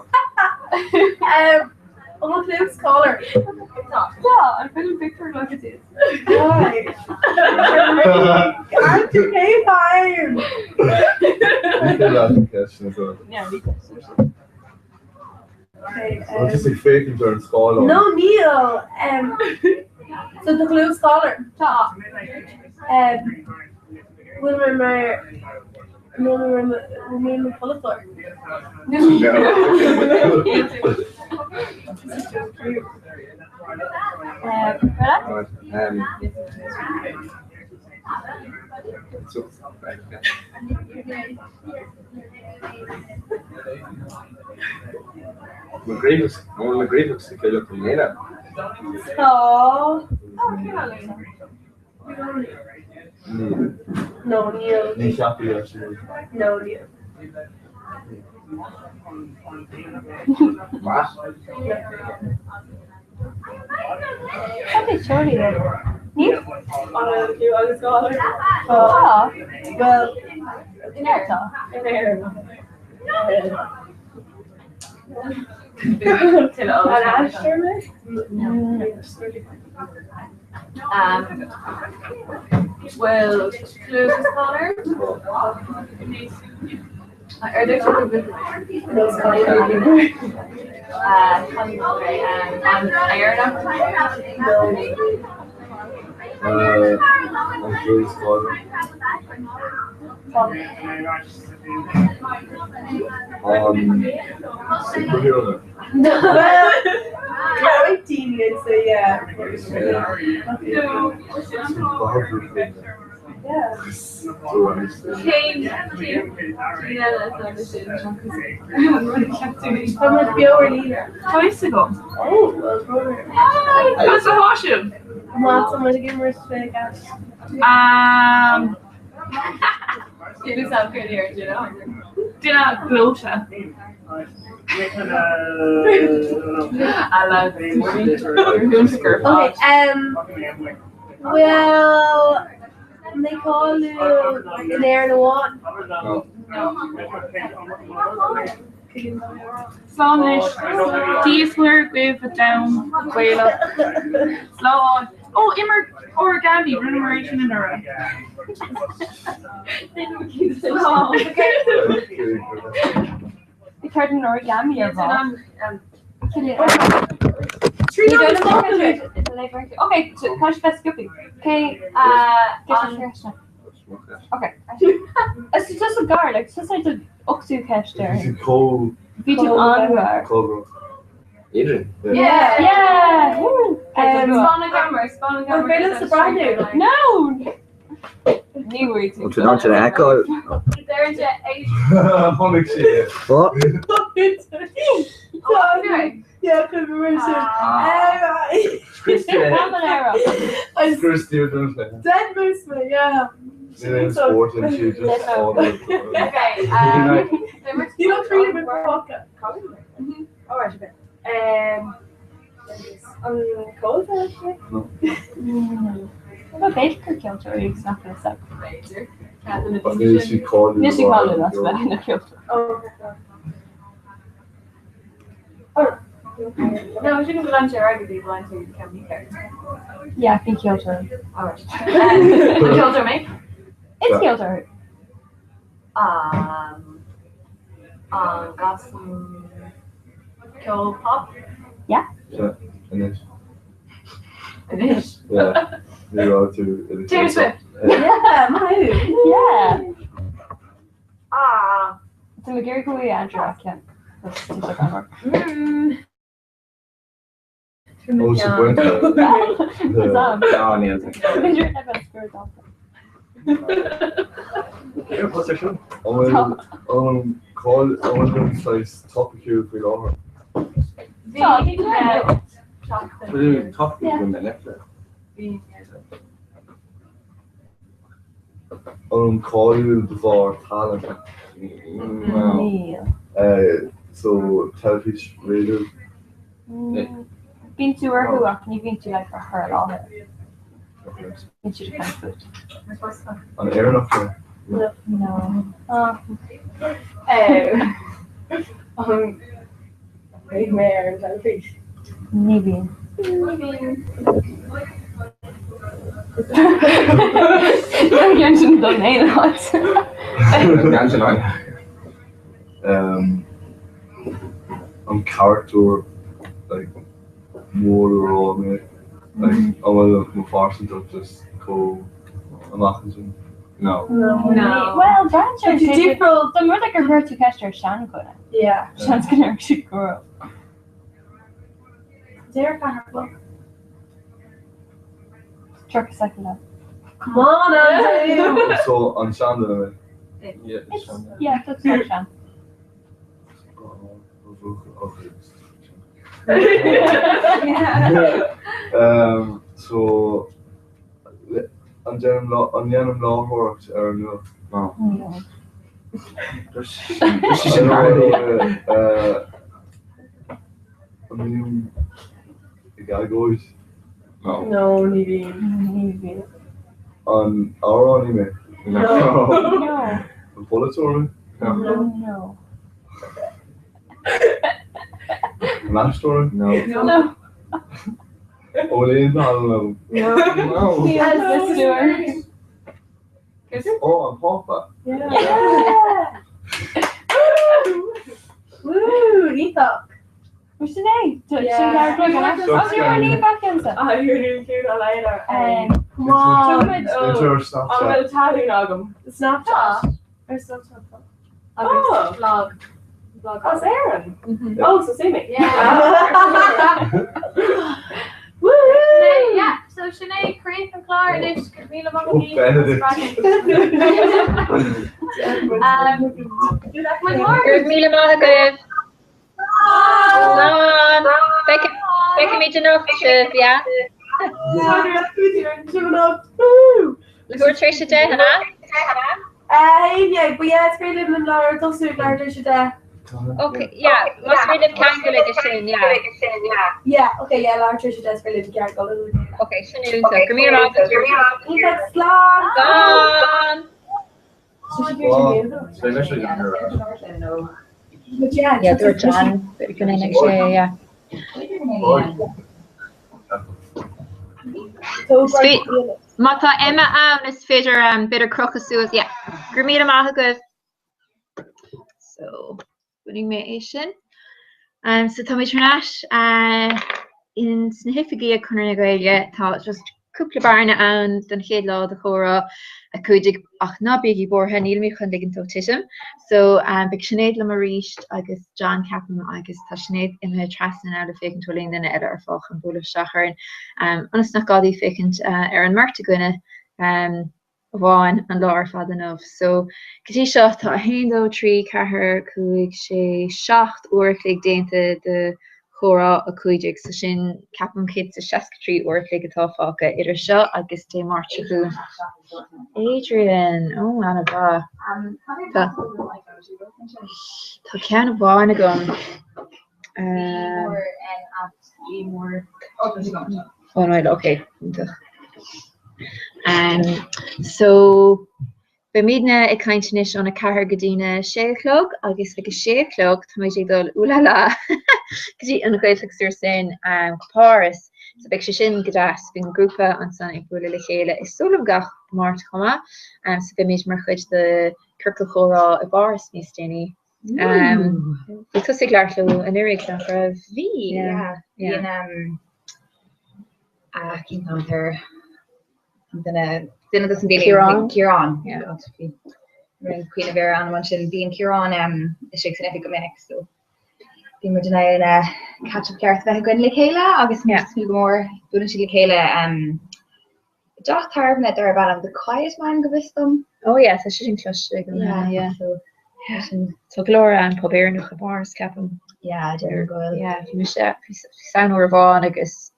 What Luke's color? Yeah, I'm feeling picture look at it. Right. After time. You can ask a question as well. Yeah, okay. I'll just say fake and turn skull on. No, Neil. So the Luke's color. Top. Will remember. Remember color floor. McGreevick's the killer from Nina. Oh. No, Neil. Ni Shafi actually. No, Neil. What? Okay, Charlie then. Neil? On the scholar. Oh. Well, in Erta. In Erta. Well, Lucas Connor. Are there two those Connor? I'm Jules Connor. Superhero. Well, Chloe Teen, so yeah. How much be over leader? Twice ago. Oh, well, brother. That's a Hashem. Want someone to give me respect? You do sound good here, you know? Dinner bloater. I love it. Okay, well, they call you an air and one. Spanish. These were with it down. Whale up. Slow on. Oh, immer origami. Remuneration in a row. The card in origami or okay, so cash fest guppy. Okay, okay. It's just a guard, like it's just like the Oxu cash there. Is it cold? Beating on guard. Cold. Adrian. Yeah. Spawn We're going to brand new. No. New week. What's it on to the echo? There's a eight. Holy shit. What? Yeah, could be really soon. Christy, you're doing it. Dead Mooseman, yeah. In sport and she just all the Okay, you don't treat him with vodka. Alright, okay. Cold actually? No. What about Baker Kilter? It's not going to suck. But then she called Yes, she called it, that's better than Kilter. Oh, No, she can lunch here. I could be blind so you can be there. yeah, I think Kilter. Alright. Kilter, mate? It's Kilter. Got some Kill Pop. Yeah. Yeah, Anish. Anish? Yeah. You're out to Taylor Swift. Yeah, yeah. Ah. So McGarry Cooley, Andrew, I can't. That's too much on Oh, so when Oh, Neil. What's the show? I want to size topic here if we don't. Topic in the next call you the talent. Neil. So television radio. been to her who can you been to like for her all her? Been to the kind of food. On air enough there. No. Big mayor and fish. Maybe. Jag känner inte nej något. On character, like more or me, like I will move fast into just go. I'm not concerned. No. Well, Brian's It's different. The more like a bird to catch her Shan gonna. Yeah. Shan's gonna actually grow. Derek on her book. Truck a second up. Come on, Andrew. So on Shandon, yeah, Shandon. Yeah, that's not Shan. So on Janum Law Horrocks or no? No. I mean, the guy goes. No, Niveen. On our anime? No. The bullets or No. Last story? No. Only in Halloween. No. He has the story. Oh, I'm Papa. Yeah. Woo, Nita. What's the name? Yeah. Oh, you're on the back end. Oh, you're doing cute later. Come on. Into her Snapchat. I'm going to tell you now. Snapchat. Or Snapchat. Oh, vlog. Oh, it's Aaron. Oh, so see me. Yeah. Woo! Yeah, so Sinead, Craig and Clara, Nish, Camila Monkey, Benedict. with Mark. Mila Mahagov. Becca me to know, yeah. Who are Trisha Day, Hannah? Yeah, but yeah, it's great living in Laura, don't suit Laura today. Okay, yeah, must be the Kangal edition, yeah. Yeah, okay, yeah, Laura Trisha does for living Kangal. Okay, Sinead, so come here, Rob. Gone. So initially you hear Yeah, they're John, but you're gonna next year, yeah. Sweet. Mata Emma Ann is fitter bitter crocus suas, yeah. Grimita Mahagov. So winning mation. So Tommy Trinash in Snihifigi a Conragalia thought just couple barna and den héadlá de chora a chuidig ach na bigi bortha níl mí chun ligin totism. So big Sinead le maríist agus John Capman agus tá Sinead in her trasna out of fécin tolín den editor ar fach an bula shachar anas na gadi fécint ar an marta gwyna bháin an láir fadan of. So gotí seo tá a héindó trí cahar chuig sé 7 uair lig déanta de chora a chuidig so sin Capman kid sa 63 uair lig atá fáca idir seo agus dé marcha bún. Adrian, oh anna bá. Tá ceanna bháin a gom. Oh no, okay. So Bemidna a kindness on a car gadina share clog, I guess like a share clog, Tamajidol ulala. Kaji and great like saying Paris. So big shin gadas bin groupa on Sunny Bulila is sort of gach Mart comma so Bemid Merchid the Kirkle a Boris Mistini. Because I larlo an Eric of V, yeah. Keep on her. I'm gonna dinner doesn't be Kieran. Yeah. Queen of Era and one being Kieran is significant mix. So being with catch up Gareth Gwen Lekela, August more Bunishig Lekela Jock Tarvnet there about the quiet man go with them. Oh yes, I shouldn't trust yeah. So Laura and Pobir no Bars Capum. Yeah, they're good. Yeah, sound or Vaughn, I guess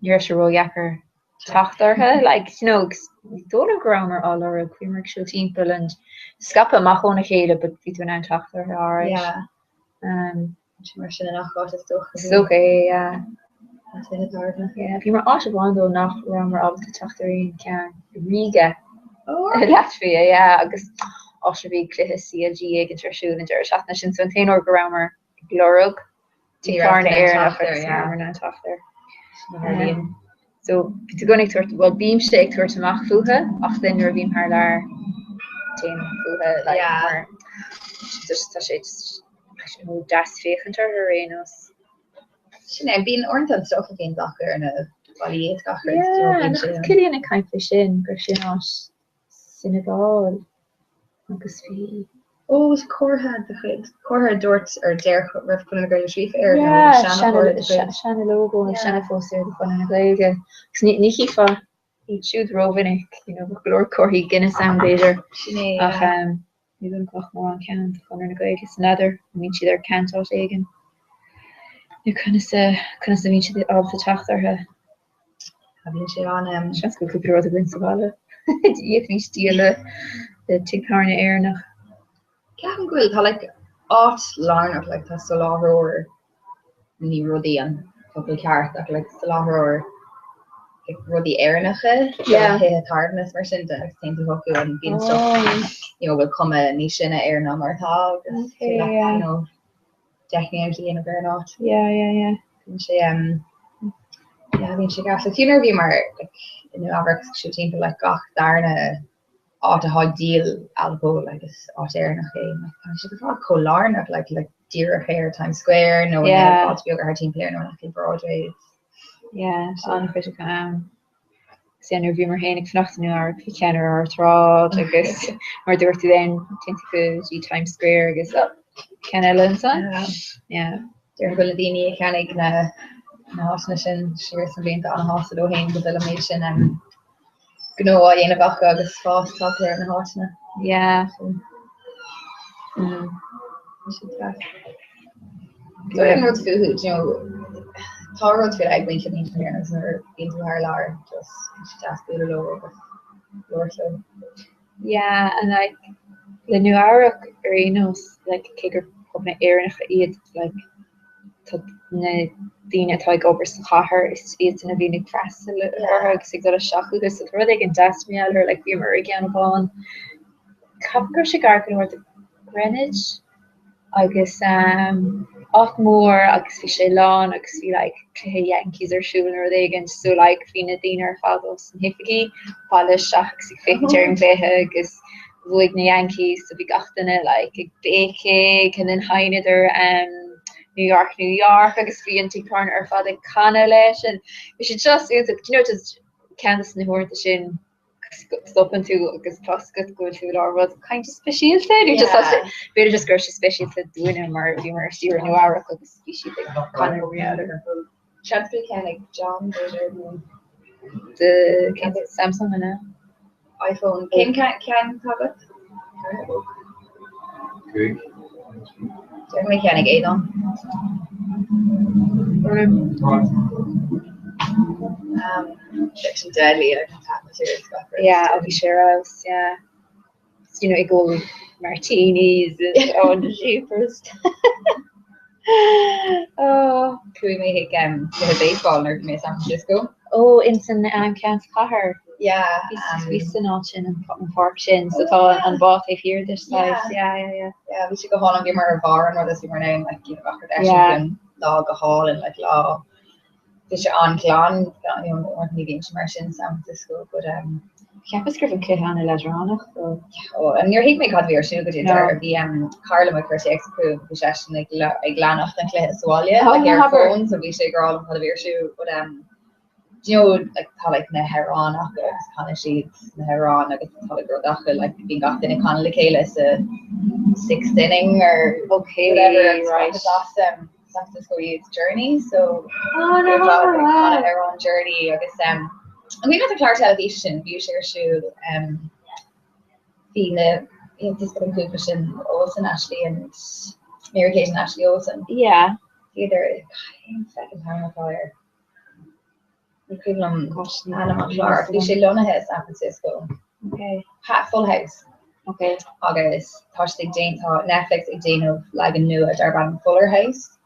you're sure Yacker. Tachtarha, like don't grammar all our creamer show people and scapa machona héle, but we do not tachtarha, alright. Yeah. She enough got it it's okay, yeah. Bhí mar áit bhándó nach ra mar ab tuachtarín cean Riga Latvia agus as bhí cluthe CLG ag an trsú an deir seachna sin san téanor go ramer glorug tíarna air nach an tachtar. So to go tuairt well beam steak tuairt amach fuha ach then nuair bhím haar lear téan fuha mar tá sé das féchantar a rénos. Sin bín orintanta stoch a bhíon gachar na bailí gachar. Cilíonn na caiimfli sin gur sin ás Senegal agus bhí. Was Corhad the chud Corhad dort ar deir rah chun go sríomh ar Shanna logo and Shanna fósir de fan na léige. Gus ní fa í siúd rovinnig, glór choirí Guinness Soundblazer. Ach ní an coch mór an cean fan na léige is another mín si ar cantá éigen. Nu kunna sa vín si ab de tachtarthe. Bhíonn sé an Seans go cúpla a gwin sa bhile. Díag ní stíle de tiárna air nach. Ceapan ghfuil tá áit lánach tá sa láthróir ní rudaí an pobl ceart ach sa láthróir rudí airnacha tarnas mar sin agus teanta hocu an bhíon bhfuil cuma ní sinna ar ná martá agus technology in a very not. Yeah. Bhíonn sé gas túnar bhí mar in ábhar siútín le gach darna áit a háid díal albo agus áit airnach é. Si go fá colárnach le dear hair Times Square nó áit beag ar team player nó nach Broadway. Yeah, an fi sé bhí mar hénig fnachtanú ar fi ceanar ar rád agus mar dúirtu den tinta go Times Square agus Ken Ellen Dear go daine chenig na hasna sin siir san bhíonnta an hása ó hain go méid sin gó a dhéanamh bacha agus fástá ar na hána. So an rud fuú tá rud fi ag bhaint ní fairnas ar bíon tú haar leir just deasú lo agus Lord. Yeah, and like the new Arach arenas like kicker op na airnach iad like tot na dine tá over sa chahar is iad in a vínig frastal agus sig a shachu gus ru an das me her like vi mar gan ban Capgur se gar or the Greenwich agus off more agus fi sé lá agus fi like Yankees or shoe or they again so like fi na dine fados and hifigi polish sig fi during vehe agus Woig na Yankees so bhí gachtainna like ag bécé and then hainidir New York agus bhí an tíárna ar fad ag canna leis and we should just just Candace na hórta sin stopan tú agus pascat go tú lá rud kind of speisialta you just beidir just gur sé speisialta dúine mar bhí mar stír New York agus bhí si canna riadir. Champú cenig John de Samsung na iPhone Kim can tablet. Good. Mechanic Adon. Section deadly I'll be sure else, yeah. I go with martinis and on the jeepers. Oh, could we make a baseball nerd in San Francisco? Oh, in San Camp Cahar. Yeah, we sin and park sin so tá an bot if here this size. Yeah. We should go hall and give her a bar and or this we're now like log a hall and like law. Fish on clan, or maybe in San Francisco, but campus griffin kid Hannah Ladrana. And your hate me cad we so good in the Carla McCurdy expo possession like Glanach and Clay Swalia like earphones so we should girl and had a shoe but like na Heron agus kind of sheets na Heron agus girl like being got in a kind of Kayla sixth inning or whatever right San Francisco youth journey so Heron journey agus and we got the Clark television view share shoe being the this got inclusion Olsen Ashley and Mary Kate and Ashley Olsen either second time fire Equivalent Anna we should learn San Francisco. Full house. August. Touch the Jane Netflix Jane of like a new at Durban Fuller House.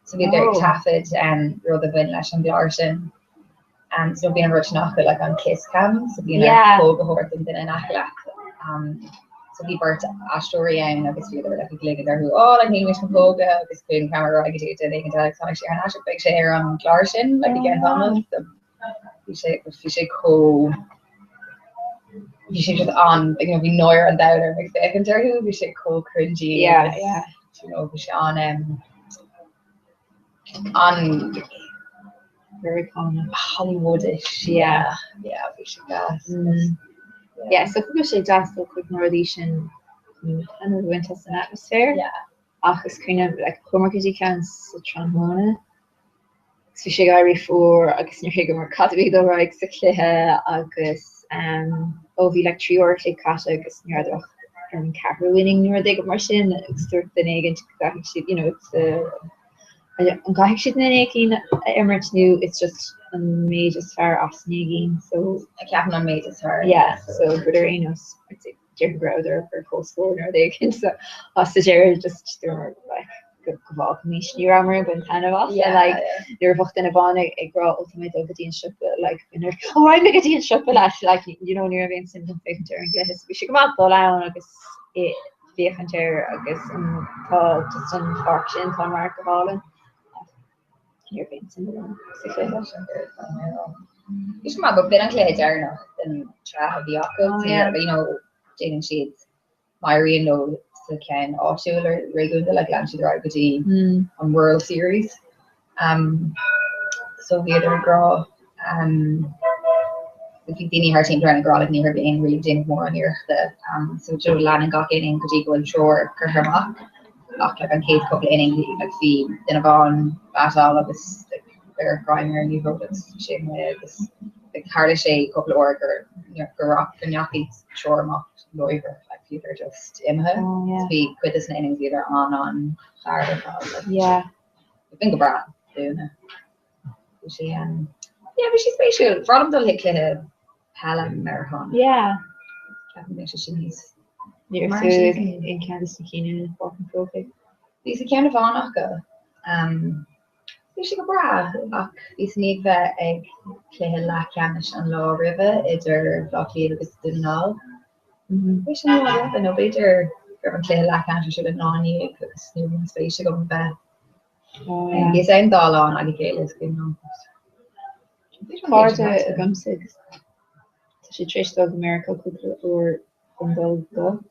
So bhí ar tafid rud a bhain leis an gláir sin. So bhí an ruineach like an kiss cam, so bhí cógahort an duine nachlaach. So bhí burt astóí an agus bhí le léige ar who like ní mis an cóga agus chuin camera ag dú ag an sé an as beag sé ar an gláir sin le gan an bhí sé có bhí sé just an bhí nóir an dair ag fécinn ar who bhí sé có cringy bhí sé an very common Hollywoodish, yeah, we should guess. Yeah, so we should just look quick Norwegian kind of winter and atmosphere. Yeah. It's kind of like Homerkity can Tranmona. So we should go for I guess you're more Katawig the right Sikleha August Ovi like three or like Kata August near the from Capra winning near the Martian start the negant you know it's an gaich si na écin Emirates nu it's just an méid is fear as sneaging so I ceapan an méid is fear so but there ain't different browser for coastal or they can so as the just like goval commission you rammer when kind of us like they're fucked in a van a girl ultimate over ship like oh I make a teen shop like you know near being symptom fake English we should come out all out I guess it be I guess just an fortune on Mark of Holland. You're being similar. You should go bit on clay jar then try the but you know Jane sheets Myri no so can also regular like launch the RPG on World Series so the other girl I think Dini her team trying to grow like near being really doing more here the so Joe Lannon got in could go shore Kerherma like an Kate couple inning like the Dinavon bat all of this like their primary new products shame with this like hardest shade couple of worker rock and yaki shore mock loiver like either just in her speak with this innings either on hard I think about doing it she but she's special from the like Helen Marathon she needs in Kansas City walking trophy. These are kind of anaka. You should go bra. These need that egg play la canish and law river. It's our lucky to be all. We should know that no better. Play la canish should have known you because new space should go back. Yes, I'm all on. I get it's good. Part of gum six. She traced of America or go.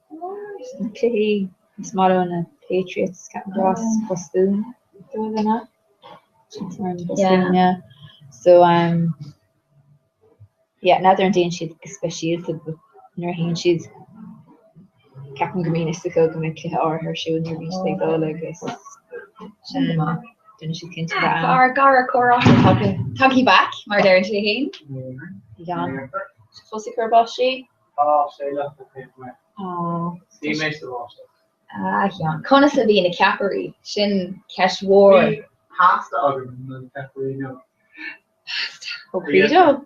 Okay, small on a Patriots Captain Ross Boston. So now they're in Dane she's especially with Noreen she's Captain Green is to go make or her shoe and your beach they go like this. Then she can Gara Cora Tucky back, mar there into the hain. Yeah. Fussy Kerboshi. Oh, say left the paper. Oh. See makes the wash. Yeah. Conus be in a capery. Shin Kesh War. Pasta argument capery no. Credo.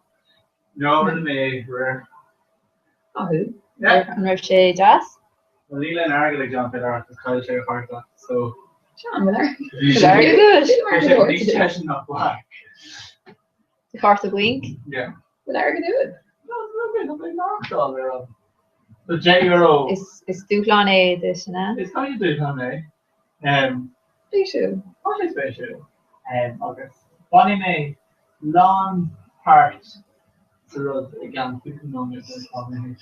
No, in the May rare. Oh who? Yeah. And Roche Das. Well, Leela and Argy like John Peter is college share part that. So John Miller. Very good. Session not black. The part of Wink. Yeah. What are you doing? The J-Euro is Duclane this now? It's how you do Duclane. Special. What is special? August. Bonnie May long part to again people know me as probably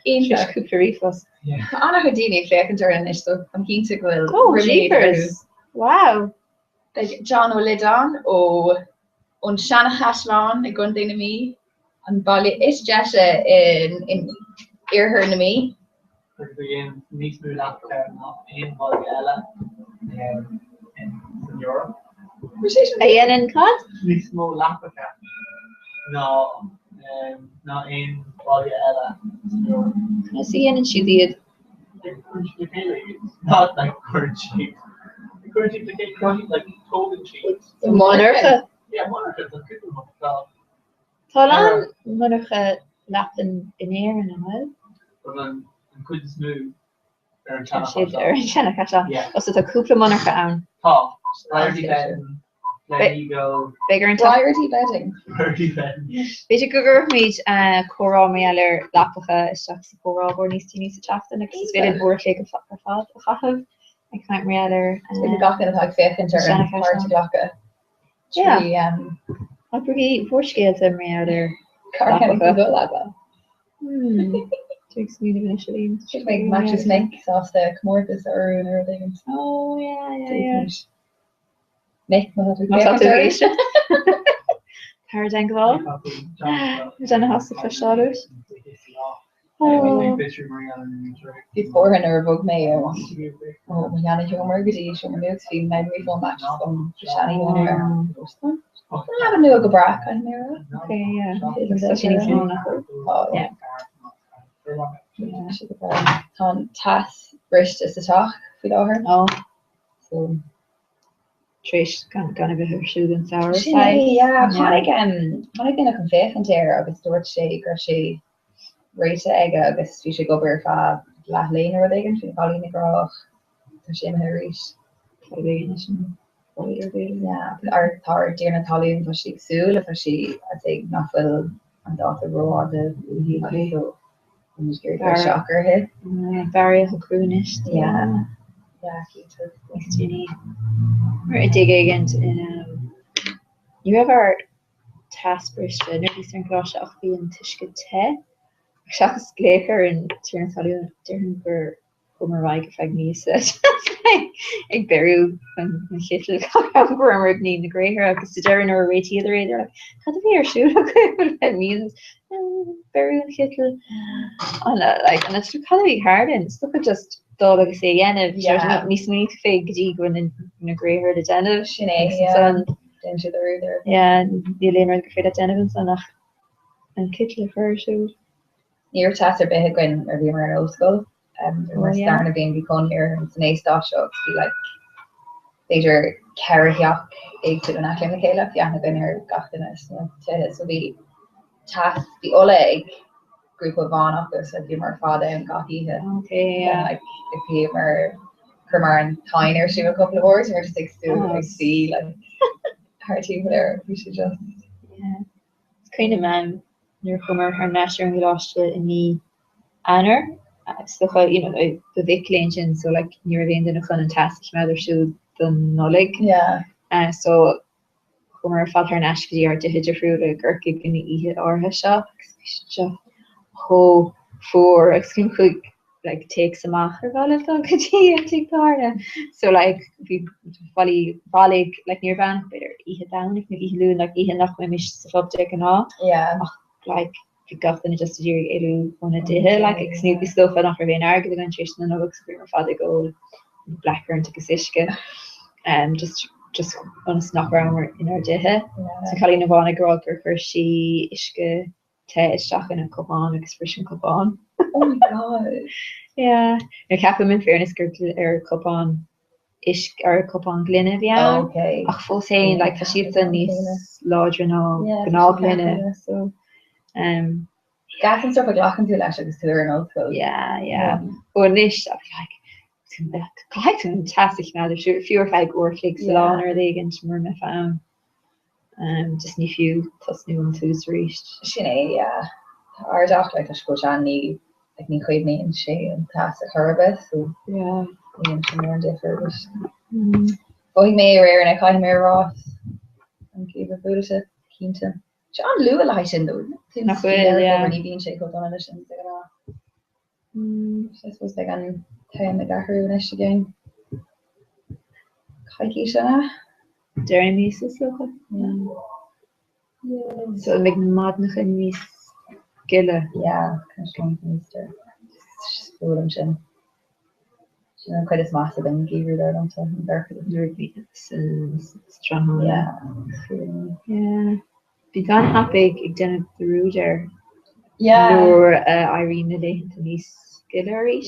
English Cooperifos. Yeah. Anna Houdini flecken in this so I'm keen to go. Oh, jeepers. Wow. Like John O'Lidon on Shanna Hashlan a gun thing to me. And Bali is Jesha in her to me. Again, needs to move in Bulgaria in Europe. Ayan in Cod? Needs to move Africa. No, not in Bulgaria. I see Ian and she did. Not like current cheap. Current cheap, they get current like Tobin cheap. Monarcha. Yeah, Monarcha. The people of the Talan Monarcha lap in air and a while. But then could just move. Shanna Catch. Yeah. Also the Kupla Monarcha on. Oh, Priority bedding. Let me go. Bigger and Priority bedding. Priority bedding. Beidir go meid chorá mé eile lapacha isteach sa chorá bor níos tí teachtain agus is féidir búir ché go fad a chahabh ag caiint mé eile Bhí gachan atá féchann ar an páirtí ghlacha. Yeah. Apurgaí bhuaircéalt mé eile Carchan go laga. Takes me to initially. Should make matches make off the comortus or an early. Oh yeah. Make Paradangal. Dan has the fish dollars. Oh. Before an herbog may oh we had a young mortgage from milk feed my reform match from Shani I have a new go back on there. Okay, yeah. Yeah. Tá tas brist is the talk we got her. Oh. So Trish gan bit her shoe and sour. Yeah, Connig in a confession there agus dort sé gur sé réite aige agus fi sé gober fa lelén or igen fi Pauline groch sé ris. Yeah, ar tar dear Natalie was she soul if she I think nachfuil an daughter ro the shocker hit. Very croonish. Yeah. We're dig again in you have our task brush nerdy stern cross auch wie een tischke te. Shachas gleker en turn tal different for Homer Fagnis ik beru van kittel voor nie de grey hair agus der or rate either either like had to be shoot okay that means beru kittel on like and it's kind of hard and look at just dog like say again if you're niet me fake g going in a grey hair the den of yeah die alleen gefé dat den van nach een kittel for shoot near taster be gwn er vi mar old school we're starting to be become here and it's an stop shop be like they're carryach ag to an akle yeah been here gachtiness so be task the ole ag group of on office if you mar father and gahi okay yeah like if you mar Kermar and Tyner she a couple of hours and we're just like see like her team there we should just it's kind of man near Kermar her national lost it in the honor so you know the Vic engine so like near the end of the fun and task mother should the knowledge so Kermar fought her national art to hit your fruit like Gurky can eat or her shop ho for extreme quick like take some after take part so like if you volley like near van better eat it down if you like eat enough my subject and all like if you got then just you want to like snoopy stuff and after being argued the nutrition and looks for father go blacker into Kasishka and just honest knock around in our day so Kalina Vana girl for she ishka te shock in a cup on expression cup on oh my god yeah your cap in fairness cup on ish or cup on glynna okay full saying like she's a nice larger no glynna so gas and stuff like locking to lash is to her and also yeah or nish like quite fantastic now there's few or five or cakes salon or they against murmur found just need few plus new one two's reached Sinead our doctor like go Johnny like me quite me and she and pass a herbis so yeah more different oh he may rare and I call him Ross and give a food to Keaton John Lua light in though being shake out on I suppose they can time the her next again Kaiki Shana Jeremy so make madnach in mis gille quite as massive and gave her there don't strong be gone happy ik den the ruder nor Irene de Denise Gillery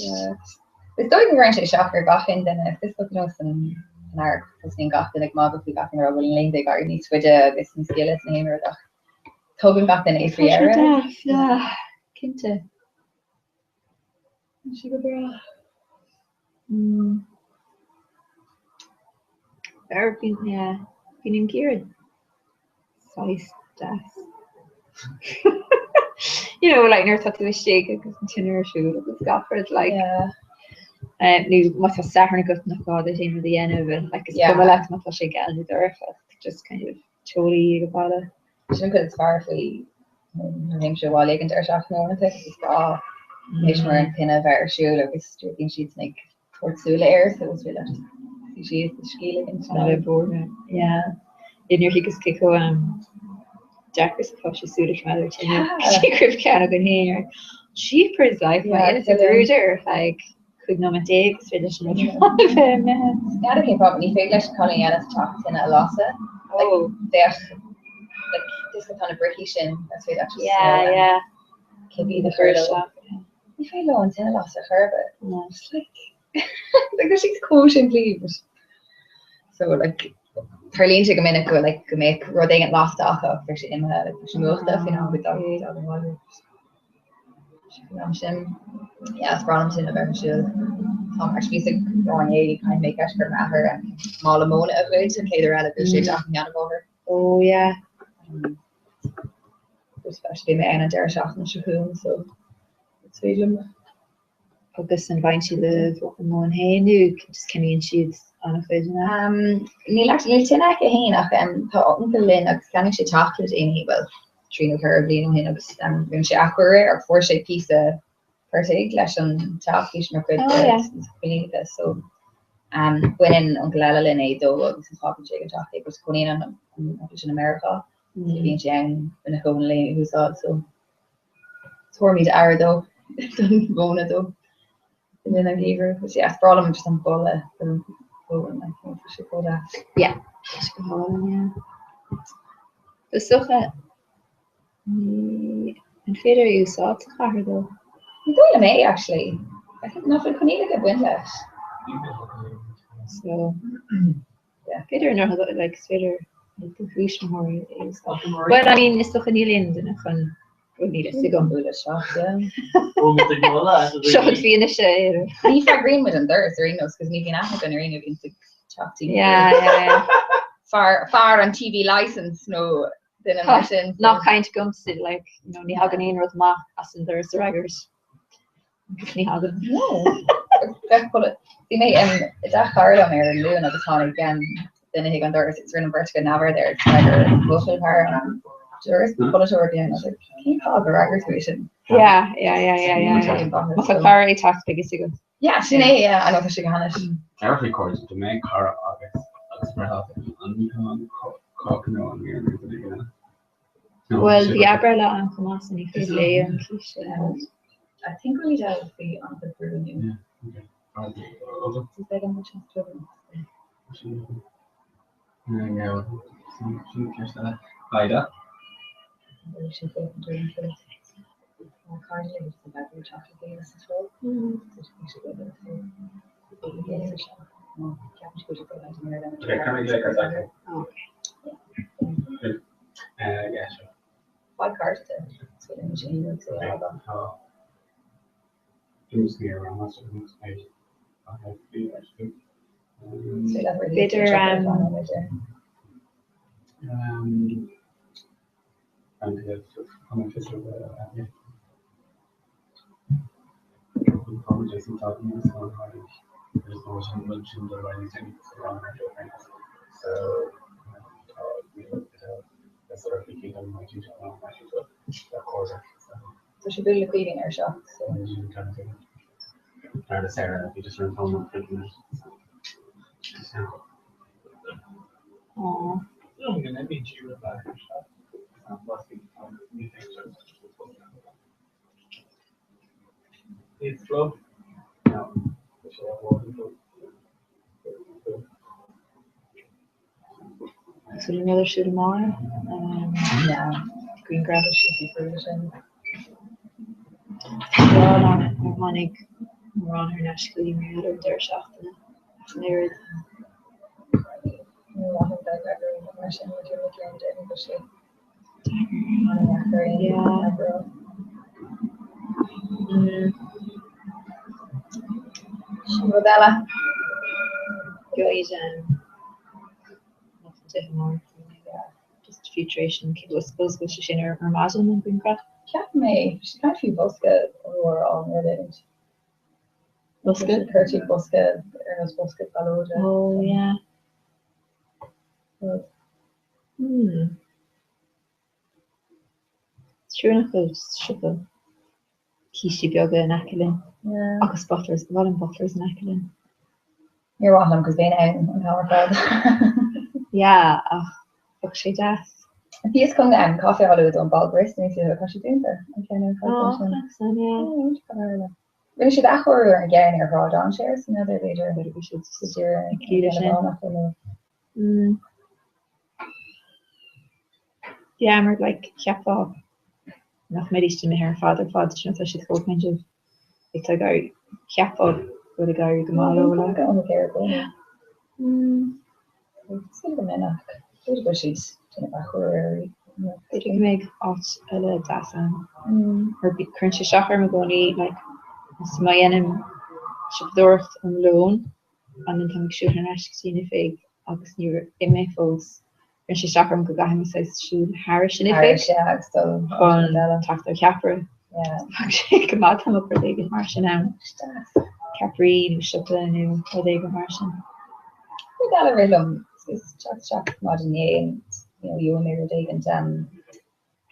it's going around to shocker gachin then if this looking us and our listening gachin like mag if we gachin or will lane they got any switch this and skill is name or the Tobin back then every area kinte Or yeah, been Kieran. Size das. You know, like near tatu shake because continuer shoe with Scofford like nu must have sat and got enough God in the end of it like it's left much like shake and there just kind of totally about it. Sin go far faoi ring se bháil an ar seach nó is gá mééis mar an pinna bheit siú agus stúgin siad nig tuairsúla air so was really just si scíle in board yeah in your higus kiko Jackers of she suited from other she could kind of been here cheapers like it's a ruder like could no mistake finish Gotta be probably English calling out as talk in a lossa oh like this kind of bricky shin that's what actually yeah can be the first shop you feel low and a loss of her but it's like like she's quotient leaves so like Harleen took a minute go like go make rudding it lost off of for she in like she moved stuff you know with dog yeah it's brought him in a very sure Tom actually said Ronnie kind of make us for her and small amount of it to cater out of the shit talking out of her oh yeah especially me and Dara shot in Shahoon so it's really agus an bhain si le món héú just cemíonn siad an Níl actually tinna a héin ach tá onkel lin agus gan sé chocolate in well tríú her blin hin agus rin sé aquair ar for sé pí pertig leis an chocolate mar chud so winin onkel lin é dó agus an chocolate an chocolate was conin an in America bhín sé an in a hole húsá so tuairmid air dó bhna dó in a giver was yeah problem just an bolle yeah the socha and fader you saw to her though you don't me actually I think nothing can even get windless so yeah fader no like fader the fish more is well I mean it's the vanillians in a fun we need to go through the shop shot finish leaf green with them there's ringos because maybe not gonna ring it into chat yeah far on TV license no then not kind to come to like you know ni hagan in with ma as in there's the raggers ni hagan no they may that hard on there Luna the tonic again then he gone there it's running vertical never there it's like bullshit power Tourist pull it over again. I was like, can you call the record station? Yeah. Very tax biggest ago. Yeah, she yeah, I know she can it. Every course to make car August well, the umbrella and Comas and if lay and I think we have the on the through Ida. Okay, can we take a second? Yeah, sure. Why cars and apologies in talking this one there's no mentioned or anything around so we looked at the sort of thinking on my teacher of course so she really cleaning her shop so you kind of trying to Sarah if you just run home and thinking oh I'm gonna be cheaper about her shop. It's slow. So another shoot tomorrow. Yeah, green gravel should be version. Monig we're on her national email or their shop and Modella. Guys, to more. Just filtration. Keep us suppose go to or Amazon and bring back. Cap me. She's kind of few buska or on related. Buska? Curti buska. Ernos buska followed. Oh yeah. True enough, sugar. Kishi bioga and akelin. Yeah. Agus butlers, the volume butlers and akelin. You're welcome because they know and how we're Yeah, fuck she does. And he's coming down coffee all over on Balbrist and he's like, what's she doing there? I'm kind of thanks, yeah. Really should that or again or raw down shares, you know, they're later. But we should yeah, maar like Chiappa nach medistin me her father sin she thought mentioned it's like I Chiappa with a guy Gamalo like on the caribou. Still the men good she's in back or they can make out a little dasan her big crunchy shocker me going like my enemy ship dorth on loan and then come shoot an ash seen fig August near MFOs and she shocker me go him says shoot Harris in fig yeah so on talk to Capra yeah actually come out him up for they get Martian now Capri Shuckle new or they go Martian we got a rhythm it's chuck modern and you know you and me were digging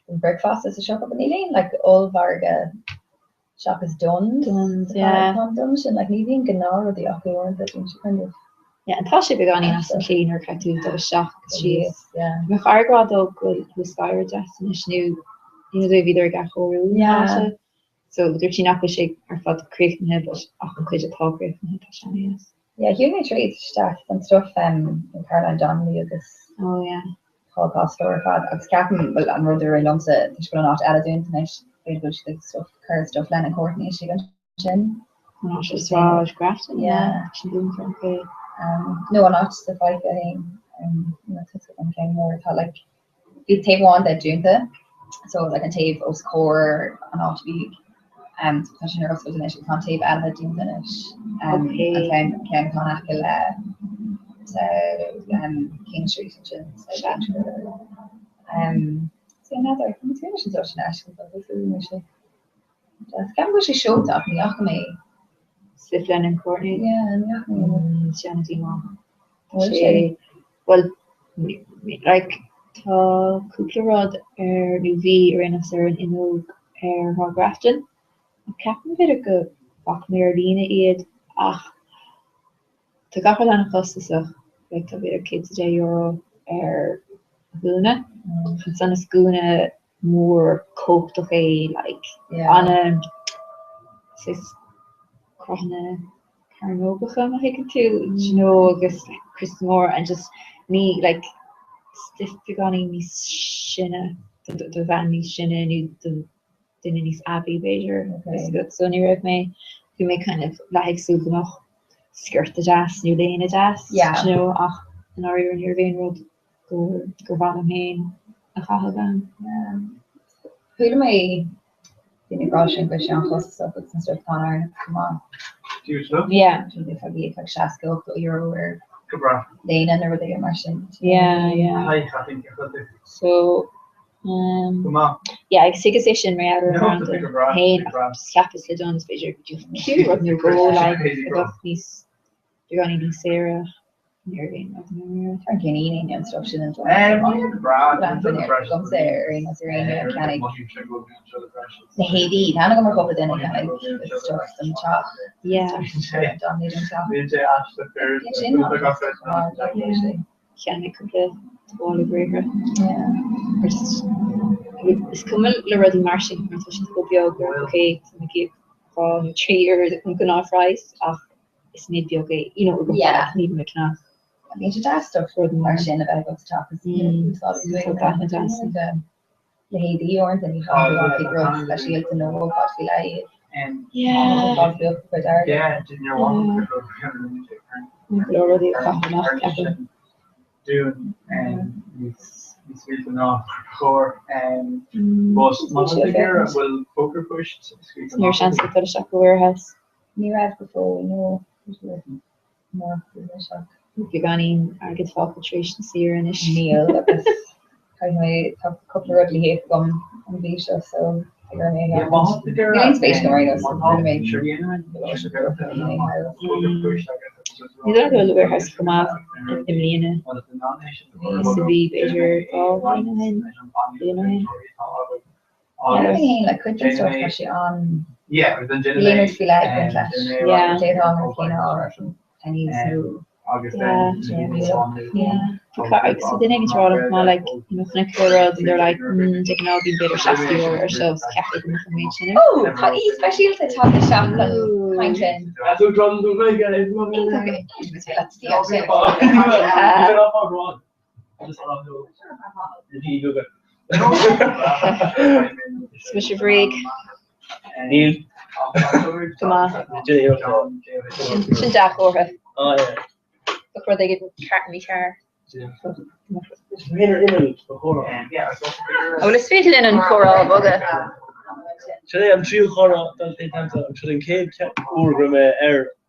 breakfast is a shop up in Eileen like all Varga shop is done yeah and like needing gnar the Aki weren't that she kind of yeah and Tasha began in some clean or cut to the shock she is yeah my farga dog good was Skyra destination new you know they've either got whole yeah so they're she not shake or felt creating her but often could you talk with Tasha yes yeah human treats stuff and stuff in Caroline Donnelly agus oh yeah Holocaust store fad agus Captain well an rud ar lumsa is going not add doing tonight good stuff current stuff Lennon Courtney she got chin Grafton yeah she doing from okay no not the fight getting you know I'm kind more thought like you take one that doing the so like a tape of score and ought to be pushing her up with an issue can't tape out of the doing finish okay and can so King Street and so see another communication social national but this is initially can she showed up in Yakame Siflin and Courtney yeah and Shannon Dima well like Kuplerod nu V or in sir in Hog Grafton Captain bit go bak Merlina iad ach to ga an costa like to bit kids today euro Luna son schoona more coke to like on crona Carnoga I can too you know I guess like Chris Moore and just me like stiff beginning me shinna the van me shinna nu the dinner Abbey Bejer so near of me you may kind of like soup noch skirt the jazz new lane jazz yeah you know ach an area in your vein road go van heen a chagan who may in Russian but Sean close up with some stuff on come on yeah if I be like Shasko Euro or Lane and over the immersion yeah I think so yeah I see position me out around hey slap is done is better you run your goal like about these you're gonna need Sarah you're getting eating instruction and the Haiti Hannah go up with any kind of stuff some chop yeah can make the wall of breaker yeah it's coming already marching go okay so keep from 3 years going off rice off it's need be okay you know yeah need me can I mean that stuff for the marching about go to top is the Haiti orange and you have to grow especially to know what feel like and yeah didn't your one already doing and it's written off for but Montevideo will poker push your chance to the shop warehouse near as before we know more shock Beganin agad fáiltrééis siar in is. Neil agus kind of have a couple of rudely here from Visha, so figure me out. Feeling space right now, so I'm making sure Ní le go le has kom af im líne sa bhí beidir like could just sort of on Leonard feel like Yeah. Dave on or any so so the name is rather more like connect world and they're like they can all be better shafty or ourselves Catholic information. Oh, especially if they talk the shop and Franklin. Swish a break. Neil. Come on. Sin Jack or her. Oh yeah. Before they get cart in my car. Oh, let's fit in coral bugger. Today I'm three chora don't take time to I'm shooting cave urgrim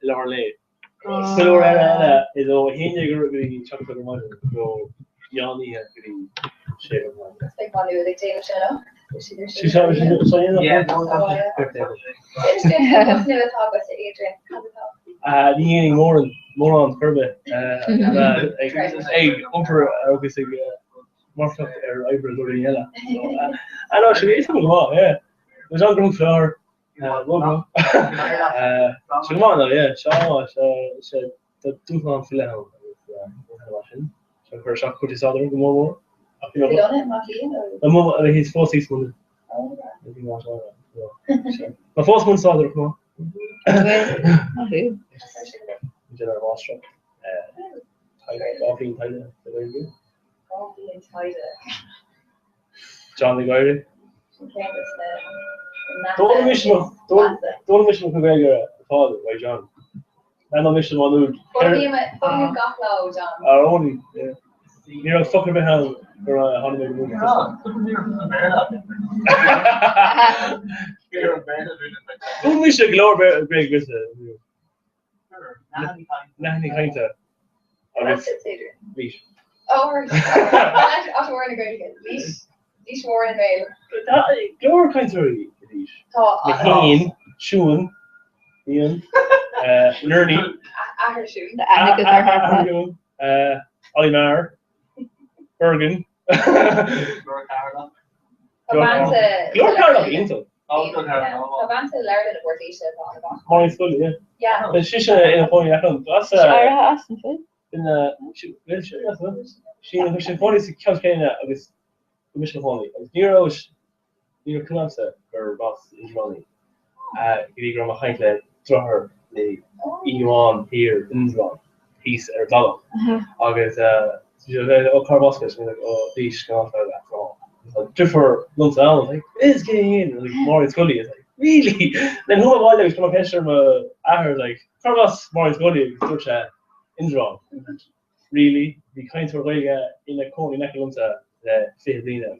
Larley. So Ella is a hinge really chocolate mother go Yanni and green shade of one. Like one of the Danish shadow. She saw Yeah. Adrian more on permit over obviously more eyebrows or yellow. I know she is coming on, yeah. It was on ground floor. Well, she come on though, yeah. She the two on fill out so her shot put his other more. He's 4 6 months. My first month saw there, come on. General Rostrup. Coffee and Tiger. Very good. John the Guy. Don't miss McGregor, father, by John. And I'll miss him on our only, yeah. You're a fucking behind for a 100 movie. Don't miss a glory break with it. Nothing kind of. Leash. Oh, after we're in a good again. Leash more in veil. Glory kind of leash. Maheen, Shoon, Ian, Nerdy, Olimar, Bergen. Glory Carla, Intel. Morning school, yeah. Yeah. But she's in a point. That's in the she funny to catch Kenya of this mission funny. Nero Kunamsa or boss is running. Gilly my Hanklin throw her the Iran here in Israel. He's a dollar. August she's a car baskets like these come off that. Different lunch out like it's getting in like Maureen Scully is like really then who am I like come up I heard like Carlos Maureen Scully such a Indra really the kind of way in a corner neck lunch the Fedina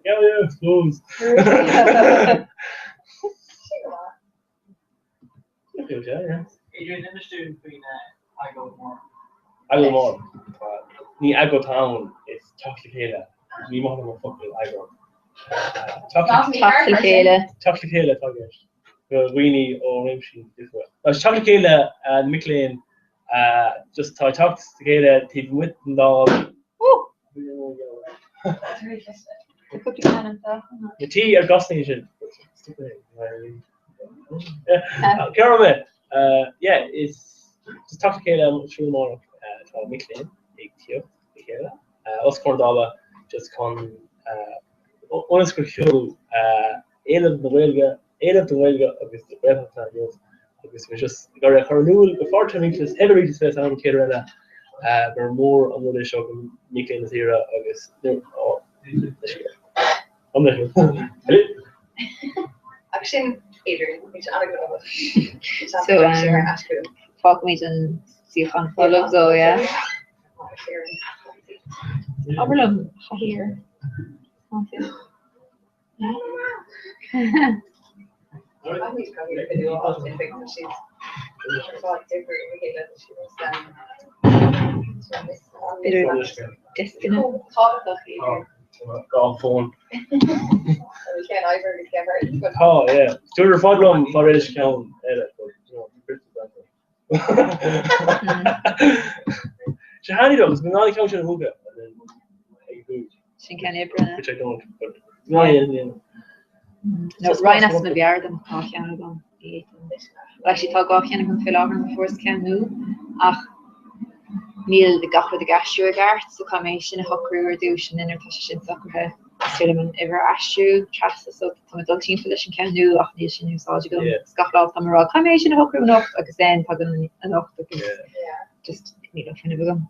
yeah schools yeah Adrian in the student between I go more I go town it's chocolate we want to fucking eyebrow. Chocolate kale. Chocolate kale, the weenie or rimshin different. Chocolate kale and McLean. Just I talked to kale team with and dog. The tea or gas station. Caramel. Yeah, it's just chocolate kale. Through more. McLean. Big tea. Us Cordova. Just con unscrew of the Welga of the breath of time we just got a carnul before turning to heavily says I'm Kerala we're more on the show Nick in the era August I'm not sure. Action Adrian, which so fuck me and see on follow so yeah. Overlook here. Golf phone. Oh yeah. Stuur er fad om for is count. Shahani though, it's been on count in hookah and then Sin can Brunna. which I don't, but no, yeah. No, Ryan has to be them. Actually, talk off Ken and fill over before it's can move. Neil the gaffer the gashu agart, so combination of hooker reduction in interposition soccer. Cinnamon ever ashu, trust so some adult team position can do off the issue news all you go. Scuffle some raw combination of hooker enough, like then pagan enough because just need a fin of them.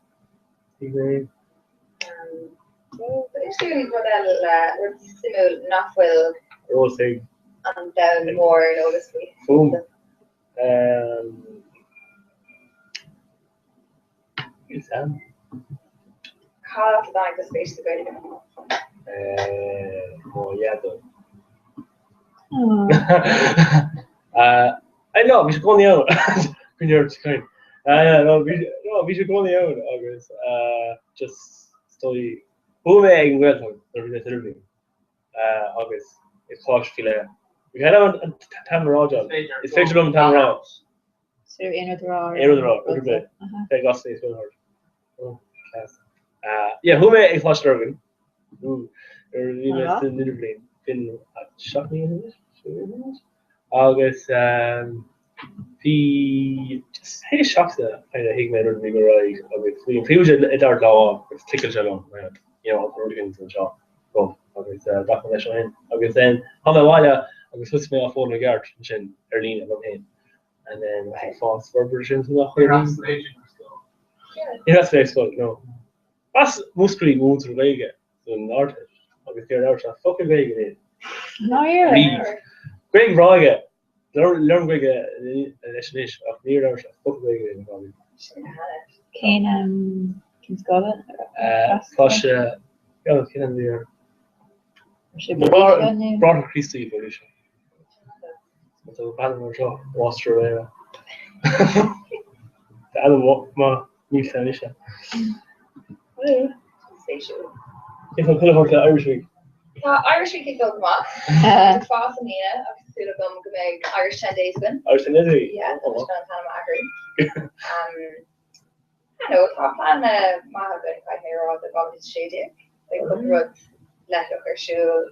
Actually, we're simul not well and down more noticeably. Boom. Call after that, the space to go. Oh yeah, though. I know we should go on the out. When you're kind. No, we should go on the out. August. Just study. Who may I well the August. It's Kosh Fila. We had on Tamaraja. It's fixed on Tamaraja. So in the raw. Okay. They got space well hard. Oh, class. Yeah, who may I Kosh Irving? Been shocked me in this. August the just hey shocks the kind of Higman or bigger right. August we was at our law with tickle along, you know, already into the shop. Oh, August documentation in. August then on the wire, August switched me off on the guard and Erlene above him. And then I fast for versions of the yeah, that's very good, no. That's most pretty moves to Vega. So north. August here out fucking Vega in. No, yeah. Greg Braga. Learn Greg Leshnish of near out fucking Vega in. Kane Scotland. Plus yeah, can there. Brought Christy evolution. So Banner Shaw, Australia. The other more new finish. Yeah. If I could have the Irish week. Irish week kicked off off. Fast and Nina, I've still gone to Irish 10 days then. Irish 10 days? Yeah, I'm just going to Panama. I know, top plan, my husband, I hear all the bodies shady. They could run let look or shoe.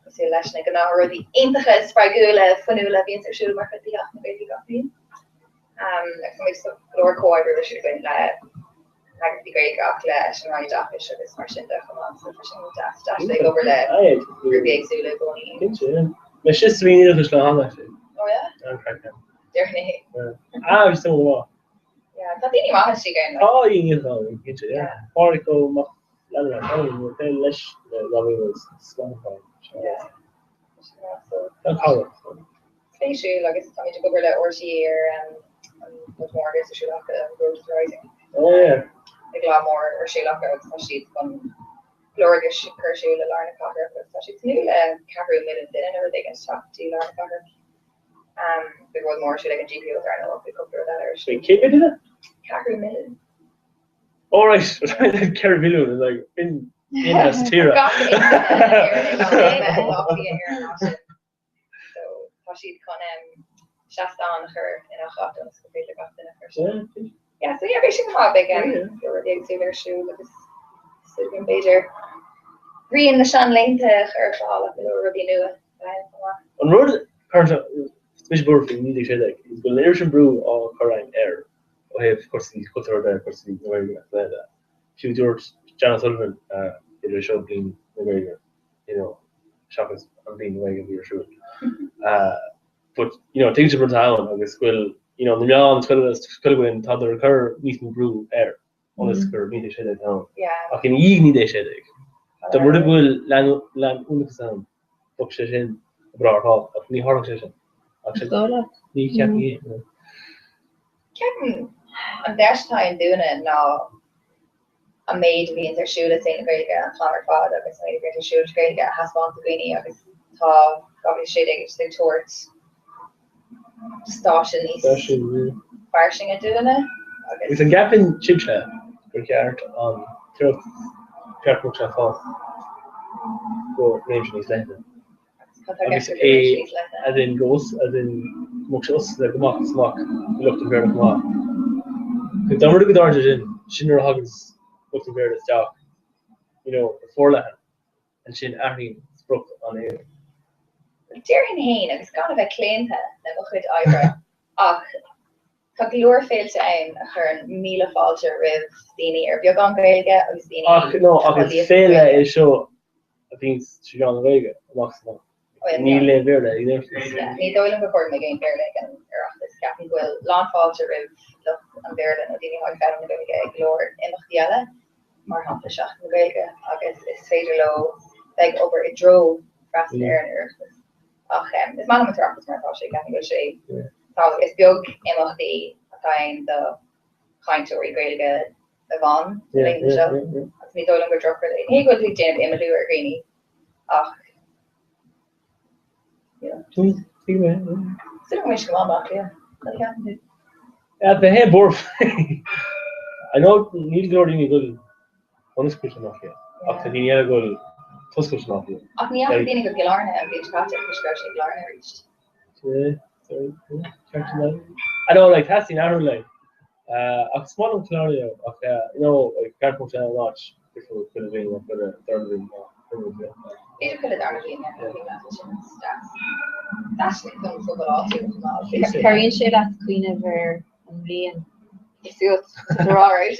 See Leshnik and already intige Spragula, Fanula, Vince Shoe, Market the baby coffee. If somebody stuff lower quarter, there should have been the great Gocklash and Ryan Office of this Martian Decamon, so Dash they over the Ruby Zulu going. My sister in English is not actually. Oh, yeah? I'm cracking. Definitely. I'm still more. Yeah, but the Mahashi game. Oh, you know, yeah. Particle, I don't know, less loving was slump. Yeah. Stay true, like it's coming to go over the Orgy and with more there's a Shulaka Road Rising. Oh yeah. Like a lot more or Shulaka, especially from Glorious Kershaw, Larna Cocker, especially it's new Cameroon Middle Din and everything and stuff to Larna Cocker. There was more Shulaka GP with I know if we could do that or Wait, keep it in it? Cameroon Middle. Alright, Caribbean is like in that tira. So she'd come Shasta on her in a hot and so they got in her. Yeah, so yeah, basically how big and you're the exhibitor shoe with this Sylvian Bader. Green the Shan Lane to her fall up the Ruby new. On road current Fish Burfing need to say like it's got Irish and brew all current air. I have of course these cuts are there, of course the McGregor. Few George John Sullivan did a show being McGregor, you know, shoppers and being the way of your shoe. But you know, things are town I guess will you know the Milan Sculwin Todd recur meeting brew air on this curve need to say that down. Yeah. I can need they say the word will land uniform boxation brought off of the organization. Actually, the Captain, I'm dash time doing it now. A maid means their shoe that's saying great get Connor Fod, I guess I need to shoe to great get has one to Greeny, I guess obviously shading it's towards Stashin. farsing a doing it. It's a gap in chipchat. We can't can't much off. Go range is like that. As in goes, as in muchos, like the mock smock, look to bear the mock. The number good orange in Shinner Huggins looked to bear the stock, beforehand, and Shin Arnie broke on it. Dearhin Hain, agus gan bheith cléanta na mo chud oibre ach tá glúir féilte ann a chur míle fáilte rih daoine ar bheag an gailge agus daoine. No, agus féile is seo a bhín John Vega maximum. Ní le verde, ní dóilm go chuir mé géin beirle an arachtas ceapan bhfuil lán fáilte rih an beirle nó daoine háid fear na gailge ag glóir imach diaile mar hapla seach na gailge agus is féidir lo ag obair I dro freastal ar an arachtas. Ach, is man am traffic mar tá sé gan go sé. Tá is beag imachtaí atáin de chaintúirí gailge a bhain le seo. As ní dóilm go drochar é go dtí déanamh imimeú ar gréine ach. Sit mis go amach, At the head board. I know need to go to good honest question off here. After the year go Tuscus off here. Ach ní an daine go Gilarna a bhí práte prescription Gilarna reached. I know like testing I don't like a small Claudia of like careful channel watch before could have been for the third win. It could have done that's the film for all too. Carrying shit at Queen of her and being they're all right.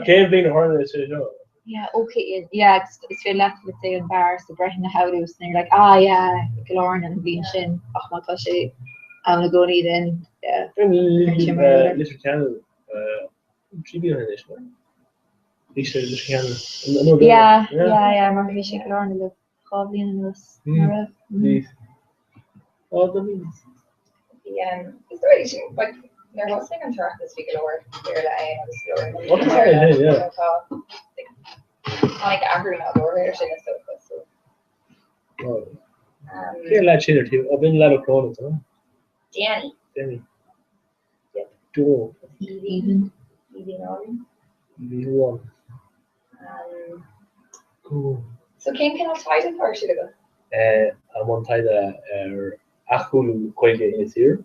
Can't be the hard of show. Yeah, okay, yeah, it's very left with say embarrassed the Britain how it was and they're like, yeah, Gilorn and being shin, my gosh, I'm gonna go need in little channel she be on this one. Yeah, mar vi sé Gilorn le choblin in us. Oh, the means. Yeah, it's really like there was second track this week or there What yeah. Like every other version is so Oh. Lad cheater too. I've been lad of call Danny. Yep. Duo. Even one. Cool. So King can fight it or should I go? I want to Achulu Quaige in here.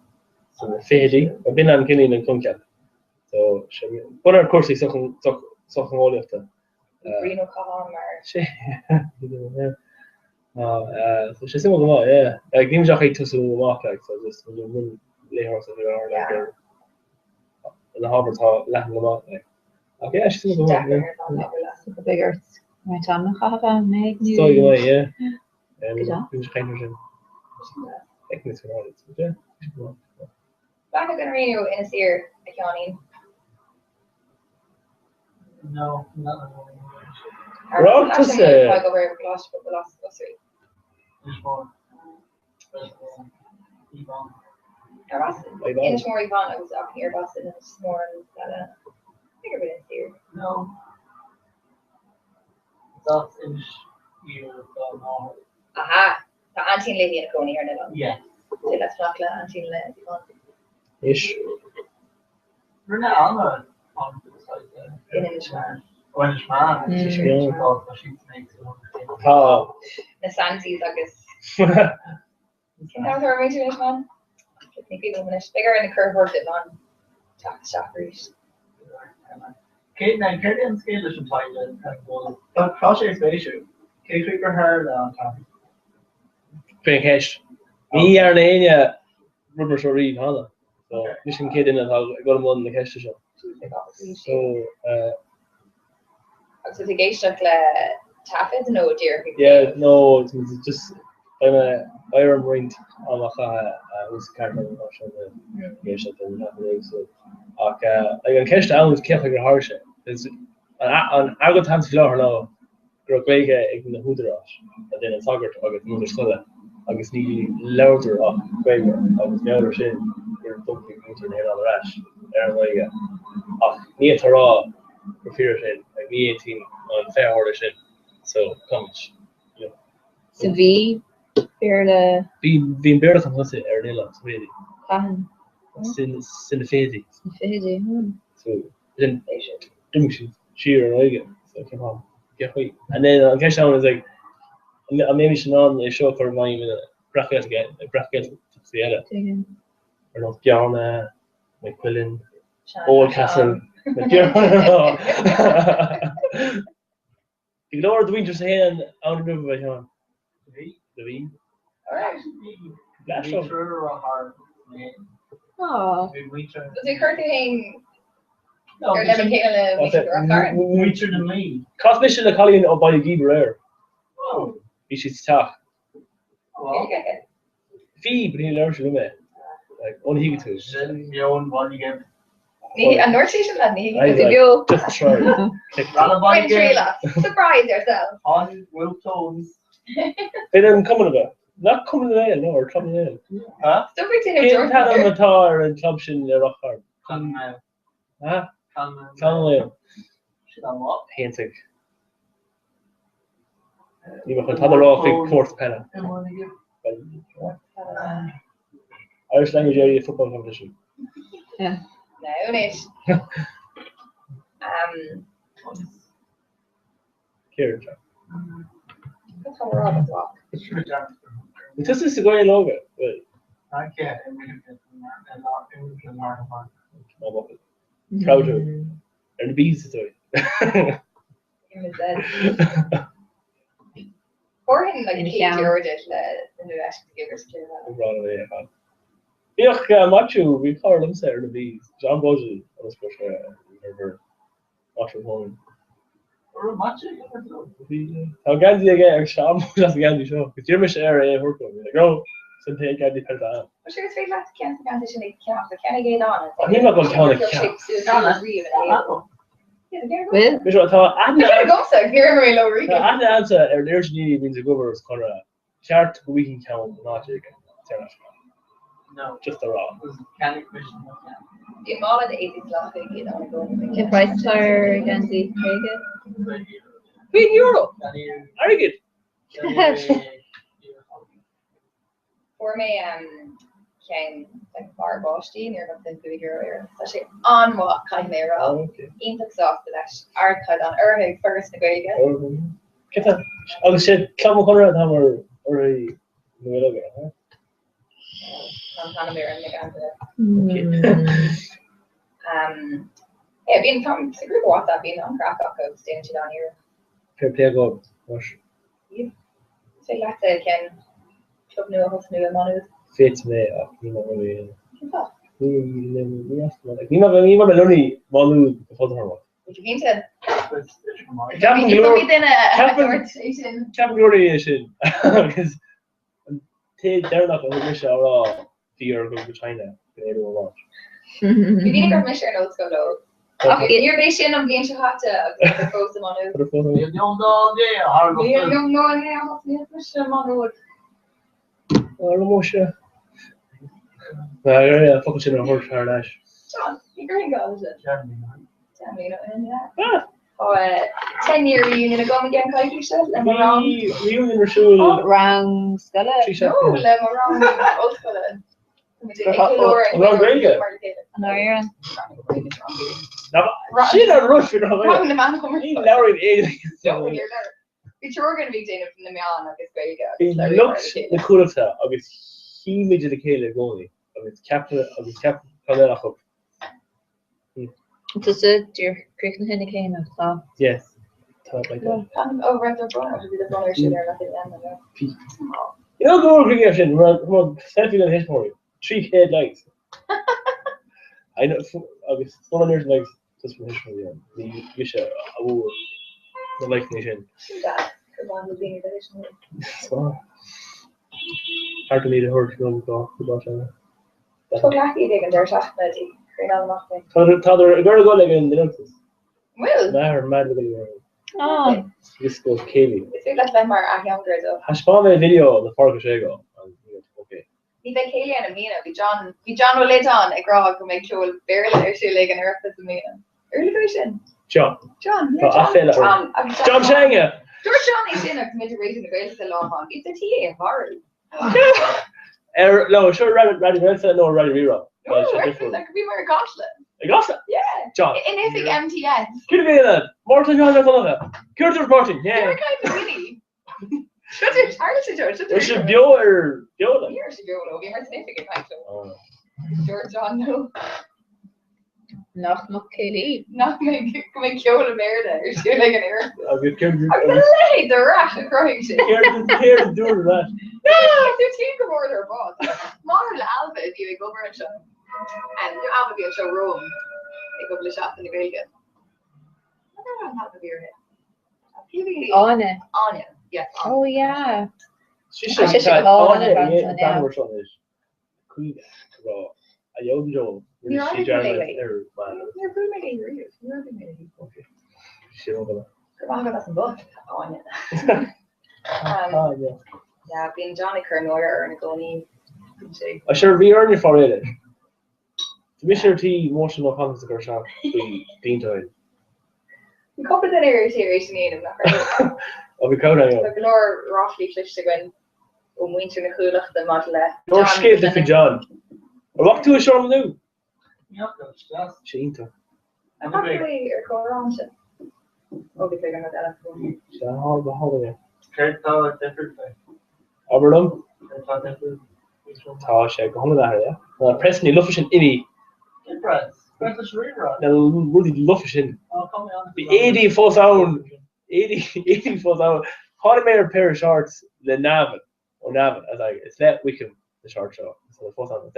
So Fiji. I've been on Killing and Kunkat. So but of course he's talking all of them. Reno Kahan or so she's similar, yeah. Like Dim Jackie to some mark like so just when lay her so like the Harvard Latin about like okay, she's similar. The bigger my time have made new. So yeah. Just kind of like this one yeah. Back at Reno in his ear, Johnny. No, not Rock to say. I go very last for the last three. In this more Yvonne, I was up here, Boston, and this more that bigger bit here. No. That's in you no. Aha. The Auntie Lady and Coney here now. Yeah. So let's talk to Auntie Lady. Ish. We're not on the side In Englishman. Englishman. Oh. The Sansies, I guess. Can I throw me to Englishman? I think people finish bigger in the curve work it on. Shockers. Kate and Kate scale is entitled but project issue. Kate Creeper her time. Frank Hesh. Me are in rubber sorry, huh? So mission kid in and I got him on the cash show. So so the gay stuff taffet no dear. Yeah, no, it's just I'm a Iron Ring on my was card on the gay stuff and nothing so I got cash down with Catholic harsh. It's an I got hands floor now. Grow big in the hoodrush, and then it's hogger to get another scholar. I guess need louder off big. I was the other shin. You're dumping into the head on the rash. There we go. Off near Tara, for fear shin, like me 18 on fair order shin. So come on. So V, bear the. Being better than what's it? Ernilla, really. Sinifedi. So then sheer again. So come on, get away. And then cash down was like, maybe she's on a show for my bracket again, bracket together. Or not Bjarne, McQuillan, Old Castle. You know the winter's hand out of the river by Sean. The Oh. Does it occur to him? No, You're never taking a Winter than me. Cost mission the Colleen or by Giber Air. Oh. You should talk. Oh. Fee, but he learns to do it. Like, only he could do. Send your own body game. A North Station lad, Just try. Win three lots. Surprise yourself. On Will Tones. They didn't come in a bit. Not coming in, no, or coming in. Huh? Don't be taking Kate had on the tar and Clubshin the rock hard. Huh? Conway. Hentig. You might have the raw big fourth penna. Irish language area football competition. Yeah. No, mate. Kieran. That's how we're all at walk. This is the going logo. I can't. Proud of it. And the bees is it. Or him like Kate George the new Ashton Givers clear. Yeah, Machu, we call them Sarah the bees. John Bosley was for sure. Machu home. How Gandhi again? Sham just Gandhi show. Because you're Michelle area work on. Like, oh, some take Gandhi per day. I'm sure it's very fast to cancel condition. They can't. Can I get on it? I'm not going to count it. Well, which one? I'm not going to hear me, Laurie. I'm the answer. There's need means a governor's corner. Chart we can count not again. No, just the raw. In all of the 80s last week, you know, The price tire again, the €20. Very good. For me, came like bar Bosti near nothing bigger, especially on what kind of roll. In the soft that arcade on Erhig first the way again. Get that. I was said, come on, around hammer already. Huh? Yeah, being from the group of WhatsApp, being on crack up, staying down here. Fair play, go. Wash. So you have to can club new, host new, manu. Fits me up, you know, really. We asked for like, you know, only manu before the hormone. What you mean to? Captain Gloriation. Because they're not going to miss out all fear going to China. They don't watch. You need to grab my shirt notes go low. Okay, you're based in being too hot to post them on it. You don't know there. You don't know there. You push them on the wood. Oh, sure. Yeah, focus in on horse hard ash. John, you're going to go, is it? Tell me, you know, yeah. Oh, 10-year reunion ago again, Kai Keisha. Reunion or show. Round Scala. No, Lemon Old Scala. Around Grega. No, you're on. She's not rush for the man coming. He's Larry in It's you're going to be doing it from the Milan, I guess, Grega. He looks the coolest. I guess he made the Kayla goalie. I guess captain Colella Cup. Does it, you're creating the Henneken of that? Yes. Top like that. Over at the front, or the runner should there nothing then. You know, go over again. We're selfie on history. 3 headlights. I know. I guess 400 legs just from history. Yeah. You should. I will. The life nation. Hard to lead a herd to go about that. So lucky they can do that. Tather, girl go like in the notice. Well. Nah, mad with you. Oh. This goes Kaylee. It's like that more younger though. I saw a video of the Park of Shago. Okay. Ni fe Kaylee and Amina, vi John will let on a grog to make sure barely or she like an earth with Amina. Early version. John. John Shanga. George John is in a committee raising the greatest long on. It's a TA horror. No, sure, Raddy Red said no, Raddy Rero. That could be more Gosling. Gosling? Yeah. John. In his MTS. Could be that. Martin John Colonna. Curtis Martin, yeah. You're kind of Winnie. Should you Charles George? Or should Bio or Biola? You're Biola. Be more significant, actually. George John, no. Not Kelly. Not make Kyola Merida. You're still like an air. I'll get Curtis. I'm delayed. The rash and crying shit. Curtis doing that. No, they're team order boss. Modern Alpha, if you go over and show. And the Alpha will show Rome. They go to the shop in the Belgium. I don't know how to beer it. Anya. Yes. Oh yeah. She should have on it. Dan was on this. Queen. Raw. A young Joe. You're She already generally late. er man. You're good at it. You're good at it. Okay. She over Come on, that's a book. Anya. Ah yeah. Yeah, being Johnny Kernoyer or Nicole. I should be earning for it. Commissioner T motion of Hans the shop be Dean time. Couple of areas here recently in the I'll be caught on you. Like Laura roughly flish to go winter in the cool of the model. Nor skate if John. Or what to a show new? Sheen to. I'm not really a core on it. Oh, because I'm not that phone. All the holiday. Can't tell it differently. Aberdom. Can't tell differently. Oh shit, go home with that, yeah. Preston, you love fishing Ivy. Press is rerun. Now, really love fishing. Oh, come on. The 80 full sound. 80 full sound. How made a pair of shorts, the Navin. Or Navin, as like, it's that Wickham, the short show. So the full sound.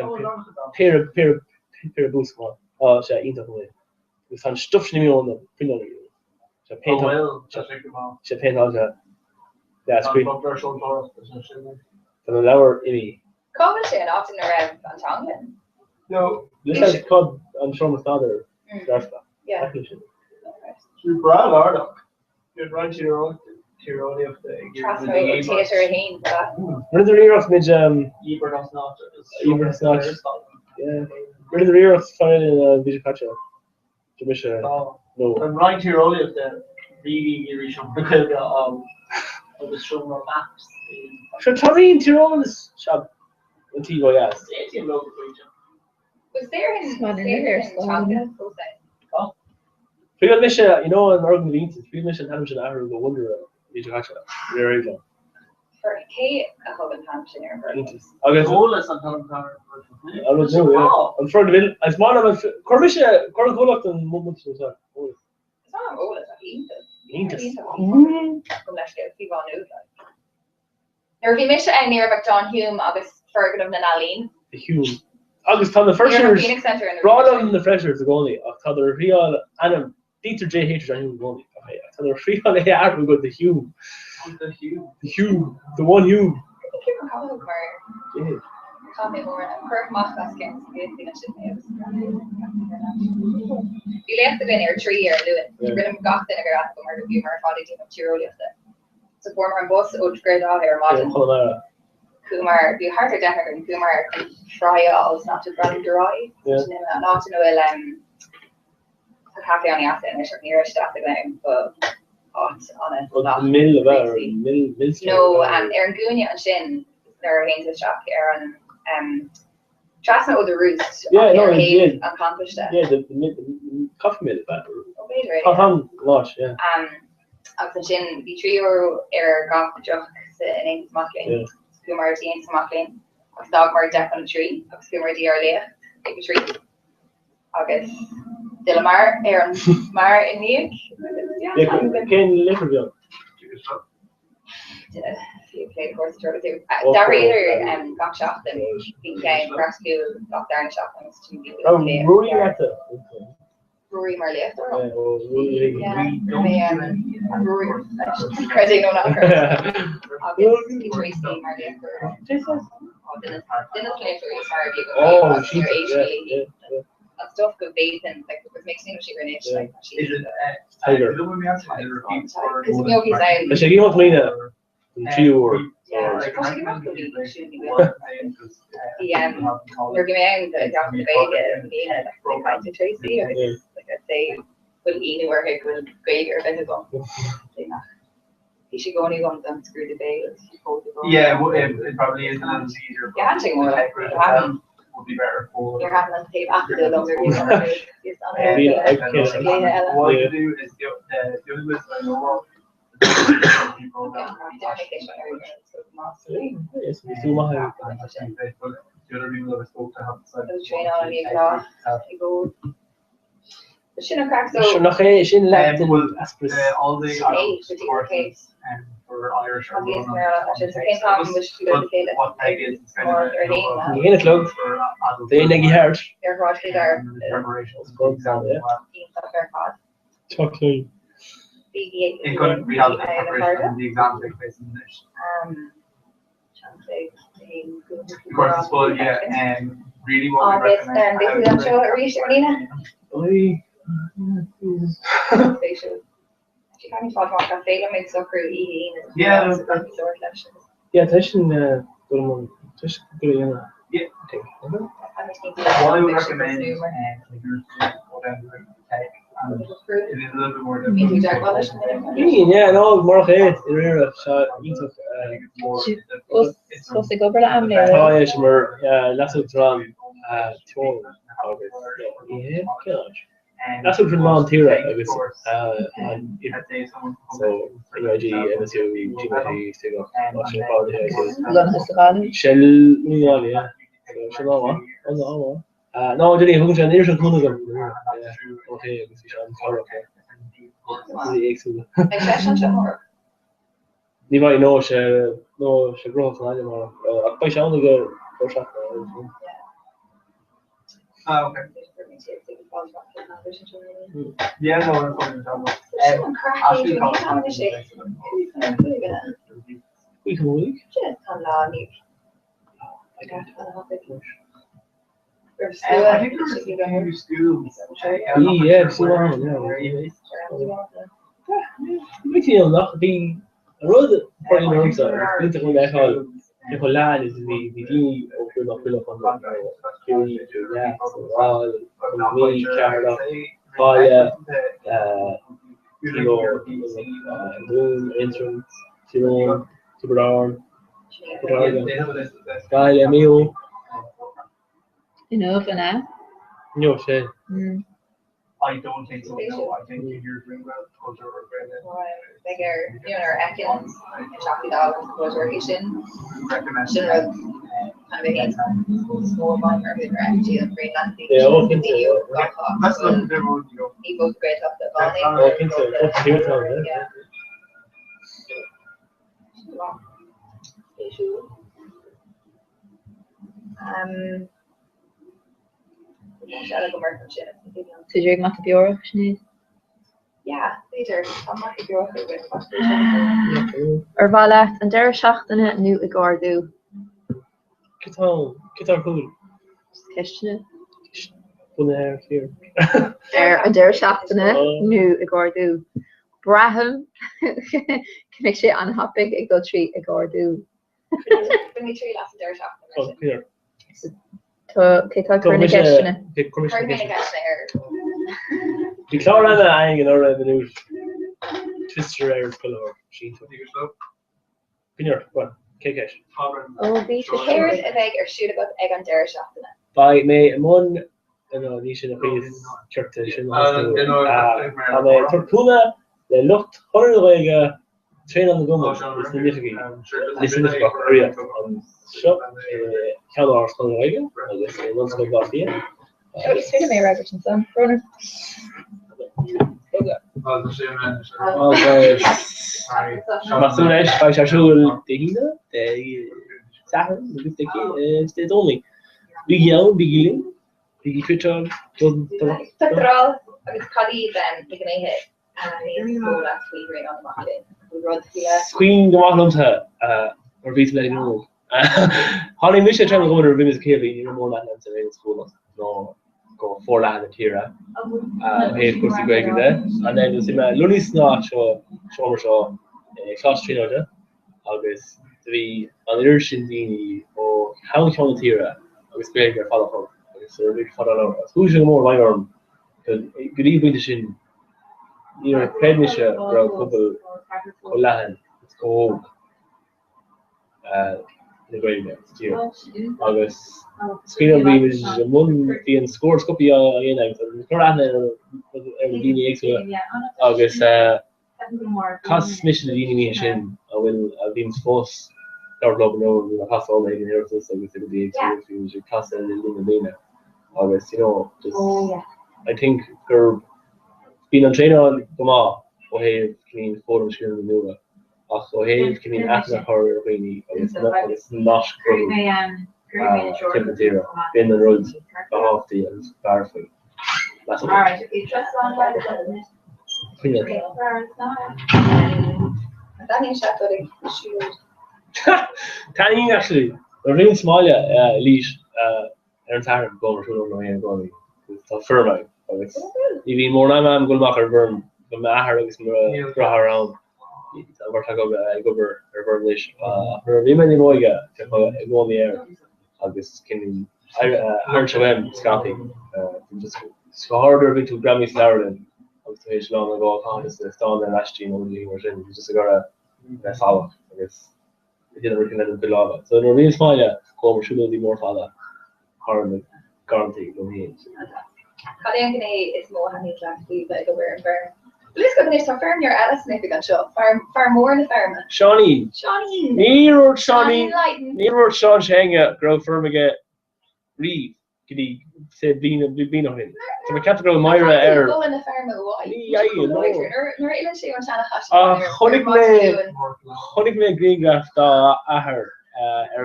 Pair of boots, come on. Oh shit, eat up away. We found stuff in me on the print on you. So paint on. So paint on that. Yeah, it's great. So the lower Ivy. Coventry and often around Tongan. No, this has club on Showman's father. Yeah. You Brad Ardock. You'd run to your own of the Trustway theatre again. Where the rear of mid Ebernos not. Yeah. Where the rear of final in Vijakacha. Jamisha. No. I'm right here only of the really of the Showman maps. So Tommy in Tyrole's shop. In Tivo, yes. Was there in Tongan? Oh. Feel Misha, you know, in Oregon Vince, feel Misha and Hampshire Ahru go wonder Vijakacha. Very good. For Kate, a hub in Hampshire. I'll get I don't know, yeah. I'm trying to win. As one of my Cormisha, Coragolak and Moments was that. It's not old, it's Intus. Come let's get people on new. There will be Misha and near John Hume, August Fergus of Naleen. The Hume. August Tom the freshers. Brought on the freshers the goalie. After the real Adam Dieter J. Haters on Hume goalie. Okay, after the real AR we got the Hume. The Hume. The one Hume. I think you're calling him Yeah. Call me more. Kirk Moss against you left the bin here 3 years, Lewin. You're going to got the nigger at the murder view, Marfadi, you know, Chiroli of the. So former boss, grade all here, modern. Kumar, be harder definitely than Kumar can try all not to run dry. Not to know happy on the asset and it's near stuff again, but on it. Mill of mill. No, Aaron Gunia and Shin, they're against the shop here and Trust know the roots. Yeah, no, yeah. Accomplished that. Yeah, the coffee mill that. Gosh, yeah. Agus sin bhí tríú gach deach in ein smuggling. Kumar the ein smuggling. Agus dog mar deach on a tree. Agus Kumar the earlier take a tree. Agus Dilamar mar in Nick. Yeah, can live You played course to do. Darrier gach shot them. Been playing rescue gach darn shot them to be. Oh, Rory at the. Rory Marley. Rory. Rory. Crazy no longer. Obviously, Tracy Marley. Didn't play for his Oh, she's that stuff could be and like it makes me she grenade like she's Tiger. Because Yogi's out. I should give up me now. Yeah, we're giving the down the bay like to Tracy or like I say will he where he will great or better go. He should go only one them screw the bay. Yeah, it probably is a little easier. Yeah, I'm saying more like would be better for. You're having to take after the longer you What I do is the only way I know of people that Yes, we do have. the other people that I spoke to have decided. train on you go. The Shinner crack so Sure, no, she left all the particular case. and for Irish or Obvious Maryland, which is the same time which we go to Caleb. what I did is kind Or of their name. in a club. They leggy hard. They're actually there. preparations. For example, yeah. Their cause. Talk to you. It couldn't be held in preparation. The exam takes place in English. Of course, it's full, yeah, and really what we recommend. Basically, I'm sure it reached Arlena. They should. She can't even talk about that. They don't make so crew eating. Yeah, Yeah, Tishan, Tishan, yeah. What I would recommend, whatever you take, and it is a little bit more difficult. yeah, no, more okay. Rira, so you took. Supposed to go for that. Oh yeah, Shimmer. Yeah, that's what's wrong. Tone. Yeah, gosh. That's what's wrong too, I guess. So, AIG, MSU, GMT, stick up. National Quality Houses. Shell, yeah. So, Shell, no, no, did he hook an Irish and Kunagam? Yeah, okay, I guess we should have you might know she grew up in anymore. I found a girl for shot. Okay. Yeah, no, we're going to talk week a week. I think there's a school. Yeah, we feel not be a road for you know, so we take that all. The whole land is the fill up on the yeah, all me, Canada, fire, Boom, entrance, Simone, Brown, Kyle, Emil. Enough for now. No shit. I don't think so. No, I think you're doing well. Culture or Bigger, you know, Atkins, chocolate dogs, was working. recommend. Should have kind of against small amount of energy and bring that thing. Yeah, I think You That's the road you go. He goes great up the valley. I think so. Yeah. Did you get the bureau? Yeah, later. I'm not sure what Vala and Dara Shachtana new Agordu. Guitar cool. Question. Here. Dara Shachtana new Agordu. Braham connection on hopping a go treat Agordu. Dimitri left Dara Shachtana. Oh, here. To Kika Kurnication. The Clara I ain't gonna revenue. Twister air pillow. She took Pinner, what? Kikash. Oh, beach The carrot, an egg, or shoot about the egg on Dara Shachtana. By May Mon, Nisha Please Kirktish. Tortuna, they looked horrible. Train on the gun is significant area. Shop, Keller Skolwagen, I guess, once go back here. It's been a May Robertson, Ronan. Massunesh, by Shashul, Tehina, Sahar, the Tiki, state only. Big Yell, Big Gilling, Big Twitter, John. Totral, I was Cuddy, then we can hit. And he's cool last week right on the market. We run the Queen Gamalum, or Beats Letting Room. Honey Misha trying to go to Ribbons Cave, you know, more than in school. No, go 4 land at Tira. Hey, of course, the Greg in there. And then you see my Lunny Snot show, class trainer there. August, the on the Urshin Dini, or how can you Tira? I was playing your follow up. So, big follow up. Who's your more my arm? Because good evening to Shin. You know, Prednisha, or a couple, Colahan, it's called. the great next year. August. Screen Beam is one being scores copy in August cost mission the enemy shin will being force our love no pass all the inheritance so with the experience cost and in the August, just I think they're being on train on Gama or have clean forum screen the new or have clean after her really it's not temperature in the roads off the powerful. That's Alright, you trust on that. Tanning actually, they're really small, elite, and Taryn going through the going. It's firm, it's even more than I'm going back or burn the matter is more around. We're talking about over reverberation. For women in Oiga, go on the air. This can Ernst Wem Scotty. Just harder to Grammy Florida. Stage long ago, it's done and last year only was in just got a follow. I guess it didn't recommend it below. So the real small, go should be more follow. Hard guarantee for me. Cadê is more honey last week like a weird firm. Let's go to farm your Alice and if you got show. Farm more in the farm. Shawnee. Near Shawnee. Near Sean Shanga, grow firm again. Reeve. Could he say being on him? So we can't go Myra air. Go in the farm of why? Yeah, you know. Nor even she wants to have Honey me green graph da her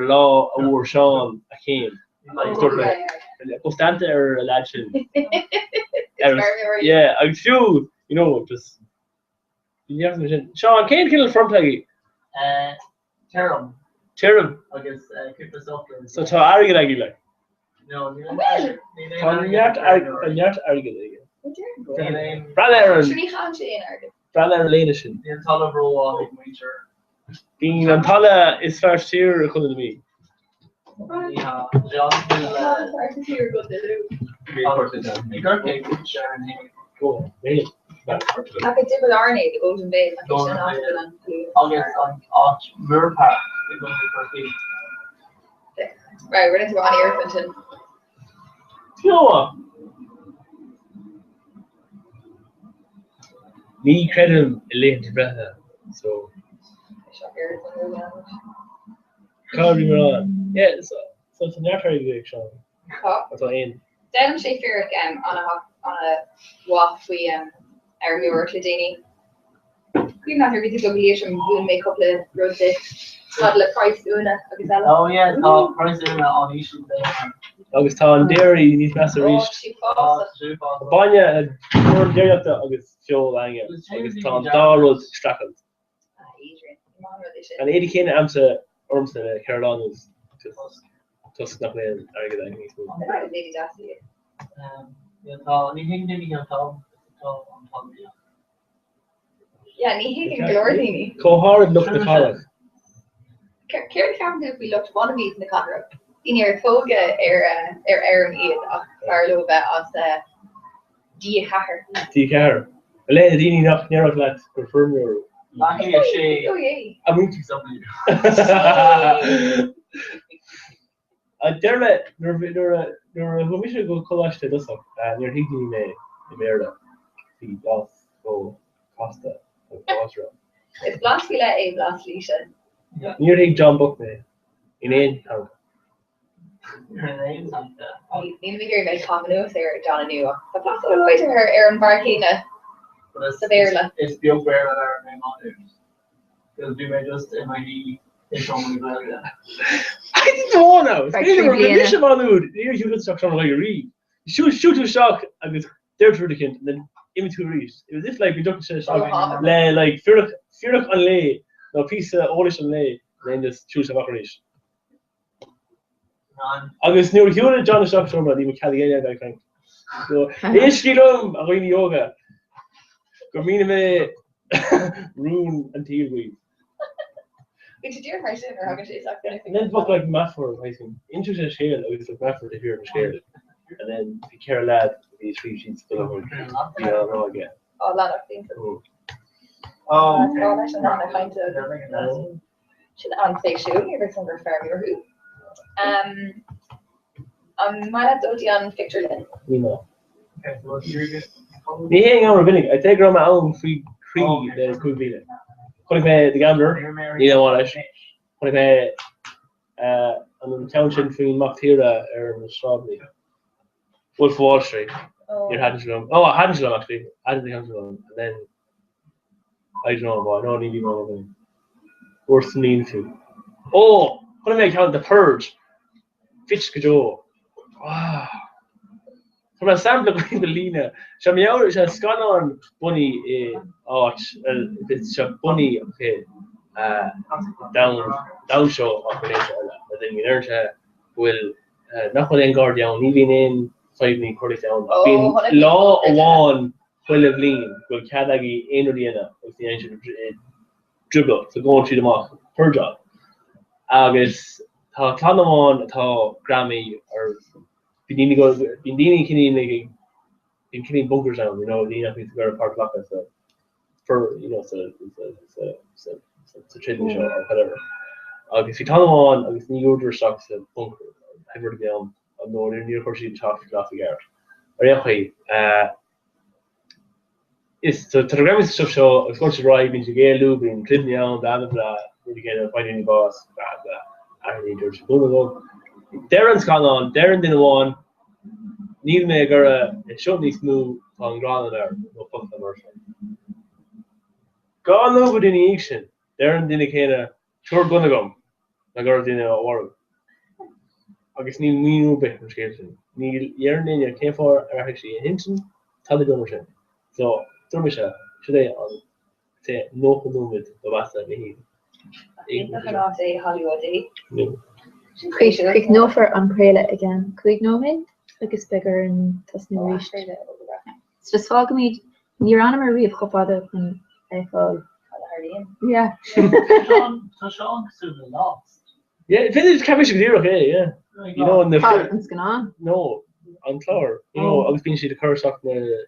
law or Sean Akeem. Constante or legend. Yeah, I feel just Sean Kane kill front leggy. Terum. I guess keep us up. So to argue like. No, Yet argue. Brother Lanishin. The Antala roll on major. Being Antala is first year according to me. Yeah, Cool. Really? I could do with RNA, the Golden Bay. August on Murpah. Right, we're into Ronnie Irvington. You know what? Me credit late brother. So Cardi Milan. Yeah, so it's not very good Sean. That's what I mean. Then she feared on a walk we our newer Cladini. We not really go relation we'll make up the road day. Model price doing it. Oh yeah, price doing it on issue there. August Town Dairy needs master reach. Banya more dairy up to August Joe Lang. August Town Darrell Strachan. And 80 Kane Amsa Ormston Carolina's just not playing arguing. Yeah, he can glory. Go hard look the collar. Kieran Cameron if we looked one of these in the corner. In your toga Aaron Ian Carlo as D Hacker. D Hacker. Let Dini not near of that confirm your I'm something. Dermot, we should go collage to this up. Near Higgly May, Merda. The Goth, go Costa, It's Blasvilla a Blaslisha. Near Hig John Buckney. In Ain Town. You need to be hearing about Tom Lewis there, John and New. The Blasvilla away to her, Aaron Barkina. Severely. It's the aware that our name on it. It'll be just MID. It's only that. I didn't know now. It's a man you shoot instruction like you read. Shoot to shock and it's there through the kid and then in to read. It was this like we don't say shock like fear on lay, no piece of Polish on lay, and then just choose a reach. Agus nu hiúna John Shock somebody with California I think. So Ishkilum a really yoga. Gomina me rune and tea weed. Did you do her soon or how can she suck anything? And then book like Mafford, I think. Interesting share I was like Mafford to hear him share it. And then the care lad these 3 sheets full of no again. Oh lad I've seen. Oh That's not a kind of Sin an féisiú ar san gur fermiú. An mai dodí an ficturelin. You know. The hang on vinnig. I take my own free the cool villa. Put the gambler, you know what put an township between Mactira or Strawberry. Wolf Wall Street. You're Haddington. Oh, Haddington actually. Haddington. And then I don't know, but I don't really know. Worse than me too. Oh, what I count the Purge. Fitch Kajo. Wow. From a sample of Lena, Shamiao is a scan on bunny it's a bunny okay down show operation and then you learn to will not when guard down even in 5 minutes curly down being law one full of lean will cadagi in Oriana with the ancient dribble so going through the mark per job August how Tanamon how Grammy or Bindini can bunkers down, you know, the nothing to go apart like that. So for you know, it's a trading show or whatever. If you tell them on, if you order stocks a bunker, I've heard them. I'm not in your course you talk to the guard. Or yeah, it's so Telegram is stuff show. Of course, you right means you get loop in clipping down, blah blah. You get find any boss, blah blah. I need to go. Darren's gone on. Darren didn't want. Neil Maker, it shouldn't be smooth on ground there. No fuck the mercy. Gone over the action. Darren didn't kind of sure gonna go. I got it in a war. I guess Neil Neil bit from Skeleton. Neil Yernin, you came for actually Hinton, tell the gunner. So, Dermisha, today on say no with the Vasa Mehi. Hollywood. Quick no for Umbrella again. Quick no me? Like it's bigger and doesn't reach. It's just fog me. You're on a Marie of Copado when I fall. Yeah. So Sean soon lost. Yeah, it finished chemistry here, okay, yeah. You know, in the what's going on? No, on Clore. You know, I was being the curse of the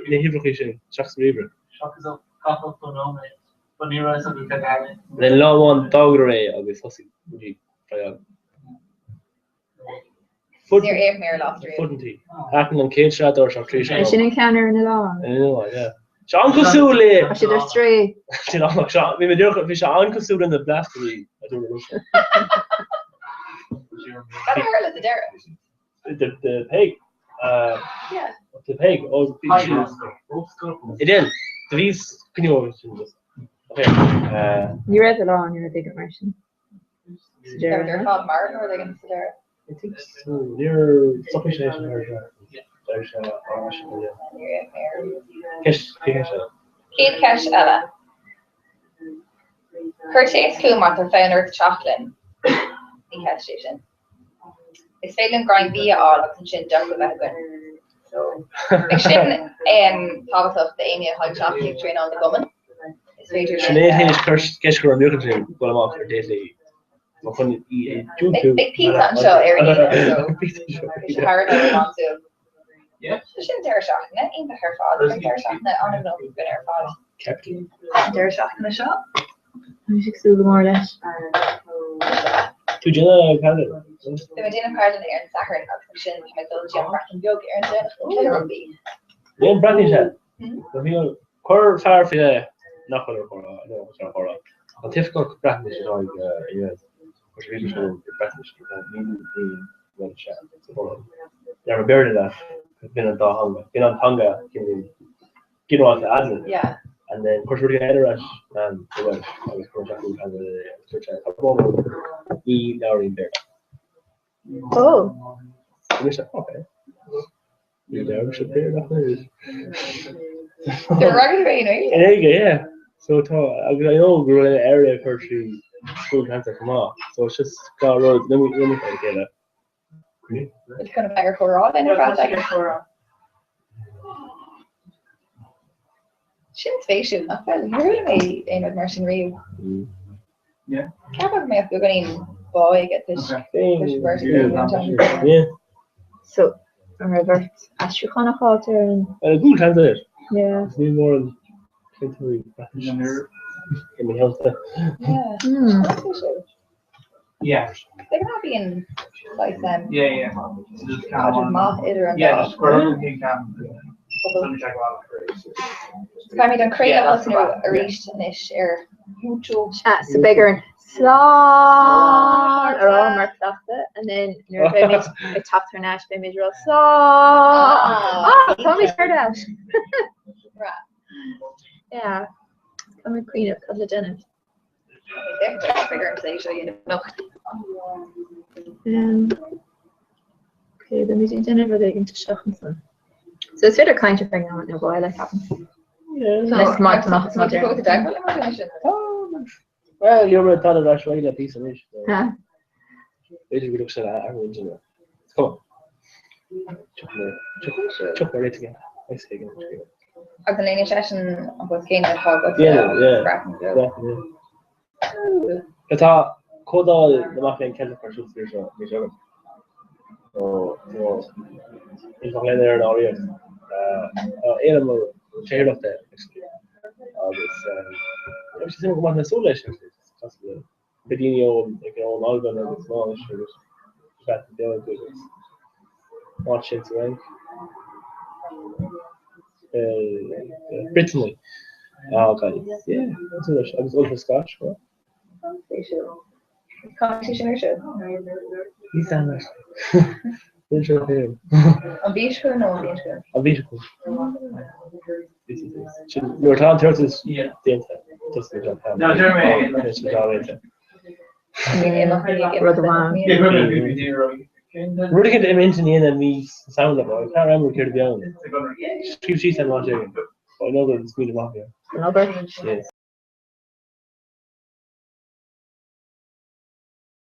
Hibrocation, Shocks River. Shock is up, cock up to no mate. But you rise up with the guy. Then law one dog array, I was fussy. Would you try out? Near Avmere last year. Fouldn't he? Happened on Kate Shad or Shop 3 I should encounter in the law. I know, yeah. Sean Kusuli! I should have 3. Sean, we were doing Sean Kusuli in the blastery. I don't know. Got her at the Derek. The pig. Yeah. The pig. Oh, it is. These, can you okay. You read the law and you're a big immersion. They're called Martin or are they going to sit there? I think so. They're sufficient. There's Kate Cash Ella. Curtis Kumar and founder of chocolate in Cash Station. It's failing grind via all of the chin duck with that gun. So, Shin Thomas the Amy High Chocolate train on the woman. It's major. Sinead is cursed, guess her on the other team, but I'm off for daily. Big pizza on show area. So, hard on too. Yeah. So shouldn't dare shock it. Ain't her father. Dare shock it. I don't know if it's been her father. Captain. Dare shock in the shop. I should do more or less. To Jenna Canada. The Medina Carlin there in Sahara and Oxford and McDonald's Jim Bracken Yoga Aaron Rugby. Yeah, Bradley said. The meal, quite far for the not for no, it's not for a typical Bradley is like, yeah, which really show Bradley needing the well chat. Yeah, we're buried in that. Been on Tonga, get on to Adelaide. Yeah. And then, of course, we're together at the Welsh. I was contacting the church at Capone, now in there. Oh. Okay. You're there, should there, nothing. They're regular, you know. There you go, yeah. So, I know we're in an area for school cancer come off. So it's just got road, then we try to get it. It's kind of bigger for all, then about bigger for all. Shin's face shoot not well. You're really aim at Martian Reeve. Yeah. Can't remember if you're going to boy get this. Yeah. So, Robert, Astrid Connor Halter and. A good candidate. Yeah. It's need more than 20. in my house. Yeah. Hmm. Yeah. They're not being like them. Yeah. Roger Ma, either and Yeah, that. just squirrel thing can. Let me check out. Kan we dan Yeah, krijgen that's als er een reach is YouTube. So bigger slán ar all mar plachta and then nuair bheith mid ag tacht ar náis bheith mid real slán. Tá mé fear out. Yeah. Tá mé queen of cos denna. Bigger and say so you know. Okay, then we do dinner for the into Shochenson. So it's better kind of thing now, no boy, like happens. Yeah. Let's come on to not Go to the dagger. Well, you're thought of that right a piece of it. Huh? Basically looks at that original. Come on. Chuck my together. I say again. Ag an éine session was céine atá Yeah. Tá códáil naach an ceile par siú seo mé se. In van le an áíon éile séirachta agus sin go na só leis bedíine ag an alban agus má de má sin rank Brittany agus ultra Scotch competition or show. He's done that. A beach or no beach? A vehicle. Your town church is just the job. No, Jeremy. Rudy get him into the end and me sound like I can't remember here to be honest. She's and watching. I know that it's good to mafia. Another? Yes.